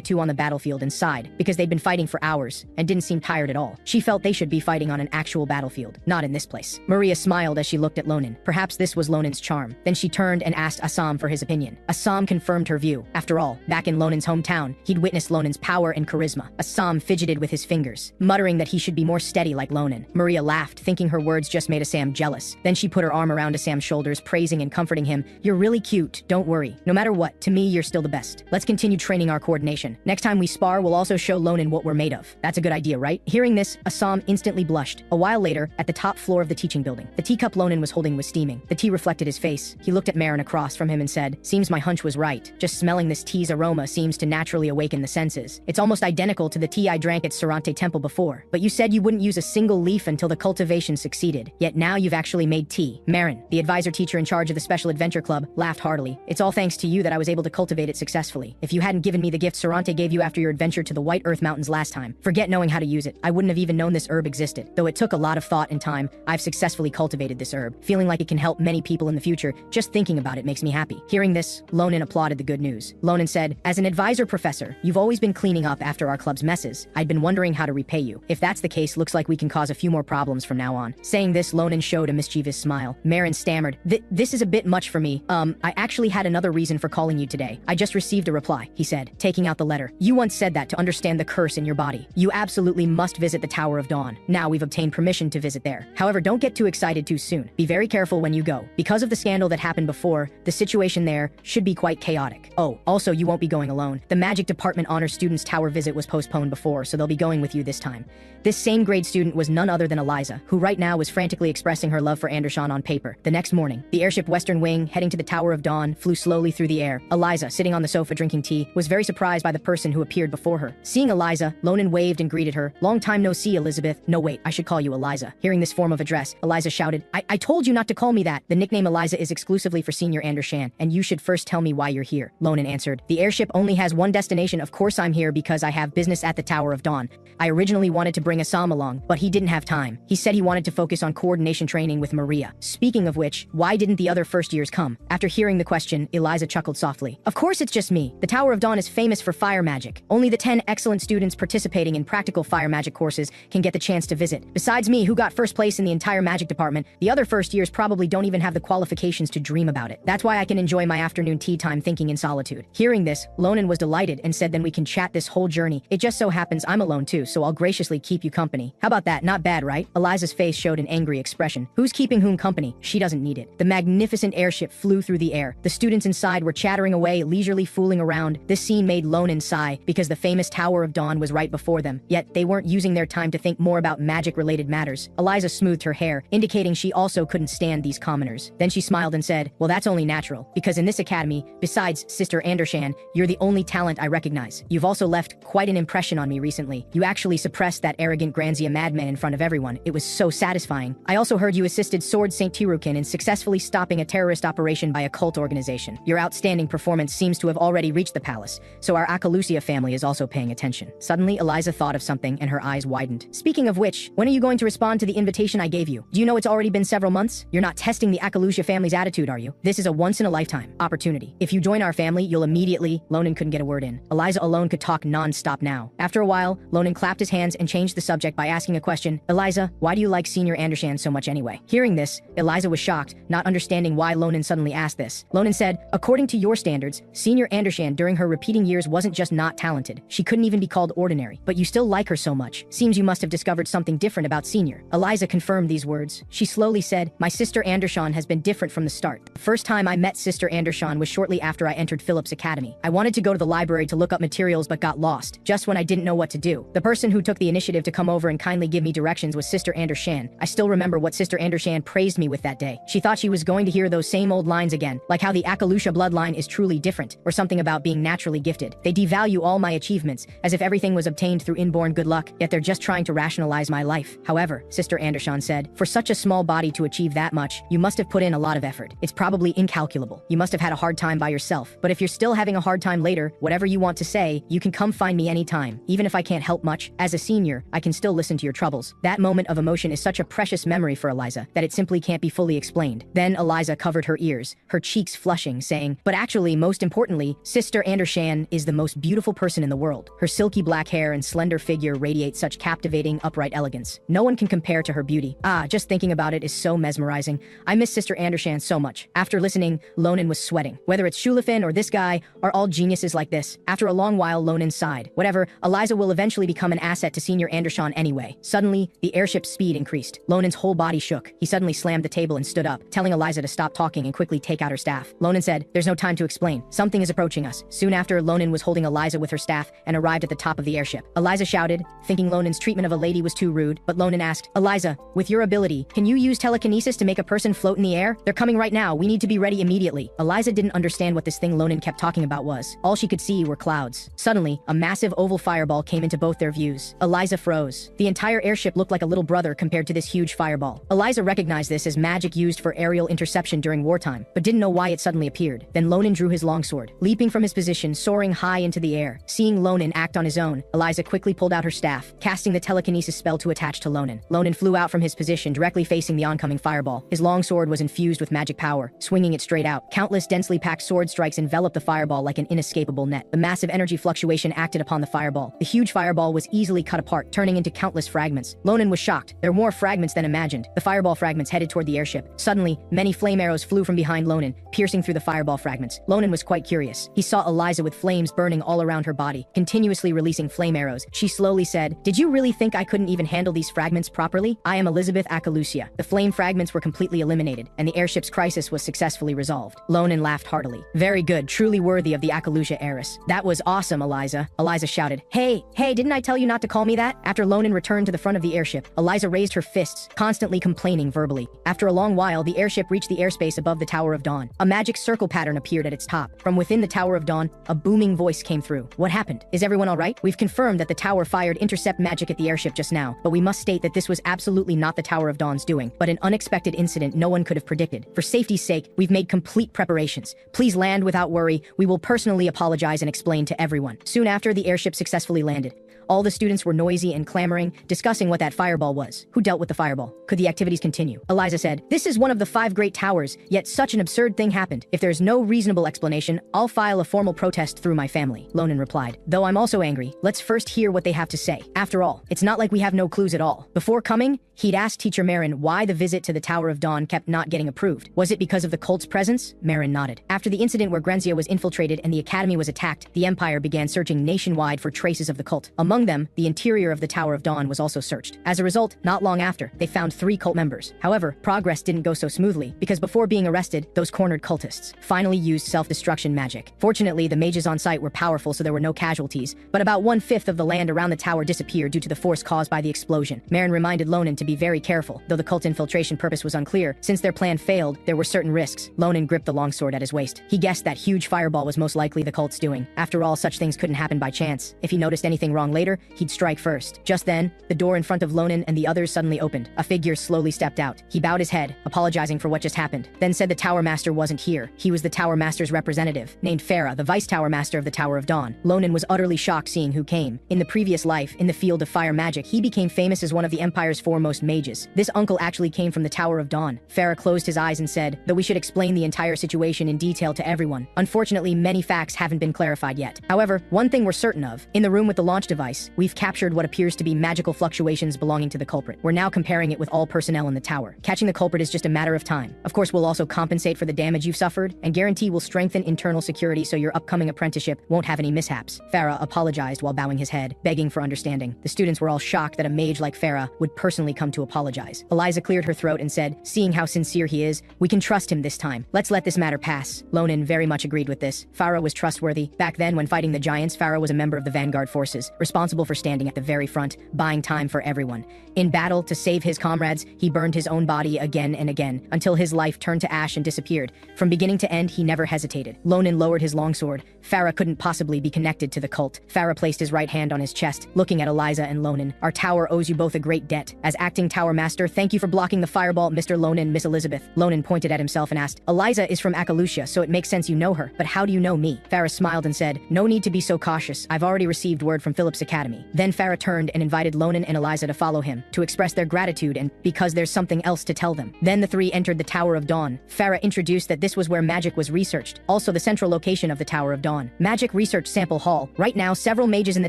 two on the battlefield and sighed, because they'd been fighting for hours and didn't seem tired at all. She felt they should be fighting on an actual battlefield, not in this place. Maria smiled as she looked at Ronan. Perhaps this was Lonan's charm. Then she turned and asked Assam for his opinion. Assam confirmed her view. After all, back in Lonan's hometown, he'd witnessed Lonan's power and charisma. Assam fidgeted with his fingers, muttering that he should be more steady like Ronan. Maria laughed, thinking her words just made Assam jealous. Then she put her arm around Assam's shoulders, praising and comforting him. "You're really cute, don't worry. No matter what, to me, you're still the best. Let's continue training our coordination. Next time we spar, we'll also show Ronan what we're made of." That's a good idea, right? Hearing this, Assam instantly blushed. A while later, at the top floor of the teaching building, the teacup Ronan was holding was steaming. The tea reflected his face. He looked at Marin across from him and said, "Seems my hunch was right. Just smelling this tea's aroma seems to naturally awaken the senses. It's almost identical to the tea I drank at Sarante Temple before. But you said you wouldn't use a single leaf until the cultivation succeeded." succeeded. Yet now you've actually made tea. Marin, the advisor teacher in charge of the Special Adventure Club, laughed heartily. It's all thanks to you that I was able to cultivate it successfully. If you hadn't given me the gift Sarante gave you after your adventure to the White Earth Mountains last time, forget knowing how to use it. I wouldn't have even known this herb existed. Though it took a lot of thought and time, I've successfully cultivated this herb, feeling like it can help many people in the future. Just thinking about it makes me happy. Hearing this, Ronan applauded the good news. Ronan said, as an advisor professor, you've always been cleaning up after our club's messes. I'd been wondering how to repay you. If that's the case, looks like we can cause a few more problems from now on. Saying this, Ronan showed a mischievous smile. Marin stammered, this is a bit much for me. I actually had another reason for calling you today. I just received a reply, he said, taking out the letter. You once said that to understand the curse in your body, you absolutely must visit the Tower of Dawn. Now we've obtained permission to visit there. However, don't get too excited too soon. Be very careful when you go. Because of the scandal that happened before, the situation there should be quite chaotic. Oh, also you won't be going alone. The Magic Department Honor Students Tower visit was postponed before, so they'll be going with you this time. This same grade student was none other than Eliza, who right now was frantically expressing her love for Andesan on paper. The next morning, the airship Western Wing, heading to the Tower of Dawn, flew slowly through the air. Eliza, sitting on the sofa drinking tea, was very surprised by the person who appeared before her. Seeing Eliza, Ronan waved and greeted her. Long time no see, Elizabeth. No wait, I should call you Eliza. Hearing this form of address, Eliza shouted, I told you not to call me that. The nickname Eliza is exclusively for Senior Andershan, and you should first tell me why you're here. Ronan answered, the airship only has one destination. Of course I'm here because I have business at the Tower of Dawn. I originally wanted to bring Assam along, but he didn't have time. He said he wanted to focus on coordination training with Maria. Speaking of which, why didn't the other first years come? After hearing the question, Eliza chuckled softly. Of course it's just me. The Tower of Dawn is famous for fire magic. Only the 10 excellent students participating in practical fire magic courses can get the chance to visit. Besides me, who got first place in the entire magic department, the other first years probably don't even have the qualifications to dream about it. That's why I can enjoy my afternoon tea time thinking in solitude. Hearing this, Ronan was delighted and said then we can chat this whole journey. It just so happens I'm alone too, so I'll graciously keep you company. How about that? Not bad, right? Eliza's face showed an angry expression. Who's keeping whom company? She doesn't need it. The magnificent airship flew through the air. The students inside were chattering away, leisurely fooling around. This scene made Ronan sigh because the famous Tower of Dawn was right before them, yet they weren't using their time to think more about magic-related matters. Eliza smoothed her hair, indicating she also couldn't stand these commoners. Then she smiled and said, well, that's only natural, because in this academy, besides Sister Andershan, you're the only talent I recognize. You've also left quite an impression on me recently. You actually suppressed that arrogant Granzia madman in front of everyone. It was so satisfying. I also heard you assisted Sword St. Tirukin in successfully stopping a terrorist operation by a cult organization. Your outstanding performance seems to have already reached the palace, so our Akalusia family is also paying attention. Suddenly, Eliza thought of something and her eyes widened. Speaking of which, when are you going to respond to the invitation I gave you? Do you know it's already been several months? You're not testing the Akalusia family's attitude, are you? This is a once-in-a-lifetime opportunity. If you join our family, you'll immediately... Ronan couldn't get a word in. Eliza alone could talk non-stop now. After a while, Ronan clapped his hands and changed the subject by asking a question. Eliza, why do you like Senior Andershan so much anyway? Hearing this, Eliza was shocked, not understanding why Ronan suddenly asked this. Ronan said, according to your standards, Senior Andershan during her repeating years wasn't just not talented. She couldn't even be called ordinary. But you still like her so much. Seems you must have discovered something different about Senior. Eliza confirmed these words. She slowly said, my sister Andershan has been different from the start. The first time I met Sister Andershan was shortly after I entered Phillips Academy. I wanted to go to the library to look up materials but got lost, just when I didn't know what to do. The person who took the initiative to come over and kindly give me directions was Sister Andershan. I still remember what Sister Andershan praised me with that day. She thought she was going to hear those same old lines again, like how the Akalusha bloodline is truly different, or something about being naturally gifted. They devalue all my achievements, as if everything was obtained through inborn good luck, yet they're just trying to rationalize my life. However, Sister Andershan said, for such a small body to achieve that much, you must have put in a lot of effort. It's probably incalculable. You must have had a hard time by yourself. But if you're still having a hard time later, whatever you want to say, you can come find me anytime. Even if I can't help much, as a senior, I can still listen to your troubles. That moment of emotion is such a precious memory for Eliza that it simply can't be fully explained. Then Eliza covered her ears, her cheeks flushing, saying, but actually, most importantly, Sister Andershan is the most beautiful person in the world. Her silky black hair and slender figure radiate such captivating, upright elegance. No one can compare to her beauty. Just thinking about it is so mesmerizing. I miss Sister Andershan so much. After listening, Ronan was sweating. Whether it's Shulafin or this guy, are all geniuses like this? After a long while, Ronan sighed. Whatever, Eliza will eventually become an asset to Senior Andershan anyway. Suddenly, the airship's speed increased. Ronan's whole body shook. He suddenly slammed the table and stood up, telling Eliza to stop talking and quickly take out her staff. Ronan said, there's no time to explain. Something is approaching us. Soon after, Ronan was holding Eliza with her staff and arrived at the top of the airship. Eliza shouted, thinking Ronan's treatment of a lady was too rude, but Ronan asked, Eliza, with your ability, can you use telekinesis to make a person float in the air? They're coming right now. We need to be ready immediately. Eliza didn't understand what this thing Ronan kept talking about was. All she could see were clouds. Suddenly, a massive oval fireball came into both their views. Eliza froze. The entire airship looked like a little brother compared to this huge fireball. Eliza recognized this as magic used for aerial interception during wartime, but didn't know why it suddenly appeared. Then Ronan drew his longsword, leaping from his position, soaring high into the air. Seeing Ronan act on his own, Eliza quickly pulled out her staff, casting the telekinesis spell to attach to Ronan. Ronan flew out from his position, directly facing the oncoming fireball. His longsword was infused with magic power, swinging it straight out. Countless densely packed sword strikes enveloped the fireball like an inescapable net. The massive energy fluctuation acted upon the fireball. The huge fireball was easily cut apart, turning into countless fragments. Ronan was shocked. There were more fragments than imagined. The fireball fragments headed toward the airship. Suddenly, many flame arrows flew from behind Ronan, piercing through the fireball fragments. Ronan was quite curious. He saw Eliza with flames burning all around her body, continuously releasing flame arrows. She slowly said, "Did you really think I couldn't even handle these fragments properly? I am Elizabeth Akalusia." The flame fragments were completely eliminated, and the airship's crisis was successfully resolved. Ronan laughed heartily. "Very good, truly worthy of the Akalusia heiress." "That was awesome, Eliza." Eliza shouted. Hey, didn't I tell you not to call me that?" After Ronan returned to the front of the airship, Eliza raised her fists, constantly complaining verbally. After a long while, the airship reached the airspace above the Tower of Dawn. A magic circle pattern appeared at its top. From within the Tower of Dawn, a booming voice came through. "What happened? Is everyone all right? We've confirmed that the tower fired intercept magic at the airship just now, but we must state that this was absolutely not the Tower of Dawn's doing, but an unexpected incident no one could have predicted. For safety's sake, we've made complete preparations. Please land without worry. We will personally apologize and explain to everyone." Soon after, the airship successfully landed. All the students were noisy and clamoring, discussing what that fireball was. Who dealt with the fireball? Could the activities continue? Eliza said, "This is one of the 5 great towers, yet such an absurd thing happened. If there's no reasonable explanation, I'll file a formal protest through my family." Ronan replied, "Though I'm also angry, let's first hear what they have to say. After all, it's not like we have no clues at all." Before coming, he'd asked teacher Marin why the visit to the Tower of Dawn kept not getting approved. Was it because of the cult's presence? Marin nodded. After the incident where Grenzia was infiltrated and the academy was attacked, the Empire began searching nationwide for traces of the cult. Among them, the interior of the Tower of Dawn was also searched. As a result, not long after, they found 3 cult members. However, progress didn't go so smoothly, because before being arrested, those cornered cultists finally used self-destruction magic. Fortunately, the mages on site were powerful, so there were no casualties, but about 1/5 of the land around the tower disappeared due to the force caused by the explosion. Marin reminded Ronan to be very careful. Though the cult infiltration purpose was unclear, since their plan failed, there were certain risks. Ronan gripped the longsword at his waist. He guessed that huge fireball was most likely the cult's doing. After all, such things couldn't happen by chance. If he noticed anything wrong later, he'd strike first. Just then, the door in front of Ronan and the others suddenly opened. A figure slowly stepped out. He bowed his head, apologizing for what just happened, then said the Tower Master wasn't here. He was the Tower Master's representative, named Farah, the Vice Tower Master of the Tower of Dawn. Ronan was utterly shocked seeing who came. In the previous life, in the field of fire magic, he became famous as one of the Empire's foremost mages. This uncle actually came from the Tower of Dawn. Farah closed his eyes and said, "Though we should explain the entire situation in detail to everyone. Unfortunately, many facts haven't been clarified yet. However, one thing we're certain of, in the room with the launch device, we've captured what appears to be magical fluctuations belonging to the culprit. We're now comparing it with all personnel in the tower. Catching the culprit is just a matter of time. Of course, we'll also compensate for the damage you've suffered, and guarantee we'll strengthen internal security so your upcoming apprenticeship won't have any mishaps." Farah apologized while bowing his head, begging for understanding. The students were all shocked that a mage like Farah would personally come to apologize. Eliza cleared her throat and said, "Seeing how sincere he is, we can trust him this time. Let's let this matter pass." Ronan very much agreed with this. Farah was trustworthy. Back then, when fighting the giants, Farah was a member of the vanguard forces, responsible for standing at the very front, buying time for everyone. In battle, to save his comrades, he burned his own body again and again, until his life turned to ash and disappeared. From beginning to end, he never hesitated. Ronan lowered his longsword. Farah couldn't possibly be connected to the cult. Farah placed his right hand on his chest, looking at Eliza and Ronan. "Our tower owes you both a great debt. As acting tower master, thank you for blocking the fireball, Mr. Ronan, Miss Elizabeth." Ronan pointed at himself and asked, "Eliza is from Akalusia, so it makes sense you know her, but how do you know me?" Farah smiled and said, "No need to be so cautious. I've already received word from Phillips Academy." Then Farah turned and invited Ronan and Eliza to follow him, to express their gratitude and because there's something else to tell them. Then the 3 entered the Tower of Dawn. Farah introduced that this was where magic was researched, also the central location of the Tower of Dawn. Magic Research Sample Hall. Right now, several mages in the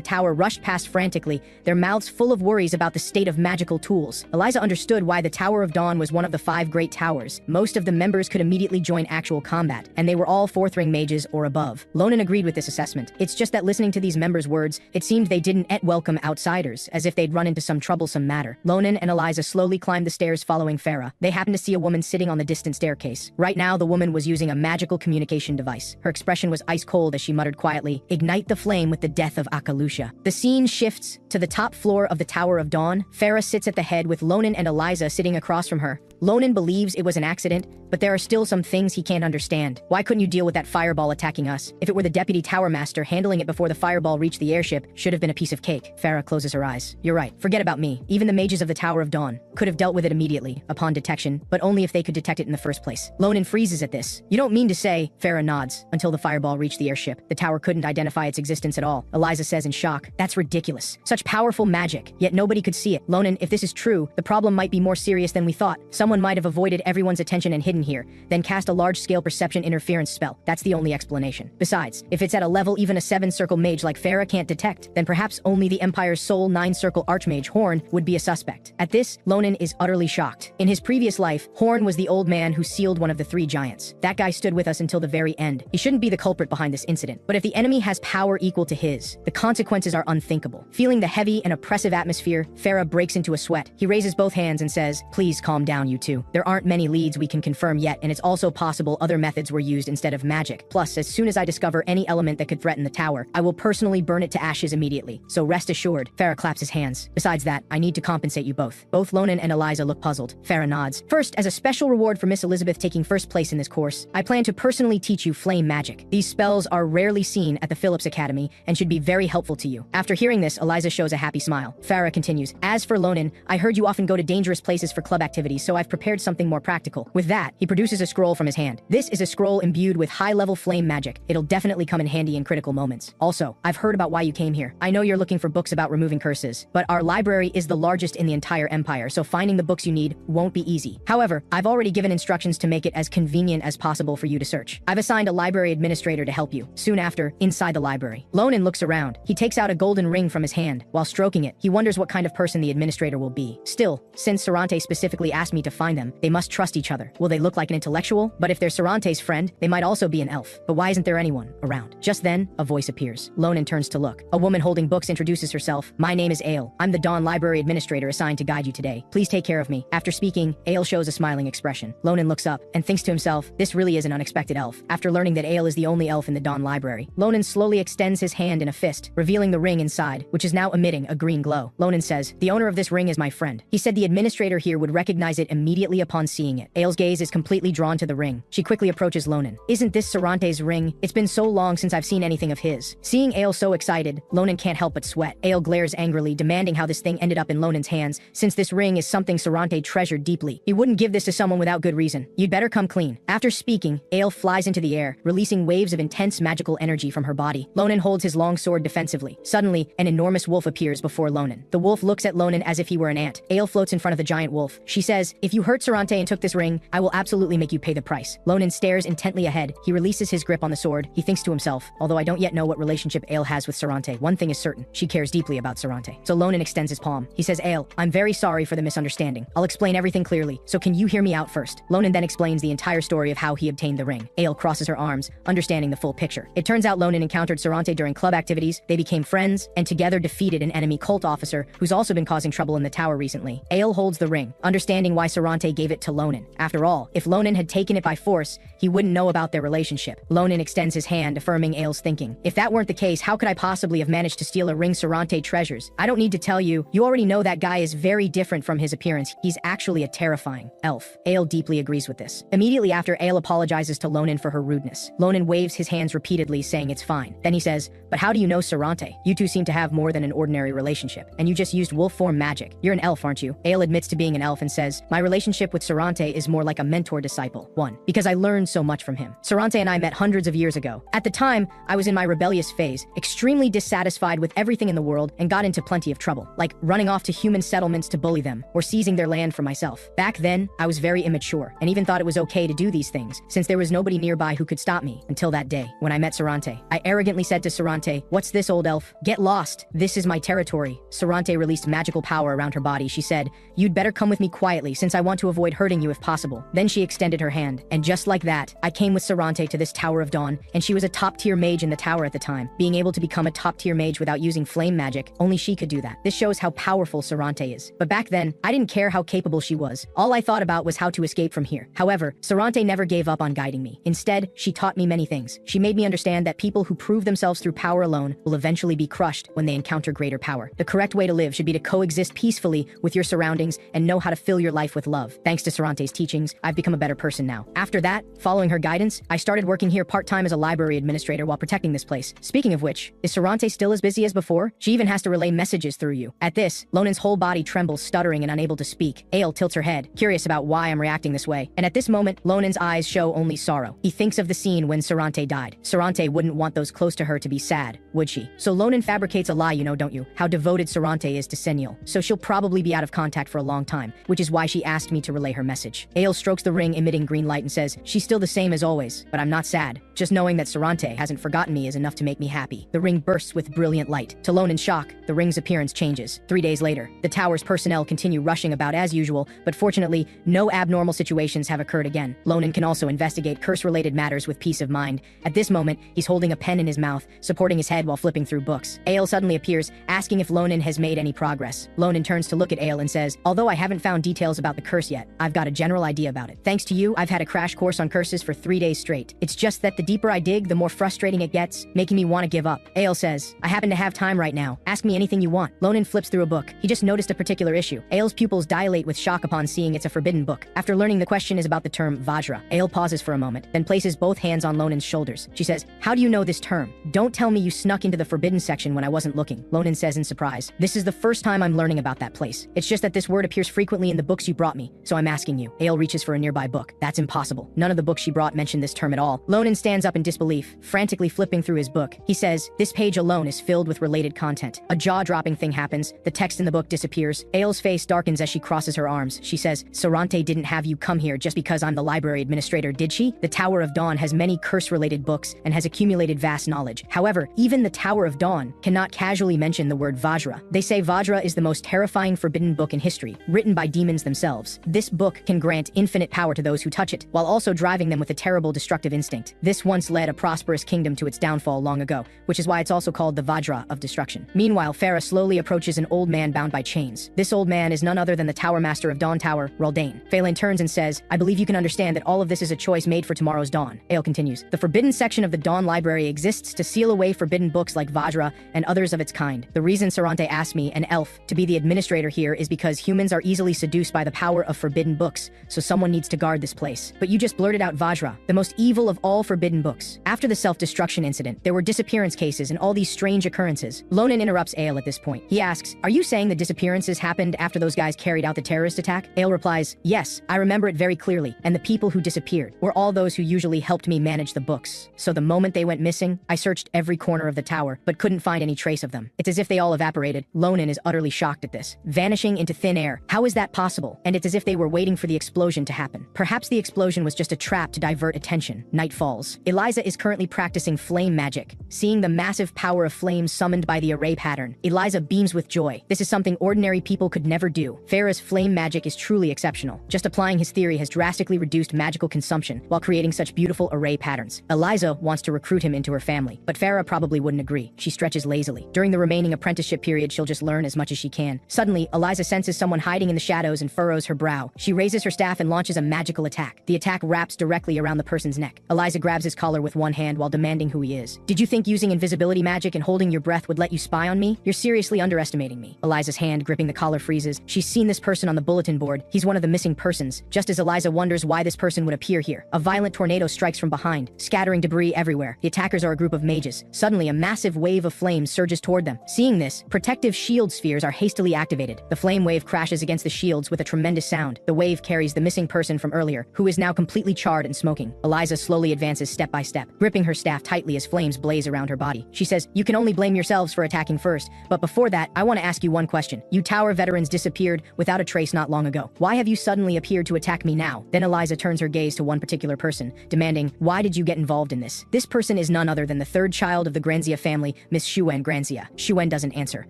tower rushed past frantically, their mouths full of worries about the state of magical tools. Eliza understood why the Tower of Dawn was one of the 5 great towers. Most of the members could immediately join actual combat, and they were all 4th ring mages or above. Ronan agreed with this assessment. It's just that listening to these members' words, it seemed they didn't welcome outsiders, as if they'd run into some troublesome matter. Ronan and Eliza slowly climbed the stairs following Farah. They happened to see a woman sitting on the distant staircase. Right now, the woman was using a magical communication device. Her expression was ice cold as she muttered quietly, "Ignite the flame with the death of Akalusia." The scene shifts to the top floor of the Tower of Dawn. Farah sits at the head with Ronan and Eliza sitting across from her. Ronan believes it was an accident, but there are still some things he can't understand. Why couldn't you deal with that fireball attacking us? If it were the deputy tower master, handling it before the fireball reached the airship should have been a piece of cake. Farah closes her eyes. You're right. Forget about me. Even the mages of the Tower of Dawn could have dealt with it immediately upon detection, but only if they could detect it in the first place. Ronan freezes at this. You don't mean to say, Farah nods, until the fireball reached the airship. The tower couldn't identify its existence at all. Eliza says in shock. That's ridiculous. Such powerful magic, yet nobody could see it. Ronan, if this is true, the problem might be more serious than we thought. Someone might have avoided everyone's attention and hidden here, then cast a large-scale perception interference spell. That's the only explanation. Besides, if it's at a level even a 7-circle mage like Farah can't detect, then perhaps only the Empire's sole 9-circle archmage, Horn, would be a suspect. At this, Ronan is utterly shocked. In his previous life, Horn was the old man who sealed one of the 3 giants. That guy stood with us until the very end. He shouldn't be the culprit behind this incident. But if the enemy has power equal to his, the consequences are unthinkable. Feeling the heavy and oppressive atmosphere, Farah breaks into a sweat. He raises both hands and says, please calm down, you two. There aren't many leads we can confirm yet, and it's also possible other methods were used instead of magic. Plus, as soon as I discover any element that could threaten the tower, I will personally burn it to ashes immediately. So rest assured. Farah claps his hands. Besides that, I need to compensate you both. Both Ronan and Eliza look puzzled. Farah nods. First, as a special reward for Miss Elizabeth taking first place in this course, I plan to personally teach you flame magic. These spells are rarely seen at the Phillips Academy and should be very helpful to you. After hearing this, Eliza shows a happy smile. Farah continues. As for Ronan, I heard you often go to dangerous places for club activities, so I've prepared something more practical. With that, he produces a scroll from his hand. This is a scroll imbued with high-level flame magic. It'll definitely come in handy in critical moments. Also, I've heard about why you came here. I know you're looking for books about removing curses, but our library is the largest in the entire empire, so finding the books you need won't be easy. However, I've already given instructions to make it as convenient as possible for you to search. I've assigned a library administrator to help you. Soon after, inside the library, Ronan looks around. He takes out a golden ring from his hand. While stroking it, he wonders what kind of person the administrator will be. Still, since Sarante specifically asked me to find them, they must trust each other. Will they look like an intellectual? But if they're Sarante's friend, they might also be an elf. But why isn't there anyone around? Just then, a voice appears. Ronan turns to look. A woman holding books introduces herself. My name is Ale. I'm the Dawn Library Administrator assigned to guide you today. Please take care of me. After speaking, Ale shows a smiling expression. Ronan looks up and thinks to himself, this really is an unexpected elf. After learning that Ale is the only elf in the Dawn Library, Ronan slowly extends his hand in a fist, revealing the ring inside, which is now emitting a green glow. Ronan says, the owner of this ring is my friend. He said the administrator here would recognize it immediately upon seeing it. Ale's gaze is completely drawn to the ring. She quickly approaches Ronan. Isn't this Sarante's ring? It's been so long since I've seen anything of his. Seeing Ale so excited, Ronan can't help but sweat. Ale glares angrily, demanding how this thing ended up in Ronan's hands, since this ring is something Sarante treasured deeply. He wouldn't give this to someone without good reason. You'd better come clean. After speaking, Ale flies into the air, releasing waves of intense magical energy from her body. Ronan holds his long sword defensively. Suddenly, an enormous wolf appears before Ronan. The wolf looks at Ronan as if he were an ant. Ale floats in front of the giant wolf. She says, if you hurt Sarante and took this ring, I will absolutely make you pay the price. Ronan stares intently ahead. He releases his grip on the sword. He thinks to himself, although I don't yet know what relationship Ale has with Sarante, one thing is certain. She cares deeply about Sarante. So Ronan extends his palm. He says, Ale, I'm very sorry for the misunderstanding. I'll explain everything clearly, so can you hear me out first? Ronan then explains the entire story of how he obtained the ring. Ale crosses her arms, understanding the full picture. It turns out Ronan encountered Sarante during club activities, they became friends, and together defeated an enemy cult officer who's also been causing trouble in the tower recently. Ale holds the ring, understanding why Sarante gave it to Ronan. After all, if Ronan had taken it by force, he wouldn't know about their relationship. Ronan extends his hand, affirming Ale's thinking. If that weren't the case, how could I possibly have managed to steal a ring Sarante treasures? I don't need to tell you, you already know that guy is very different from his appearance. He's actually a terrifying elf. Ale deeply agrees with this. Immediately after, Ale apologizes to Ronan for her rudeness. Ronan waves his hands repeatedly, saying it's fine. Then he says, but how do you know Sarante? You two seem to have more than an ordinary relationship, and you just used wolf form magic. You're an elf, aren't you? Ale admits to being an elf and says, my relationship with Sarante is more like a mentor-disciple one, because I learned so much from him. Sarante and I met hundreds of years ago. At the time, I was in my rebellious phase, extremely dissatisfied with everything in the world, and got into plenty of trouble, like running off to human settlements to bully them, or seizing their land for myself. Back then, I was very immature, and even thought it was okay to do these things, since there was nobody nearby who could stop me, until that day, when I met Sarante. I arrogantly said to Sarante, what's this, old elf? Get lost. This is my territory. Sarante released magical power around her body. She said, you'd better come with me quietly, since I want to avoid hurting you if possible. Then she extended her hand, and just like that, I came with Sarante to this Tower of Dawn, and she was a top-tier mage in the tower at the time. Being able to become a top-tier mage without using flame magic, only she could do that. This shows how powerful Sarante is. But back then, I didn't care how capable she was. All I thought about was how to escape from here. However, Sarante never gave up on guiding me. Instead, she taught me many things. She made me understand that people who prove themselves through power alone will eventually be crushed when they encounter greater power. The correct way to live should be to coexist peacefully with your surroundings and know how to fill your life with love. love. Thanks to Sarante's teachings, I've become a better person now. After that, following her guidance, I started working here part-time as a library administrator while protecting this place. Speaking of which, is Sarante still as busy as before? She even has to relay messages through you. At this, Lonan's whole body trembles, stuttering and unable to speak. Ale tilts her head, curious about why I'm reacting this way. And at this moment, Lonan's eyes show only sorrow. He thinks of the scene when Sarante died. Sarante wouldn't want those close to her to be sad, would she? So Lonan fabricates a lie, you know, don't you? How devoted Sarante is to Senil. So she'll probably be out of contact for a long time, which is why she asked me to relay her message. Ale strokes the ring emitting green light and says, she's still the same as always, but I'm not sad. Just knowing that Sarante hasn't forgotten me is enough to make me happy. The ring bursts with brilliant light. To Lonan's shock, the ring's appearance changes. 3 days later, the tower's personnel continue rushing about as usual, but fortunately, no abnormal situations have occurred again. Lonan can also investigate curse-related matters with peace of mind. At this moment, he's holding a pen in his mouth, supporting his head while flipping through books. Ale suddenly appears, asking if Lonan has made any progress. Lonan turns to look at Ale and says, although I haven't found details about the curse yet, I've got a general idea about it. Thanks to you, I've had a crash course on curses for 3 days straight. It's just that the deeper I dig, the more frustrating it gets, making me want to give up. Ale says, I happen to have time right now. Ask me anything you want. Lonan flips through a book. He just noticed a particular issue. Ale's pupils dilate with shock upon seeing it's a forbidden book. After learning the question is about the term Vajra, Ale pauses for a moment, then places both hands on Lonan's shoulders. She says, how do you know this term? Don't tell me you snuck into the forbidden section when I wasn't looking. Lonan says in surprise, this is the first time I'm learning about that place. It's just that this word appears frequently in the books you brought me, so I'm asking you. Ale reaches for a nearby book. That's impossible. None of the books she brought mention this term at all. Lonan stands up in disbelief, frantically flipping through his book. He says, this page alone is filled with related content. A jaw-dropping thing happens. The text in the book disappears. Ale's face darkens as she crosses her arms. She says, Sarante didn't have you come here just because I'm the library administrator, did she? The Tower of Dawn has many curse-related books and has accumulated vast knowledge. However, even the Tower of Dawn cannot casually mention the word Vajra. They say Vajra is the most terrifying forbidden book in history, written by demons themselves. This book can grant infinite power to those who touch it, while also driving them with a terrible destructive instinct. This once led a prosperous kingdom to its downfall long ago, which is why it's also called the Vajra of Destruction. Meanwhile, Farah slowly approaches an old man bound by chains. This old man is none other than the Tower Master of Dawn Tower, Raldane. Phelan turns and says, I believe you can understand that all of this is a choice made for tomorrow's dawn. Ale continues, the forbidden section of the Dawn Library exists to seal away forbidden books like Vajra and others of its kind. The reason Sarante asked me, an elf, to be the administrator here is because humans are easily seduced by the power of forbidden books, so someone needs to guard this place. But you just blurted out Vajra, the most evil of all forbidden books. After the self-destruction incident, there were disappearance cases and all these strange occurrences. Lonan interrupts Ale at this point. He asks, are you saying the disappearances happened after those guys carried out the terrorist attack? Ale replies, yes, I remember it very clearly, and the people who disappeared were all those who usually helped me manage the books. So the moment they went missing, I searched every corner of the tower, but couldn't find any trace of them. It's as if they all evaporated. Lonan is utterly shocked at this. Vanishing into thin air. How is that possible? And it's as if they were waiting for the explosion to happen. Perhaps the explosion was just a trap to divert attention. Night falls. Eliza is currently practicing flame magic. Seeing the massive power of flame summoned by the array pattern, Eliza beams with joy. This is something ordinary people could never do. Farah's flame magic is truly exceptional. Just applying his theory has drastically reduced magical consumption while creating such beautiful array patterns. Eliza wants to recruit him into her family, but Farah probably wouldn't agree. She stretches lazily. During the remaining apprenticeship period, she'll just learn as much as she can. Suddenly, Eliza senses someone hiding in the shadows and furrows her brow. She raises her staff and launches a magical attack. The attack wraps directly around the person's neck. Eliza grabs his collar with one hand while demanding who he is. Did you think using invisibility magic and holding your breath would let you spy on me? You're seriously underestimating me. Eliza's hand gripping the collar freezes. She's seen this person on the bulletin board. He's one of the missing persons. Just as Eliza wonders why this person would appear here, a violent tornado strikes from behind, scattering debris everywhere. The attackers are a group of mages. Suddenly, a massive wave of flames surges toward them. Seeing this, protective shield spheres are hastily activated. The flame wave crashes against the shields with a tremendous sound. The wave carries the missing person from earlier, who is now completely charred and smoking. Eliza slowly advances step by step, gripping her staff tightly as flames blaze around her body. She says, you can only blame yourselves for attacking first, but before that, I want to ask you one question. You tower veterans disappeared without a trace not long ago. Why have you suddenly appeared to attack me now? Then Eliza turns her gaze to one particular person, demanding, why did you get involved in this? This person is none other than the third child of the Granzia family, Miss Shuen Granzia. Shuen doesn't answer.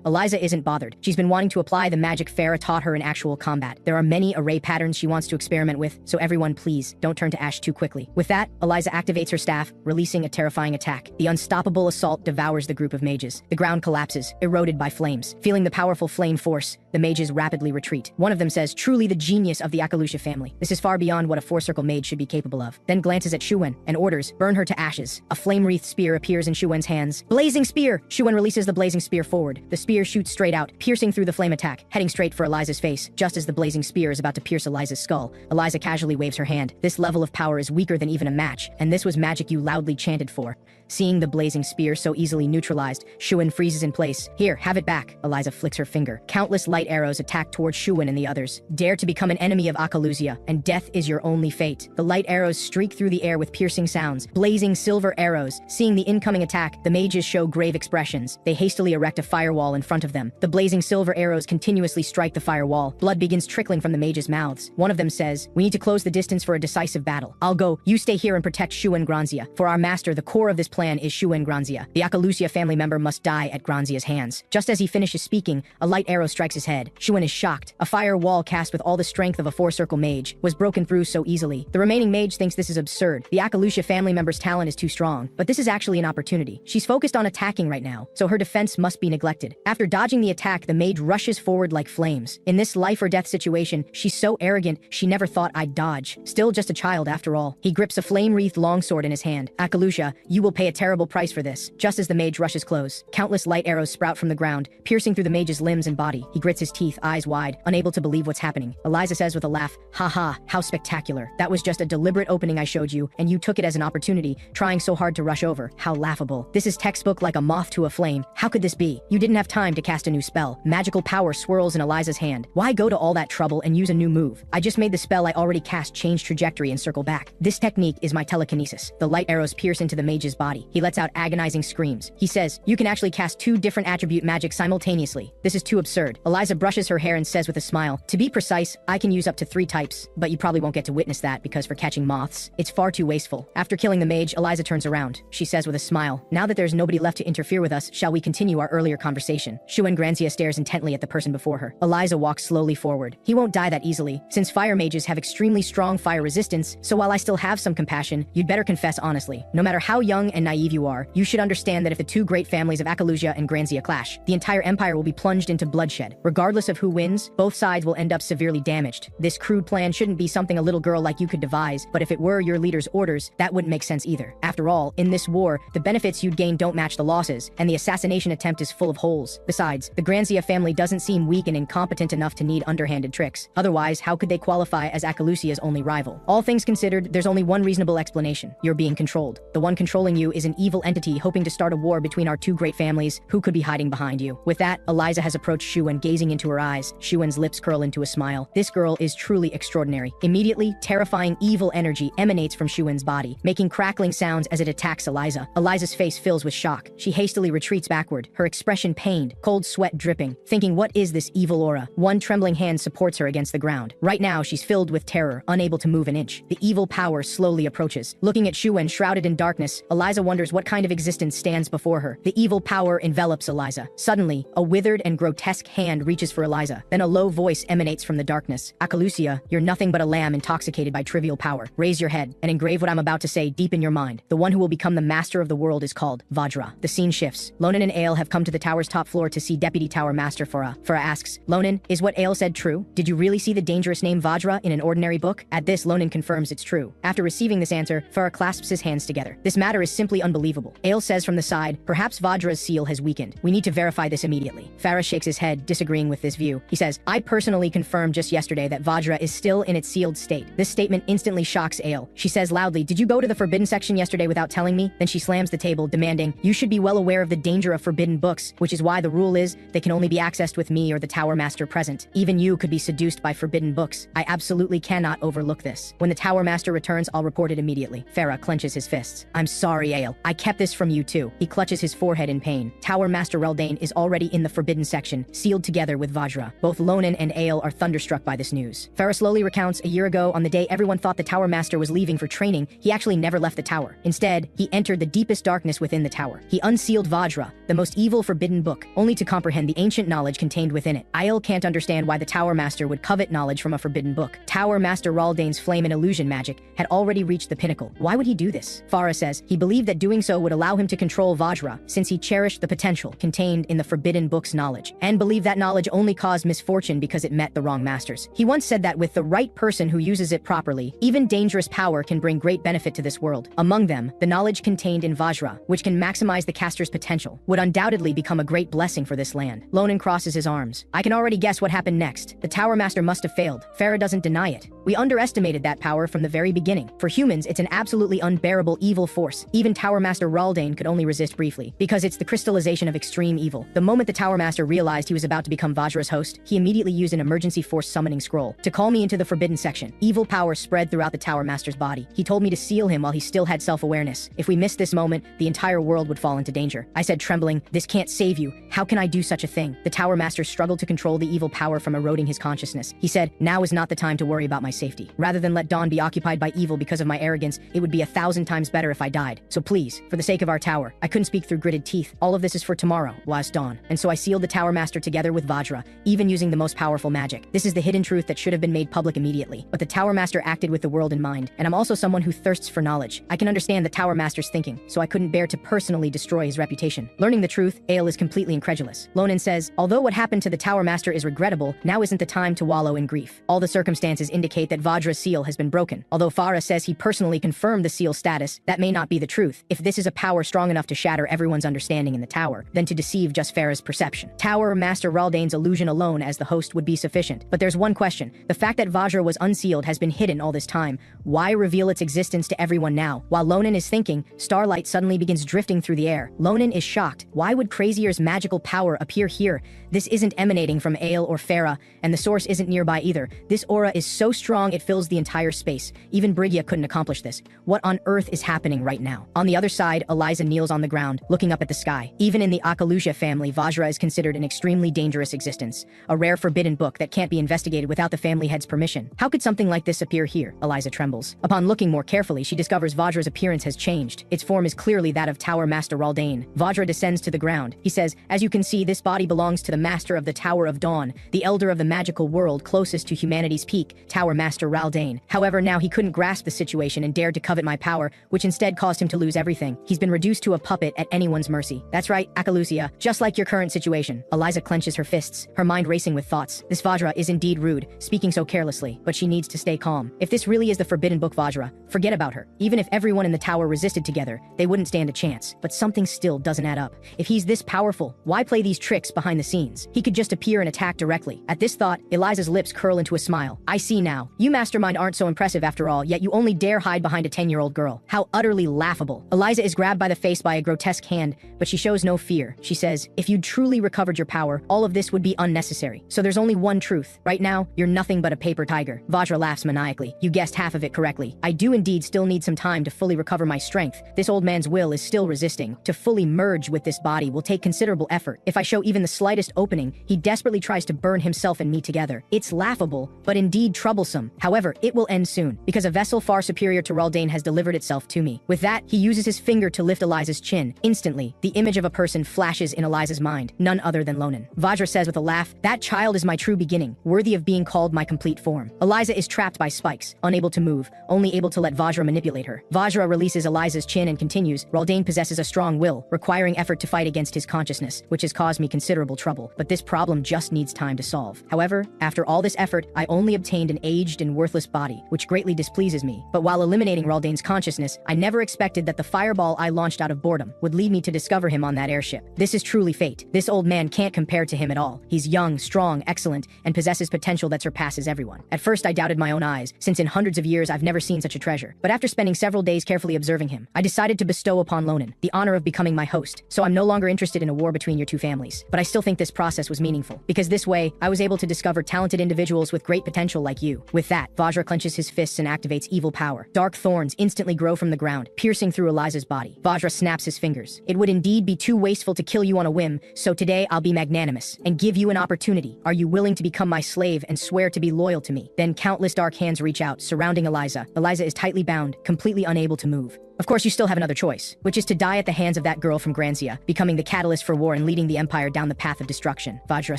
Eliza isn't bothered. She's been wanting to apply the magic Farah taught her in actual combat. There are many array patterns she wants to experiment with, so everyone please, don't turn to ash too quickly. With that, Eliza activates her staff, releasing a terrifying attack. The unstoppable assault devours the group of mages. The ground collapses, eroded by flames. Feeling the powerful flame force, the mages rapidly retreat. One of them says, truly the genius of the Akalusha family. This is far beyond what a four-circle mage should be capable of. Then glances at Shuen and orders, burn her to ashes. A flame-wreathed spear appears in Shuen's hands. Blazing spear! Shuen releases the blazing spear forward. The spear shoots straight out, piercing through the flame attack, heading straight for Eliza's face. Just as the blazing spear spear is about to pierce Eliza's skull. Eliza casually waves her hand. This level of power is weaker than even a match, and this was magic you loudly chanted for. Seeing the blazing spear so easily neutralized, Shuwen freezes in place. Here, have it back. Eliza flicks her finger. Countless light arrows attack towards Shuwen and the others. Dare to become an enemy of Akalusia, and death is your only fate. The light arrows streak through the air with piercing sounds. Blazing silver arrows. Seeing the incoming attack, the mages show grave expressions. They hastily erect a firewall in front of them. The blazing silver arrows continuously strike the firewall. Blood begins trickling from the mages' mouths. One of them says, "We need to close the distance for a decisive battle. I'll go. You stay here and protect Shuwen Granzia. For our master, the core of this plan is Shuwen Granzia. The Akalusia family member must die at Granzia's hands." Just as he finishes speaking, a light arrow strikes his head. Shuwen is shocked. A fire wall cast with all the strength of a four-circle mage was broken through so easily. The remaining mage thinks this is absurd. The Akalusia family member's talent is too strong, but this is actually an opportunity. She's focused on attacking right now, so her defense must be neglected. After dodging the attack, the mage rushes forward like flames. In this life or death situation, she's so arrogant, she never thought I'd dodge. Still just a child after all. He grips a flame-wreathed longsword in his hand. "Akalusia, you will pay a terrible price for this." Just as the mage rushes close, countless light arrows sprout from the ground, piercing through the mage's limbs and body. He grits his teeth, eyes wide, unable to believe what's happening. Eliza says with a laugh, "Ha, how spectacular. That was just a deliberate opening I showed you, and you took it as an opportunity, trying so hard to rush over. How laughable. This is textbook like a moth to a flame. How could this be? You didn't have time to cast a new spell." Magical power swirls in Eliza's hand. "Why go to all that trouble and use a new move? I just made the spell I already cast change trajectory and circle back. This technique is my telekinesis." The light arrows pierce into the mage's body. He lets out agonizing screams. He says, "You can actually cast 2 different attribute magic simultaneously. This is too absurd." Eliza brushes her hair and says with a smile, "To be precise, I can use up to 3 types, but you probably won't get to witness that because for catching moths, it's far too wasteful." After killing the mage, Eliza turns around. She says with a smile, "Now that there's nobody left to interfere with us, shall we continue our earlier conversation?" Shuwen Granzia stares intently at the person before her. Eliza walks slowly forward. "He won't die that easily. Since fire mages have extremely strong fire resistance, so while I still have some compassion, you'd better confess honestly. No matter how young and naive you are, you should understand that if the 2 great families of Akalusia and Granzia clash, the entire empire will be plunged into bloodshed. Regardless of who wins, both sides will end up severely damaged. This crude plan shouldn't be something a little girl like you could devise, but if it were your leader's orders, that wouldn't make sense either. After all, in this war, the benefits you'd gain don't match the losses, and the assassination attempt is full of holes. Besides, the Granzia family doesn't seem weak and incompetent enough to need underhanded tricks. Otherwise, how could they qualify as Akalusia's only rival? All things considered, there's only one reasonable explanation. You're being controlled. The one controlling you is an evil entity hoping to start a war between our 2 great families. Who could be hiding behind you?" With that, Eliza has approached Shuwen, gazing into her eyes. Shuwen's lips curl into a smile. This girl is truly extraordinary. Immediately, terrifying evil energy emanates from Shuwen's body, making crackling sounds as it attacks Eliza. Eliza's face fills with shock. She hastily retreats backward, her expression pained, cold sweat dripping, thinking, what is this evil aura? One trembling hand supports her against the ground. Right now, she's filled with terror, unable to move an inch. The evil power slowly approaches. Looking at Shuwen shrouded in darkness, Eliza wonders what kind of existence stands before her. The evil power envelops Eliza. Suddenly, a withered and grotesque hand reaches for Eliza. Then a low voice emanates from the darkness. "Akalusia, you're nothing but a lamb intoxicated by trivial power. Raise your head and engrave what I'm about to say deep in your mind. The one who will become the master of the world is called Vajra." The scene shifts. Ronan and Ale have come to the tower's top floor to see Deputy Tower Master Farah. Farah asks, "Ronan, is what Ale said true? Did you really see the dangerous name Vajra in an ordinary book?" At this, Ronan confirms it's true. After receiving this answer, Farah clasps his hands together. "This matter is simply unbelievable." Ale says from the side, "Perhaps Vajra's seal has weakened. We need to verify this immediately." Farah shakes his head, disagreeing with this view. He says, "I personally confirmed just yesterday that Vajra is still in its sealed state." This statement instantly shocks Ale. She says loudly, "Did you go to the forbidden section yesterday without telling me?" Then she slams the table, demanding, "You should be well aware of the danger of forbidden books, which is why the rule is they can only be accessed with me or the Tower Master present. Even you could be seduced by forbidden books. I absolutely cannot overlook this. When the Tower Master returns, I'll report it immediately." Farah clenches his fists. "I'm sorry, Ale. I kept this from you too." He clutches his forehead in pain. Tower Master Reldane is already in the forbidden section, sealed together with Vajra. Both Ronan and Ale are thunderstruck by this news. Farah slowly recounts a year ago, on the day everyone thought the Tower Master was leaving for training, he actually never left the tower. Instead, he entered the deepest darkness within the tower. He unsealed Vajra, the most evil forbidden book, only to comprehend the ancient knowledge contained within it. Ale can't understand why the Tower Master would covet knowledge from a forbidden book. Tower Master Raldane's flame and illusion magic had already reached the pinnacle. Why would he do this? Farah says he believed that doing so would allow him to control Vajra, since he cherished the potential contained in the forbidden book's knowledge, and believed that knowledge only caused misfortune because it met the wrong masters. He once said that with the right person who uses it properly, even dangerous power can bring great benefit to this world. Among them, the knowledge contained in Vajra, which can maximize the caster's potential, would undoubtedly become a great blessing for this land. Ronan crosses his arms. "I can already guess what happened next. The Tower Master Master must have failed. Farah doesn't deny it. We underestimated that power from the very beginning. For humans, it's an absolutely unbearable evil force. Even Tower Master Raldane could only resist briefly, because it's the crystallization of extreme evil. The moment the Tower Master realized he was about to become Vajra's host, he immediately used an emergency force summoning scroll to call me into the forbidden section. Evil power spread throughout the Tower Master's body. He told me to seal him while he still had self-awareness. If we missed this moment, the entire world would fall into danger. I said, trembling, "This can't save you. How can I do such a thing?" The Tower Master struggled to control the evil power from eroding his consciousness. He said, "Now is not the time to worry about my safety. Rather than let Dawn be occupied by evil because of my arrogance, it would be 1,000 times better if I died. So please, for the sake of our tower," I couldn't speak through gritted teeth. "All of this is for tomorrow," was Dawn. And so I sealed the Tower Master together with Vajra, even using the most powerful magic. This is the hidden truth that should have been made public immediately. But the Tower Master acted with the world in mind, and I'm also someone who thirsts for knowledge. I can understand the Tower Master's thinking, so I couldn't bear to personally destroy his reputation. Learning the truth, Ale is completely incredulous. Ronan says, "Although what happened to the Tower Master is regrettable, now isn't the time to wallow in grief. All the circumstances indicate that Vajra's seal has been broken. Although Farah says he personally confirmed the seal's status, that may not be the truth. If this is a power strong enough to shatter everyone's understanding in the tower, then to deceive just Farah's perception. Tower Master Raldane's illusion alone as the host would be sufficient. But there's one question. The fact that Vajra was unsealed has been hidden all this time. Why reveal its existence to everyone now?" While Ronan is thinking, starlight suddenly begins drifting through the air. Ronan is shocked. Why would Crazier's magical power appear here? This isn't emanating from Ale or Farah, and the source isn't nearby either. This aura is so strong it fills the entire space. Even Briggia couldn't accomplish this. What on earth is happening right now? On the other side, Eliza kneels on the ground, looking up at the sky. Even in the Akalusha family, Vajra is considered an extremely dangerous existence. A rare forbidden book that can't be investigated without the family head's permission. How could something like this appear here? Eliza trembles. Upon looking more carefully, she discovers Vajra's appearance has changed. Its form is clearly that of Tower Master Raldane. Vajra descends to the ground. He says, "As you can see, this body belongs to the Master of the Tower of Dawn, the Elder of the magical world closest to humanity's peak, Tower Master Raldane. However, now he couldn't grasp the situation and dared to covet my power, which instead caused him to lose everything. He's been reduced to a puppet at anyone's mercy." That's right, Akalusia, just like your current situation. Eliza clenches her fists, her mind racing with thoughts. This Vajra is indeed rude, speaking so carelessly, but she needs to stay calm. If this really is the forbidden book Vajra, forget about her. Even if everyone in the tower resisted together, they wouldn't stand a chance. But something still doesn't add up. If he's this powerful, why play these tricks behind the scenes? He could just appear and attack directly. At this thought, Eliza's lips curl into a smile. "I see now. You mastermind aren't so impressive after all, yet you only dare hide behind a 10-year-old girl. How utterly laughable." Eliza is grabbed by the face by a grotesque hand, but she shows no fear. She says, "If you'd truly recovered your power, all of this would be unnecessary. So there's only one truth. Right now, you're nothing but a paper tiger." Vajra laughs maniacally. "You guessed half of it correctly. I do indeed still need some time to fully recover my strength. This old man's will is still resisting. To fully merge with this body will take considerable effort. If I show even the slightest opening, he desperately tries to burn himself and me together. It's laughable, but indeed troublesome. However, it will end soon, because a vessel far superior to Raldane has delivered itself to me." With that, he uses his finger to lift Eliza's chin. Instantly, the image of a person flashes in Eliza's mind, none other than Ronan. Vajra says with a laugh, "That child is my true beginning, worthy of being called my complete form." Eliza is trapped by spikes, unable to move, only able to let Vajra manipulate her. Vajra releases Eliza's chin and continues, "Raldane possesses a strong will, requiring effort to fight against his consciousness, which has caused me considerable trouble. But this problem just needs time to solve. However, after all this effort, I only obtained an aged and worthless body, which greatly displeases me. But while eliminating Raldane's consciousness, I never expected that the fireball I launched out of boredom would lead me to discover him on that airship. This is truly fate. This old man can't compare to him at all. He's young, strong, excellent, and possesses potential that surpasses everyone." At first I doubted my own eyes, since in hundreds of years I've never seen such a treasure. But after spending several days carefully observing him, I decided to bestow upon Ronan the honor of becoming my host. So I'm no longer interested in a war between your two families. But I still think this process was meaningful, because this way, I was able to discover talented individuals with great potential like you. With that, Vajra clenches his fists and activates evil power. Dark thorns instantly grow from the ground, piercing through Eliza's body. Vajra snaps his fingers. "It would indeed be too wasteful to kill you on a whim, so today I'll be magnanimous and give you an opportunity. Are you willing to become my slave and swear to be loyal to me?" Then countless dark hands reach out, surrounding Eliza. Eliza is tightly bound, completely unable to move. Of course, you still have another choice, which is to die at the hands of that girl from Granzia, becoming the catalyst for war and leading the Empire down the path of destruction. Vajra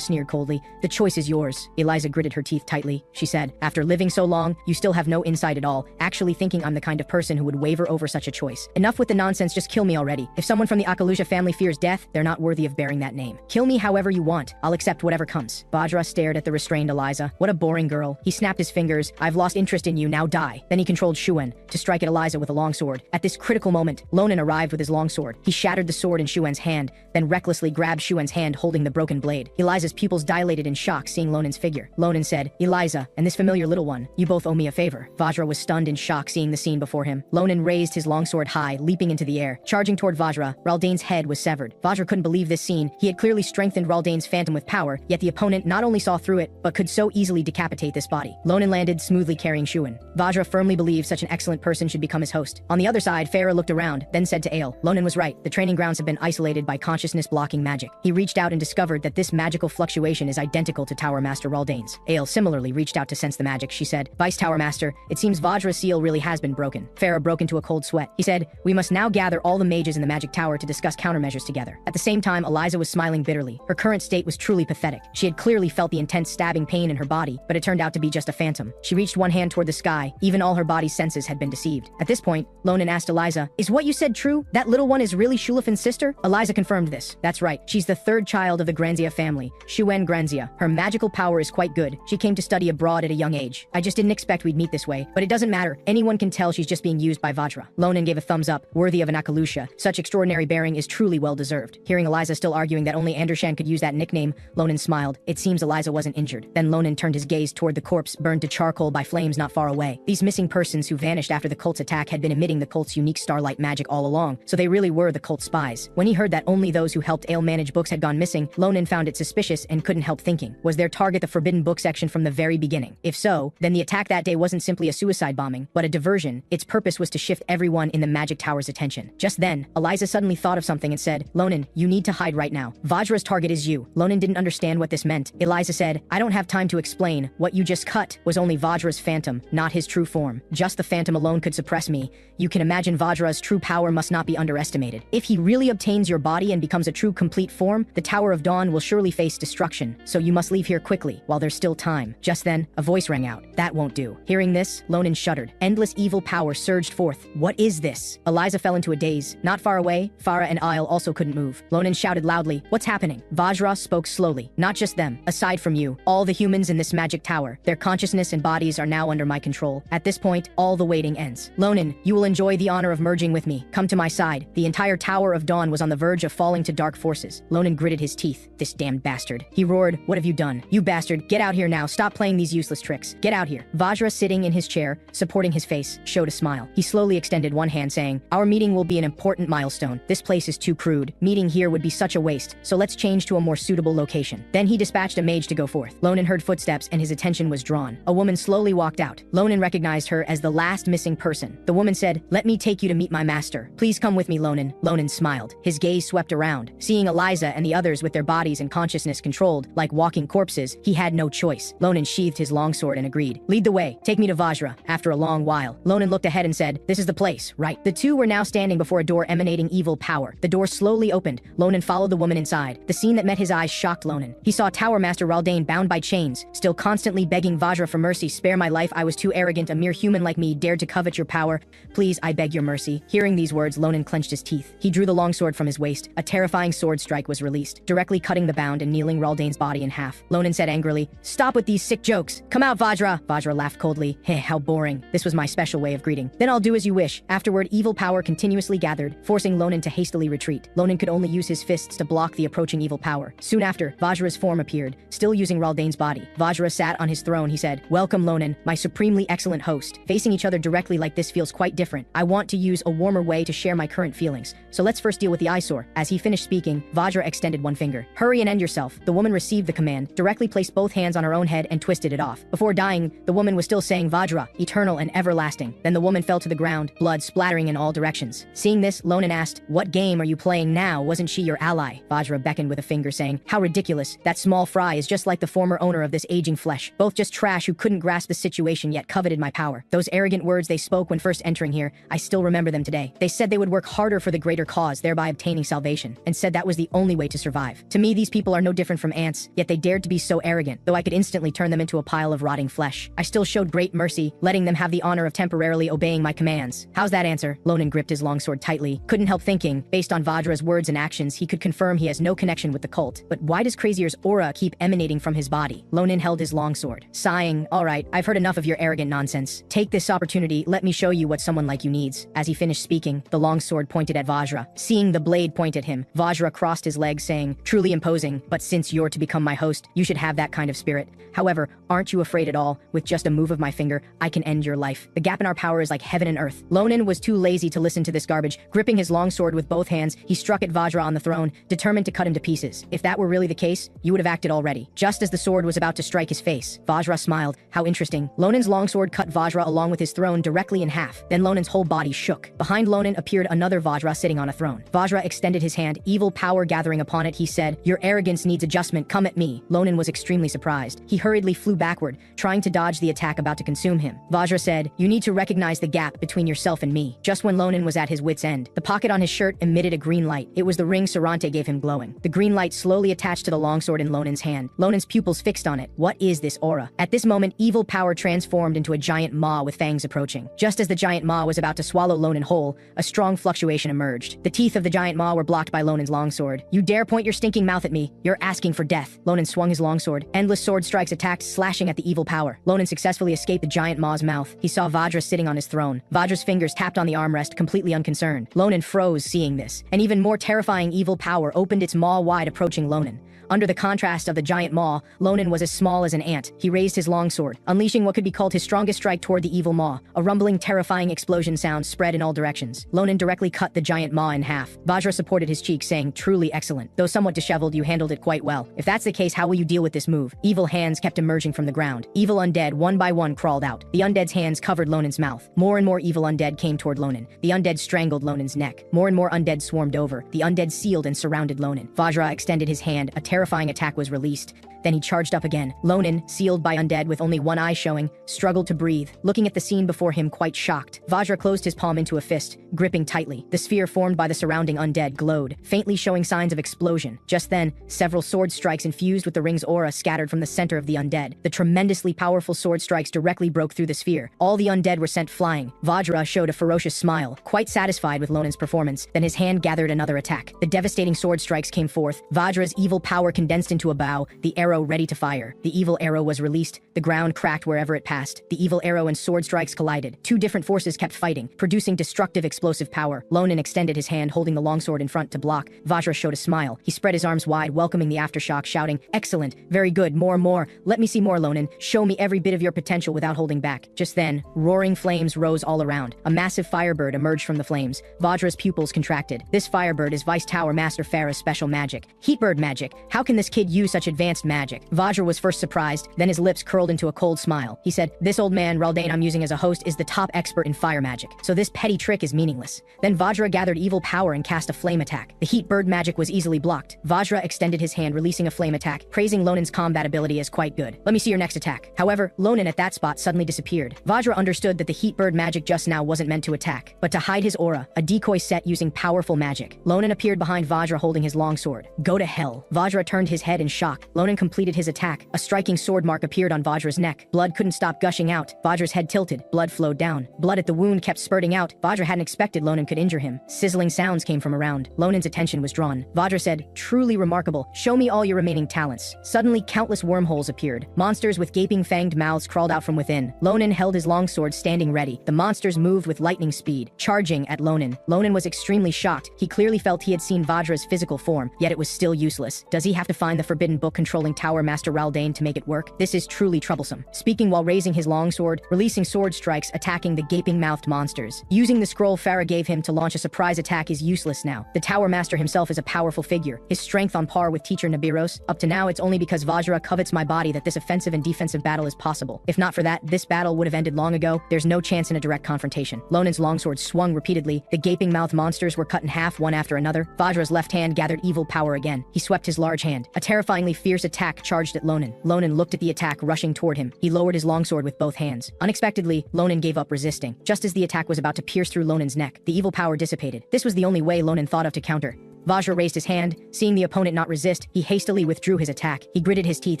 sneered coldly. "The choice is yours." Eliza gritted her teeth tightly. She said, "After living so long, you still have no insight at all, actually thinking I'm the kind of person who would waver over such a choice. Enough with the nonsense, just kill me already. If someone from the Akalusha family fears death, they're not worthy of bearing that name. Kill me however you want. I'll accept whatever comes." Vajra stared at the restrained Eliza. What a boring girl. He snapped his fingers. "I've lost interest in you, now die." Then he controlled Shuen to strike at Eliza with a longsword. At this critical moment, Ronan arrived with his longsword. He shattered the sword in Shuen's hand, then recklessly grabbed Shuen's hand holding the broken blade. Eliza's pupils dilated in shock seeing Lonan's figure. Ronan said, "Eliza, and this familiar little one, you both owe me a favor." Vajra was stunned in shock seeing the scene before him. Ronan raised his longsword high, leaping into the air. Charging toward Vajra, Raldane's head was severed. Vajra couldn't believe this scene. He had clearly strengthened Raldane's phantom with power, yet the opponent not only saw through it, but could so easily decapitate this body. Ronan landed smoothly carrying Shuen. Vajra firmly believed such an excellent person should become his host. On the other side, Farah looked around, then said to Ale, "Ronan was right. The training grounds have been isolated by consciousness-blocking magic." He reached out and discovered that this magical fluctuation is identical to Tower Master Raldane's. Ale similarly reached out to sense the magic. She said, "Vice Tower Master, it seems Vajra's seal really has been broken." Farah broke into a cold sweat. He said, "We must now gather all the mages in the magic tower to discuss countermeasures together." At the same time, Eliza was smiling bitterly. Her current state was truly pathetic. She had clearly felt the intense stabbing pain in her body, but it turned out to be just a phantom. She reached one hand toward the sky. Even all her body's senses had been deceived. At this point, Ronan asked Eliza, "Is what you said true? That little one is really Shulifan's sister?" Eliza confirmed this. "That's right. She's the third child of the Granzia family, Shuen Granzia. Her magical power is quite good. She came to study abroad at a young age. I just didn't expect we'd meet this way, but it doesn't matter. Anyone can tell she's just being used by Vajra." Ronan gave a thumbs up, worthy of an Akalusha. Such extraordinary bearing is truly well-deserved. Hearing Eliza still arguing that only Andesan could use that nickname, Ronan smiled. It seems Eliza wasn't injured. Then Ronan turned his gaze toward the corpse burned to charcoal by flames not far away. These missing persons who vanished after the cult's attack had been emitting the cult's unique starlight magic all along, so they really were the cult spies. When he heard that only those who helped Ale manage books had gone missing, Ronan found it suspicious and couldn't help thinking, was their target the forbidden book section from the very beginning? If so, then the attack that day wasn't simply a suicide bombing, but a diversion. Its purpose was to shift everyone in the magic tower's attention. Just then, Eliza suddenly thought of something and said, "Ronan, you need to hide right now. Vajra's target is you." Ronan didn't understand what this meant. Eliza said, "I don't have time to explain. What you just cut was only Vajra's phantom, not his true form. Just the phantom alone could suppress me. You can imagine Vajra's true power must not be underestimated. If he really obtains your body and becomes a true complete form, the Tower of Dawn will surely face destruction. So you must leave here quickly, while there's still time." Just then, a voice rang out. "That won't do." Hearing this, Ronan shuddered. Endless evil power surged forth. "What is this?" Eliza fell into a daze. Not far away, Farah and Isle also couldn't move. Ronan shouted loudly, "What's happening?" Vajra spoke slowly. "Not just them. Aside from you, all the humans in this magic tower, their consciousness and bodies are now under my control. At this point, all the waiting ends. Ronan, you will enjoy the honor of merging with me. Come to my side." The entire Tower of Dawn was on the verge of falling to dark forces. Ronan gritted his teeth. "This damned bastard." He roared, "What have you done? You bastard, get out here now. Stop playing these useless tricks. Get out here." Vajra, sitting in his chair, supporting his face, showed a smile. He slowly extended one hand saying, "Our meeting will be an important milestone. This place is too crude. Meeting here would be such a waste, so let's change to a more suitable location." Then he dispatched a mage to go forth. Ronan heard footsteps and his attention was drawn. A woman slowly walked out. Ronan recognized her as the last missing person. The woman said, "Let me take you to meet my master. Please come with me, Ronan." Ronan smiled. His gaze swept around. Seeing Eliza and the others with their bodies and consciousness controlled, like walking corpses, he had no choice. Ronan sheathed his longsword and agreed. "Lead the way. Take me to Vajra." After a long while, Ronan looked ahead and said, "This is the place, right?" The two were now standing before a door emanating evil power. The door slowly opened. Ronan followed the woman inside. The scene that met his eyes shocked Ronan. He saw Tower Master Raldane bound by chains, still constantly begging Vajra for mercy. "Spare my life. I was too arrogant. A mere human like me dared to covet your power. Please, I beg your mercy." Hearing these words, Ronan clenched his teeth. He drew the longsword from his waist. A terrifying sword strike was released, directly cutting the bound and kneeling Raldane's body in half. Ronan said angrily, "Stop with these sick jokes. Come out, Vajra." Vajra laughed coldly. "Heh, how boring. This was my special way of greeting." "Then I'll do as you wish." Afterward, evil power continuously gathered, forcing Ronan to hastily retreat. Ronan could only use his fists to block the approaching evil power. Soon after, Vajra's form appeared, still using Raldane's body. Vajra sat on his throne. He said, "Welcome, Ronan, my supremely excellent host. Facing each other directly like this feels quite different. I want to use a warmer way to share my current feelings. So let's first deal with the eyesore." As he finished speaking, Vajra extended one finger. "Hurry and end yourself." The woman received the command, directly placed both hands on her own head and twisted it off. Before dying, the woman was still saying Vajra, eternal and everlasting. Then the woman fell to the ground, blood splattering in all directions. Seeing this, Ronan asked, "What game are you playing now? Wasn't she your ally?" Vajra beckoned with a finger saying, "How ridiculous. That small fry is just like the former owner of this aging flesh. Both just trash who couldn't grasp the situation yet coveted my power." Those arrogant words they spoke when first entering here, I still remember them today. They said they would work harder for the greater cause, thereby obtaining salvation, and said that was the only way to survive. To me, these people are no different from ants, yet they dared to be so arrogant, though I could instantly turn them into a pile of rotting flesh. I still showed great mercy, letting them have the honor of temporarily obeying my commands. How's that answer? Ronan gripped his longsword tightly. Couldn't help thinking, based on Vajra's words and actions, he could confirm he has no connection with the cult. But why does Crazier's aura keep emanating from his body? Ronan held his longsword, sighing, "All right, I've heard enough of your arrogant nonsense. Take this opportunity, let me show you what someone like you needs." words. As he finished speaking, the longsword pointed at Vajra. Seeing the blade point at him, Vajra crossed his legs, saying, "Truly imposing, but since you're to become my host, you should have that kind of spirit. However, aren't you afraid at all? With just a move of my finger, I can end your life. The gap in our power is like heaven and earth." Ronan was too lazy to listen to this garbage. Gripping his longsword with both hands, he struck at Vajra on the throne, determined to cut him to pieces. If that were really the case, you would have acted already. Just as the sword was about to strike his face, Vajra smiled. How interesting. Lonan's longsword cut Vajra along with his throne directly in half. Then Lonan's whole body shook. Behind Ronan appeared another Vajra sitting on a throne. Vajra extended his hand, evil power gathering upon it. He said, "Your arrogance needs adjustment. Come at me." Ronan was extremely surprised. He hurriedly flew backward, trying to dodge the attack about to consume him. Vajra said, "You need to recognize the gap between yourself and me." Just when Ronan was at his wit's end, the pocket on his shirt emitted a green light. It was the ring Sarante gave him glowing. The green light slowly attached to the longsword in Lonan's hand. Lonan's pupils fixed on it. What is this aura? At this moment, evil power transformed into a giant maw with fangs approaching. Just as the giant maw was about to swallow Ronan whole, a strong fluctuation emerged. The teeth of the giant maw were blocked by Lonan's longsword. "You dare point your stinking mouth at me? You're asking for death." Ronan swung his longsword. Endless sword strikes attacked, slashing at the evil power. Ronan successfully escaped the giant maw's mouth. He saw Vajra sitting on his throne. Vajra's fingers tapped on the armrest, completely unconcerned. Ronan froze seeing this. An even more terrifying evil power opened its maw wide, approaching Ronan. Under the contrast of the giant maw, Ronan was as small as an ant. He raised his longsword, unleashing what could be called his strongest strike toward the evil maw. A rumbling, terrifying explosion sound spread in all directions. Ronan directly cut the giant maw in half. Vajra supported his cheek, saying, "Truly excellent. Though somewhat disheveled, you handled it quite well. If that's the case, how will you deal with this move?" Evil hands kept emerging from the ground. Evil undead, one by one, crawled out. The undead's hands covered Lonan's mouth. More and more evil undead came toward Ronan. The undead strangled Lonan's neck. More and more undead swarmed over. The undead sealed and surrounded Ronan. Vajra extended his hand. A terrifying attack was released. Then he charged up again. Ronan, sealed by undead with only one eye showing, struggled to breathe, looking at the scene before him quite shocked. Vajra closed his palm into a fist, gripping tightly. The sphere formed by the surrounding undead glowed, faintly showing signs of explosion. Just then, several sword strikes infused with the ring's aura scattered from the center of the undead. The tremendously powerful sword strikes directly broke through the sphere. All the undead were sent flying. Vajra showed a ferocious smile, quite satisfied with Lonan's performance. Then his hand gathered another attack. The devastating sword strikes came forth. Vajra's evil power condensed into a bow, the arrow ready to fire. The evil arrow was released. The ground cracked wherever it passed. The evil arrow and sword strikes collided. Two different forces kept fighting, producing destructive explosive power. Ronan extended his hand, holding the longsword in front to block. Vajra showed a smile. He spread his arms wide, welcoming the aftershock, shouting, "Excellent, very good, more. Let me see more, Ronan. Show me every bit of your potential without holding back." Just then, roaring flames rose all around. A massive firebird emerged from the flames. Vajra's pupils contracted. This firebird is Vice Tower Master Farah's special magic. Heatbird magic. How can this kid use such advanced magic? Vajra was first surprised, then his lips curled into a cold smile. He said, "This old man, Raldane, I'm using as a host, is the top expert in fire magic, so this petty trick is meaningless." Then Vajra gathered evil power and cast a flame attack. The heat bird magic was easily blocked. Vajra extended his hand, releasing a flame attack, praising Lonan's combat ability as quite good. "Let me see your next attack." However, Ronan at that spot suddenly disappeared. Vajra understood that the heat bird magic just now wasn't meant to attack, but to hide his aura, a decoy set using powerful magic. Ronan appeared behind Vajra holding his longsword. "Go to hell." Vajra turned his head in shock. Ronan completed his attack. A striking sword mark appeared on Vajra's neck. Blood couldn't stop gushing out. Vajra's head tilted. Blood flowed down. Blood at the wound kept spurting out. Vajra hadn't expected Ronan could injure him. Sizzling sounds came from around. Ronan's attention was drawn. Vajra said, "Truly remarkable. Show me all your remaining talents." Suddenly, countless wormholes appeared. Monsters with gaping fanged mouths crawled out from within. Ronan held his longsword standing ready. The monsters moved with lightning speed, charging at Ronan. Ronan was extremely shocked. He clearly felt he had seen Vajra's physical form, yet it was still useless. Does he have to find the forbidden book controlling Tower Master Raldane to make it work? This is truly troublesome. Speaking while raising his longsword, releasing sword strikes, attacking the gaping-mouthed monsters. Using the scroll Farah gave him to launch a surprise attack is useless now. The Tower Master himself is a powerful figure, his strength on par with teacher Nabiros. Up to now, it's only because Vajra covets my body that this offensive and defensive battle is possible. If not for that, this battle would have ended long ago. There's no chance in a direct confrontation. Ronan's longsword swung repeatedly. The gaping-mouthed monsters were cut in half one after another. Vajra's left hand gathered evil power again. He swept his large hand. A terrifyingly fierce attack charged at Ronan. Ronan looked at the attack rushing toward him. He lowered his longsword with both hands. Unexpectedly, Ronan gave up resisting. Just as the attack was about to pierce through Ronan's neck, the evil power dissipated. This was the only way Ronan thought of to counter. Vajra raised his hand. Seeing the opponent not resist, he hastily withdrew his attack. He gritted his teeth,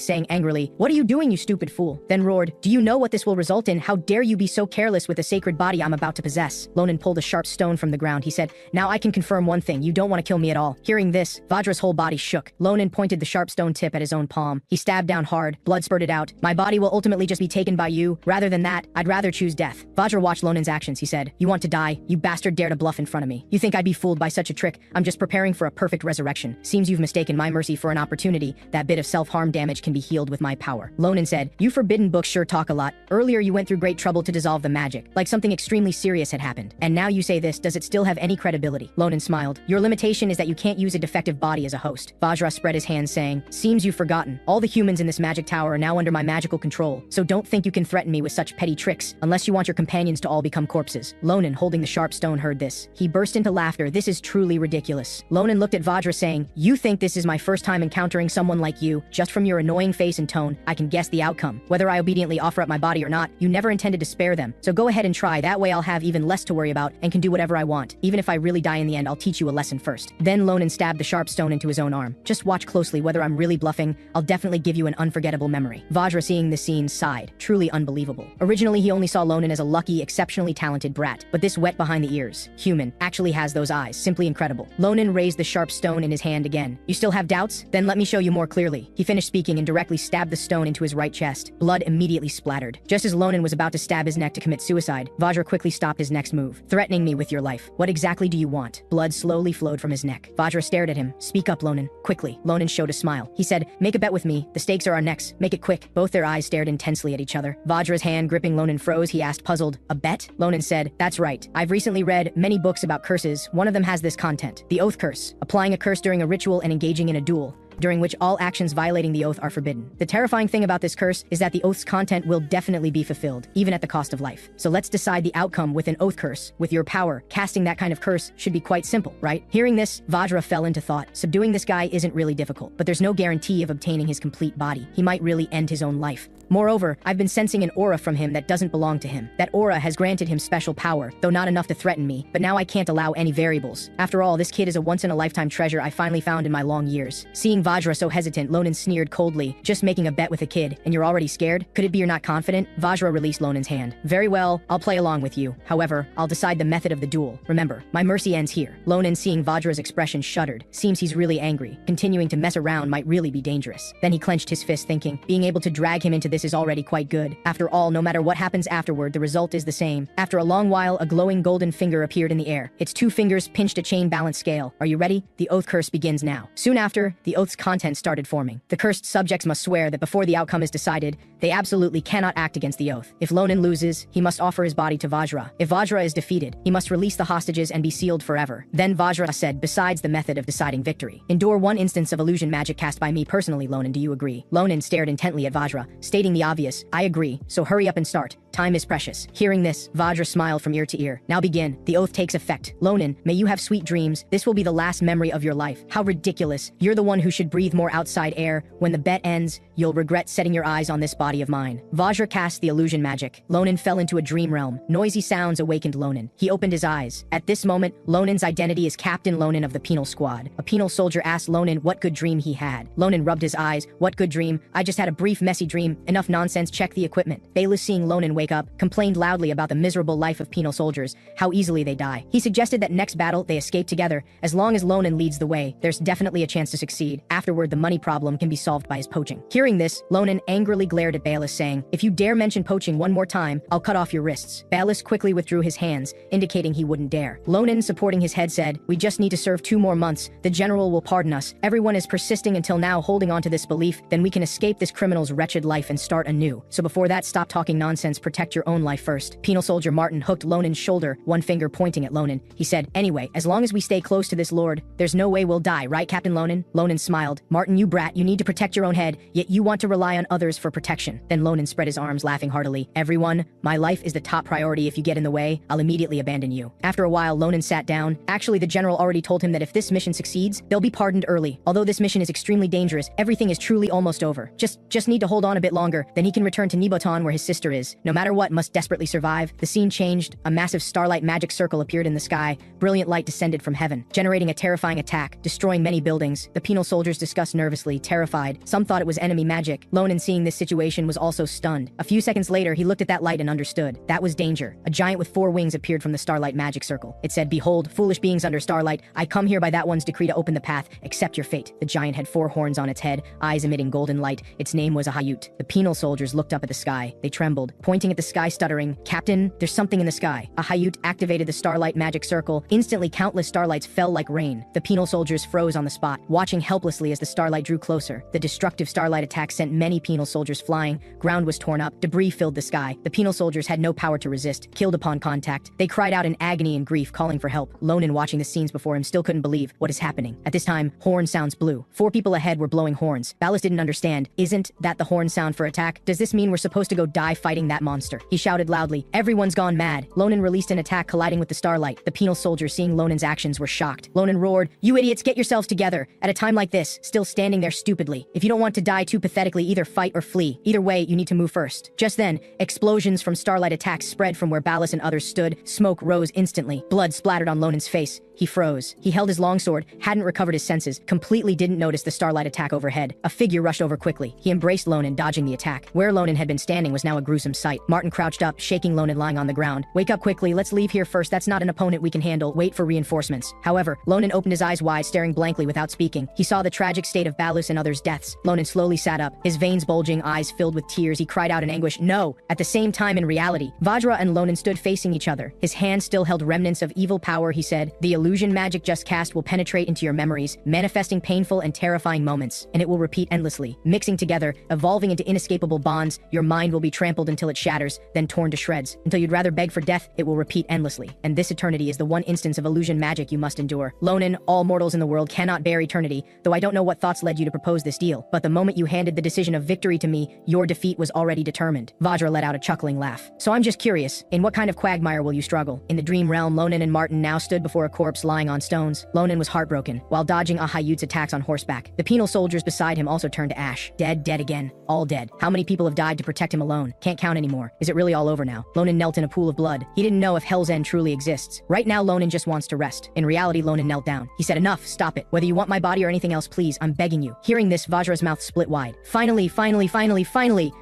saying angrily, "What are you doing, you stupid fool?" Then roared, "Do you know what this will result in? How dare you be so careless with the sacred body I'm about to possess?" Ronan pulled a sharp stone from the ground. He said, "Now I can confirm one thing. You don't want to kill me at all." Hearing this, Vajra's whole body shook. Ronan pointed the sharp stone tip at his own palm. He stabbed down hard. Blood spurted out. "My body will ultimately just be taken by you. Rather than that, I'd rather choose death." Vajra watched Lonan's actions. He said, "You want to die? You bastard dare to bluff in front of me. You think I'd be fooled by such a trick? I'm just preparing for a perfect resurrection. Seems you've mistaken my mercy for an opportunity. That bit of self-harm damage can be healed with my power." Ronan said, "You forbidden books sure talk a lot. Earlier you went through great trouble to dissolve the magic, like something extremely serious had happened. And now you say this, does it still have any credibility?" Ronan smiled. "Your limitation is that you can't use a defective body as a host." Vajra spread his hands, saying, "Seems you've forgotten. All the humans in this magic tower are now under my magical control, so don't think you can threaten me with such petty tricks, unless you want your companions to all become corpses." Ronan, holding the sharp stone, heard this. He burst into laughter. "This is truly ridiculous." Ronan looked at Vajra, saying, "You think this is my first time encountering someone like you? Just from your annoying face and tone, I can guess the outcome. Whether I obediently offer up my body or not, you never intended to spare them. So go ahead and try. That way I'll have even less to worry about and can do whatever I want. Even if I really die in the end, I'll teach you a lesson first." Then Ronan stabbed the sharp stone into his own arm. "Just watch closely. Whether I'm really bluffing, I'll definitely give you an unforgettable memory." Vajra, seeing this scene, sighed. Truly unbelievable. Originally, he only saw Ronan as a lucky, exceptionally talented brat, but this wet behind the ears, human, actually has those eyes. Simply incredible. Ronan raised the sharp stone in his hand again. "You still have doubts? Then let me show you more clearly." He finished speaking and directly stabbed the stone into his right chest. Blood immediately splattered. Just as Ronan was about to stab his neck to commit suicide, Vajra quickly stopped his next move. "Threatening me with your life. What exactly do you want?" Blood slowly flowed from his neck. Vajra stared at him. "Speak up, Ronan. Quickly." Ronan showed a smile. He said, "Make a bet with me. The stakes are our necks. Make it quick." Both their eyes stared intensely at each other. Vajra's hand gripping Ronan froze. He asked, puzzled, "A bet?" Ronan said, "That's right. I've recently read many books about curses. One of them has this content. The oath curse. Applying a curse during a ritual and engaging in a duel, during which all actions violating the oath are forbidden. The terrifying thing about this curse is that the oath's content will definitely be fulfilled, even at the cost of life. So let's decide the outcome with an oath curse. With your power, casting that kind of curse should be quite simple, right?" Hearing this, Vajra fell into thought. Subduing this guy isn't really difficult, but there's no guarantee of obtaining his complete body. He might really end his own life. Moreover, I've been sensing an aura from him that doesn't belong to him. That aura has granted him special power, though not enough to threaten me, but now I can't allow any variables. After all, this kid is a once-in-a-lifetime treasure I finally found in my long years. Seeing Vajra so hesitant, Ronan sneered coldly. "Just making a bet with a kid, and you're already scared? Could it be you're not confident?" Vajra released Ronan's hand. "Very well, I'll play along with you. However, I'll decide the method of the duel. Remember, my mercy ends here." Ronan, seeing Vajra's expression, shuddered. Seems he's really angry. Continuing to mess around might really be dangerous. Then he clenched his fist, thinking, being able to drag him into this is already quite good. After all, no matter what happens afterward, the result is the same. After a long while, a glowing golden finger appeared in the air. Its two fingers pinched a chain balance scale. "Are you ready? The oath curse begins now." Soon after, the oath's content started forming. The cursed subjects must swear that before the outcome is decided, they absolutely cannot act against the oath. If Ronan loses, he must offer his body to Vajra. If Vajra is defeated, he must release the hostages and be sealed forever. Then Vajra said, "Besides the method of deciding victory, endure one instance of illusion magic cast by me personally, Ronan. Do you agree?" Ronan stared intently at Vajra, stating the obvious, "I agree, so hurry up and start. Time is precious." Hearing this, Vajra smiled from ear to ear. "Now begin. The oath takes effect. Ronan, may you have sweet dreams. This will be the last memory of your life." How ridiculous. You're the one who should breathe more outside air. When the bet ends, you'll regret setting your eyes on this body of mine. Vajra cast the illusion magic. Ronan fell into a dream realm. Noisy sounds awakened Ronan. He opened his eyes. At this moment, Ronan's identity is Captain Ronan of the penal squad. A penal soldier asked Ronan what good dream he had. Ronan rubbed his eyes. "What good dream? I just had a brief messy dream. Enough nonsense. Check the equipment." Bayless, seeing Ronan wake up, complained loudly about the miserable life of penal soldiers, how easily they die. He suggested that next battle they escape together. As long as Ronan leads the way, there's definitely a chance to succeed. Afterward, the money problem can be solved by his poaching. Hearing this, Ronan angrily glared at Bayless, saying, "If you dare mention poaching one more time, I'll cut off your wrists." Bayless quickly withdrew his hands, indicating he wouldn't dare. Ronan, supporting his head, said, "We just need to serve 2 more months. The general will pardon us. Everyone is persisting until now, holding on to this belief. Then we can escape this criminal's wretched life and start anew. So before that, stop talking nonsense. Protect your own life first." Penal soldier Martin hooked Ronan's shoulder, one finger pointing at Ronan. He said, "Anyway, as long as we stay close to this lord, there's no way we'll die, right, Captain Ronan?" Ronan smiled. "Martin, you brat, you need to protect your own head, yet you want to rely on others for protection." Then Ronan spread his arms, laughing heartily. "Everyone, my life is the top priority. If you get in the way, I'll immediately abandon you." After a while, Ronan sat down. Actually, the general already told him that if this mission succeeds, they'll be pardoned early. Although this mission is extremely dangerous, everything is truly almost over. Just need to hold on a bit longer, then he can return to Nibotan where his sister is. No matter matter what, must desperately survive. The scene changed. A massive starlight magic circle appeared in the sky. Brilliant light descended from heaven, generating a terrifying attack, destroying many buildings. The penal soldiers discussed nervously, terrified. Some thought it was enemy magic. Ronan, seeing this situation, was also stunned. A few seconds later, he looked at that light and understood. That was danger. A giant with 4 wings appeared from the starlight magic circle. It said, "Behold, foolish beings under starlight, I come here by that one's decree to open the path. Accept your fate." The giant had 4 horns on its head, eyes emitting golden light. Its name was a Hayut. The penal soldiers looked up at the sky. They trembled, pointing at the sky, stuttering, "Captain, there's something in the sky." A Hayut activated the starlight magic circle. Instantly, countless starlights fell like rain. The penal soldiers froze on the spot, watching helplessly as the starlight drew closer. The destructive starlight attack sent many penal soldiers flying. Ground was torn up. Debris filled the sky. The penal soldiers had no power to resist. Killed upon contact, they cried out in agony and grief, calling for help. Ronan, watching the scenes before him, still couldn't believe what is happening. At this time, horn sounds blew. 4 people ahead were blowing horns. Ballas didn't understand. Isn't that the horn sound for attack? Does this mean we're supposed to go die fighting that monster? He shouted loudly. Everyone's gone mad. Ronan released an attack, colliding with the starlight. The penal soldiers, seeing Ronan's actions, were shocked. Ronan roared, "You idiots, get yourselves together." At a time like this, still standing there stupidly. If you don't want to die too pathetically, either fight or flee. Either way, you need to move first. Just then, explosions from starlight attacks spread from where Ballas and others stood. Smoke rose instantly. Blood splattered on Ronan's face. He froze. He held his longsword, hadn't recovered his senses, completely didn't notice the starlight attack overhead. A figure rushed over quickly. He embraced Ronan, dodging the attack. Where Ronan had been standing was now a gruesome sight. Martin crouched up, shaking Ronan lying on the ground. "Wake up quickly, let's leave here first. That's not an opponent we can handle. Wait for reinforcements." However, Ronan opened his eyes wide, staring blankly without speaking. He saw the tragic state of Ballas and others' deaths. Ronan slowly sat up, his veins bulging, eyes filled with tears. He cried out in anguish, "No!" At the same time, in reality, Vajra and Ronan stood facing each other. His hand still held remnants of evil power. He said, "The illusion magic just cast will penetrate into your memories, manifesting painful and terrifying moments, and it will repeat endlessly, mixing together, evolving into inescapable bonds. Your mind will be trampled until it shatters, then torn to shreds. Until you'd rather beg for death, it will repeat endlessly. And this eternity is the one instance of illusion magic you must endure. Ronan, all mortals in the world cannot bear eternity, though I don't know what thoughts led you to propose this deal, but the moment you handed the decision of victory to me, your defeat was already determined." Vajra let out a chuckling laugh. "So I'm just curious, in what kind of quagmire will you struggle?" In the dream realm, Ronan and Martin now stood before a corpse lying on stones. Ronan was heartbroken, while dodging Ahayut's attacks on horseback. The penal soldiers beside him also turned to ash. Dead, dead again. All dead. How many people have died to protect him alone? Can't count anymore. Is it really all over now? Ronan knelt in a pool of blood. He didn't know if Hell's End truly exists. Right now, Ronan just wants to rest. In reality, Ronan knelt down. He said, "Enough, stop it. Whether you want my body or anything else, please, I'm begging you." Hearing this, Vajra's mouth split wide. Finally,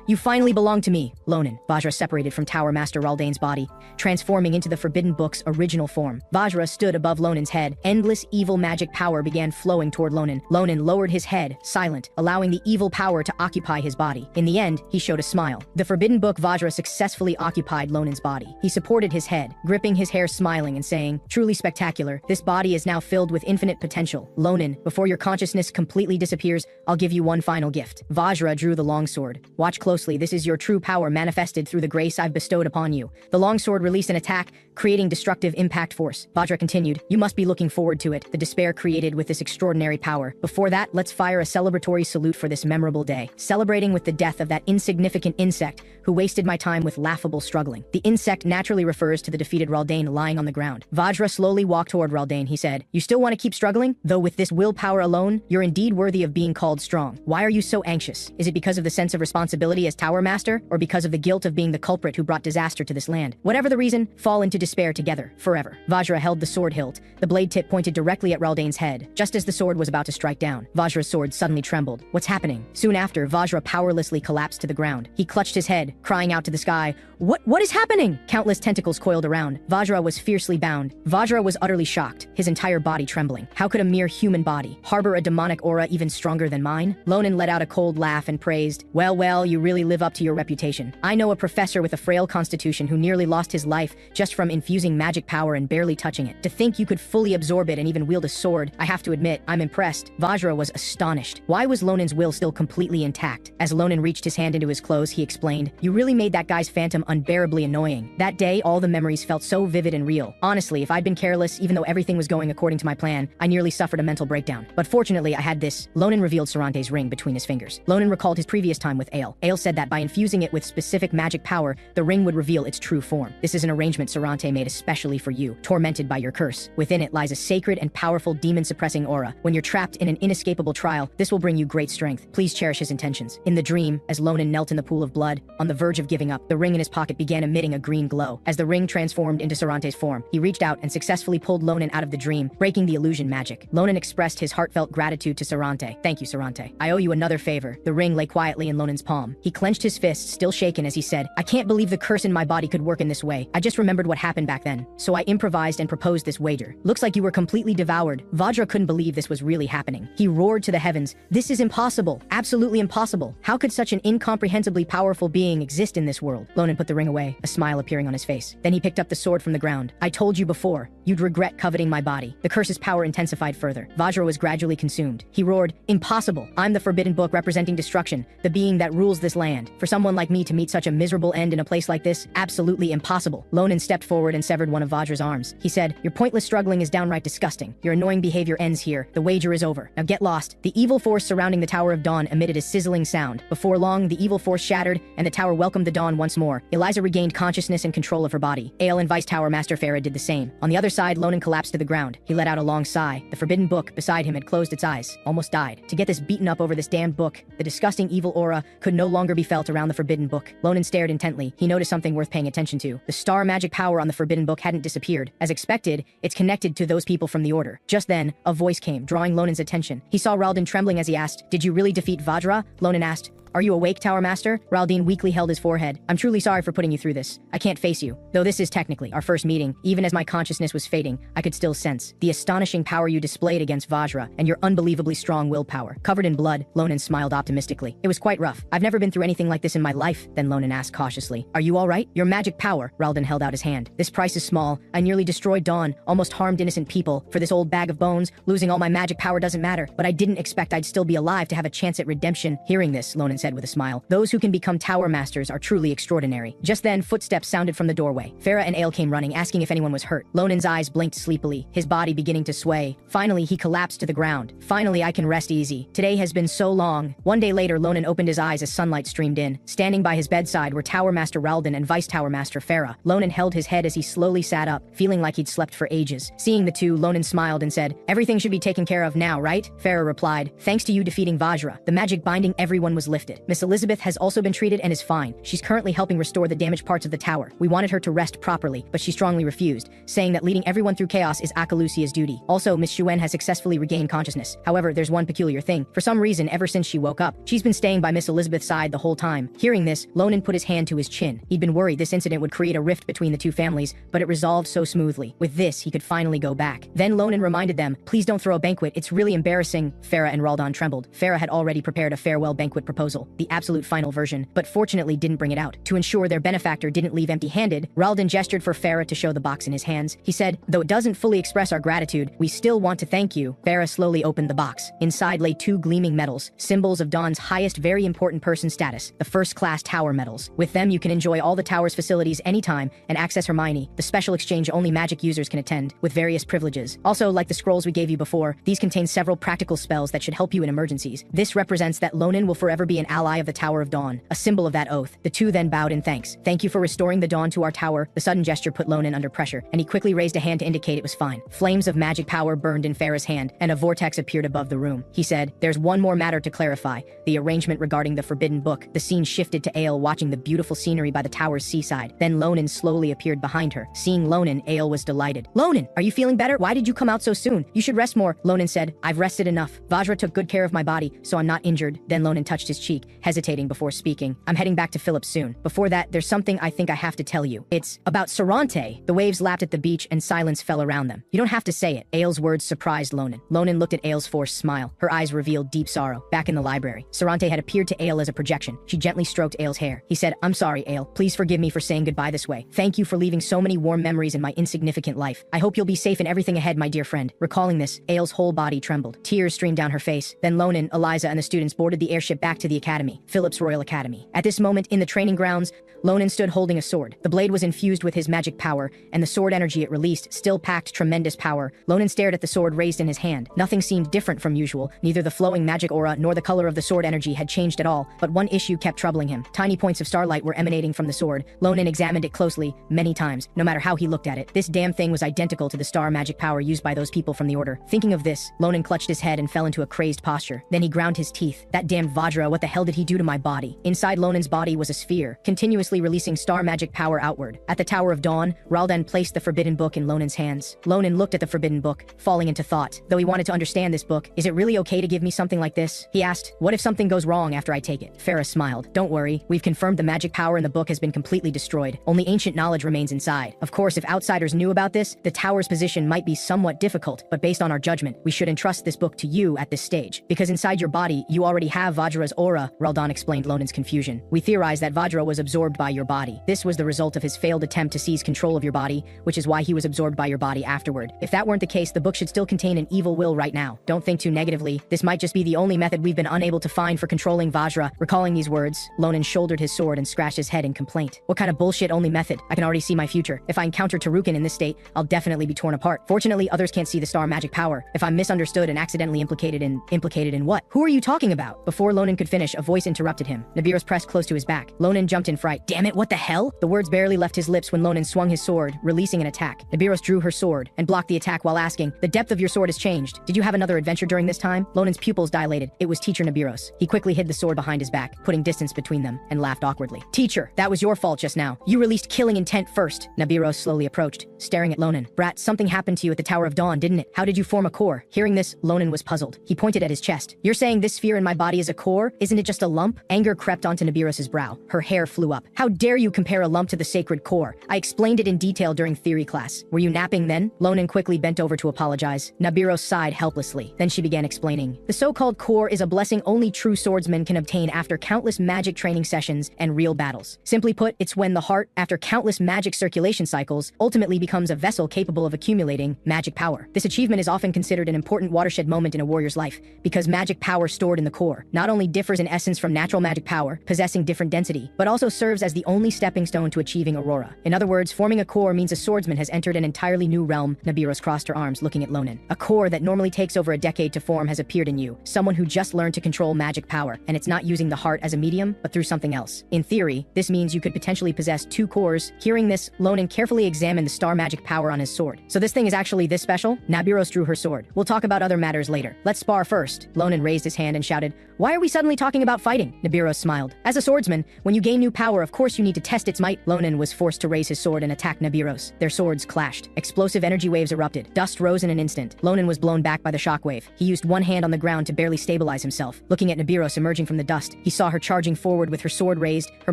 you finally belong to me, Ronan." Vajra separated from Tower Master Raldane's body, transforming into the Forbidden Book's original form. Vajra stood above Ronan's head. Endless evil magic power began flowing toward Ronan. Ronan lowered his head, silent, allowing the evil power to occupy his body. In the end, he showed a smile. The Forbidden Book Vajra successfully occupied Ronan's body. He supported his head, gripping his hair, smiling and saying, "Truly spectacular. This body is now filled with infinite potential. Ronan, before your consciousness completely disappears, I'll give you one final gift." Vajra drew the longsword. "Watch closely. This is your true power manifested through the grace I've bestowed upon you." The longsword released an attack, creating destructive impact force. Vajra continued, "You must be looking forward to it. The despair created with this extraordinary power. Before that, let's fire a celebratory salute for this memorable day, celebrating with the death of that insignificant insect who wasted my time with laughable struggling." The insect naturally refers to the defeated Raldane lying on the ground. Vajra slowly walked toward Raldane. He said, "You still want to keep struggling? Though with this willpower alone, you're indeed worthy of being called strong. Why are you so anxious? Is it because of the sense of responsibility as Tower Master, or because of the guilt of being the culprit who brought disaster to this land? Whatever the reason, fall into despair together, forever." Vajra held the sword hilt. The blade tip pointed directly at Raldane's head. Just as the sword was about to strike down, Vajra's sword suddenly trembled. What's happening? Soon after, Vajra powerlessly collapsed to the ground. He clutched his head, crying out to the sky, What is happening?" Countless tentacles coiled around. Vajra was fiercely bound. Vajra was utterly shocked, his entire body trembling. How could a mere human body harbor a demonic aura even stronger than mine? Ronan let out a cold laugh and praised, Well, you really live up to your reputation. I know a professor with a frail constitution who nearly lost his life just from infusing magic power and barely touching it. To think you could fully absorb it and even wield a sword, I have to admit, I'm impressed." Vajra was astonished. Why was Lonan's will still completely intact? As Ronan reached his hand into his clothes, he explained, "You really made that guy's phantom unbearably annoying. That day, all the memories felt so vivid and real. Honestly, if I'd been careless, even though everything was going according to my plan, I nearly suffered a mental breakdown. But fortunately, I had this." Ronan revealed Sarante's ring between his fingers. Ronan recalled his previous time with Ale. Ale said that by infusing it with specific magic power, the ring would reveal its true form. "This is an arrangement Sarante made especially for you, tormented by your curse. Within it lies a sacred and powerful demon-suppressing aura. When you're trapped in an inescapable trial, this will bring you great strength. Please cherish his intentions. In the dream, as Ronan knelt in the pool of blood, on the verge of giving up, the ring in his pocket began emitting a green glow. As the ring transformed into Sarante's form, he reached out and successfully pulled Ronan out of the dream, breaking the illusion magic. Ronan expressed his heartfelt gratitude to Sarante. Thank you, Sarante. I owe you another favor. The ring lay quietly in Ronan's palm. He clenched his fists, still shaken, as he said, I can't believe the curse in my body could work in this way. I just remembered what happened back then. So I improvised and proposed this wager. Looks like you were completely devoured. Vajra couldn't believe this was really happening. He roared to the heavens, this is impossible. Absolutely impossible. How could such an incomprehensibly powerful being exist in this world? Ronan put the ring away, a smile appearing on his face. Then he picked up the sword from the ground. I told you before, you'd regret coveting my body. The curse's power intensified further. Vajra was gradually consumed. He roared, impossible. I'm the forbidden book representing destruction, the being that rules this land. For someone like me to meet such a miserable end in a place like this, absolutely impossible. Ronan stepped forward and severed one of Vajra's arms. He said, your pointless struggling is downright disgusting. Your annoying behavior ends here. The wager is over. Now get lost. The evil force surrounding the Tower of Dawn emitted a sizzling sound. Before long, the evil force shattered, and the tower welcomed the dawn once more. Eliza regained consciousness and control of her body. Ale and Vice Tower Master Farah did the same. On the other side, Ronan collapsed to the ground. He let out a long sigh. The forbidden book beside him had closed its eyes, almost died. To get this beaten up over this damned book, the disgusting evil aura could no longer be felt around the forbidden book. Ronan stared intently. He noticed something worth paying attention to. The star magic power on the forbidden book hadn't disappeared. As expected, it's connected to those people from the order. Just then, a voice came, drawing Ronan's attention. He saw Raldan trembling as he asked, did you really defeat Vajra? Ronan asked, are you awake, Tower Master? Raldeen weakly held his forehead. I'm truly sorry for putting you through this. I can't face you. Though this is technically our first meeting, even as my consciousness was fading, I could still sense the astonishing power you displayed against Vajra and your unbelievably strong willpower. Covered in blood, Ronan smiled optimistically. It was quite rough. I've never been through anything like this in my life. Then Ronan asked cautiously, are you all right? Your magic power. Raldan held out his hand. This price is small. I nearly destroyed Dawn, almost harmed innocent people. For this old bag of bones, losing all my magic power doesn't matter. But I didn't expect I'd still be alive to have a chance at redemption. Hearing this, Ronan said with a smile, those who can become tower masters are truly extraordinary. Just then, footsteps sounded from the doorway. Farah and Ale came running, asking if anyone was hurt. Ronan's eyes blinked sleepily, his body beginning to sway. Finally, he collapsed to the ground. Finally, I can rest easy. Today has been so long. One day later, Ronan opened his eyes as sunlight streamed in. Standing by his bedside were Tower Master Raldan and Vice Tower Master Farah. Ronan held his head as he slowly sat up, feeling like he'd slept for ages. Seeing the two, Ronan smiled and said, everything should be taken care of now, right? Farah replied, thanks to you defeating Vajra. The magic binding everyone was lifted. Miss Elizabeth has also been treated and is fine. She's currently helping restore the damaged parts of the tower. We wanted her to rest properly, but she strongly refused, saying that leading everyone through chaos is Akalucia's duty. Also, Miss Xuen has successfully regained consciousness. However, there's one peculiar thing. For some reason, ever since she woke up, she's been staying by Miss Elizabeth's side the whole time. Hearing this, Ronan put his hand to his chin. He'd been worried this incident would create a rift between the two families, but it resolved so smoothly. With this, he could finally go back. Then Ronan reminded them, please don't throw a banquet. It's really embarrassing. Farah and Raldan trembled. Farah had already prepared a farewell banquet proposal, the absolute final version, but fortunately didn't bring it out. To ensure their benefactor didn't leave empty-handed, Raldan gestured for Farah to show the box in his hands. He said, though it doesn't fully express our gratitude, we still want to thank you. Farah slowly opened the box. Inside lay two gleaming medals, symbols of Dawn's highest very important person status, the first-class tower medals. With them, you can enjoy all the tower's facilities anytime and access Hermione, the special exchange only magic users can attend, with various privileges. Also, like the scrolls we gave you before, these contain several practical spells that should help you in emergencies. This represents that Ronan will forever be an ally of the Tower of Dawn, a symbol of that oath. The two then bowed in thanks. Thank you for restoring the dawn to our tower. The sudden gesture put Ronan under pressure, and he quickly raised a hand to indicate it was fine. Flames of magic power burned in Farah's hand, and a vortex appeared above the room. He said, there's one more matter to clarify, the arrangement regarding the forbidden book. The scene shifted to Ale watching the beautiful scenery by the tower's seaside. Then Ronan slowly appeared behind her. Seeing Ronan, Ale was delighted. Ronan, are you feeling better? Why did you come out so soon? You should rest more. Ronan said, I've rested enough. Vajra took good care of my body, so I'm not injured. Then Ronan touched his cheek, hesitating before speaking. I'm heading back to Phillips soon. Before that, there's something I think I have to tell you. It's about Sarante. The waves lapped at the beach and silence fell around them. You don't have to say it. Ale's words surprised Ronan. Ronan looked at Ale's forced smile. Her eyes revealed deep sorrow. Back in the library, Sarante had appeared to Ale as a projection. She gently stroked Ale's hair. He said, I'm sorry, Ale. Please forgive me for saying goodbye this way. Thank you for leaving so many warm memories in my insignificant life. I hope you'll be safe in everything ahead, my dear friend. Recalling this, Ale's whole body trembled. Tears streamed down her face. Then Ronan, Eliza, and the students boarded the airship back to the academy, Phillips Royal Academy. At this moment, in the training grounds, Ronan stood holding a sword. The blade was infused with his magic power, and the sword energy it released still packed tremendous power. Ronan stared at the sword raised in his hand. Nothing seemed different from usual. Neither the flowing magic aura nor the color of the sword energy had changed at all, but one issue kept troubling him. Tiny points of starlight were emanating from the sword. Ronan examined it closely, many times, no matter how he looked at it. This damn thing was identical to the star magic power used by those people from the Order. Thinking of this, Ronan clutched his head and fell into a crazed posture. Then he ground his teeth. That damned Vajra, what the hell did he do to my body? Inside Ronan's body was a sphere, continuously releasing star magic power outward. At the Tower of Dawn, Raldan placed the forbidden book in Ronan's hands. Ronan looked at the forbidden book, falling into thought. Though he wanted to understand this book, is it really okay to give me something like this? He asked, what if something goes wrong after I take it? Farah smiled. Don't worry, we've confirmed the magic power in the book has been completely destroyed. Only ancient knowledge remains inside. Of course, if outsiders knew about this, the tower's position might be somewhat difficult, but based on our judgment, we should entrust this book to you at this stage. Because inside your body, you already have Vajra's aura, Raldan explained Ronan's confusion. We theorize that Vajra was absorbed by your body. This was the result of his failed attempt to seize control of your body, which is why he was absorbed by your body afterward. If that weren't the case, the book should still contain an evil will right now. Don't think too negatively. This might just be the only method we've been unable to find for controlling Vajra. Recalling these words, Ronan shouldered his sword and scratched his head in complaint. What kind of bullshit only method? I can already see my future. If I encounter Tarukan in this state, I'll definitely be torn apart. Fortunately, others can't see the star magic power. If I'm misunderstood and accidentally implicated in what? Who are you talking about? Before Ronan could finish, a voice interrupted him. Nabiros pressed close to his back. Ronan jumped in fright. Damn it, what the hell? The words barely left his lips when Ronan swung his sword, releasing an attack. Nabiros drew her sword and blocked the attack while asking, the depth of your sword has changed. Did you have another adventure during this time? Ronan's pupils dilated. It was Teacher Nabiros. He quickly hid the sword behind his back, putting distance between them, and laughed awkwardly. Teacher, that was your fault just now. You released killing intent first. Nabiros slowly approached, staring at Ronan. Brat, something happened to you at the Tower of Dawn, didn't it? How did you form a core? Hearing this, Ronan was puzzled. He pointed at his chest. You're saying this sphere in my body is a core? Isn't it just a lump? Anger crept onto Nabiros's brow. Her hair flew up. How dare you compare a lump to the sacred core? I explained it in detail during theory class. Were you napping then? Ronan quickly bent over to apologize. Nabiros sighed helplessly. Then she began explaining. The so-called core is a blessing only true swordsmen can obtain after countless magic training sessions and real battles. Simply put, it's when the heart, after countless magic circulation cycles, ultimately becomes a vessel capable of accumulating magic power. This achievement is often considered an important watershed moment in a warrior's life, because magic power stored in the core not only differs in essence from natural magic power, possessing different density, but also serves as the only stepping stone to achieving aurora. In other words, forming a core means a swordsman has entered an entirely new realm. Nabiros crossed her arms, looking at Ronan. A core that normally takes over a decade to form has appeared in you, someone who just learned to control magic power, and it's not using the heart as a medium, but through something else. In theory, this means you could potentially possess two cores. Hearing this, Ronan carefully examined the star magic power on his sword. So this thing is actually this special? Nabiros drew her sword. We'll talk about other matters later. Let's spar first. Ronan raised his hand and shouted, why are we suddenly talking about fighting? Nabiros smiled. As a swordsman, when you gain new power, of course you need to test its might. Ronan was forced to raise his sword and attack Nabiros. Their swords clashed. Explosive energy waves erupted. Dust rose in an instant. Ronan was blown back by the shockwave. He used one hand on the ground to barely stabilize himself. Looking at Nabiros emerging from the dust, he saw her charging forward with her sword raised, her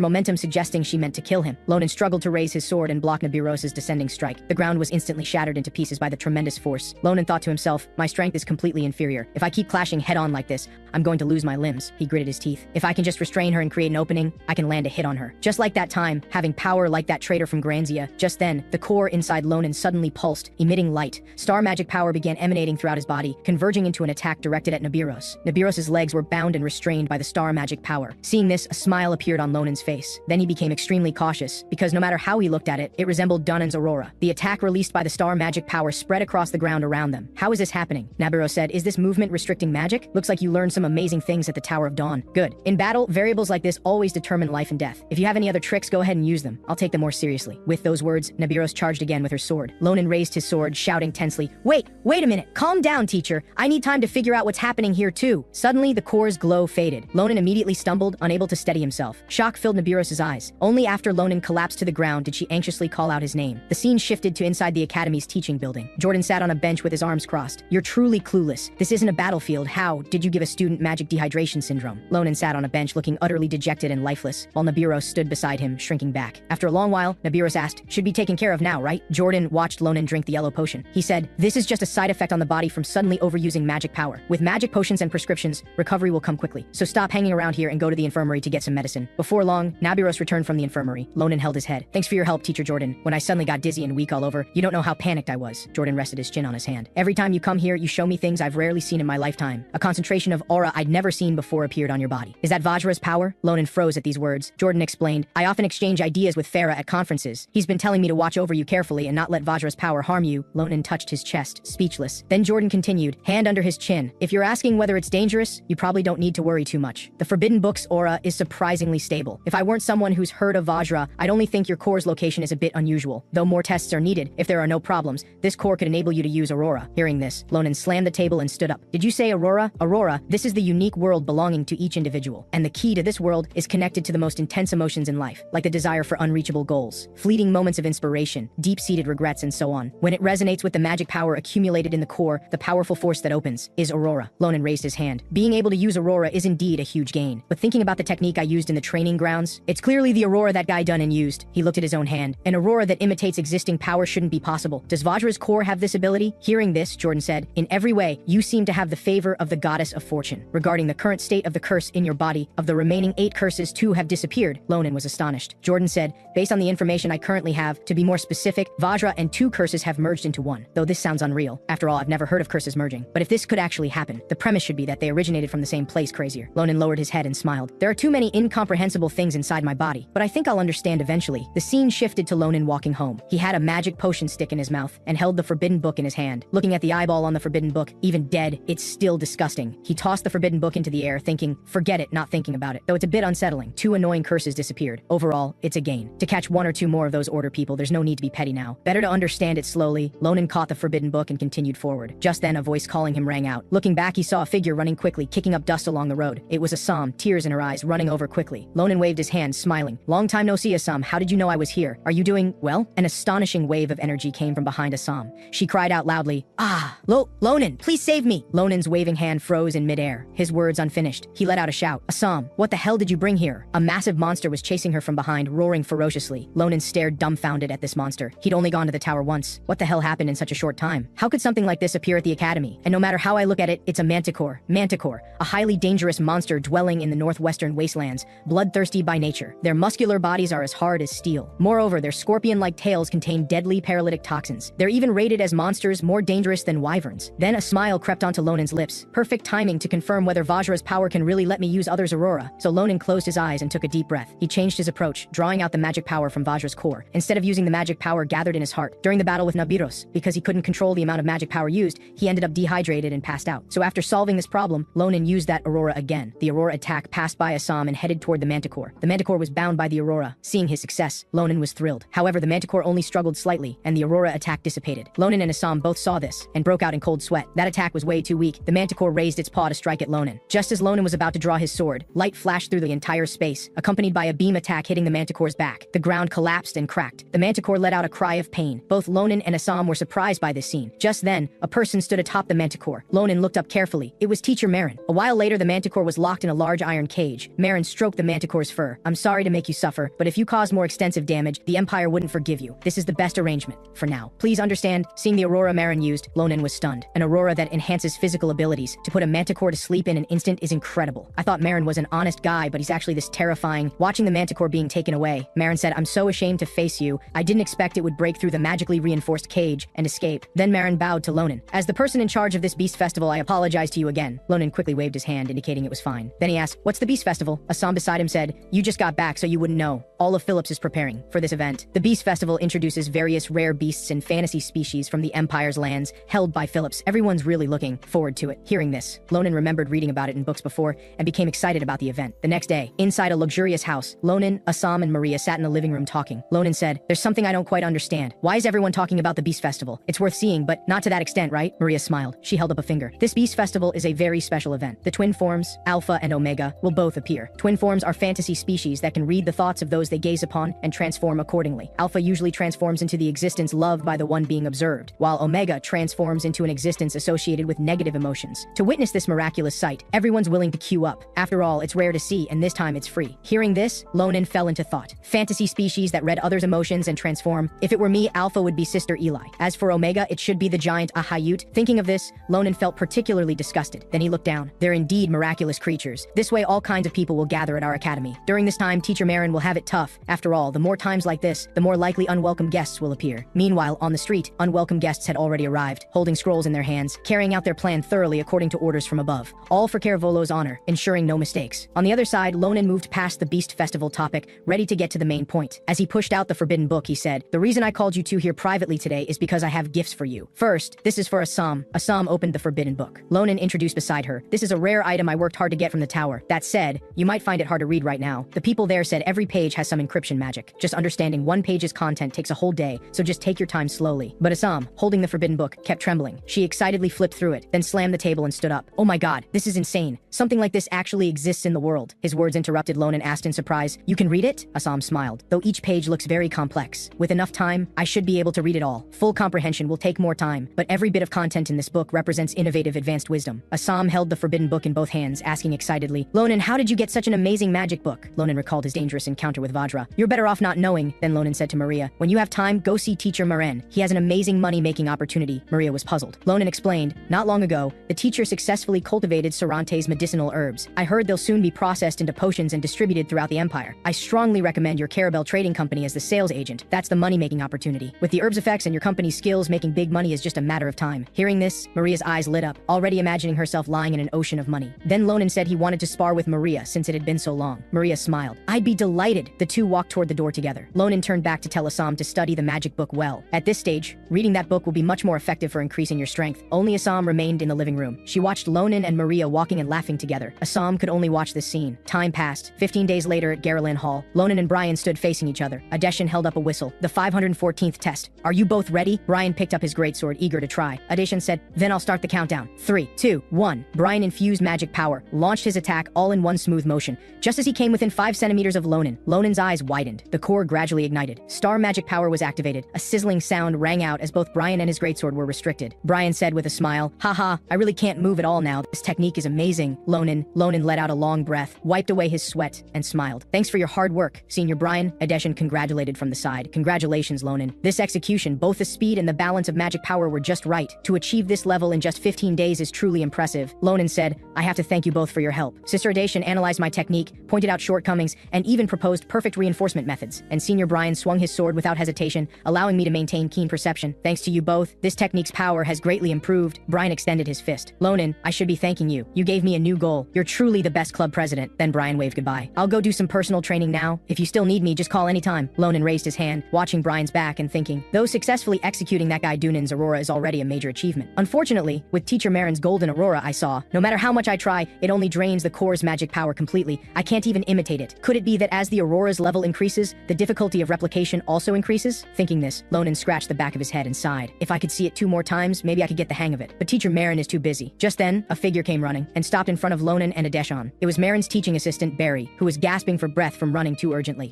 momentum suggesting she meant to kill him. Ronan struggled to raise his sword and block Nabiros's descending strike. The ground was instantly shattered into pieces by the tremendous force. Ronan thought to himself, my strength is completely inferior. If I keep clashing head-on like this, I'm going to lose my limbs. He gritted his teeth. If I can just restrain her and create an opening, I can land a hit on her. Just like that time, having power like that traitor from Granzia. Just then, the core inside Ronan suddenly pulsed, emitting light. Star magic power began emanating throughout his body, converging into an attack directed at Nabiros. Nabiros's legs were bound and restrained by the star magic power. Seeing this, a smile appeared on Ronan's face. Then he became extremely cautious, because no matter how he looked at it, it resembled Dunan's aurora. The attack released by the star magic power spread across the ground around them. How is this happening? Nabiros said, is this movement restricting magic? Looks like you learned some amazing things at the Tower of Dawn. Good. In battle, variables like this always determine life and death. If you have any other tricks, go ahead and use them. I'll take them more seriously. With those words, Nabiros charged again with her sword. Ronan raised his sword, shouting tensely, wait a minute. Calm down, teacher. I need time to figure out what's happening here too. Suddenly, the core's glow faded. Ronan immediately stumbled, unable to steady himself. Shock filled Nabiros's eyes. Only after Ronan collapsed to the ground did she anxiously call out his name. The scene shifted to inside the academy's teaching building. Jordan sat on a bench with his arms crossed. You're truly clueless. This isn't a battlefield. How did you give a student magic dehydration syndrome? Ronan sat on a bench looking utterly dejected and lifeless, while Nabiros stood beside him, shrinking back. After a long while, Nabiros asked, should be taken care of now, right? Jordan watched Ronan drink the yellow potion. He said, this is just a side effect on the body from suddenly overusing magic power. With magic potions and prescriptions, recovery will come quickly. So stop hanging around here and go to the infirmary to get some medicine. Before long, Nabiros returned from the infirmary. Ronan held his head. Thanks for your help, Teacher Jordan. When I suddenly got dizzy and weak all over, you don't know how panicked I was. Jordan rested his chin on his hand. Every time you come here, you show me things I've rarely seen in my lifetime. A concentration of aura I'd never seen before appeared on your your body. Is that Vajra's power? Lonan froze at these words. Jordan explained, I often exchange ideas with Farah at conferences. He's been telling me to watch over you carefully and not let Vajra's power harm you. Lonan touched his chest, speechless. Then Jordan continued, hand under his chin. If you're asking whether it's dangerous, you probably don't need to worry too much. The Forbidden Book's aura is surprisingly stable. If I weren't someone who's heard of Vajra, I'd only think your core's location is a bit unusual. Though more tests are needed, if there are no problems, this core could enable you to use Aurora. Hearing this, Lonan slammed the table and stood up. Did you say Aurora? Aurora, this is the unique world belonging to each individual. And the key to this world is connected to the most intense emotions in life, like the desire for unreachable goals, fleeting moments of inspiration, deep-seated regrets, and so on. When it resonates with the magic power accumulated in the core, the powerful force that opens is Aurora. Lonan raised his hand. Being able to use Aurora is indeed a huge gain. But thinking about the technique I used in the training grounds, it's clearly the Aurora that guy done and used. He looked at his own hand. An Aurora that imitates existing power shouldn't be possible. Does Vajra's core have this ability? Hearing this, Jordan said, in every way, you seem to have the favor of the goddess of fortune. Regarding the current state of the curse in your body, of the remaining 8 curses, 2 have disappeared. Lonan was astonished. Jordan said, based on the information I currently have, to be more specific, Vajra and 2 curses have merged into 1. Though this sounds unreal. After all, I've never heard of curses merging. But if this could actually happen, the premise should be that they originated from the same place. Crazier. Lonan lowered his head and smiled. There are too many incomprehensible things inside my body, but I think I'll understand eventually. The scene shifted to Lonan walking home. He had a magic potion stick in his mouth and held the forbidden book in his hand. Looking at the eyeball on the forbidden book, even dead, it's still disgusting. He tossed the forbidden book into the air, thinking, forget it, not thinking about it. Though it's a bit unsettling. 2 annoying curses disappeared. Overall, it's a gain. To catch 1 or 2 more of those order people, there's no need to be petty now. Better to understand it slowly. Lonan caught the forbidden book and continued forward. Just then, a voice calling him rang out. Looking back, he saw a figure running quickly, kicking up dust along the road. It was Assam, tears in her eyes, running over quickly. Lonan waved his hand, smiling. Long time no see, Assam. How did you know I was here? Are you doing well? An astonishing wave of energy came from behind Assam. She cried out loudly, ah, Lonan, please save me. Lonan's waving hand froze in midair, his words unfinished. He let out a shout. Assam, what the hell did you bring here? A massive monster was chasing her from behind, roaring ferociously. Lonan stared dumbfounded at this monster. He'd only gone to the tower once. What the hell happened in such a short time? How could something like this appear at the academy? And no matter how I look at it, it's a manticore. Manticore, a highly dangerous monster dwelling in the northwestern wastelands, bloodthirsty by nature. Their muscular bodies are as hard as steel. Moreover, their scorpion-like tails contain deadly paralytic toxins. They're even rated as monsters more dangerous than wyverns. Then a smile crept onto Lonan's lips. Perfect timing to confirm whether Vajra's power can really let me use others' Aurora. So Lonan closed his eyes and took a deep breath. He changed his approach, drawing out the magic power from Vajra's core, instead of using the magic power gathered in his heart. During the battle with Nabiros, because he couldn't control the amount of magic power used, he ended up dehydrated and passed out. So after solving this problem, Lonan used that Aurora again. The Aurora attack passed by Assam and headed toward the Manticore. The Manticore was bound by the Aurora. Seeing his success, Lonan was thrilled. However, the Manticore only struggled slightly, and the Aurora attack dissipated. Lonan and Assam both saw this, and broke out in cold sweat. That attack was way too weak. The Manticore raised its paw to strike at Lonan. Just as Lonan was about to draw his sword, light flashed through the entire space, accompanied by a beam attack hitting the Manticore's back. The ground collapsed and cracked. The Manticore let out a cry of pain. Both Lonan and Assam were surprised by this scene. Just then, a person stood atop the Manticore. Lonan looked up carefully. It was Teacher Marin. A while later, the Manticore was locked in a large iron cage. Marin stroked the Manticore's fur. I'm sorry to make you suffer, but if you cause more extensive damage, the Empire wouldn't forgive you. This is the best arrangement, for now. Please understand, seeing the Aurora Marin used, Lonan was stunned. An Aurora that enhances physical abilities. To put a Manticore to sleep in an instant is incredible. I thought Marin was an honest guy, but he's actually this terrifying. Watching the Manticore being taken away, Marin said, I'm so ashamed to face you. I didn't expect it would break through the magically reinforced cage and escape. Then Marin bowed to Lonan. As the person in charge of this beast festival, I apologize to you again. Lonan quickly waved his hand, indicating it was fine. Then he asked, what's the beast festival? Assam beside him said, you just got back, so you wouldn't know. All of Phillips is preparing for this event. The beast festival introduces various rare beasts and fantasy species from the Empire's lands, held by Phillips. Everyone's really looking forward to it. Hearing this, Lonan remembered reading about it in books before and became excited about the event. The next day, inside a luxurious house, Lonan, Assam, and Maria sat in the living room talking. Lonan said, there's something I don't quite understand. Why is everyone talking about the beast festival? It's worth seeing, but not to that extent, right? Maria smiled. She held up a finger. This beast festival is a very special event. The twin forms, Alpha and Omega, will both appear. Twin forms are fantasy species that can read the thoughts of those they gaze upon and transform accordingly. Alpha usually transforms into the existence loved by the one being observed, while Omega transforms into an existence associated with negative emotions. To witness this miraculous sight, everyone's willing to queue up. After all, it's rare to see, and this time it's free. Hearing this, Lonan fell into thought. Fantasy species that read others' emotions and transform. If it were me, Alpha would be Sister Eli. As for Omega, it should be the giant Ahayut. Thinking of this, Lonan felt particularly disgusted. Then he looked down. They're indeed miraculous creatures. This way all kinds of people will gather at our academy. During this time, Teacher Marin will have it tough. After all, the more times like this, the more likely unwelcome guests will appear. Meanwhile, on the street, unwelcome guests had already arrived, holding scrolls in their hands, carrying out their plan thoroughly according to orders from above. All for Caravolo's honor. ensuring no mistakes. On the other side, Ronan moved past the Beast Festival topic, ready to get to the main point. As he pushed out the forbidden book, he said, "The reason I called you two here privately today is because I have gifts for you. First, this is for Assam." Assam opened the forbidden book. Ronan introduced beside her, "This is a rare item I worked hard to get from the tower. That said, you might find it hard to read right now. The people there said every page has some encryption magic. Just understanding one page's content takes a whole day, so just take your time slowly." But Assam, holding the forbidden book, kept trembling. She excitedly flipped through it, then slammed the table and stood up. "Oh my god, this is insane. Something like this actually exists in the world." His words interrupted. Ronan asked in surprise, "You can read it?" Assam smiled. "Though each page looks very complex. With enough time, I should be able to read it all. Full comprehension will take more time, but every bit of content in this book represents innovative advanced wisdom." Assam held the forbidden book in both hands, asking excitedly, "Ronan, how did you get such an amazing magic book?" Ronan recalled his dangerous encounter with Vajra. "You're better off not knowing," then Ronan said to Maria, "When you have time, go see teacher Maren. He has an amazing money-making opportunity." Maria was puzzled. Ronan explained, "Not long ago, the teacher successfully cultivated Sarante's medicinal herbs. I heard they'll soon be processed into potions and distributed throughout the empire. I strongly recommend your Carabel Trading Company as the sales agent. That's the money-making opportunity. With the herbs effects and your company's skills, making big money is just a matter of time." Hearing this, Maria's eyes lit up, already imagining herself lying in an ocean of money. Then Ronan said he wanted to spar with Maria since it had been so long. Maria smiled. "I'd be delighted." The two walked toward the door together. Ronan turned back to tell Assam to study the magic book well. At this stage, reading that book will be much more effective for increasing your strength. Only Assam remained in the living room. She watched Ronan and Maria walking and laughing together. Assam could only watch this scene. Time passed. 15 days later at Garland Hall, Ronan and Brian stood facing each other. Adesan held up a whistle. "The 514th test. Are you both ready?" Brian picked up his greatsword, eager to try. Adesan said, "Then I'll start the countdown. 3, 2, 1. Brian infused magic power, launched his attack all in one smooth motion. Just as he came within 5 centimeters of Ronan, Lonan's eyes widened. The core gradually ignited. Star magic power was activated. A sizzling sound rang out as both Brian and his greatsword were restricted. Brian said with a smile, "Haha, I really can't move at all now. This technique is amazing." Ronan let out a long breath, wiped away his sweat, and smiled. "Thanks for your hard work, Senior Brian." Adesan congratulated from the side. "Congratulations, Ronan. This execution, both the speed and the balance of magic power were just right. To achieve this level in just 15 days is truly impressive." Ronan said, "I have to thank you both for your help. Sister Adesan analyzed my technique, pointed out shortcomings, and even proposed perfect reinforcement methods." And Senior Brian swung his sword without hesitation, allowing me to maintain keen perception. "Thanks to you both, this technique's power has greatly improved." Brian extended his fist. "Ronan, I should be thanking you. You gave me a new goal. You're truly the best club president." Then Brian waved goodbye. "I'll go do some personal training now. If you still need me, just call anytime." Ronan raised his hand, watching Brian's back and thinking, though successfully executing that guy Dunan's aurora is already a major achievement. Unfortunately, with Teacher Marin's golden aurora I saw, no matter how much I try, it only drains the core's magic power completely. I can't even imitate it. Could it be that as the aurora's level increases, the difficulty of replication also increases? Thinking this, Ronan scratched the back of his head and sighed. If I could see it 2 more times, maybe I could get the hang of it. But Teacher Marin is too busy. Just then, a figure came running and stopped in front of Ronan and Adesan. It was Marin's teaching assistant, Barry, who was gasping for breath from running too urgently.